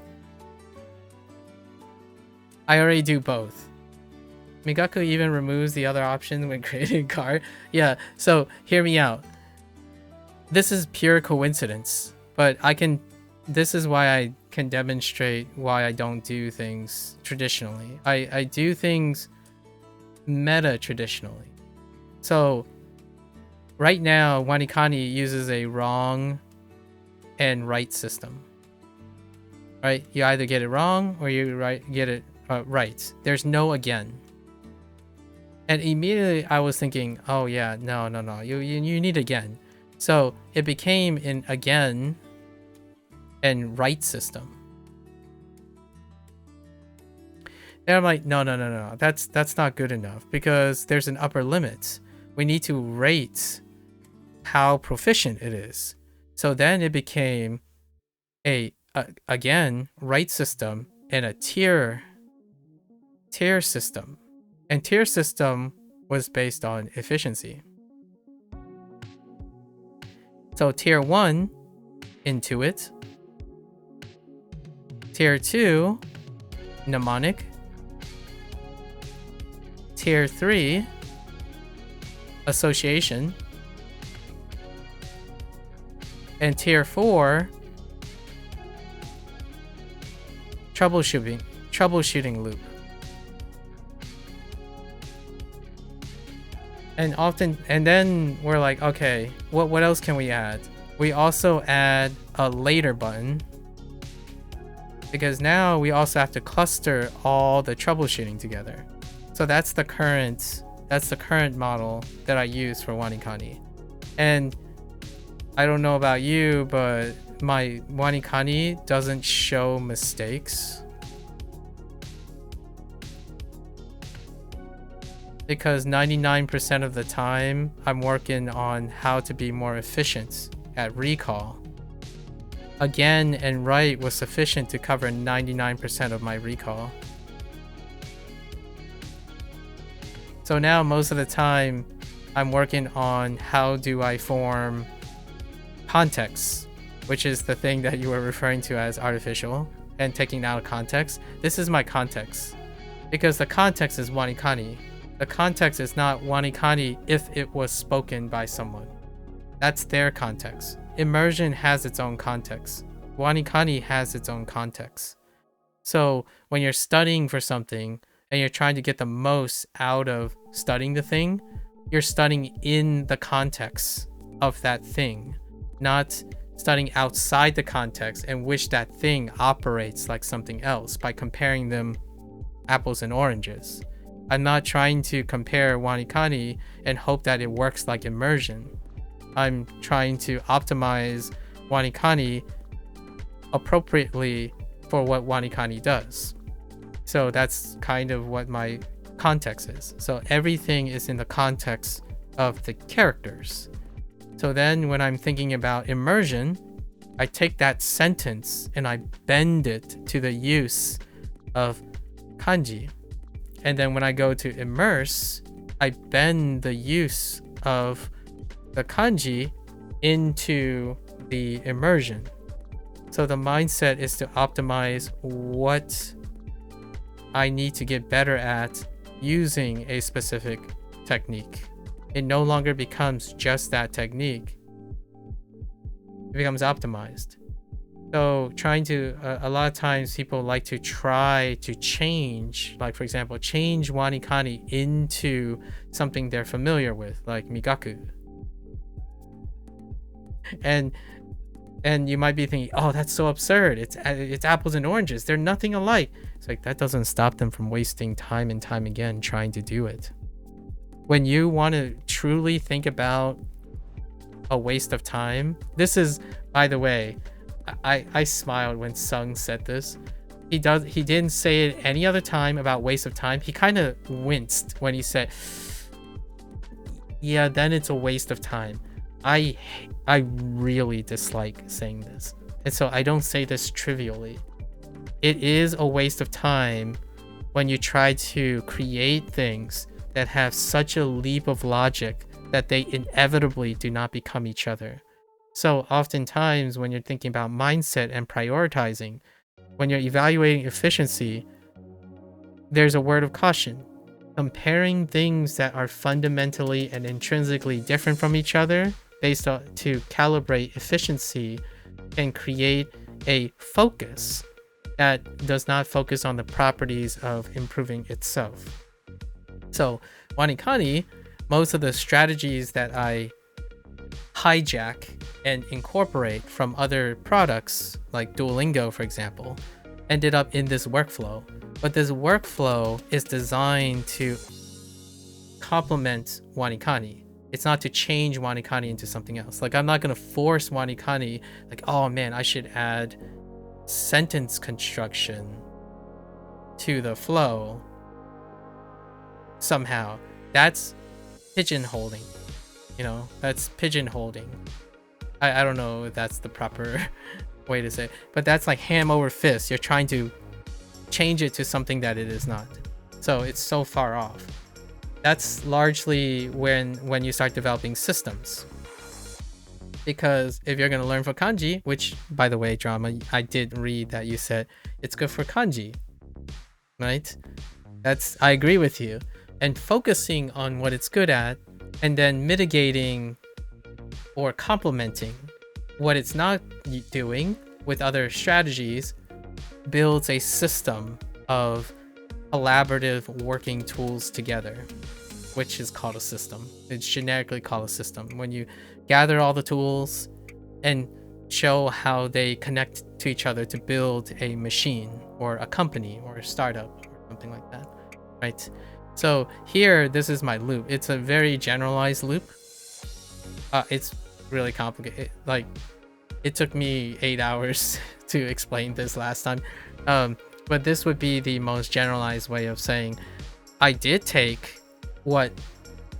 I already do both. Migaku even removes the other option when creating a card. Yeah, so hear me out. This is pure coincidence, but this is why I can demonstrate why I don't do things traditionally. I do things meta traditionally. So right now, WaniKani uses a wrong and right system. Right? You either get it wrong or you get it right. There's no again. And immediately I was thinking, oh yeah, no. You need again. So it became an again and right system. And I'm like, no. That's not good enough, because there's an upper limit. We need to rate how proficient it is. So then it became a again right system and a tier system. And tier system was based on efficiency. So tier 1, intuit. Tier 2, mnemonic. Tier 3, association. And tier 4, troubleshooting loop. And then we're like, okay, what else can we add? We also add a later button, because now we also have to cluster all the troubleshooting together. So that's the current model that I use for WaniKani. And I don't know about you, but my WaniKani doesn't show mistakes, because 99% of the time I'm working on how to be more efficient at recall. Again and right was sufficient to cover 99% of my recall. So now most of the time I'm working on how do I form context, which is the thing that you were referring to as artificial and taking out of context. This is my context, because the context is WaniKani. The context is not WaniKani if it was spoken by someone. That's their context. Immersion has its own context. WaniKani has its own context. So when you're studying for something and you're trying to get the most out of studying the thing, you're studying in the context of that thing, not studying outside the context and which that thing operates like something else by comparing them apples and oranges. I'm not trying to compare WaniKani and hope that it works like immersion. I'm trying to optimize WaniKani appropriately for what WaniKani does. So that's kind of what my context is. So everything is in the context of the characters. So then when I'm thinking about immersion, I take that sentence and I bend it to the use of kanji. And then when I go to immerse, I bend the use of the kanji into the immersion. So the mindset is to optimize what I need to get better at using a specific technique. It no longer becomes just that technique. It becomes optimized. So trying to, a lot of times people like to try to change, like for example, change WaniKani into something they're familiar with, like MAKU. And you might be thinking, oh, that's so absurd. It's apples and oranges. They're nothing alike. It's like, that doesn't stop them from wasting time and time again trying to do it. When you want to truly think about a waste of time, this is, by the way, I smiled when Sung said this. He didn't say it any other time about waste of time. He kind of winced when he said, yeah, then it's a waste of time. I really dislike saying this. And so I don't say this trivially. It is a waste of time when you try to create things that have such a leap of logic that they inevitably do not become each other. So oftentimes when you're thinking about mindset and prioritizing, when you're evaluating efficiency, there's a word of caution. Comparing things that are fundamentally and intrinsically different from each other based on to calibrate efficiency can create a focus that does not focus on the properties of improving itself. So WaniKani, most of the strategies that I hijack and incorporate from other products like Duolingo, for example, ended up in this workflow. But this workflow is designed to complement WaniKani. It's not to change WaniKani into something else. Like, I'm not going to force WaniKani, like, oh man, I should add sentence construction to the flow somehow. That's pigeonholing. That's pigeonholing. I don't know if that's the proper way to say it, but that's like ham over fist. You're trying to change it to something that it is not. So it's so far off. That's largely when you start developing systems. Because if you're going to learn for kanji, which, by the way, Drama, I did read that you said it's good for kanji, right? I agree with you. And focusing on what it's good at, and then mitigating or complementing what it's not doing with other strategies, builds a system of collaborative working tools together, which is called a system. It's generically called a system. When you gather all the tools and show how they connect to each other to build a machine or a company or a startup or something like that, right? So here, this is my loop. It's a very generalized loop. It's really complicated. Like, it took me 8 hours to explain this last time. But this would be the most generalized way of saying, I did take what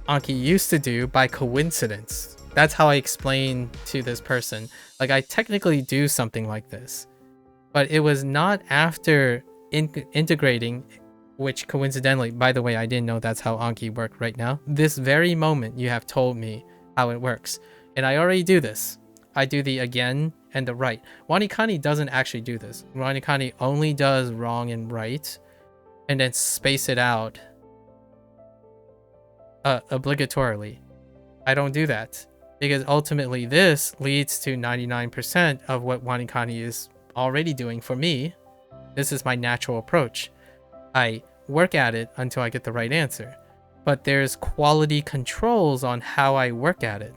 Anki used to do by coincidence. That's how I explain to this person. Like, I technically do something like this, but it was not after integrating, which coincidentally, by the way, I didn't know that's how Anki worked right now. This very moment, you have told me how it works. And I already do this. I do the again and the right. WaniKani doesn't actually do this. WaniKani only does wrong and right, and then space it out obligatorily. I don't do that, because ultimately this leads to 99% of what WaniKani is already doing for me. This is my natural approach. I work at it until I get the right answer. But there's quality controls on how I work at it.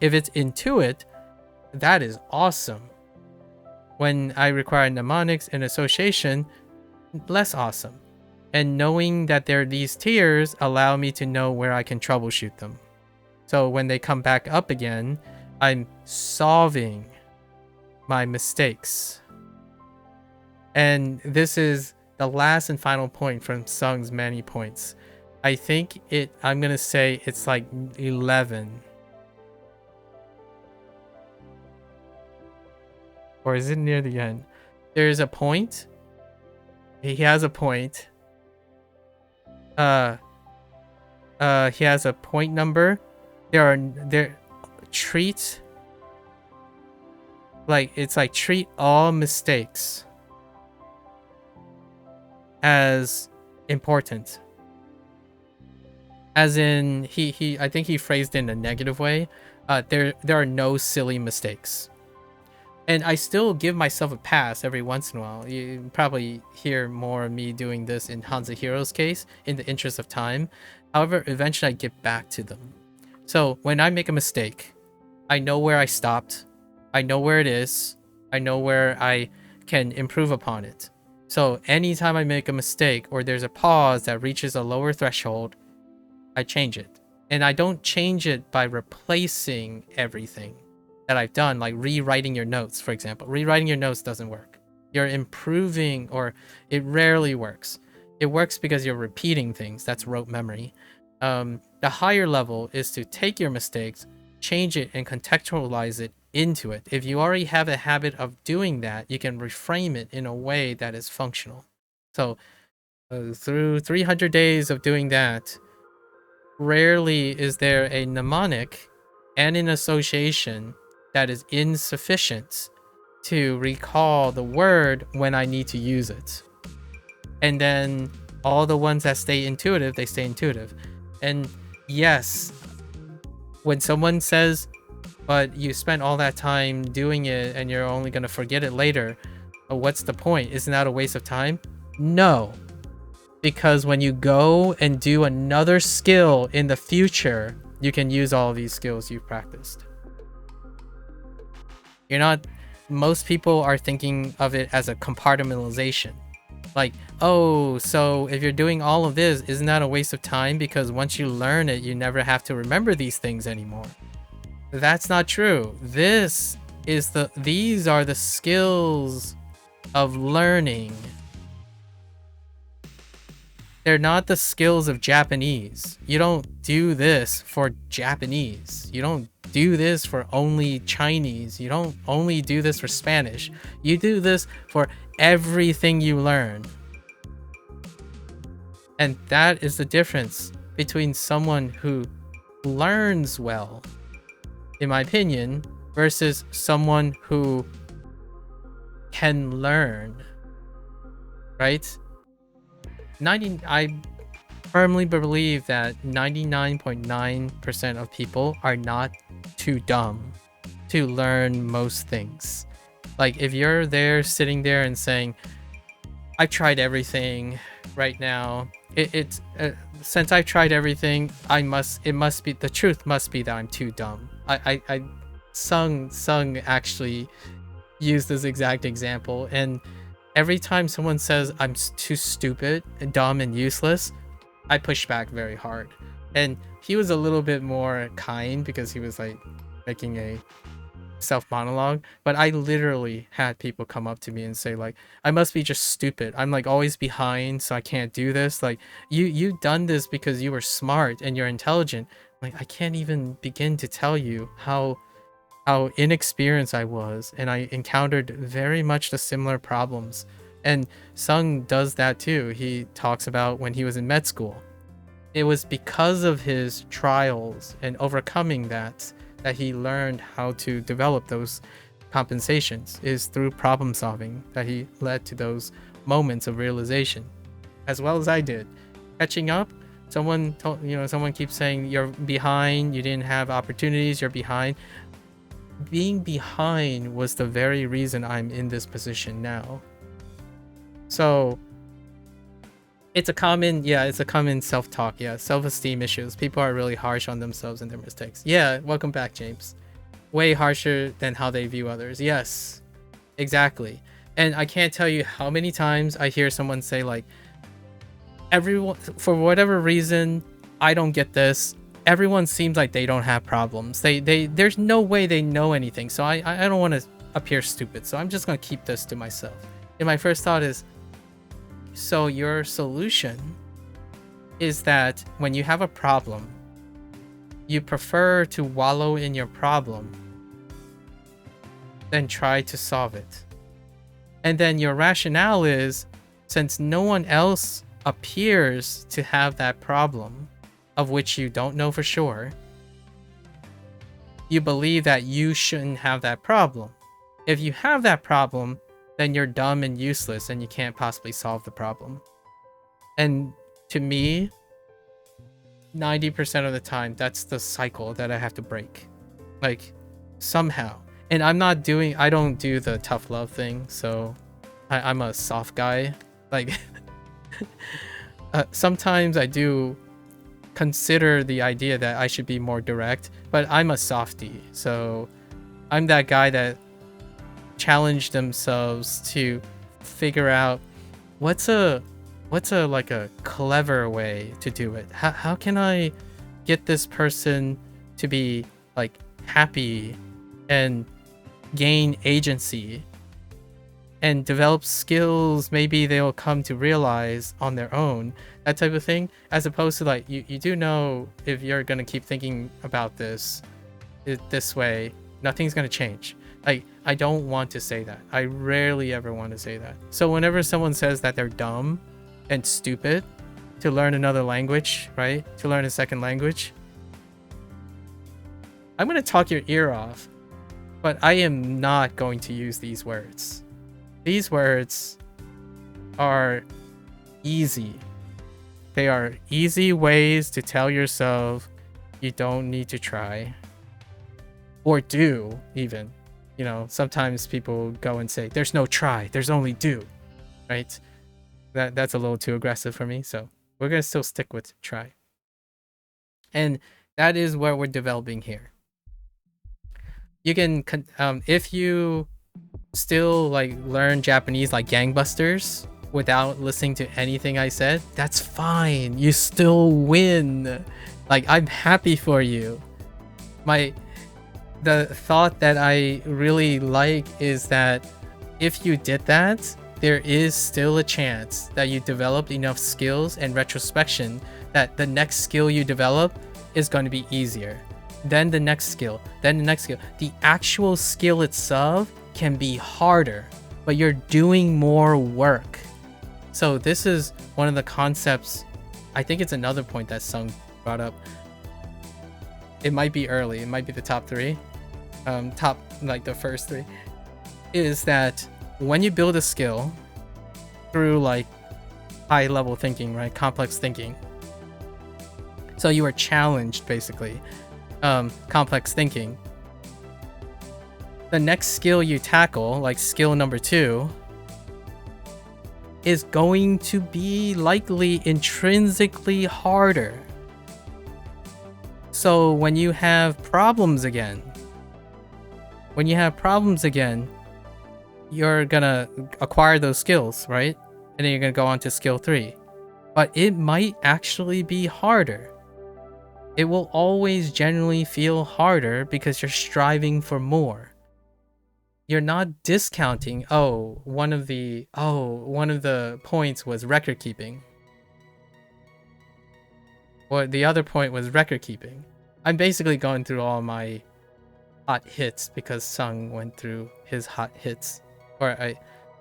If it's intuit, that is awesome. When I require mnemonics and association, less awesome. And knowing that there are these tiers allow me to know where I can troubleshoot them. So when they come back up again, I'm solving my mistakes. And this is the last and final point from Sung's many points. I think I'm gonna say it's like 11. Or is it near the end? There's a point. He has a point. He has a point number. Treat, like, it's like treat all mistakes as important. As in, I think he phrased it in a negative way. There are no silly mistakes. And I still give myself a pass every once in a while. You probably hear more of me doing this in Hanzahiro's case, in the interest of time. However, eventually I get back to them. So when I make a mistake, I know where I stopped. I know where it is. I know where I can improve upon it. So anytime I make a mistake or there's a pause that reaches a lower threshold, I change it. And I don't change it by replacing everything that I've done, like rewriting your notes, for example. Rewriting your notes doesn't work. You're improving, or it rarely works. It works because you're repeating things. That's rote memory. The higher level is to take your mistakes, change it, and contextualize it into it. If you already have a habit of doing that, you can reframe it in a way that is functional. So through 300 days of doing that, rarely is there a mnemonic and an association that is insufficient to recall the word when I need to use it. And then all the ones that stay intuitive, they stay intuitive. And yes, when someone says, but you spent all that time doing it and you're only going to forget it later, what's the point? Isn't that a waste of time? No. Because when you go and do another skill in the future, you can use all of these skills you've practiced. Most people are thinking of it as a compartmentalization. Like, oh, so if you're doing all of this, isn't that a waste of time? Because once you learn it, you never have to remember these things anymore. That's not true. These are the skills of learning. They're not the skills of Japanese. You don't do this for Japanese. You don't do this for only Chinese. You don't only do this for Spanish. You do this for everything you learn. And that is the difference between someone who learns well, in my opinion, versus someone who can learn, right? I firmly believe that 99.9% of people are not too dumb to learn most things. Like, if you're there sitting there and saying, I've tried everything right now, since I've tried everything, the truth must be that I'm too dumb. Sung actually used this exact example, and every time someone says I'm too stupid and dumb and useless, I push back very hard. And he was a little bit more kind because he was like making a self monologue, but I literally had people come up to me and say, like, I must be just stupid. I'm like always behind, so I can't do this. Like, you've done this because you were smart and you're intelligent. Like, I can't even begin to tell you how inexperienced I was, and I encountered very much the similar problems. And Sung does that too. He talks about when he was in med school. It was because of his trials and overcoming that he learned how to develop those compensations. Is through problem solving that he led to those moments of realization, as well as I did. Catching up, someone keeps saying you're behind, you didn't have opportunities, you're behind. Being behind was the very reason I'm in this position now. So it's a common self-talk. Yeah, self-esteem issues. People are really harsh on themselves and their mistakes. Yeah, welcome back, James. way harsher than how they view others. Yes, exactly. And I can't tell you how many times I hear someone say like, everyone, for whatever reason, I don't get this. Everyone seems like they don't have problems. There's no way they know anything. So I don't want to appear stupid. So I'm just going to keep this to myself. And my first thought is, so your solution is that when you have a problem, you prefer to wallow in your problem than try to solve it. And then your rationale is, since no one else appears to have that problem, of which you don't know for sure, you believe that you shouldn't have that problem. If you have that problem, then you're dumb and useless and you can't possibly solve the problem. And to me, 90% of the time, that's the cycle that I have to break. Like, somehow. And I don't do the tough love thing, so I'm a soft guy. Like, sometimes I do consider the idea that I should be more direct, but I'm a softie. So I'm that guy that challenged themselves to figure out what's a like a clever way to do it. How can I get this person to be like happy and gain agency and develop skills maybe they'll come to realize on their own, that type of thing, as opposed to like you do know if you're gonna keep thinking about this way, nothing's gonna change. Like, I don't want to say that. I rarely ever want to say that. So whenever someone says that they're dumb and stupid to learn another language, right, to learn a second language, I'm gonna talk your ear off, but I am not going to use these words. These words are easy. They are easy ways to tell yourself you don't need to try. Or do, even. You know, sometimes people go and say, there's no try, there's only do. Right? That's a little too aggressive for me, so we're going to still stick with try. And that is what we're developing here. You can, if you still like learn Japanese like gangbusters without listening to anything I said, that's fine. You still win. Like, I'm happy for you. The thought that I really like is that if you did that, there is still a chance that you developed enough skills and retrospection that the next skill you develop is going to be easier. Then the next skill, then the next skill. The actual skill itself can be harder, but you're doing more work. So this is one of the concepts. I think it's another point that Sung brought up. It might be early. It might be the top three. Like the first three. Is that when you build a skill through like high level thinking, right? Complex thinking. So you are challenged basically. Complex thinking. The next skill you tackle, like skill number 2, is going to be likely intrinsically harder. So when you have problems again, you're gonna acquire those skills, right? And then you're gonna go on to skill 3. But it might actually be harder. It will always generally feel harder because you're striving for more. You're not discounting, one of the points was record keeping. Or the other point was record keeping. I'm basically going through all my hot hits because Sung went through his hot hits. Or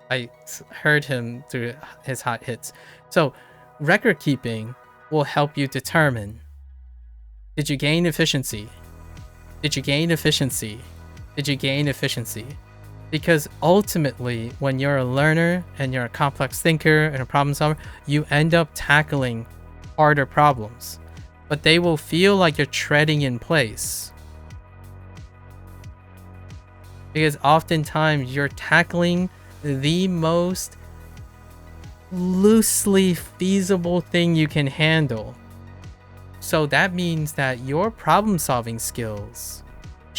I heard him through his hot hits. So record keeping will help you determine, did you gain efficiency? Did you gain efficiency? Did you gain efficiency? Because ultimately, when you're a learner and you're a complex thinker and a problem solver, you end up tackling harder problems. But they will feel like you're treading in place. Because oftentimes you're tackling the most loosely feasible thing you can handle. So that means that your problem solving skills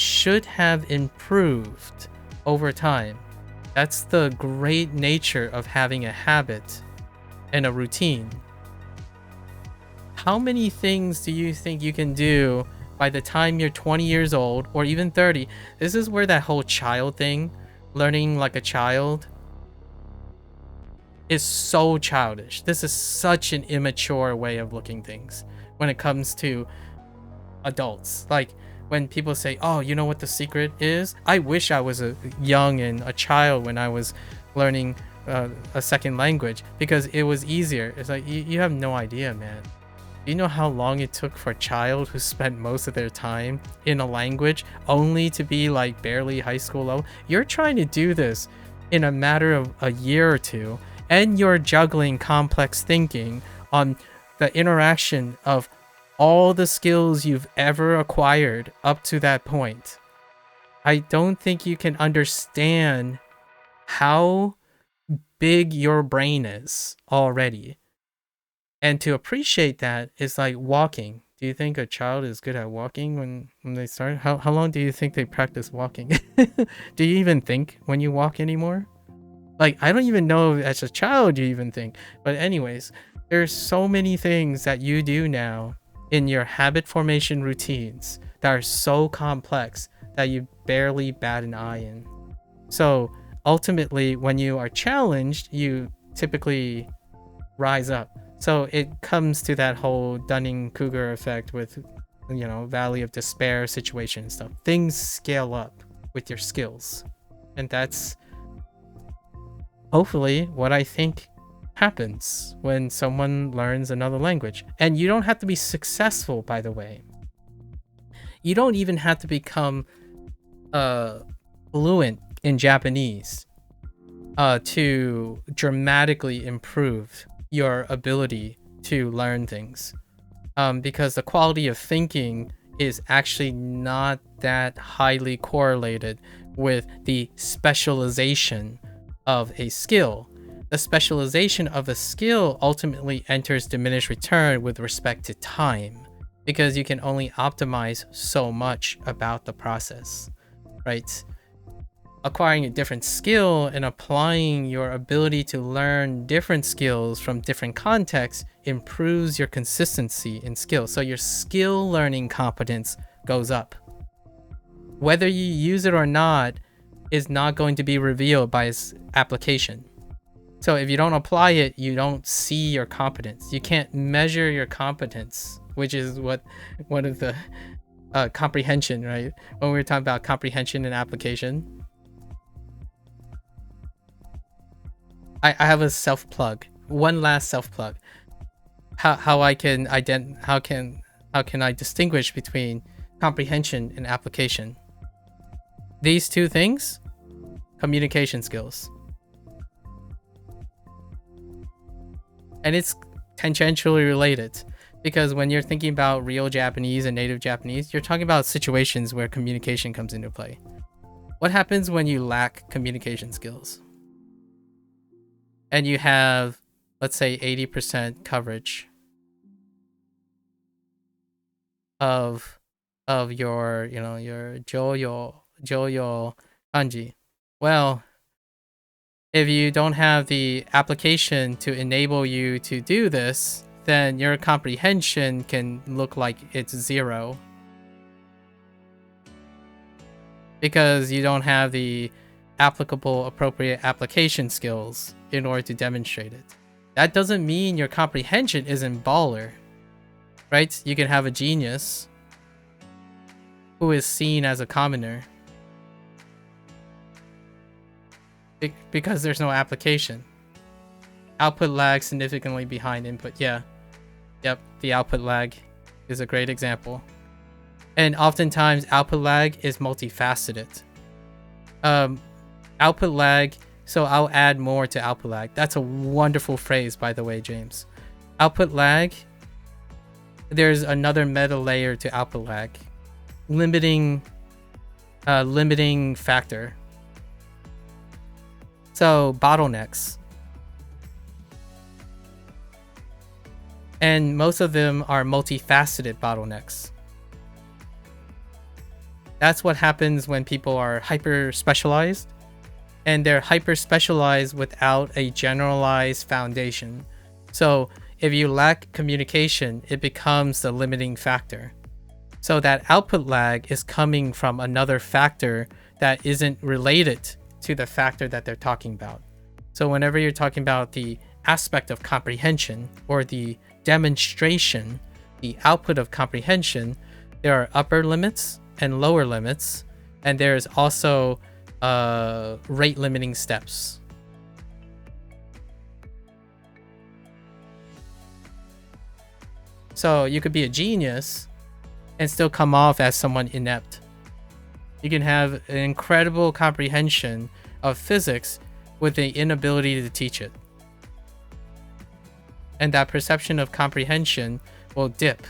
should have improved over time. That's the great nature of having a habit and a routine. How many things do you think you can do by the time you're 20 years old or even 30? This is where that whole child thing, learning like a child, is so childish. This is such an immature way of looking things when it comes to adults. Like when people say, oh, you know what the secret is? I wish I was young and a child when I was learning a second language, because it was easier. It's like, you have no idea, man. Do you know how long it took for a child who spent most of their time in a language only to be like barely high school level? You're trying to do this in a matter of a year or two, and you're juggling complex thinking on the interaction of all the skills you've ever acquired up to that point. I don't think you can understand how big your brain is already. And to appreciate that is like walking. Do you think a child is good at walking when they start? How long do you think they practice walking? Do you even think when you walk anymore? Like, I don't even know if as a child you even think. But anyways, there's so many things that you do now in your habit formation routines that are so complex that you barely bat an eye in. So ultimately, when you are challenged, you typically rise up. So it comes to that whole Dunning-Kruger effect with, you know, Valley of Despair situation and stuff. Things scale up with your skills. And that's hopefully what I think happens when someone learns another language. And you don't have to be successful, by the way. You don't even have to become fluent in Japanese to dramatically improve your ability to learn things, because the quality of thinking is actually not that highly correlated with the specialization of a skill. The specialization of a skill ultimately enters diminished return with respect to time, because you can only optimize so much about the process, right? Acquiring a different skill and applying your ability to learn different skills from different contexts improves your consistency in skill. So your skill learning competence goes up. Whether you use it or not is not going to be revealed by its application. So if you don't apply it, you don't see your competence. You can't measure your competence, which is what one of the comprehension, right? When we were talking about comprehension and application. I have a self plug. One last self plug. How I can how can I distinguish between comprehension and application? These two things, communication skills. And it's tangentially related, because when you're thinking about real Japanese and native Japanese, you're talking about situations where communication comes into play. What happens when you lack communication skills? And you have, let's say, 80% coverage of your, you know, your joyo kanji. Well, if you don't have the application to enable you to do this, then your comprehension can look like it's 0. Because you don't have the applicable appropriate application skills in order to demonstrate it. That doesn't mean your comprehension isn't baller, right? You can have a genius who is seen as a commoner because there's no application. Output lag significantly behind input. Yeah. Yep, the output lag is a great example. And oftentimes output lag is multifaceted. Output lag, so I'll add more to output lag. That's a wonderful phrase, by the way, James. Output lag, there's another meta layer to output lag. Limiting factor. So bottlenecks. And most of them are multifaceted bottlenecks. That's what happens when people are hyper specialized, and they're hyper specialized without a generalized foundation. So if you lack communication, it becomes the limiting factor. So that output lag is coming from another factor that isn't related to the factor that they're talking about. So whenever you're talking about the aspect of comprehension or the demonstration, the output of comprehension, there are upper limits and lower limits, and there's also rate limiting steps. So you could be a genius and still come off as someone inept. You can have an incredible comprehension of physics with the inability to teach it. And that perception of comprehension will dip.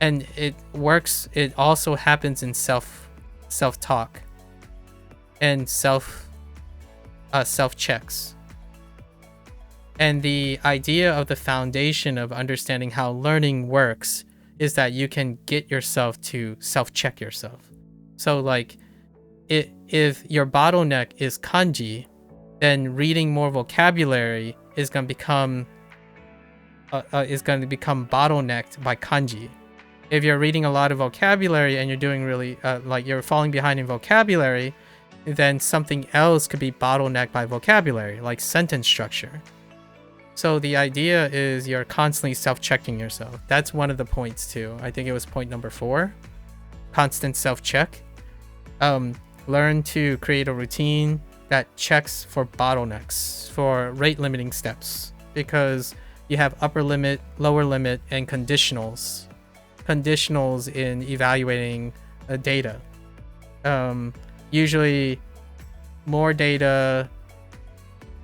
And it also happens in self-talk and self-checks. And the idea of the foundation of understanding how learning works is that you can get yourself to self-check yourself. So like, if your bottleneck is kanji, then reading more vocabulary is going to become bottlenecked by kanji. If you're reading a lot of vocabulary and you're doing really like you're falling behind in vocabulary, then something else could be bottlenecked by vocabulary, like sentence structure. So the idea is you're constantly self-checking yourself. That's one of the points too. I think it was point number 4. Constant self-check. Learn to create a routine that checks for bottlenecks, for rate limiting steps, because you have upper limit, lower limit, and conditionals in evaluating data. Usually more data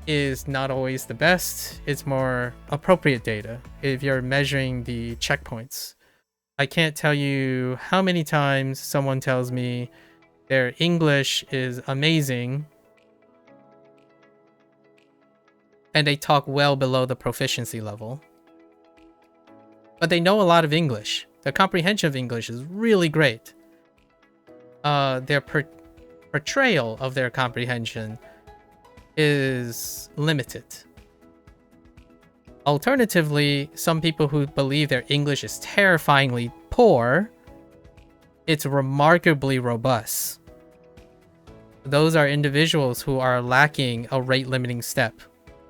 is not always the best. It's more appropriate data if you're measuring the checkpoints. I can't tell you how many times someone tells me their English is amazing and they talk well below the proficiency level, but they know a lot of English. Their comprehension of English is really great. Their portrayal of their comprehension is limited. Alternatively, some people who believe their English is terrifyingly poor, it's remarkably robust. Those are individuals who are lacking a rate limiting step.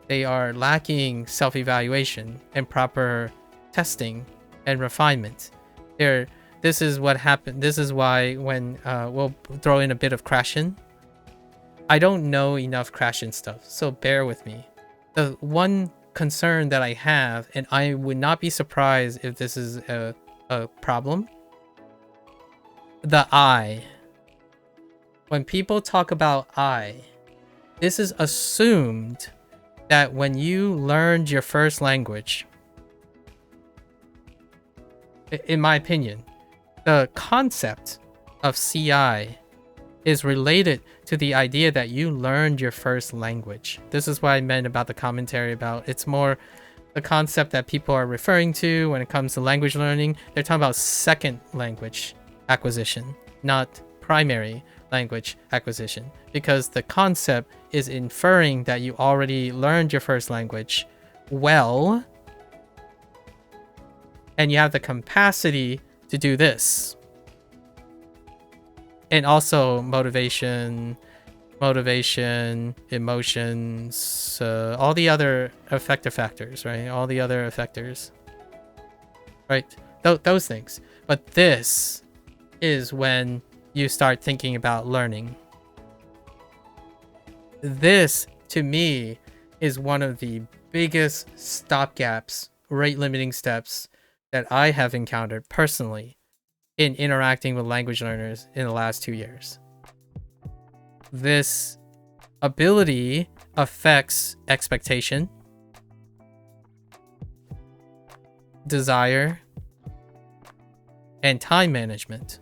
They are lacking self-evaluation and proper testing and refinement. This is what happened. This is why when we'll throw in a bit of Krashen. I don't know enough Krashen stuff, so bear with me. The one concern that I have, and I would not be surprised if this is a problem, the I. When people talk about I, this is assumed that when you learned your first language, in my opinion, the concept of CI is related to the idea that you learned your first language. This is what I meant about the commentary about it's more the concept that people are referring to when it comes to language learning. They're talking about second language acquisition, not primary language acquisition, because the concept is inferring that you already learned your first language well, and you have the capacity to do this. And also motivation, emotions, all the other effective factors, right? All the other effectors, right? Those things. But this is when you start thinking about learning. This, to me, is one of the biggest stopgaps, rate limiting steps that I have encountered personally in interacting with language learners in the last 2 years. This ability affects expectation, desire, and time management.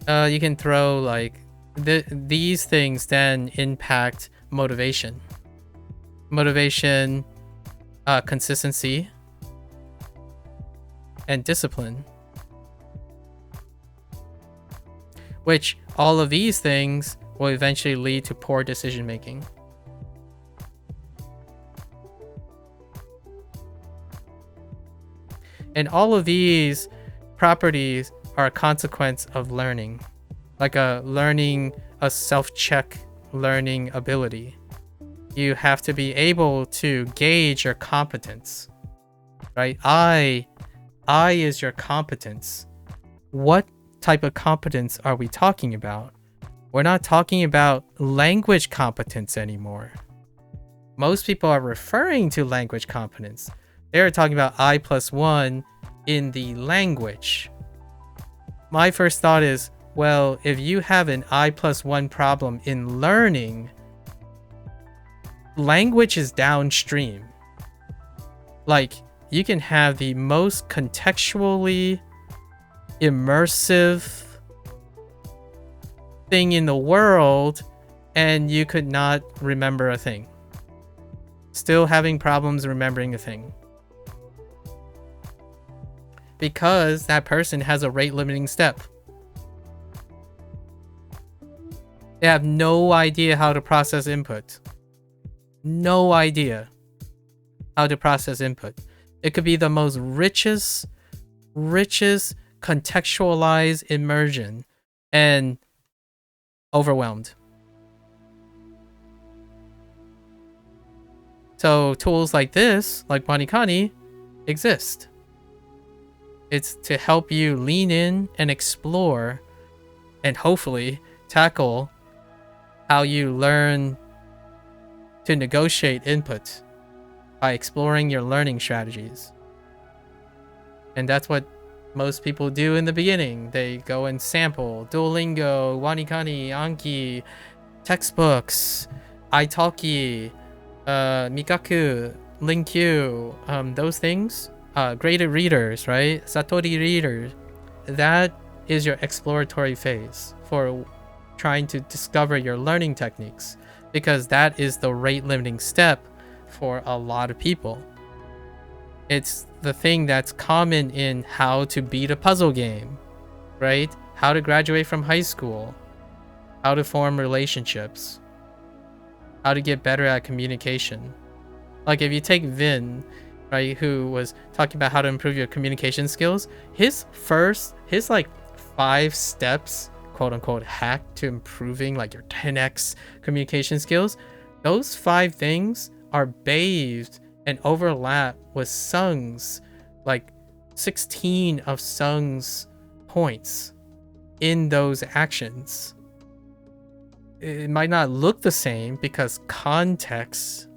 You can throw like these things then impact motivation, consistency, and discipline. Which all of these things will eventually lead to poor decision making. And all of these properties are a consequence of learning, like a self-check learning ability. You have to be able to gauge your competence, right? I is your competence. What type of competence are we talking about? We're not talking about language competence anymore. Most people are referring to language competence. They're talking about I+1 in the language. My first thought is, well, if you have an I+1 problem in learning, language is downstream. Like, you can have the most contextually immersive thing in the world, and you could not remember a thing. Still having problems remembering a thing. Because that person has a rate limiting step. They have no idea how to process input. No idea how to process input. It could be the most richest contextualized immersion and overwhelmed. So tools like this, like WaniKani, exist. It's to help you lean in and explore and hopefully tackle how you learn to negotiate input by exploring your learning strategies. And that's what most people do in the beginning. They go and sample Duolingo, WaniKani, Anki, textbooks, italki, MAKU, LingQ, those things. Graded readers, right? Satori readers. That is your exploratory phase for trying to discover your learning techniques, because that is the rate limiting step for a lot of people. It's the thing that's common in how to beat a puzzle game, right? How to graduate from high school, how to form relationships, how to get better at communication. Like if you take Vin, right, who was talking about how to improve your communication skills, his like 5 steps, quote unquote, hack to improving like your 10x communication skills, those 5 things are bathed and overlap with Sung's, like 16 of Sung's points in those actions. It might not look the same because context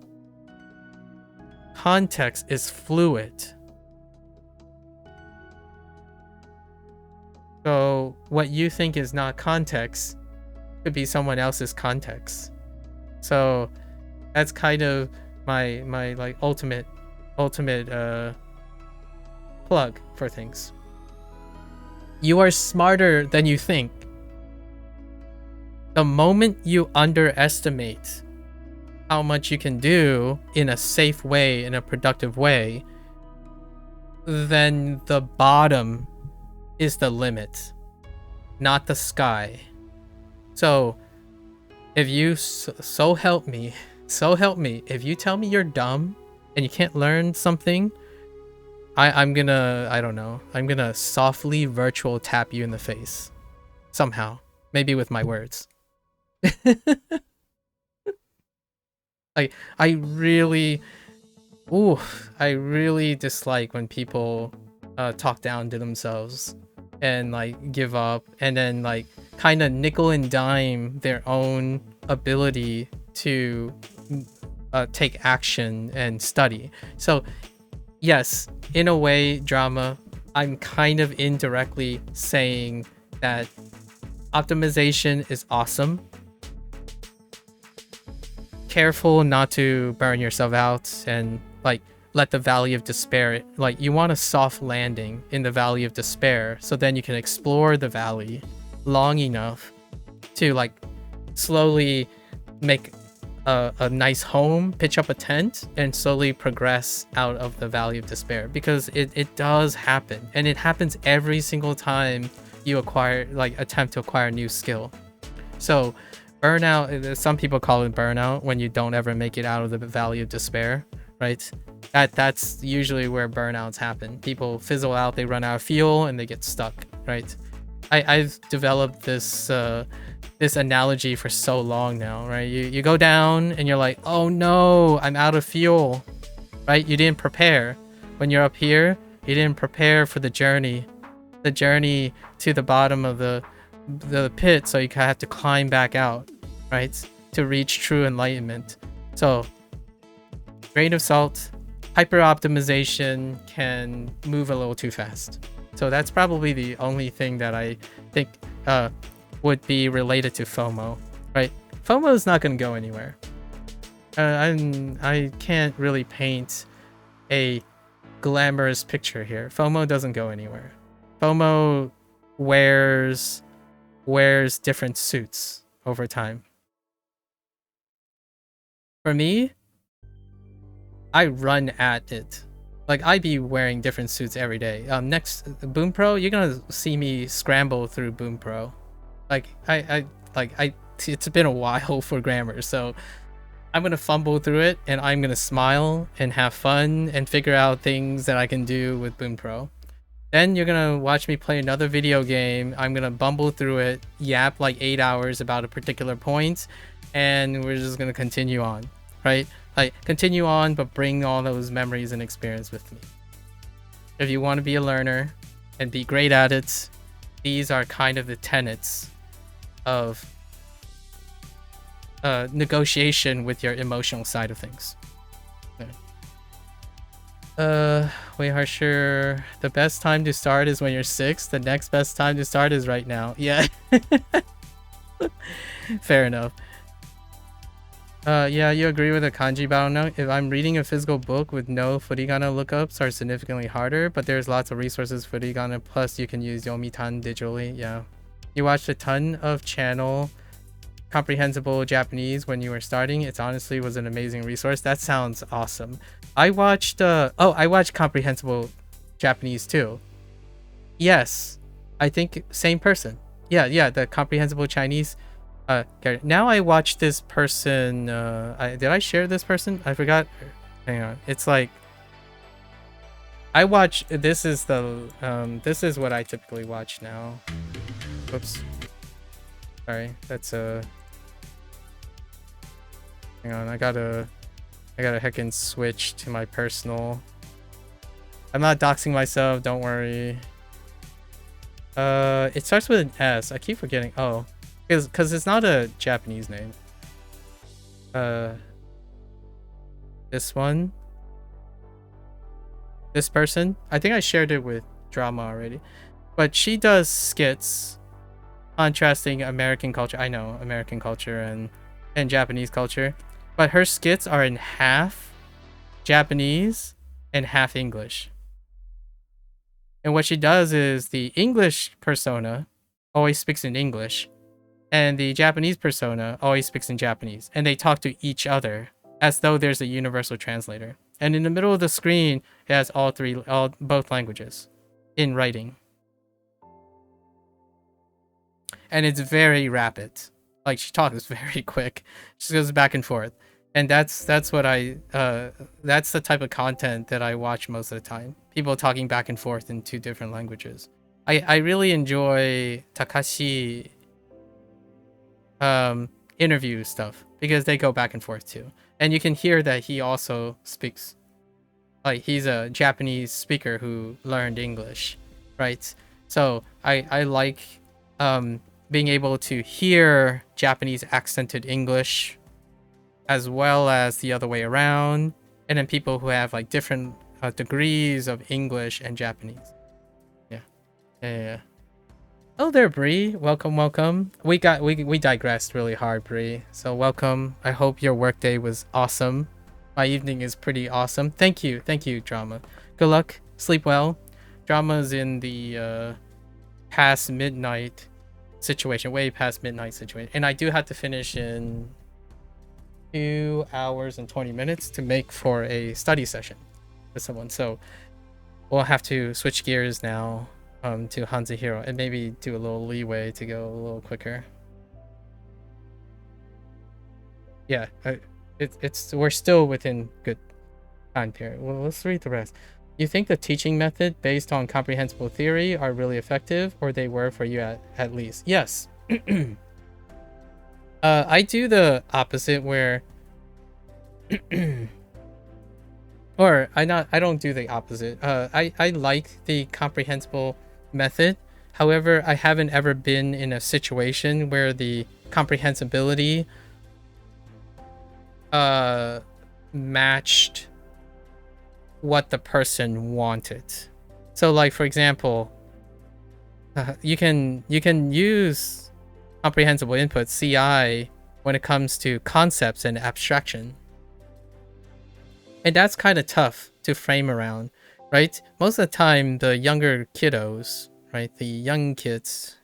is fluid. So what you think is not context could be someone else's context. So that's kind of my like ultimate plug for things. You are smarter than you think. The moment you underestimate how much you can do in a safe way, in a productive way, then the bottom is the limit, not the sky. So if you so help me, if you tell me you're dumb and you can't learn something, I'm gonna softly virtual tap you in the face somehow, maybe with my words. Like I really dislike when people talk down to themselves and like give up and then like kind of nickel and dime their own ability to take action and study. So yes, in a way, drama, I'm kind of indirectly saying that optimization is awesome. Careful not to burn yourself out and like let the valley of despair, like you want a soft landing in the valley of despair, so then you can explore the valley long enough to like slowly make a nice home, pitch up a tent, and slowly progress out of the valley of despair, because it does happen, and it happens every single time you attempt to acquire a new skill. So burnout, some people call it burnout when you don't ever make it out of the valley of despair, right? That's usually where burnouts happen. People fizzle out, they run out of fuel, and they get stuck, right? I've developed this this analogy for so long now, right? You go down and you're like, oh no, I'm out of fuel, right? You didn't prepare. When you're up here, you didn't prepare for the journey to the bottom of the pit, so you have to climb back out, right? To reach true enlightenment. So, grain of salt, hyper optimization can move a little too fast. So that's probably the only thing that I think would be related to FOMO, right? FOMO is not going to go anywhere. I can't really paint a glamorous picture here. FOMO doesn't go anywhere. FOMO wears different suits over time. For me, I run at it. Like, I be wearing different suits every day. Next Boom Pro, you're gonna see me scramble through Boom Pro. Like it's been a while for grammar, so I'm gonna fumble through it, and I'm gonna smile and have fun and figure out things that I can do with Boom Pro. Then you're gonna watch me play another video game. I'm gonna bumble through it, yap like 8 hours about a particular point, and we're just gonna continue on, right? Like, continue on, but bring all those memories and experience with me. If you want to be a learner and be great at it, these are kind of the tenets of negotiation with your emotional side of things. Way harsher. The best time to start is when you're 6. The next best time to start is right now. Yeah. Fair enough. Yeah, you agree with the kanji battle now? If I'm reading a physical book with no furigana lookups are significantly harder, but there's lots of resources for furigana, plus you can use Yomitan digitally. Yeah. You watched a ton of channel comprehensible Japanese when you were starting. It honestly was an amazing resource. That sounds awesome. I watched I watched comprehensible Japanese too. Yes. I think same person. Yeah, the comprehensible Chinese. Now I watch this person. Did I share this person? I forgot. Hang on. It's like I watch. This is what I typically watch now. Oops. Sorry. That's hang on. I gotta heckin' switch to my personal. I'm not doxing myself. Don't worry. It starts with an S. I keep forgetting. Oh. Because it's not a Japanese name. This one. This person. I think I shared it with Drama already. But she does skits contrasting American culture. I know, American culture and Japanese culture. But her skits are in half Japanese and half English. And what she does is the English persona always speaks in English. And the Japanese persona always speaks in Japanese, and they talk to each other as though there's a universal translator. And in the middle of the screen, it has both languages in writing. And it's very rapid. Like, she talks very quick. She goes back and forth. And that's what that's the type of content that I watch most of the time. People talking back and forth in 2 different languages. I really enjoy Takashi interview stuff because they go back and forth too, and you can hear that he also speaks, like, he's a Japanese speaker who learned English, right? So I like being able to hear Japanese accented English as well as the other way around, and then people who have like different degrees of English and Japanese. Yeah. Oh there, Bree. Welcome. We digressed really hard, Bree. So welcome. I hope your workday was awesome. My evening is pretty awesome. Thank you, Drama. Good luck. Sleep well. Drama's in the past midnight situation, way past midnight situation, and I do have to finish in 2 hours and 20 minutes to make for a study session with someone. So we'll have to switch gears now to Hanzahiro and maybe do a little leeway to go a little quicker. Yeah, we're still within good time period. Well, let's read the rest. You think the teaching method based on comprehensible theory are really effective, or they were for you at least? Yes. I do the opposite where or I don't do the opposite. I like the comprehensible method. However, I haven't ever been in a situation where the comprehensibility matched what the person wanted. So like, for example, you can use comprehensible input, CI, when it comes to concepts and abstraction. And that's kind of tough to frame around, right? Most of the time, the younger kiddos, right, the young kids,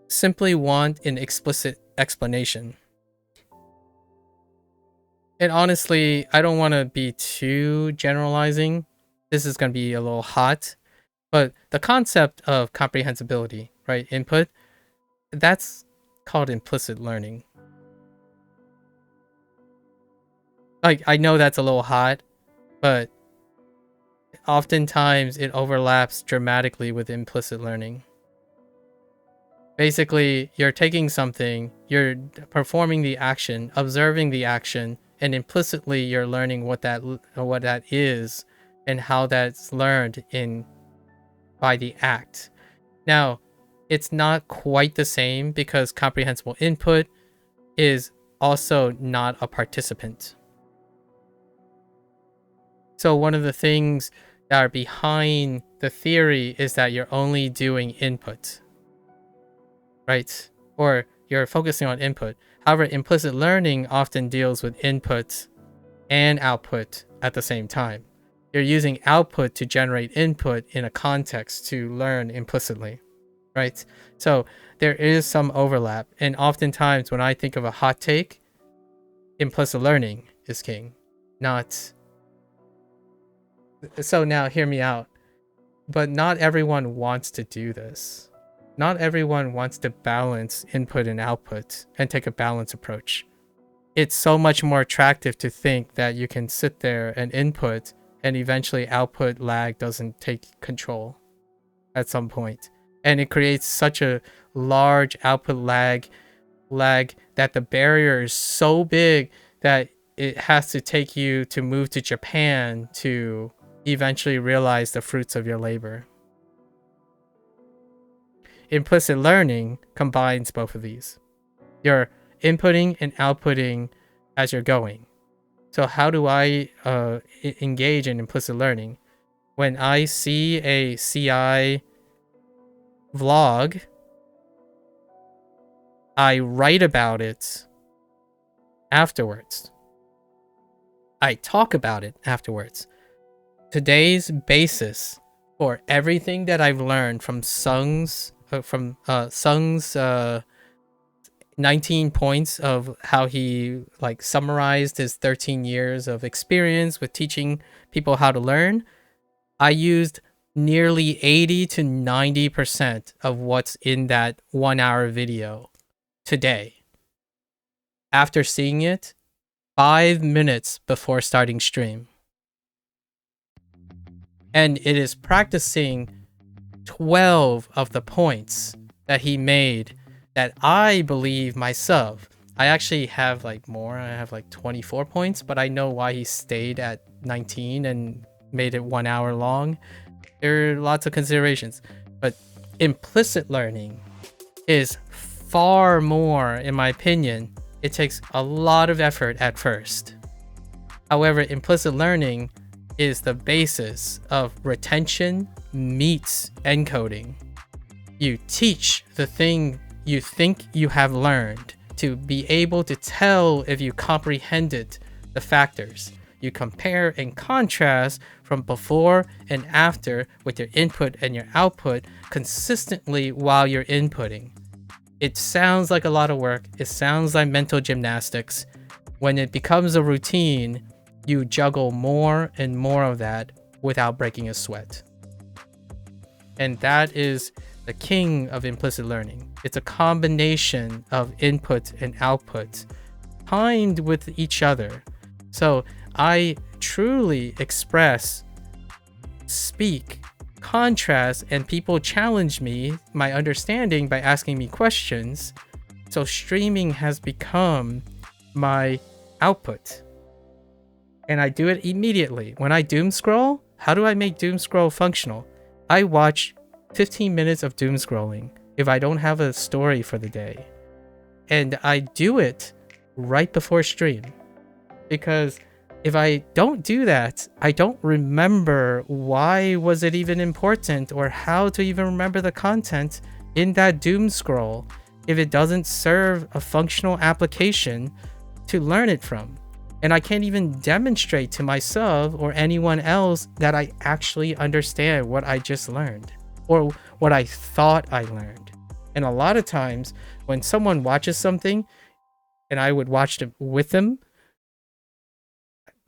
simply want an explicit explanation. And honestly, I don't want to be too generalizing. This is going to be a little hot. But the concept of comprehensibility, right, input, that's called implicit learning. Like, I know that's a little hot, but oftentimes it overlaps dramatically with implicit learning. Basically, you're taking something, you're performing the action, observing the action, and implicitly you're learning what that is and how that's learned by the act. Now, it's not quite the same because comprehensible input is also not a participant. So one of the things that are behind the theory is that you're only doing input, right? Or you're focusing on input. However, implicit learning often deals with input and output at the same time. You're using output to generate input in a context to learn implicitly, right? So there is some overlap. And oftentimes when I think of a hot take, implicit learning is king, not... So now hear me out. But not everyone wants to do this. Not everyone wants to balance input and output and take a balanced approach. It's so much more attractive to think that you can sit there and input and eventually output lag doesn't take control at some point. And it creates such a large output lag that the barrier is so big that it has to take you to move to Japan to eventually realize the fruits of your labor. Implicit learning combines both of these. You're inputting and outputting as you're going. So how do I engage in implicit learning? When I see a CI vlog, I write about it afterwards. I talk about it afterwards. Today's basis for everything that I've learned from Sung's 19 points of how he like summarized his 13 years of experience with teaching people how to learn, I used nearly 80 to 90% of what's in that 1 hour video today. After seeing it 5 minutes before starting stream. And it is practicing 12 of the points that he made that I believe myself. I actually have like more. I have like 24 points, but I know why he stayed at 19 and made it 1 hour long. There are lots of considerations, but implicit learning is far more, in my opinion. It takes a lot of effort at first. However, implicit learning is the basis of retention meets encoding. You teach the thing you think you have learned to be able to tell if you comprehended the factors. You compare and contrast from before and after with your input and your output consistently while you're inputting. It sounds like a lot of work. It sounds like mental gymnastics. When it becomes a routine, you juggle more and more of that without breaking a sweat. And that is the king of implicit learning. It's a combination of input and output timed with each other. So I truly express, speak, contrast, and people challenge me, my understanding, by asking me questions. So streaming has become my output. And I do it immediately. When I doom scroll, how do I make doom scroll functional? I watch 15 minutes of doom scrolling if I don't have a story for the day. And I do it right before stream. Because if I don't do that, I don't remember why was it even important or how to even remember the content in that doom scroll if it doesn't serve a functional application to learn it from. And I can't even demonstrate to myself or anyone else that I actually understand what I just learned or what I thought I learned. And a lot of times when someone watches something and I would watch it with them,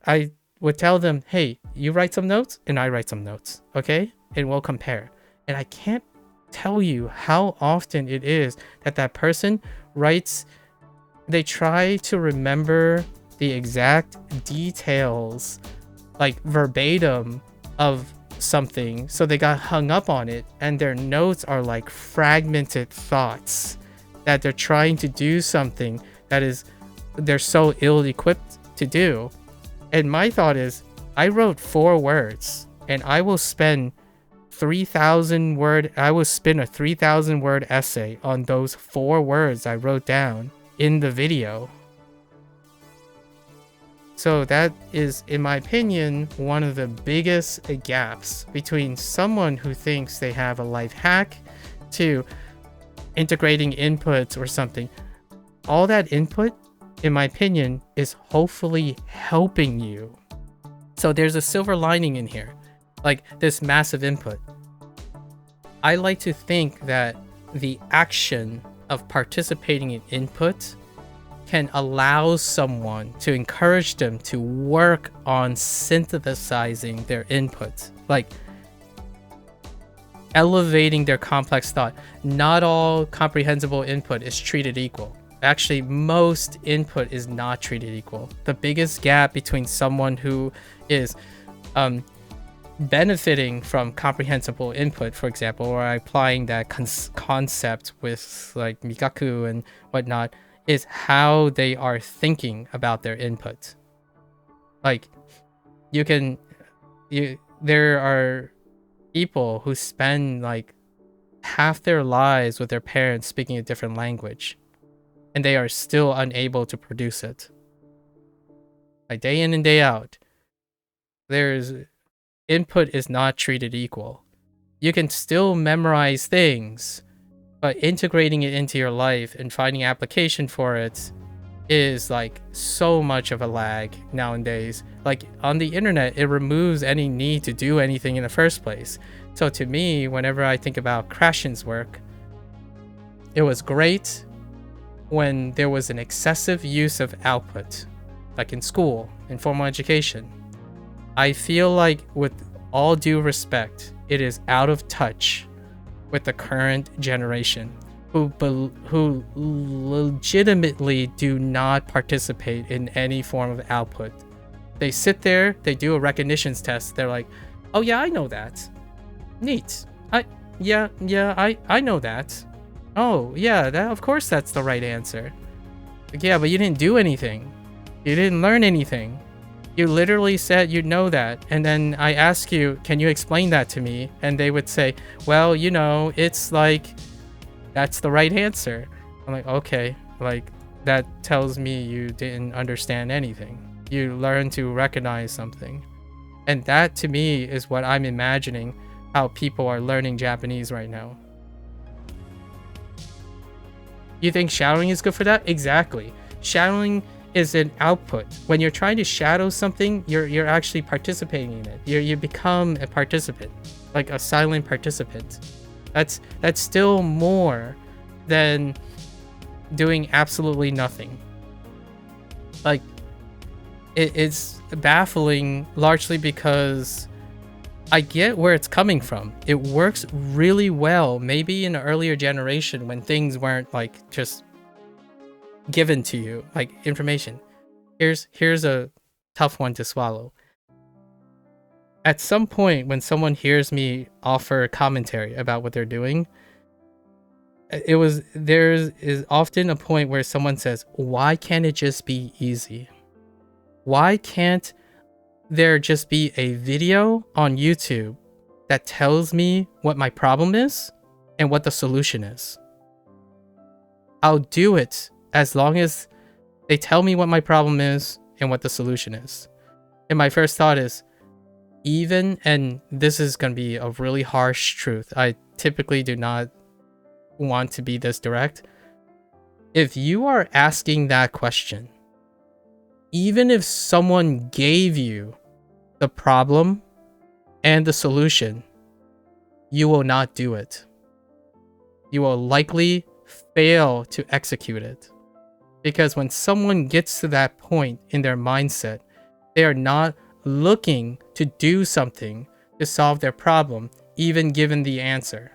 I would tell them, hey, you write some notes and I write some notes, okay? And we'll compare. And I can't tell you how often it is that that person writes, they try to remember the exact details, like verbatim of something, so they got hung up on it, and their notes are like fragmented thoughts that they're trying to do something that is they're so ill-equipped to do. And my thought is, I wrote 4 words and I will spend 3,000 word, I will spin a 3,000 word essay on those 4 words I wrote down in the video. So that is, in my opinion, one of the biggest gaps between someone who thinks they have a life hack to integrating inputs or something. All that input, in my opinion, is hopefully helping you. So there's a silver lining in here, like this massive input. I like to think that the action of participating in input can allow someone to encourage them to work on synthesizing their input, like elevating their complex thought. Not all comprehensible input is treated equal. Actually, most input is not treated equal. The biggest gap between someone who is benefiting from comprehensible input, for example, or applying that concept with like MAKU and whatnot, is how they are thinking about their input. Like, there are people who spend like half their lives with their parents speaking a different language, and they are still unable to produce it. Like, day in and day out, there's input is not treated equal. You can still memorize things, but integrating it into your life and finding application for it is like so much of a lag nowadays. Like, on the internet, it removes any need to do anything in the first place. So to me, whenever I think about Krashen's work, it was great when there was an excessive use of output, like in school, in formal education. I feel like, with all due respect, it is out of touch with the current generation who legitimately do not participate in any form of output. They sit there, they do a recognitions test, they're like, oh yeah, I know that. Neat. I know that. Oh yeah, that, of course that's the right answer. Like, yeah, but you didn't do anything. You didn't learn anything. You literally said you know that, and then I ask you, can you explain that to me? And they would say, well, you know, it's like, that's the right answer. I'm like, okay, like, that tells me you didn't understand anything. You learned to recognize something. And that, to me, is what I'm imagining how people are learning Japanese right now. You think shadowing is good for that? Exactly. Shadowing is an output. When you're trying to shadow something, you're actually participating in it. You become a participant, like a silent participant. That's still more than doing absolutely nothing. Like, it's baffling, largely because I get where it's coming from. It works really well, maybe in an earlier generation when things weren't like just given to you, like information. Here's a tough one to swallow. At some point when someone hears me offer commentary about what they're doing, there is often a point where someone says, why can't it just be easy? Why can't there just be a video on YouTube that tells me what my problem is and what the solution is? I'll do it as long as they tell me what my problem is and what the solution is. And my first thought is, and this is going to be a really harsh truth, I typically do not want to be this direct. If you are asking that question, even if someone gave you the problem and the solution, you will not do it. You will likely fail to execute it. Because when someone gets to that point in their mindset, they are not looking to do something to solve their problem, even given the answer.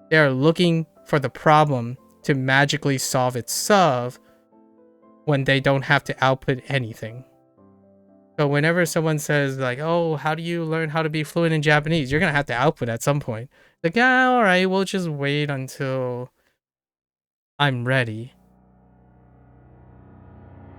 They are looking for the problem to magically solve itself when they don't have to output anything. So whenever someone says like, oh, how do you learn how to be fluent in Japanese? You're going to have to output at some point. Like, yeah, all right, we'll just wait until I'm ready.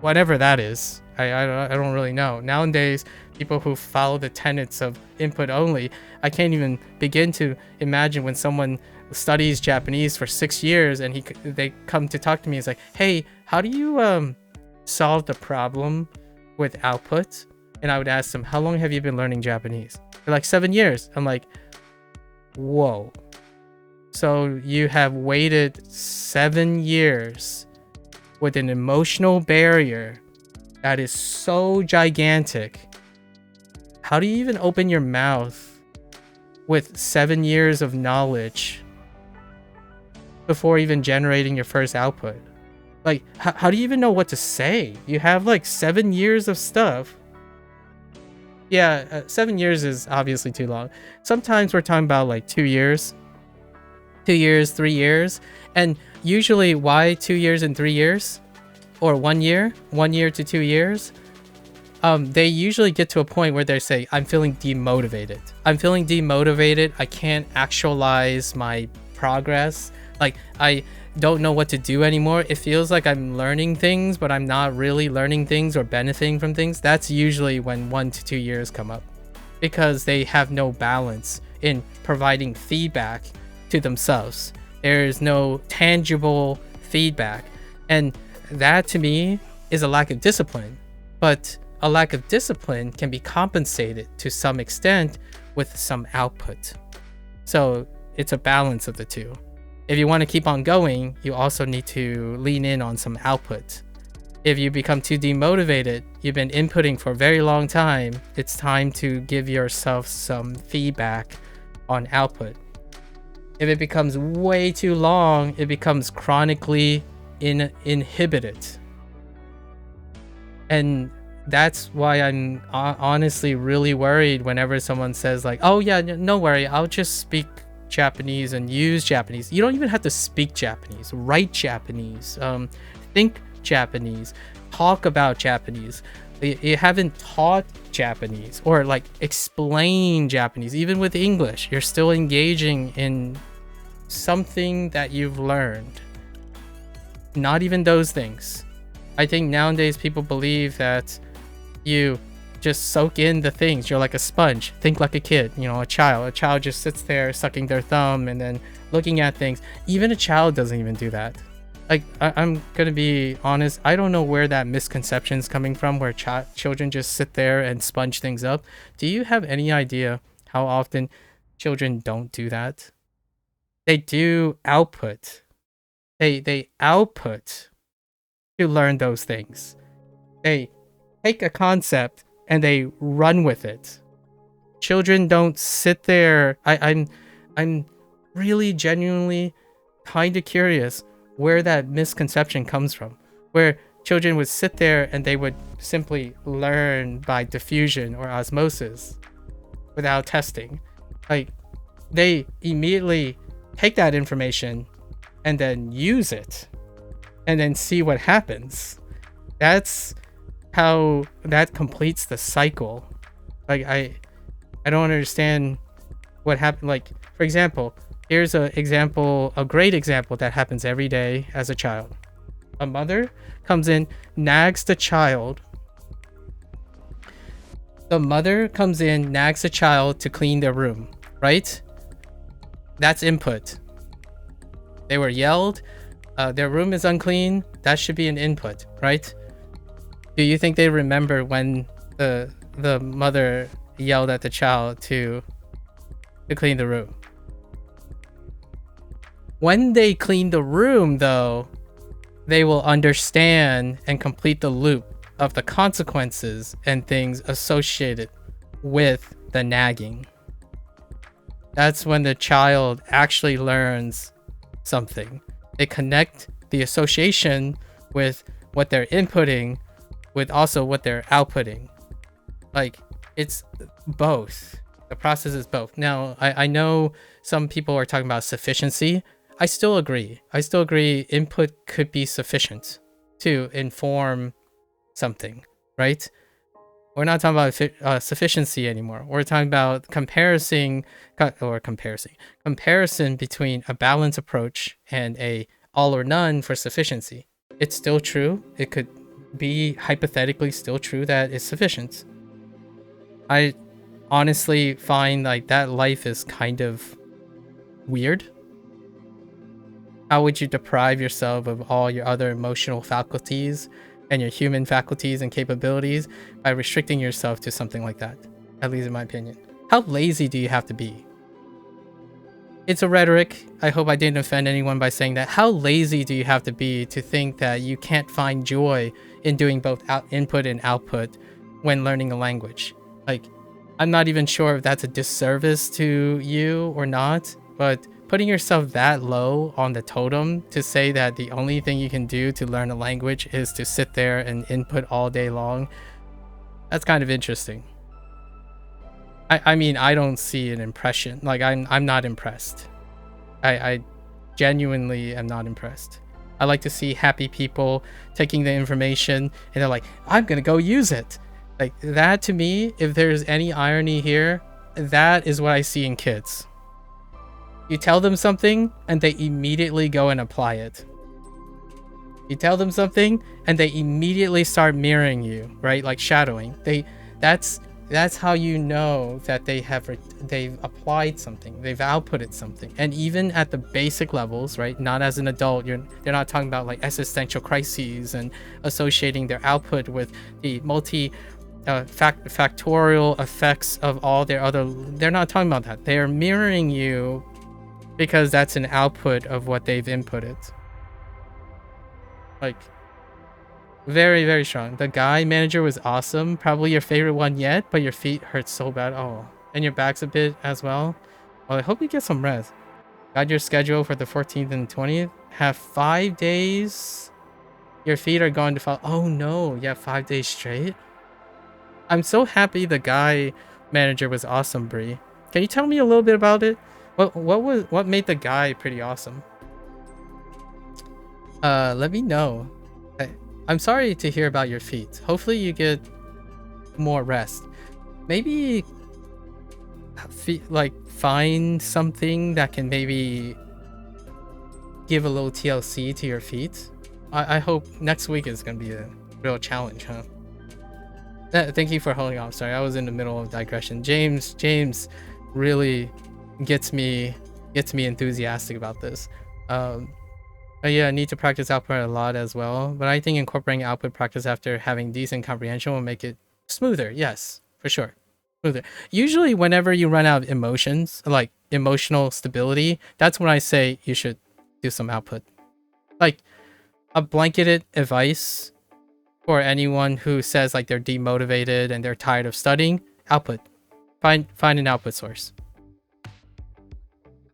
Whatever that is. I don't really know. Nowadays, people who follow the tenets of input only, I can't even begin to imagine when someone studies Japanese for 6 years and they come to talk to me. It's like, hey, how do you solve the problem with output? And I would ask them, how long have you been learning Japanese? They're like, 7 years. I'm like, whoa. So you have waited 7 years with an emotional barrier that is so gigantic. How do you even open your mouth with 7 years of knowledge before even generating your first output? Like, how do you even know what to say? You have like 7 years of stuff. Yeah, 7 years is obviously too long. Sometimes we're talking about like 2 years. 2 years, 3 years. And usually why 2 years and 3 years? Or 1 year? 1 year to 2 years? They usually get to a point where they say, I'm feeling demotivated. I'm feeling demotivated. I can't actualize my progress. Like, I don't know what to do anymore. It feels like I'm learning things, but I'm not really learning things or benefiting from things. That's usually when 1 to 2 years come up, because they have no balance in providing feedback to themselves. There is no tangible feedback. And that to me is a lack of discipline. But a lack of discipline can be compensated to some extent with some output. So it's a balance of the two. If you want to keep on going, you also need to lean in on some output. If you become too demotivated, you've been inputting for a very long time, it's time to give yourself some feedback on output. If it becomes way too long, it becomes chronically inhibited. And that's why I'm honestly really worried whenever someone says like, oh yeah, no worry, I'll just speak Japanese and use Japanese. You don't even have to speak Japanese. Write Japanese. Think Japanese. Talk about Japanese. You haven't taught Japanese or like explain Japanese. Even with English, you're still engaging in something that you've learned. Not even those things. I think nowadays people believe that you just soak in the things. You're like a sponge. Think like a kid, you know, a child. A child just sits there sucking their thumb and then looking at things. Even a child doesn't even do that. Like, I'm gonna be honest, I don't know where that misconception is coming from, where children just sit there and sponge things up. Do you have any idea how often children don't do that? They do output. They output to learn those things. They take a concept and they run with it. Children don't sit there. I'm really genuinely kind of curious. where that misconception comes from, where children would sit there and they would simply learn by diffusion or osmosis without testing. Like, they immediately take that information and then use it and then see what happens. That's how that completes the cycle. Like, I don't understand what happened. Like, for example, here's a great example that happens every day as a child. A mother comes in, nags the child. The mother comes in, nags the child to clean their room, right? That's input. They were yelled, their room is unclean. That should be an input, right? Do you think they remember when the mother yelled at the child to clean the room? When they clean the room, though, they will understand and complete the loop of the consequences and things associated with the nagging. That's when the child actually learns something. They connect the association with what they're inputting with also what they're outputting. Like, it's both. The process is both. Now, I know some people are talking about sufficiency. I still agree. Input could be sufficient to inform something, right? We're not talking about sufficiency anymore. We're talking about comparison between a balanced approach and a all or none for sufficiency. It's still true. It could be hypothetically still true that it's sufficient. I honestly find like that life is kind of weird. How would you deprive yourself of all your other emotional faculties and your human faculties and capabilities by restricting yourself to something like that? At least in my opinion. How lazy do you have to be? It's a rhetoric. I hope I didn't offend anyone by saying that. How lazy do you have to be to think that you can't find joy in doing both input and output when learning a language? Like, I'm not even sure if that's a disservice to you or not, but putting yourself that low on the totem to say that the only thing you can do to learn a language is to sit there and input all day long, that's kind of interesting. I mean, I don't see an impression. Like, I'm not impressed. I genuinely am not impressed. I like to see happy people taking the information and they're like, I'm gonna go use it. Like, that to me, if there's any irony here, that is what I see in kids. You tell them something and they immediately go and apply it. You tell them something and they immediately start mirroring you, right? Like shadowing. That's how you know that they've applied something, they've outputted something. And even at the basic levels, right? Not as an adult, they're not talking about like existential crises and associating their output with the factorial effects of all their other. They're not talking about that. They're mirroring you because that's an output of what they've inputted. Like, very, very strong. The guy manager was awesome. Probably your favorite one yet, but your feet hurt so bad. Oh, and your back's a bit as well. Well, I hope you get some rest. Got your schedule for the 14th and 20th. Have 5 days. Your feet are going to fall. Oh no, yeah, 5 days straight. I'm so happy the guy manager was awesome, Bree. Can you tell me a little bit about it? What made the guy pretty awesome? Let me know. I'm sorry to hear about your feet. Hopefully you get more rest. Maybe find something that can maybe give a little TLC to your feet. I hope next week is gonna be a real challenge, huh? Thank you for holding off. Sorry, I was in the middle of digression. James really gets me enthusiastic about this. But yeah, I need to practice output a lot as well. But I think incorporating output practice after having decent comprehension will make it smoother. Yes, for sure. Smoother. Usually whenever you run out of emotions, like emotional stability, that's when I say you should do some output. Like a blanketed advice for anyone who says like they're demotivated and they're tired of studying, output. Find an output source.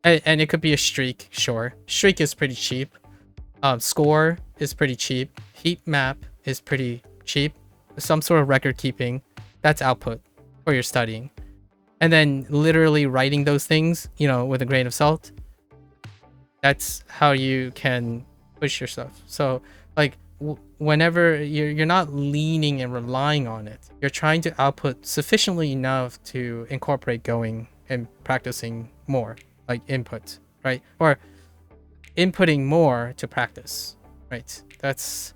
And it could be a streak, sure. Streak is pretty cheap. Score is pretty cheap. Heat map is pretty cheap. Some sort of record keeping, that's output for your studying. And then literally writing those things, you know, with a grain of salt, that's how you can push yourself. So like whenever you're not leaning and relying on it, you're trying to output sufficiently enough to incorporate going and practicing more, like input, right? Or inputting more to practice, right? That's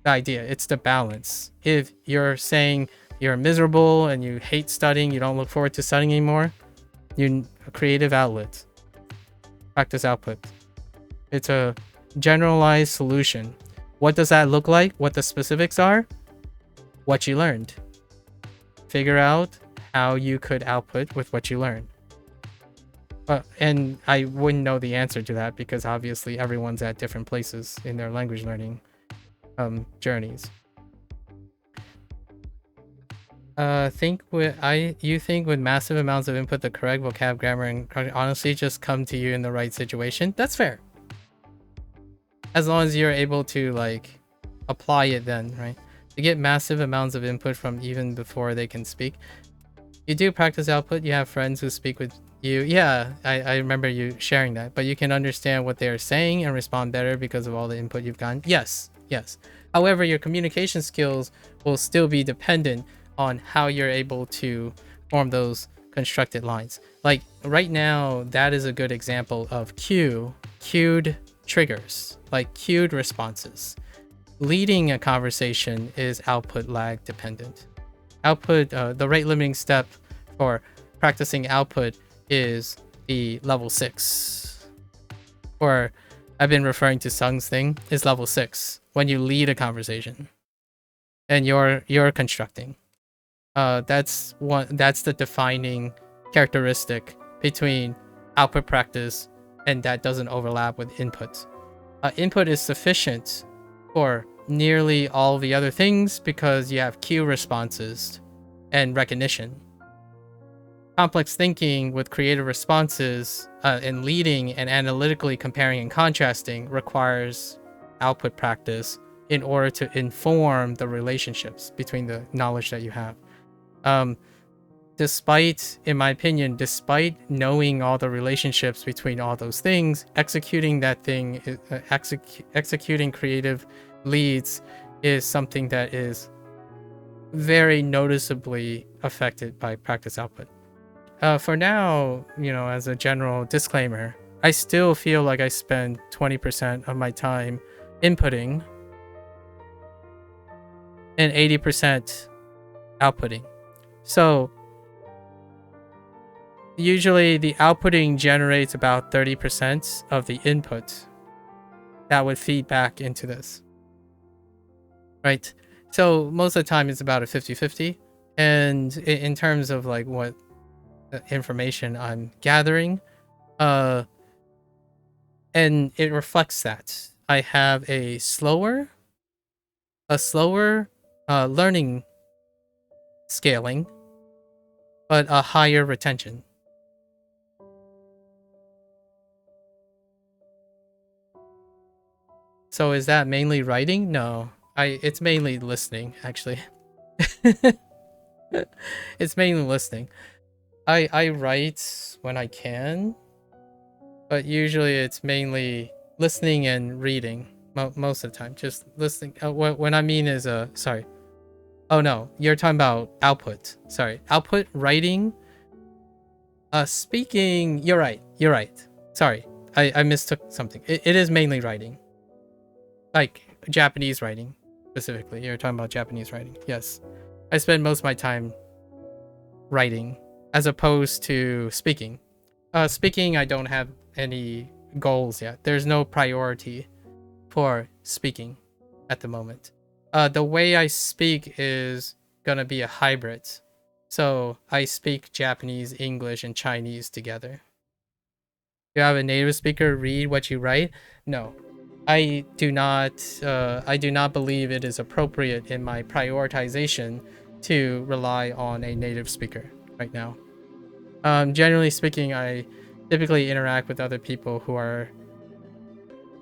the idea. It's the balance. If you're saying you're miserable and you hate studying, you don't look forward to studying anymore, you're a creative outlet. Practice output. It's a generalized solution. What does that look like? What the specifics are? What you learned. Figure out how you could output with what you learned. And I wouldn't know the answer to that because obviously everyone's at different places in their language learning journeys. You think with massive amounts of input, the correct vocab, grammar, and honestly just come to you in the right situation? That's fair. As long as you're able to like apply it then, right? You get massive amounts of input from even before they can speak. You do practice output. You have friends who speak with you. Yeah, I remember you sharing that. But you can understand what they're saying and respond better because of all the input you've gotten. Yes. However, your communication skills will still be dependent on how you're able to form those constructed lines. Like right now, that is a good example of cued triggers, like cued responses. Leading a conversation is output lag dependent. Output, the rate limiting step for practicing output is the level 6. Or I've been referring to Sung's thing, is level 6 when you lead a conversation and you're constructing. That's the defining characteristic between output practice and that doesn't overlap with input. Input is sufficient for nearly all the other things because you have cue responses and recognition. Complex thinking with creative responses and leading and analytically comparing and contrasting requires output practice in order to inform the relationships between the knowledge that you have. In my opinion, despite knowing all the relationships between all those things, executing that thing, executing creative leads is something that is very noticeably affected by practice output. For now, as a general disclaimer, I still feel like I spend 20% of my time inputting and 80% outputting. So usually the outputting generates about 30% of the input that would feed back into this. Right? So most of the time it's about a 50-50. And in terms of like what information I'm gathering, and it reflects that. I have a slower learning scaling, but a higher retention. So is that mainly writing? No, it's mainly listening, actually. It's mainly listening. I write when I can, but usually it's mainly listening and reading most of the time. Just listening. What I mean is sorry. Oh no, you're talking about output. Sorry, output, writing, speaking. You're right. Sorry, I mistook something. It is mainly writing, like Japanese writing specifically. You're talking about Japanese writing. Yes, I spend most of my time writing as opposed to speaking. Speaking, I don't have any goals yet. There's no priority for speaking at the moment. The way I speak is gonna be a hybrid. So I speak Japanese, English, and Chinese together. You have a native speaker read what you write? No. I do not believe it is appropriate in my prioritization to rely on a native speaker right now. Generally speaking, I typically interact with other people who are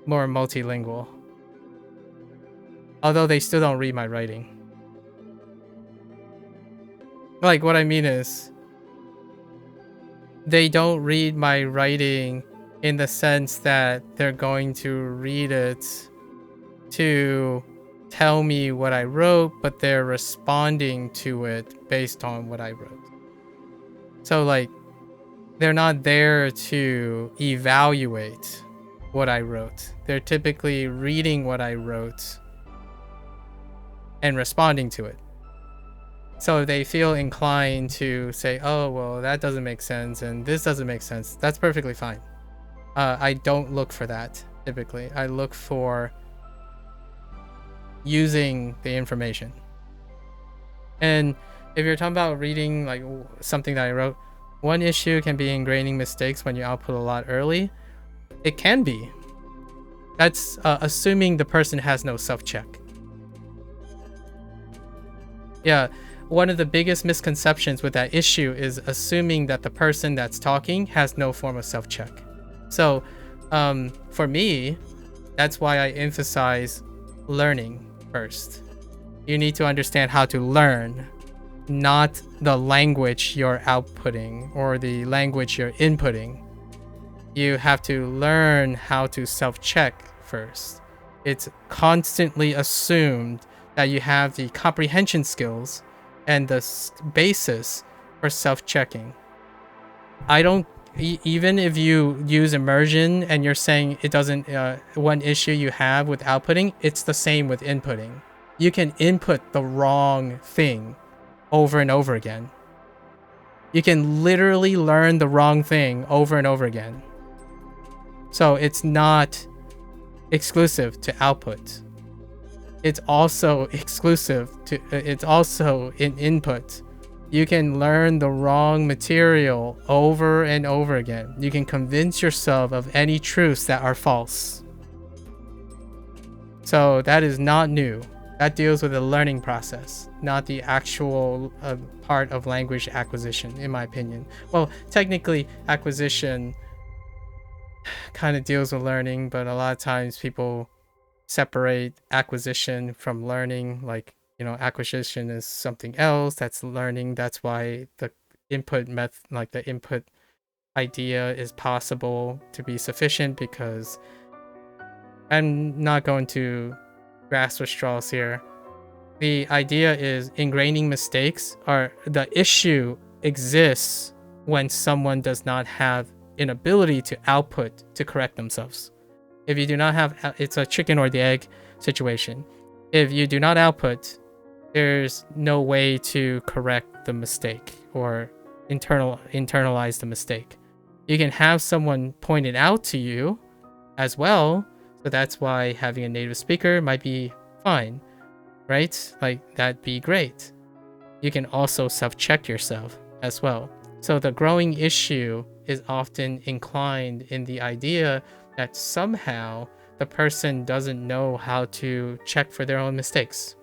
more multilingual. Although they still don't read my writing. Like, what I mean is, they don't read my writing in the sense that they're going to read it to tell me what I wrote, but they're responding to it based on what I wrote. So, like, they're not there to evaluate what I wrote. They're typically reading what I wrote and responding to it. So if they feel inclined to say, oh, well, that doesn't make sense and this doesn't make sense, that's perfectly fine. I don't look for that, typically. I look for using the information. And if you're talking about reading like something that I wrote, one issue can be ingraining mistakes when you output a lot early. It can be. That's assuming the person has no self-check. Yeah, one of the biggest misconceptions with that issue is assuming that the person that's talking has no form of self-check. So for me, that's why I emphasize learning first. You need to understand how to learn, not the language you're outputting or the language you're inputting. You have to learn how to self-check first. It's constantly assumed that you have the comprehension skills and the basis for self-checking. I don't, even if you use immersion and you're saying it doesn't, one issue you have with outputting, it's the same with inputting. You can input the wrong thing over and over again. You can literally learn the wrong thing over and over again. So it's not exclusive to output. It's also exclusive to, it's also in input. You can learn the wrong material over and over again. You can convince yourself of any truths that are false. So that is not new. That deals with the learning process, not the actual part of language acquisition, in my opinion. Well, technically, acquisition kind of deals with learning, but a lot of times people separate acquisition from learning. Like, you know, acquisition is something else, that's learning. That's why the input method, like the input idea, is possible to be sufficient, because I'm not going to grasp for straws here. The idea is ingraining mistakes are, the issue exists when someone does not have an ability to output to correct themselves. If you do not have, it's a chicken or the egg situation. If you do not output, there's no way to correct the mistake or internalize the mistake. You can have someone point it out to you as well. So that's why having a native speaker might be fine, right? Like, that'd be great. You can also self-check yourself as well. So the growing issue is often inclined in the idea that somehow the person doesn't know how to check for their own mistakes.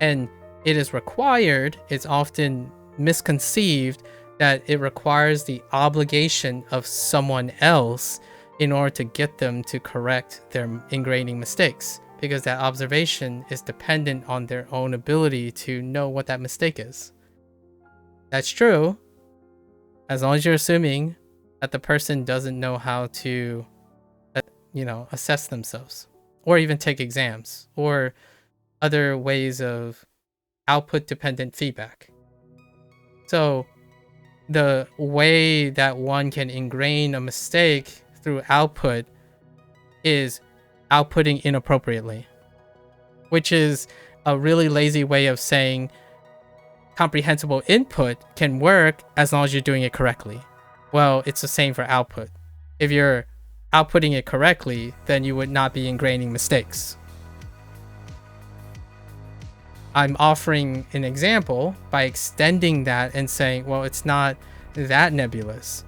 And it is required, it's often misconceived that it requires the obligation of someone else in order to get them to correct their ingraining mistakes, because that observation is dependent on their own ability to know what that mistake is. That's true, as long as you're assuming that the person doesn't know how to, you know, assess themselves, or even take exams, or other ways of output-dependent feedback. So the way that one can ingrain a mistake through output is outputting inappropriately, which is a really lazy way of saying comprehensible input can work as long as you're doing it correctly. Well, it's the same for output. If you're outputting it correctly, then you would not be ingraining mistakes. I'm offering an example by extending that and saying, well, it's not that nebulous.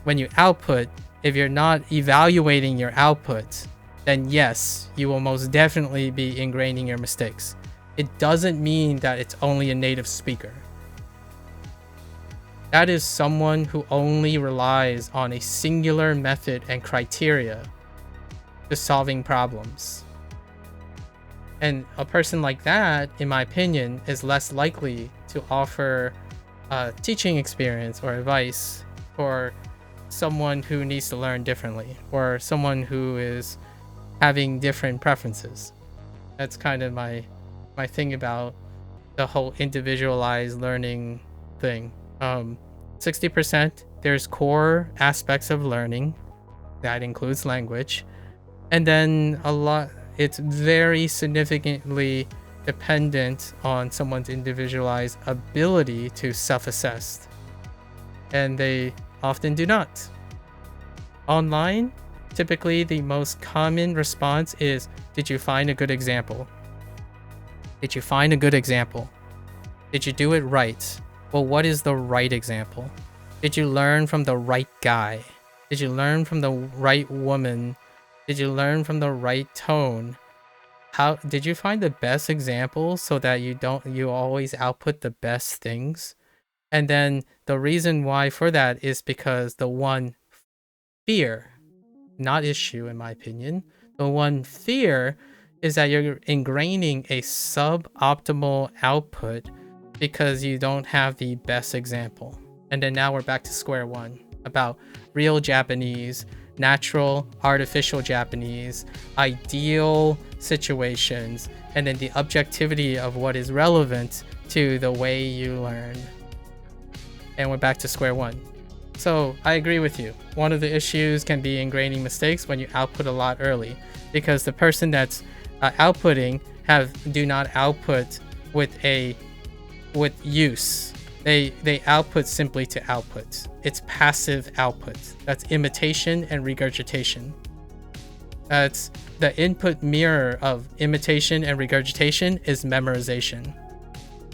When you output, if you're not evaluating your output, then yes, you will most definitely be ingraining your mistakes. It doesn't mean that it's only a native speaker. That is someone who only relies on a singular method and criteria to solving problems. And a person like that, in my opinion, is less likely to offer teaching experience or advice for someone who needs to learn differently, or someone who is having different preferences. That's kind of my thing about the whole individualized learning thing. 60%, there's core aspects of learning. That includes language. And then it's very significantly dependent on someone's individualized ability to self-assess. And they often do not. Online, typically the most common response is, did you find a good example? Did you find a good example? Did you do it right? Well, what is the right example? Did you learn from the right guy? Did you learn from the right woman? Did you learn from the right tone? How did you find the best example so that you always output the best things? And then the reason why for that is because the one fear, not issue in my opinion, the one fear is that you're ingraining a suboptimal output because you don't have the best example. And then now we're back to square one about real Japanese, natural, artificial Japanese, ideal situations, and then the objectivity of what is relevant to the way you learn. And we're back to square one. So I agree with you. One of the issues can be ingraining mistakes when you output a lot early, because the person that's outputting do not output with use. They output simply to output. It's passive output. That's imitation and regurgitation. That's the input mirror of imitation and regurgitation is memorization.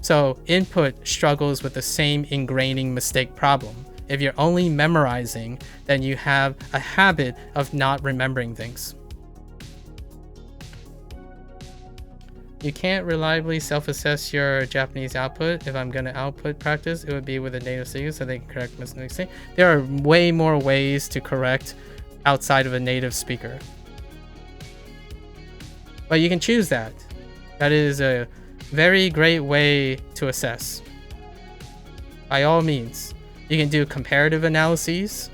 So input struggles with the same ingraining mistake problem. If you're only memorizing, then you have a habit of not remembering things. You can't reliably self-assess your Japanese output. If I'm going to output practice, it would be with a native speaker so they can correct mistakes. There are way more ways to correct outside of a native speaker. But you can choose that. That is a very great way to assess. By all means. You can do comparative analyses.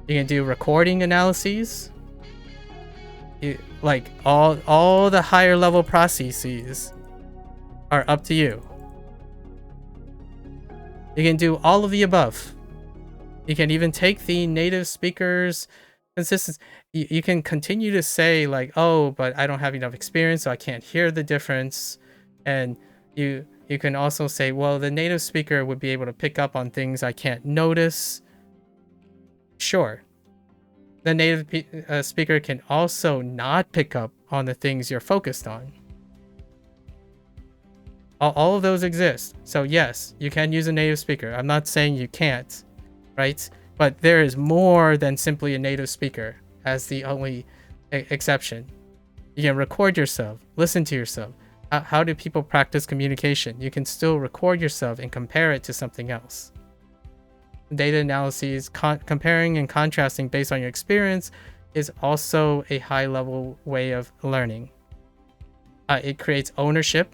You can do recording analyses. Like all the higher level processes are up to you. You can do all of the above. You can even take the native speakers' consistency. You can continue to say like, oh, but I don't have enough experience, so I can't hear the difference. And you can also say, well, the native speaker would be able to pick up on things I can't notice. Sure. The native speaker can also not pick up on the things you're focused on. All of those exist. So yes, you can use a native speaker. I'm not saying you can't, right? But there is more than simply a native speaker as the only exception. You can record yourself, listen to yourself. How do people practice communication? You can still record yourself and compare it to something else. Data analyses, comparing and contrasting based on your experience is also a high-level way of learning. It creates ownership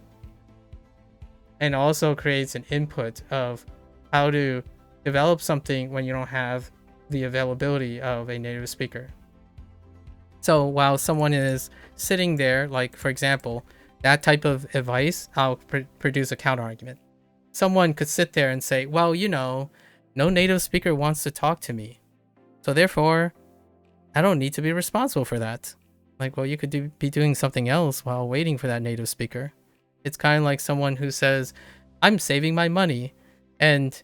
and also creates an input of how to develop something when you don't have the availability of a native speaker. So while someone is sitting there, like for example, that type of advice, I'll produce a counter argument. Someone could sit there and say, well, no native speaker wants to talk to me. So therefore, I don't need to be responsible for that. Like, well, you could be doing something else while waiting for that native speaker. It's kind of like someone who says, I'm saving my money. And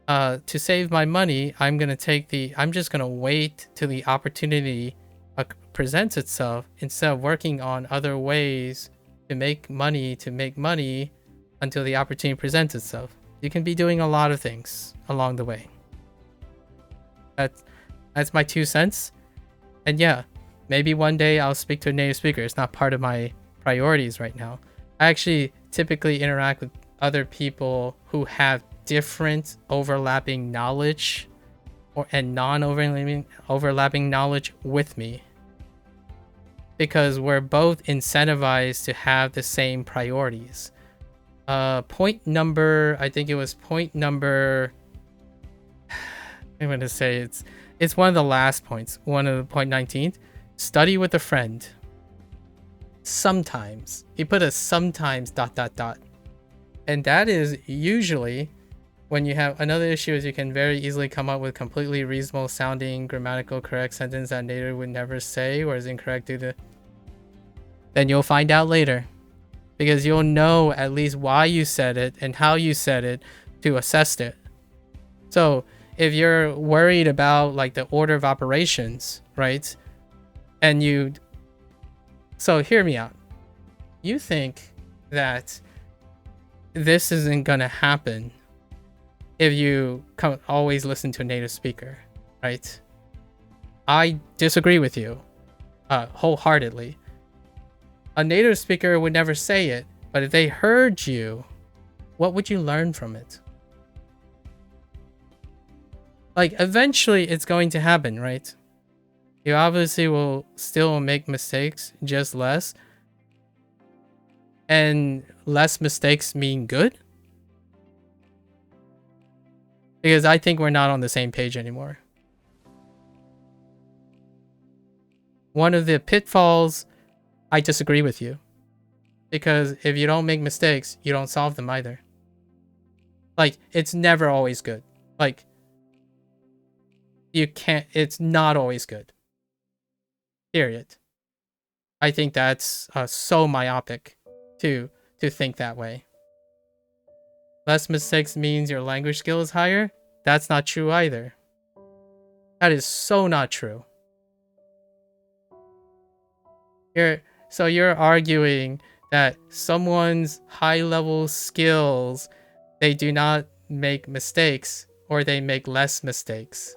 to save my money, I'm just going to wait till the opportunity presents itself instead of working on other ways to make money until the opportunity presents itself. You can be doing a lot of things along the way. That's my 2 cents. And yeah, maybe one day I'll speak to a native speaker. It's not part of my priorities right now. I actually typically interact with other people who have different overlapping knowledge and non-overlapping knowledge with me. because we're both incentivized to have the same priorities. Point number, I think it was point number, I'm going to say it's one of the last points, one of the point 19th. Study with a friend. Sometimes. He put a sometimes ... And that is usually when you have another issue is you can very easily come up with completely reasonable sounding grammatical correct sentence that native would never say or is incorrect due to. Then you'll find out later. Because you'll know at least why you said it and how you said it to assess it. So if you're worried about like the order of operations, right? And so hear me out. You think that this isn't gonna happen if you always listen to a native speaker, right? I disagree with you wholeheartedly. A native speaker would never say it, but if they heard you, what would you learn from it? Like, eventually it's going to happen, right? You obviously will still make mistakes, just less. And less mistakes mean good? Because I think we're not on the same page anymore. One of the pitfalls, I disagree with you. Because if you don't make mistakes, you don't solve them either. Like, it's never always good. Like, it's not always good. Period. I think that's so myopic to think that way. Less mistakes means your language skill is higher? That's not true either. That is so not true. So you're arguing that someone's high-level skills, they do not make mistakes, or they make less mistakes.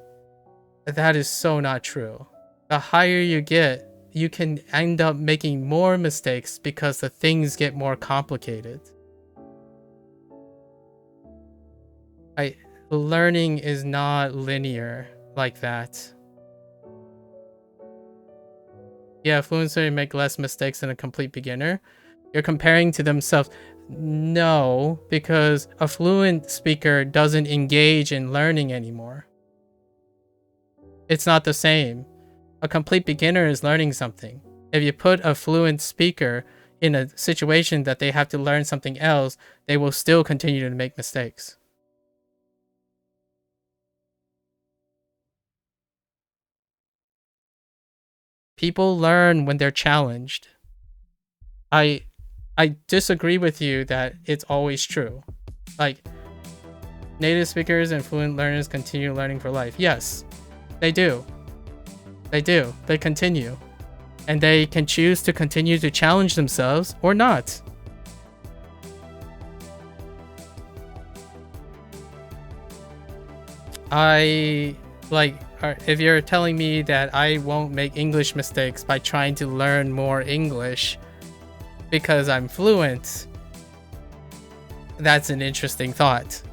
That is so not true. The higher you get, you can end up making more mistakes because the things get more complicated. Learning is not linear like that. Yeah, fluency make less mistakes than a complete beginner. You're comparing to themselves. No, because a fluent speaker doesn't engage in learning anymore. It's not the same. A complete beginner is learning something. If you put a fluent speaker in a situation that they have to learn something else, they will still continue to make mistakes. People learn when they're challenged. I disagree with you that it's always true. Like, native speakers and fluent learners continue learning for life. Yes, they do. They do. They continue. And they can choose to continue to challenge themselves or not. If you're telling me that I won't make English mistakes by trying to learn more English because I'm fluent, that's an interesting thought.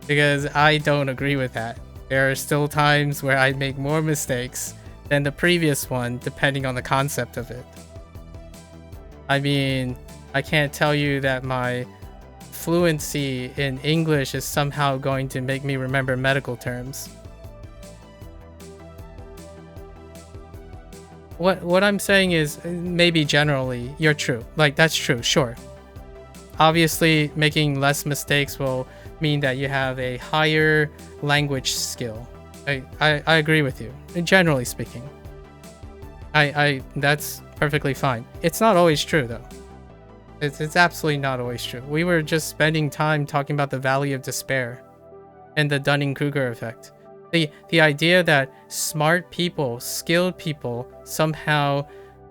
Because I don't agree with that. There are still times where I make more mistakes than the previous one, depending on the concept of it. I mean, I can't tell you that my fluency in English is somehow going to make me remember medical terms. What I'm saying is, maybe generally, you're true. Like, that's true, sure. Obviously, making less mistakes will mean that you have a higher language skill. I agree with you, generally speaking. That's perfectly fine. It's not always true, though. It's absolutely not always true. We were just spending time talking about the Valley of Despair and the Dunning-Kruger effect. The idea that smart people, skilled people, somehow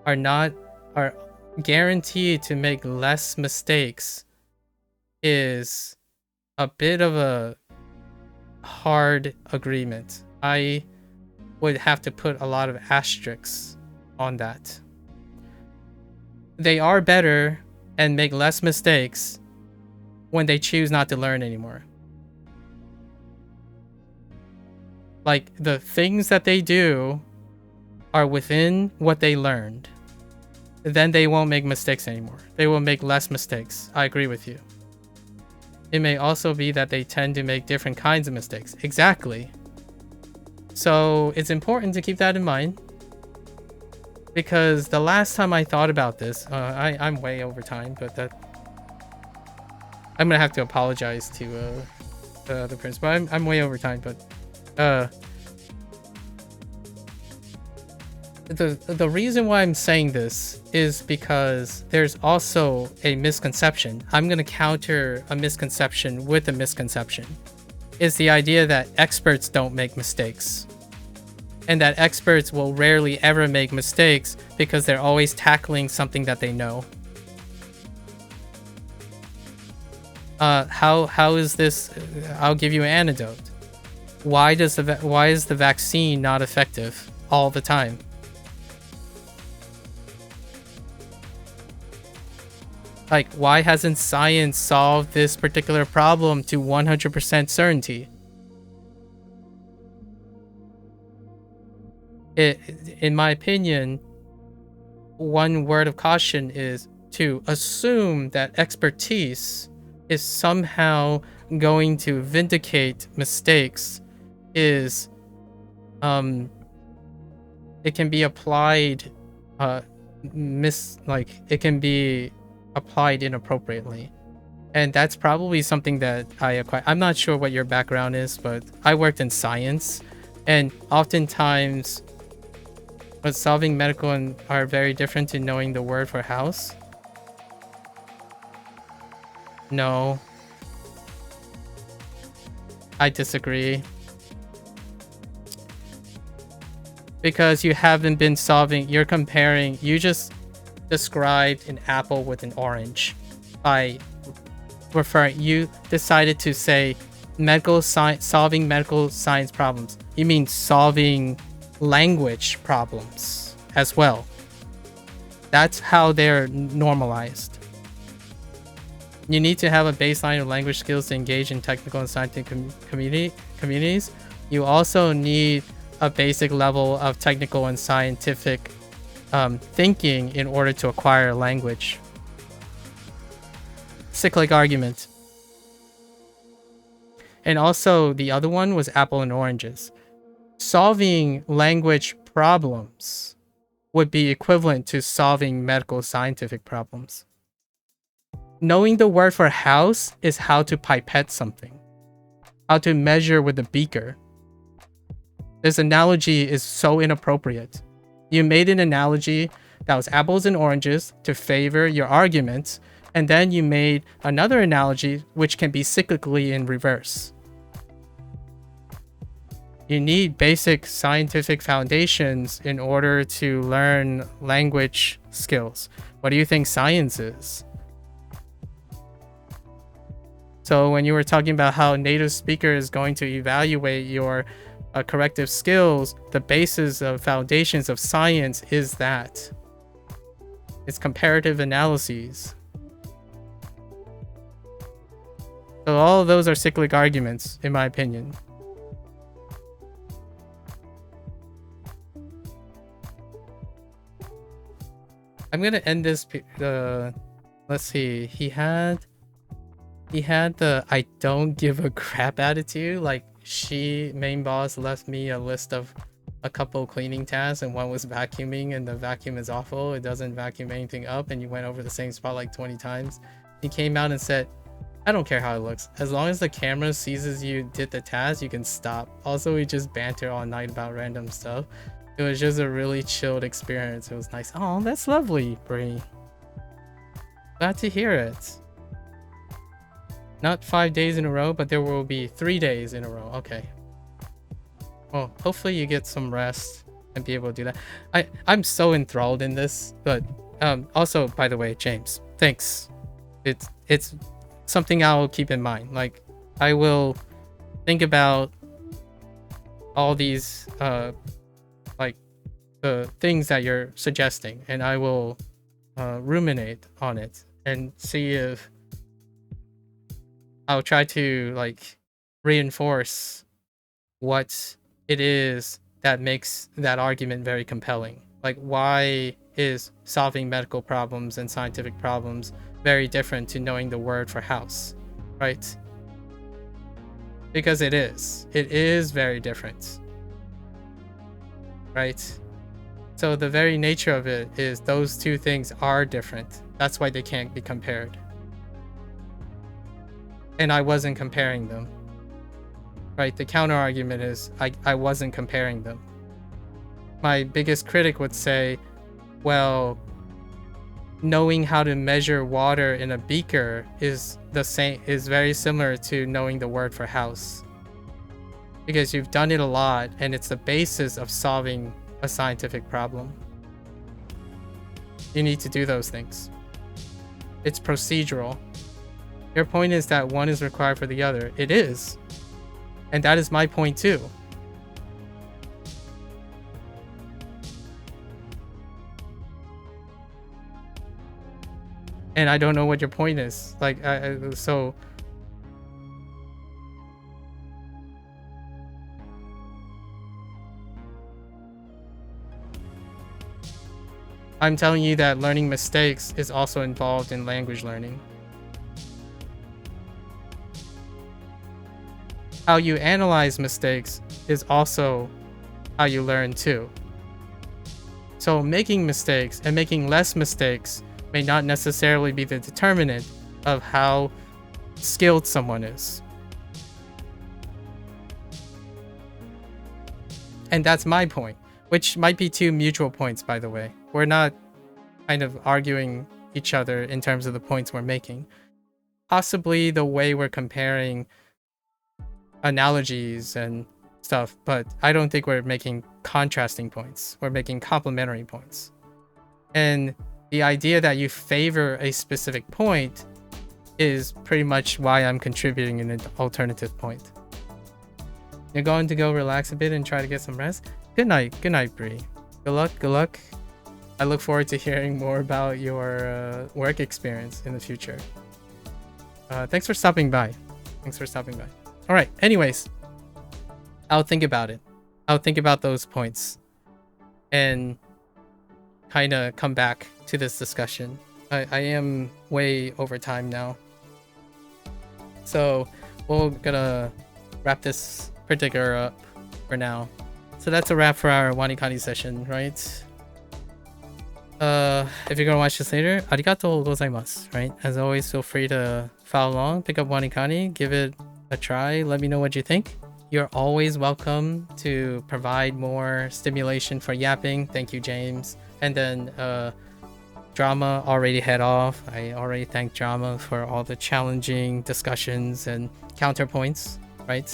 are guaranteed to make less mistakes is a bit of a hard agreement. I would have to put a lot of asterisks on that. They are better and make less mistakes when they choose not to learn anymore. Like, the things that they do are within what they learned. then they won't make mistakes anymore. They will make less mistakes. I agree with you. It may also be that they tend to make different kinds of mistakes. Exactly. So it's important to keep that in mind, because the last time I thought about this, I'm way over time, but I'm gonna have to apologize to the principal. I'm way over time, but the reason why I'm saying this is because there's also a misconception. I'm gonna counter a misconception with a misconception. Is the idea that experts don't make mistakes, and that experts will rarely ever make mistakes because they're always tackling something that they know. How is this? I'll give you an antidote. Why is the vaccine not effective all the time? Like, why hasn't science solved this particular problem to 100% certainty? In my opinion, one word of caution is to assume that expertise is somehow going to vindicate mistakes. It can be applied it can be applied inappropriately, and that's probably something that I acquired. I'm not sure what your background is, but I worked in science, and oftentimes but solving medical are very different to knowing the word for house. No, I disagree. Because you haven't been solving, you're comparing, you just described an apple with an orange. You decided to say solving medical science problems. You mean solving language problems as well. That's how they're normalized. You need to have a baseline of language skills to engage in technical and scientific communities. You also need a basic level of technical and scientific thinking in order to acquire language. Cyclic argument. And also the other one was apple and oranges. Solving language problems would be equivalent to solving medical scientific problems. Knowing the word for house is how to pipette something, how to measure with a beaker. This analogy is so inappropriate. You made an analogy that was apples and oranges to favor your arguments, and then you made another analogy which can be cyclically in reverse. You need basic scientific foundations in order to learn language skills. What do you think science is? So when you were talking about how native speaker is going to evaluate your corrective skills, the basis of foundations of science is that. It's comparative analyses. So all of those are cyclic arguments, in my opinion. I'm gonna end this. Let's see. He had the I don't give a crap attitude. Like, main boss left me a list of a couple cleaning tasks, and one was vacuuming, and the vacuum is awful. It doesn't vacuum anything up, and you went over the same spot like 20 times. He came out and said, I don't care how it looks. As long as the camera sees you did the task, you can stop. Also, we just banter all night about random stuff. It was just a really chilled experience. It was nice. Oh, that's lovely, Brie. Glad to hear it. Not 5 days in a row, but there will be 3 days in a row. Okay. Well, hopefully you get some rest and be able to do that. I'm so enthralled in this, but also, by the way, James, thanks. It's something I'll keep in mind. Like, I will think about all these the things that you're suggesting, and I will ruminate on it and see if I'll try to reinforce what it is that makes that argument very compelling. Like, why is solving medical problems and scientific problems very different to knowing the word for house, right? Because it is very different, right? So the very nature of it is those two things are different. That's why they can't be compared. And I wasn't comparing them, right? The counter argument is I wasn't comparing them. My biggest critic would say, well, knowing how to measure water in a beaker is very similar to knowing the word for house, because you've done it a lot and it's the basis of solving a scientific problem. You need to do those things. It's procedural. Your point is that one is required for the other. It is. And that is my point too. And I don't know what your point is. Like, so I'm telling you that learning mistakes is also involved in language learning. How you analyze mistakes is also how you learn too. So making mistakes and making less mistakes may not necessarily be the determinant of how skilled someone is. And that's my point, which might be two mutual points, by the way. We're not kind of arguing each other in terms of the points we're making. Possibly the way we're comparing analogies and stuff, but I don't think we're making contrasting points. We're making complementary points. And the idea that you favor a specific point is pretty much why I'm contributing an alternative point. You're going to go relax a bit and try to get some rest? Good night, Bree. Good luck. I look forward to hearing more about your work experience in the future. Thanks for stopping by. All right, anyways, I'll think about it. I'll think about those points and kind of come back to this discussion. I am way over time now. So we're gonna wrap this particular up for now. So that's a wrap for our WaniKani session, right? If you're gonna watch this later, arigatou gozaimasu, right? As always, feel free to follow along, pick up WaniKani, give it a try, let me know what you think. You're always welcome to provide more stimulation for yapping. Thank you, James. And then Drama already head off. I already thanked Drama for all the challenging discussions and counterpoints, right?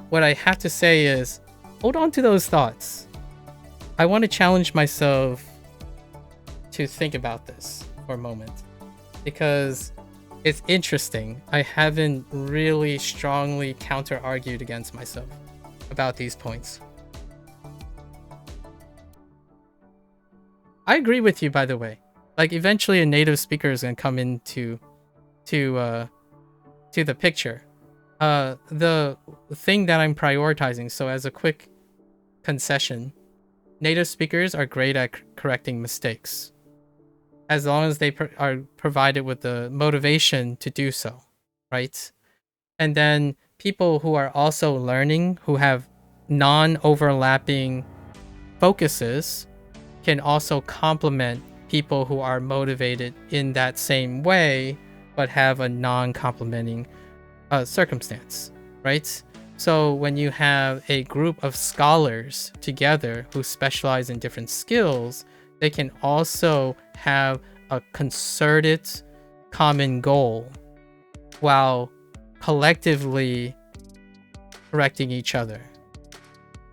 What I have to say is, hold on to those thoughts. I want to challenge myself to think about this for a moment, because it's interesting. I haven't really strongly counter-argued against myself about these points. I agree with you, by the way. Like, eventually a native speaker is going to come into the picture. The thing that I'm prioritizing, so as a quick concession, native speakers are great at correcting mistakes, as long as they are provided with the motivation to do so, right? And then people who are also learning, who have non-overlapping focuses, can also complement people who are motivated in that same way, but have a non-complementing circumstance, right? So when you have a group of scholars together who specialize in different skills, they can also have a concerted common goal while collectively correcting each other.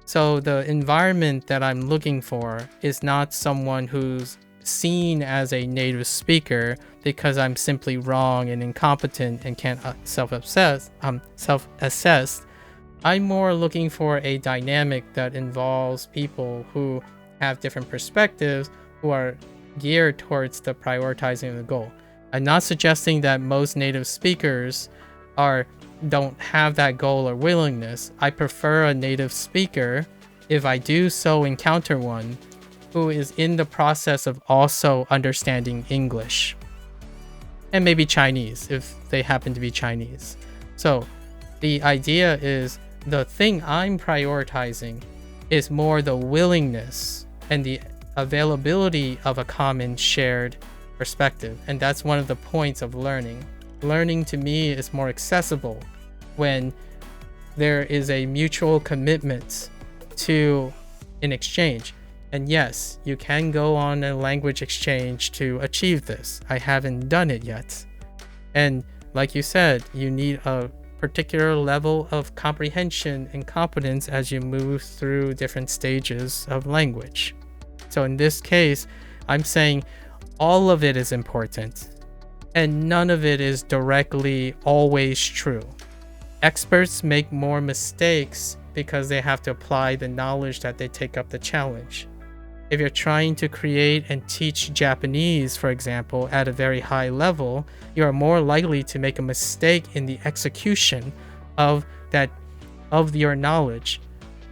So the environment that I'm looking for is not someone who's seen as a native speaker because I'm simply wrong and incompetent and can't self-assess. I'm more looking for a dynamic that involves people who have different perspectives, who are geared towards the prioritizing of the goal. I'm not suggesting that most native speakers don't have that goal or willingness. I prefer a native speaker, if I do so encounter one, who is in the process of also understanding English and maybe Chinese if they happen to be Chinese. So the idea is the thing I'm prioritizing is more the willingness and the availability of a common shared perspective. And that's one of the points of learning. Learning to me is more accessible when there is a mutual commitment to an exchange. And yes, you can go on a language exchange to achieve this. I haven't done it yet. And like you said, you need a particular level of comprehension and competence as you move through different stages of language. So in this case, I'm saying all of it is important and none of it is directly always true. Experts make more mistakes because they have to apply the knowledge that they take up the challenge. If you're trying to create and teach Japanese, for example, at a very high level, you are more likely to make a mistake in the execution of your knowledge.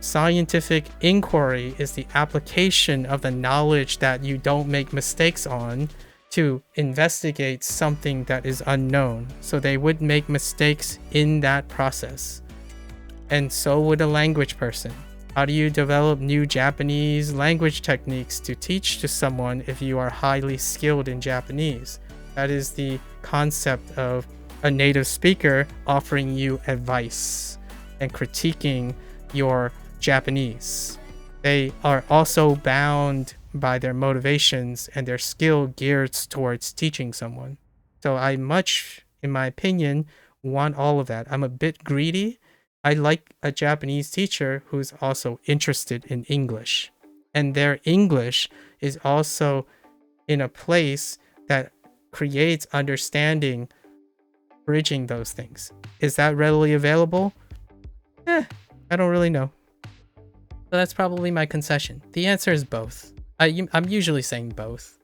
Scientific inquiry is the application of the knowledge that you don't make mistakes on to investigate something that is unknown. So they would make mistakes in that process. And so would a language person. How do you develop new Japanese language techniques to teach to someone if you are highly skilled in Japanese? That is the concept of a native speaker offering you advice and critiquing your Japanese. They are also bound by their motivations and their skill geared towards teaching someone. So I much, in my opinion, want all of that. I'm a bit greedy. I like a Japanese teacher who's also interested in English. And their English is also in a place that creates understanding, bridging those things. Is that readily available? I don't really know. So that's probably my concession. The answer is both. I'm usually saying both.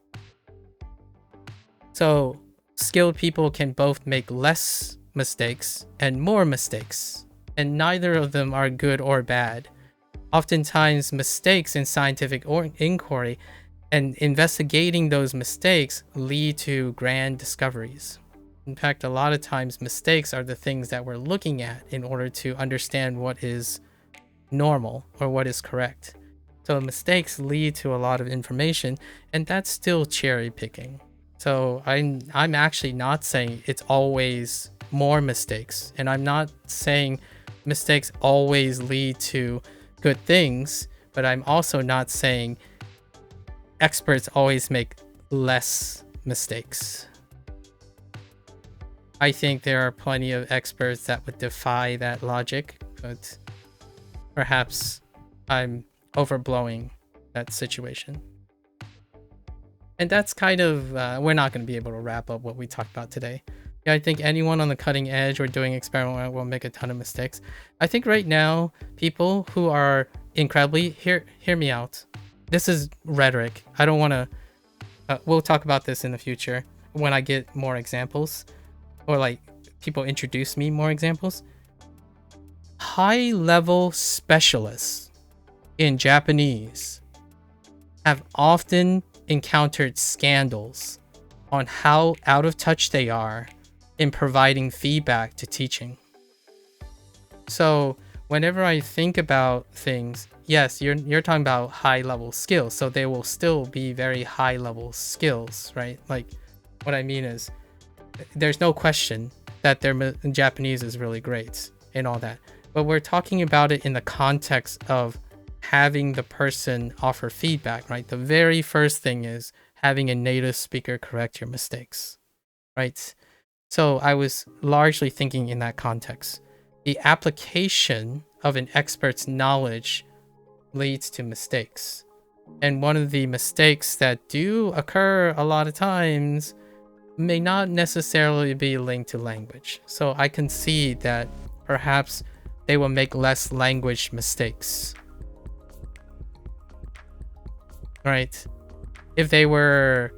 So skilled people can both make less mistakes and more mistakes. And neither of them are good or bad. Oftentimes, mistakes in scientific inquiry and investigating those mistakes lead to grand discoveries. In fact, a lot of times mistakes are the things that we're looking at in order to understand what is normal or what is correct. So mistakes lead to a lot of information, and that's still cherry picking. So I'm actually not saying it's always more mistakes, and I'm not saying mistakes always lead to good things, but I'm also not saying experts always make less mistakes. I think there are plenty of experts that would defy that logic, but perhaps I'm overblowing that situation. And that's kind of, we're not going to be able to wrap up what we talked about today. Yeah, I think anyone on the cutting edge or doing experiment will make a ton of mistakes. I think right now, people who are incredibly, hear me out. This is rhetoric. I don't want to, we'll talk about this in the future when I get more examples or like people introduce me more examples. High level specialists in Japanese have often encountered scandals on how out of touch they are in providing feedback to teaching. So whenever I think about things, yes, you're talking about high level skills, so they will still be very high level skills, right? Like what I mean is there's no question that their Japanese is really great and all that, but we're talking about it in the context of having the person offer feedback, right? The very first thing is having a native speaker correct your mistakes, right? So I was largely thinking in that context. The application of an expert's knowledge leads to mistakes. And one of the mistakes that do occur a lot of times may not necessarily be linked to language. So I concede that perhaps they will make less language mistakes. Right? If they were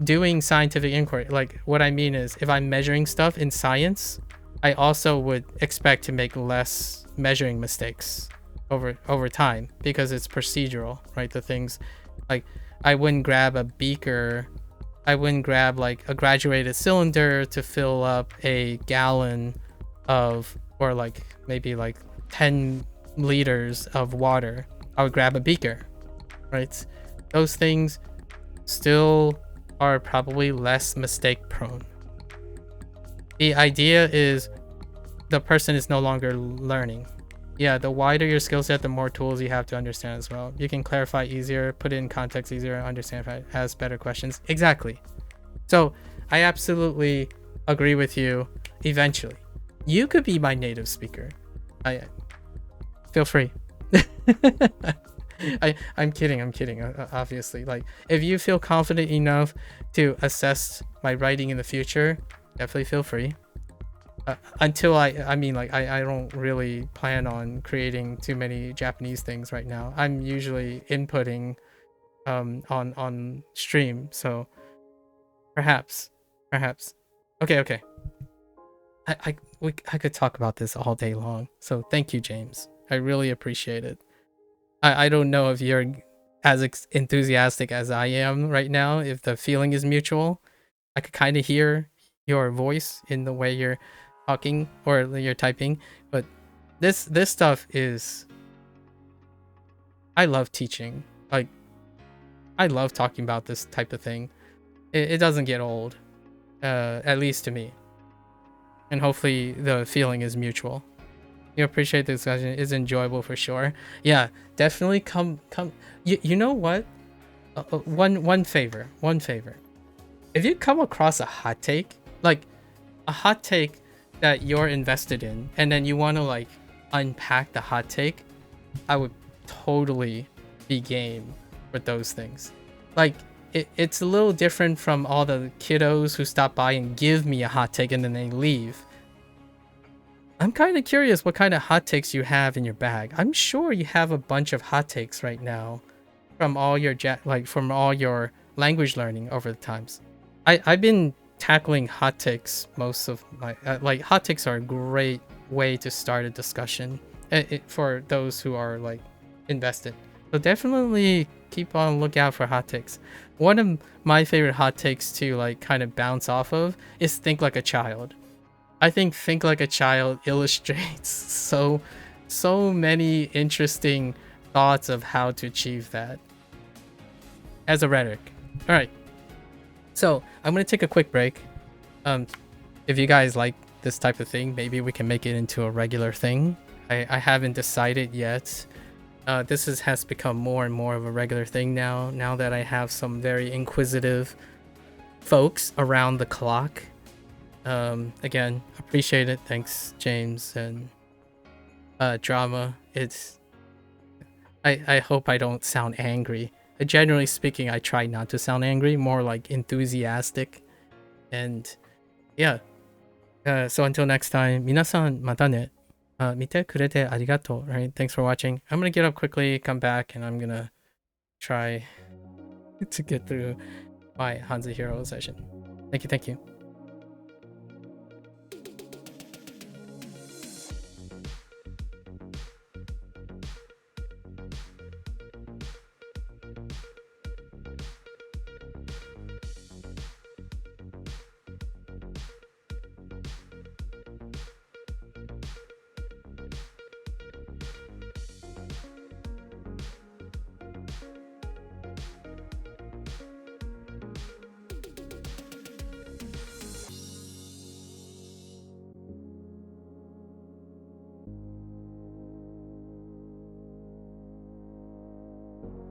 doing scientific inquiry, like what I mean is if I'm measuring stuff in science, I also would expect to make less measuring mistakes over time because it's procedural, right? The things Like, I wouldn't grab a beaker. I wouldn't grab like a graduated cylinder to fill up a gallon of, or like maybe like 10 liters of water. I would grab a beaker, right? Those things still are probably less mistake prone. The idea is the person is no longer learning. Yeah, the wider your skill set, the more tools you have to understand as well. You can clarify easier, put it in context easier, understand if it has better questions. Exactly. So I absolutely agree with you. Eventually, you could be my native speaker. I feel free. I'm kidding. Obviously, like if you feel confident enough to assess my writing in the future, definitely feel free. Until I mean, like I don't really plan on creating too many Japanese things right now. I'm usually inputting on stream, so perhaps. Okay. I could talk about this all day long. So thank you, James. I really appreciate it. I don't know if you're as enthusiastic as I am right now. If the feeling is mutual, I could kind of hear your voice in the way you're talking or you're typing. But this stuff is, I love teaching. Like, I love talking about this type of thing. It doesn't get old, at least to me. And hopefully the feeling is mutual. You appreciate the discussion. It's enjoyable for sure. Yeah, definitely come. You know what? One favor. If you come across a hot take, like a hot take that you're invested in, and then you want to like unpack the hot take, I would totally be game with those things. Like it's a little different from all the kiddos who stop by and give me a hot take and then they leave. I'm kind of curious what kind of hot takes you have in your bag. I'm sure you have a bunch of hot takes right now from all your from all your language learning over the times. I've been tackling hot takes most of my like hot takes are a great way to start a discussion for those who are like invested. So definitely keep on lookout for hot takes. One of my favorite hot takes to like kind of bounce off of is think like a child. I think Like a Child illustrates so many interesting thoughts of how to achieve that as a rhetoric. All right, so I'm gonna take a quick break. If you guys like this type of thing, maybe we can make it into a regular thing. I haven't decided yet. This has become more and more of a regular thing now that I have some very inquisitive folks around the clock. Again, appreciate it. Thanks, James and Drama. I hope I don't sound angry. Generally speaking, I try not to sound angry, more like enthusiastic. And yeah, so until next time, 皆さんまたね。見てくれてありがとう. Right? Thanks for watching. I'm gonna get up quickly, come back, and I'm gonna try to get through my Hanza Hero session. Thank you.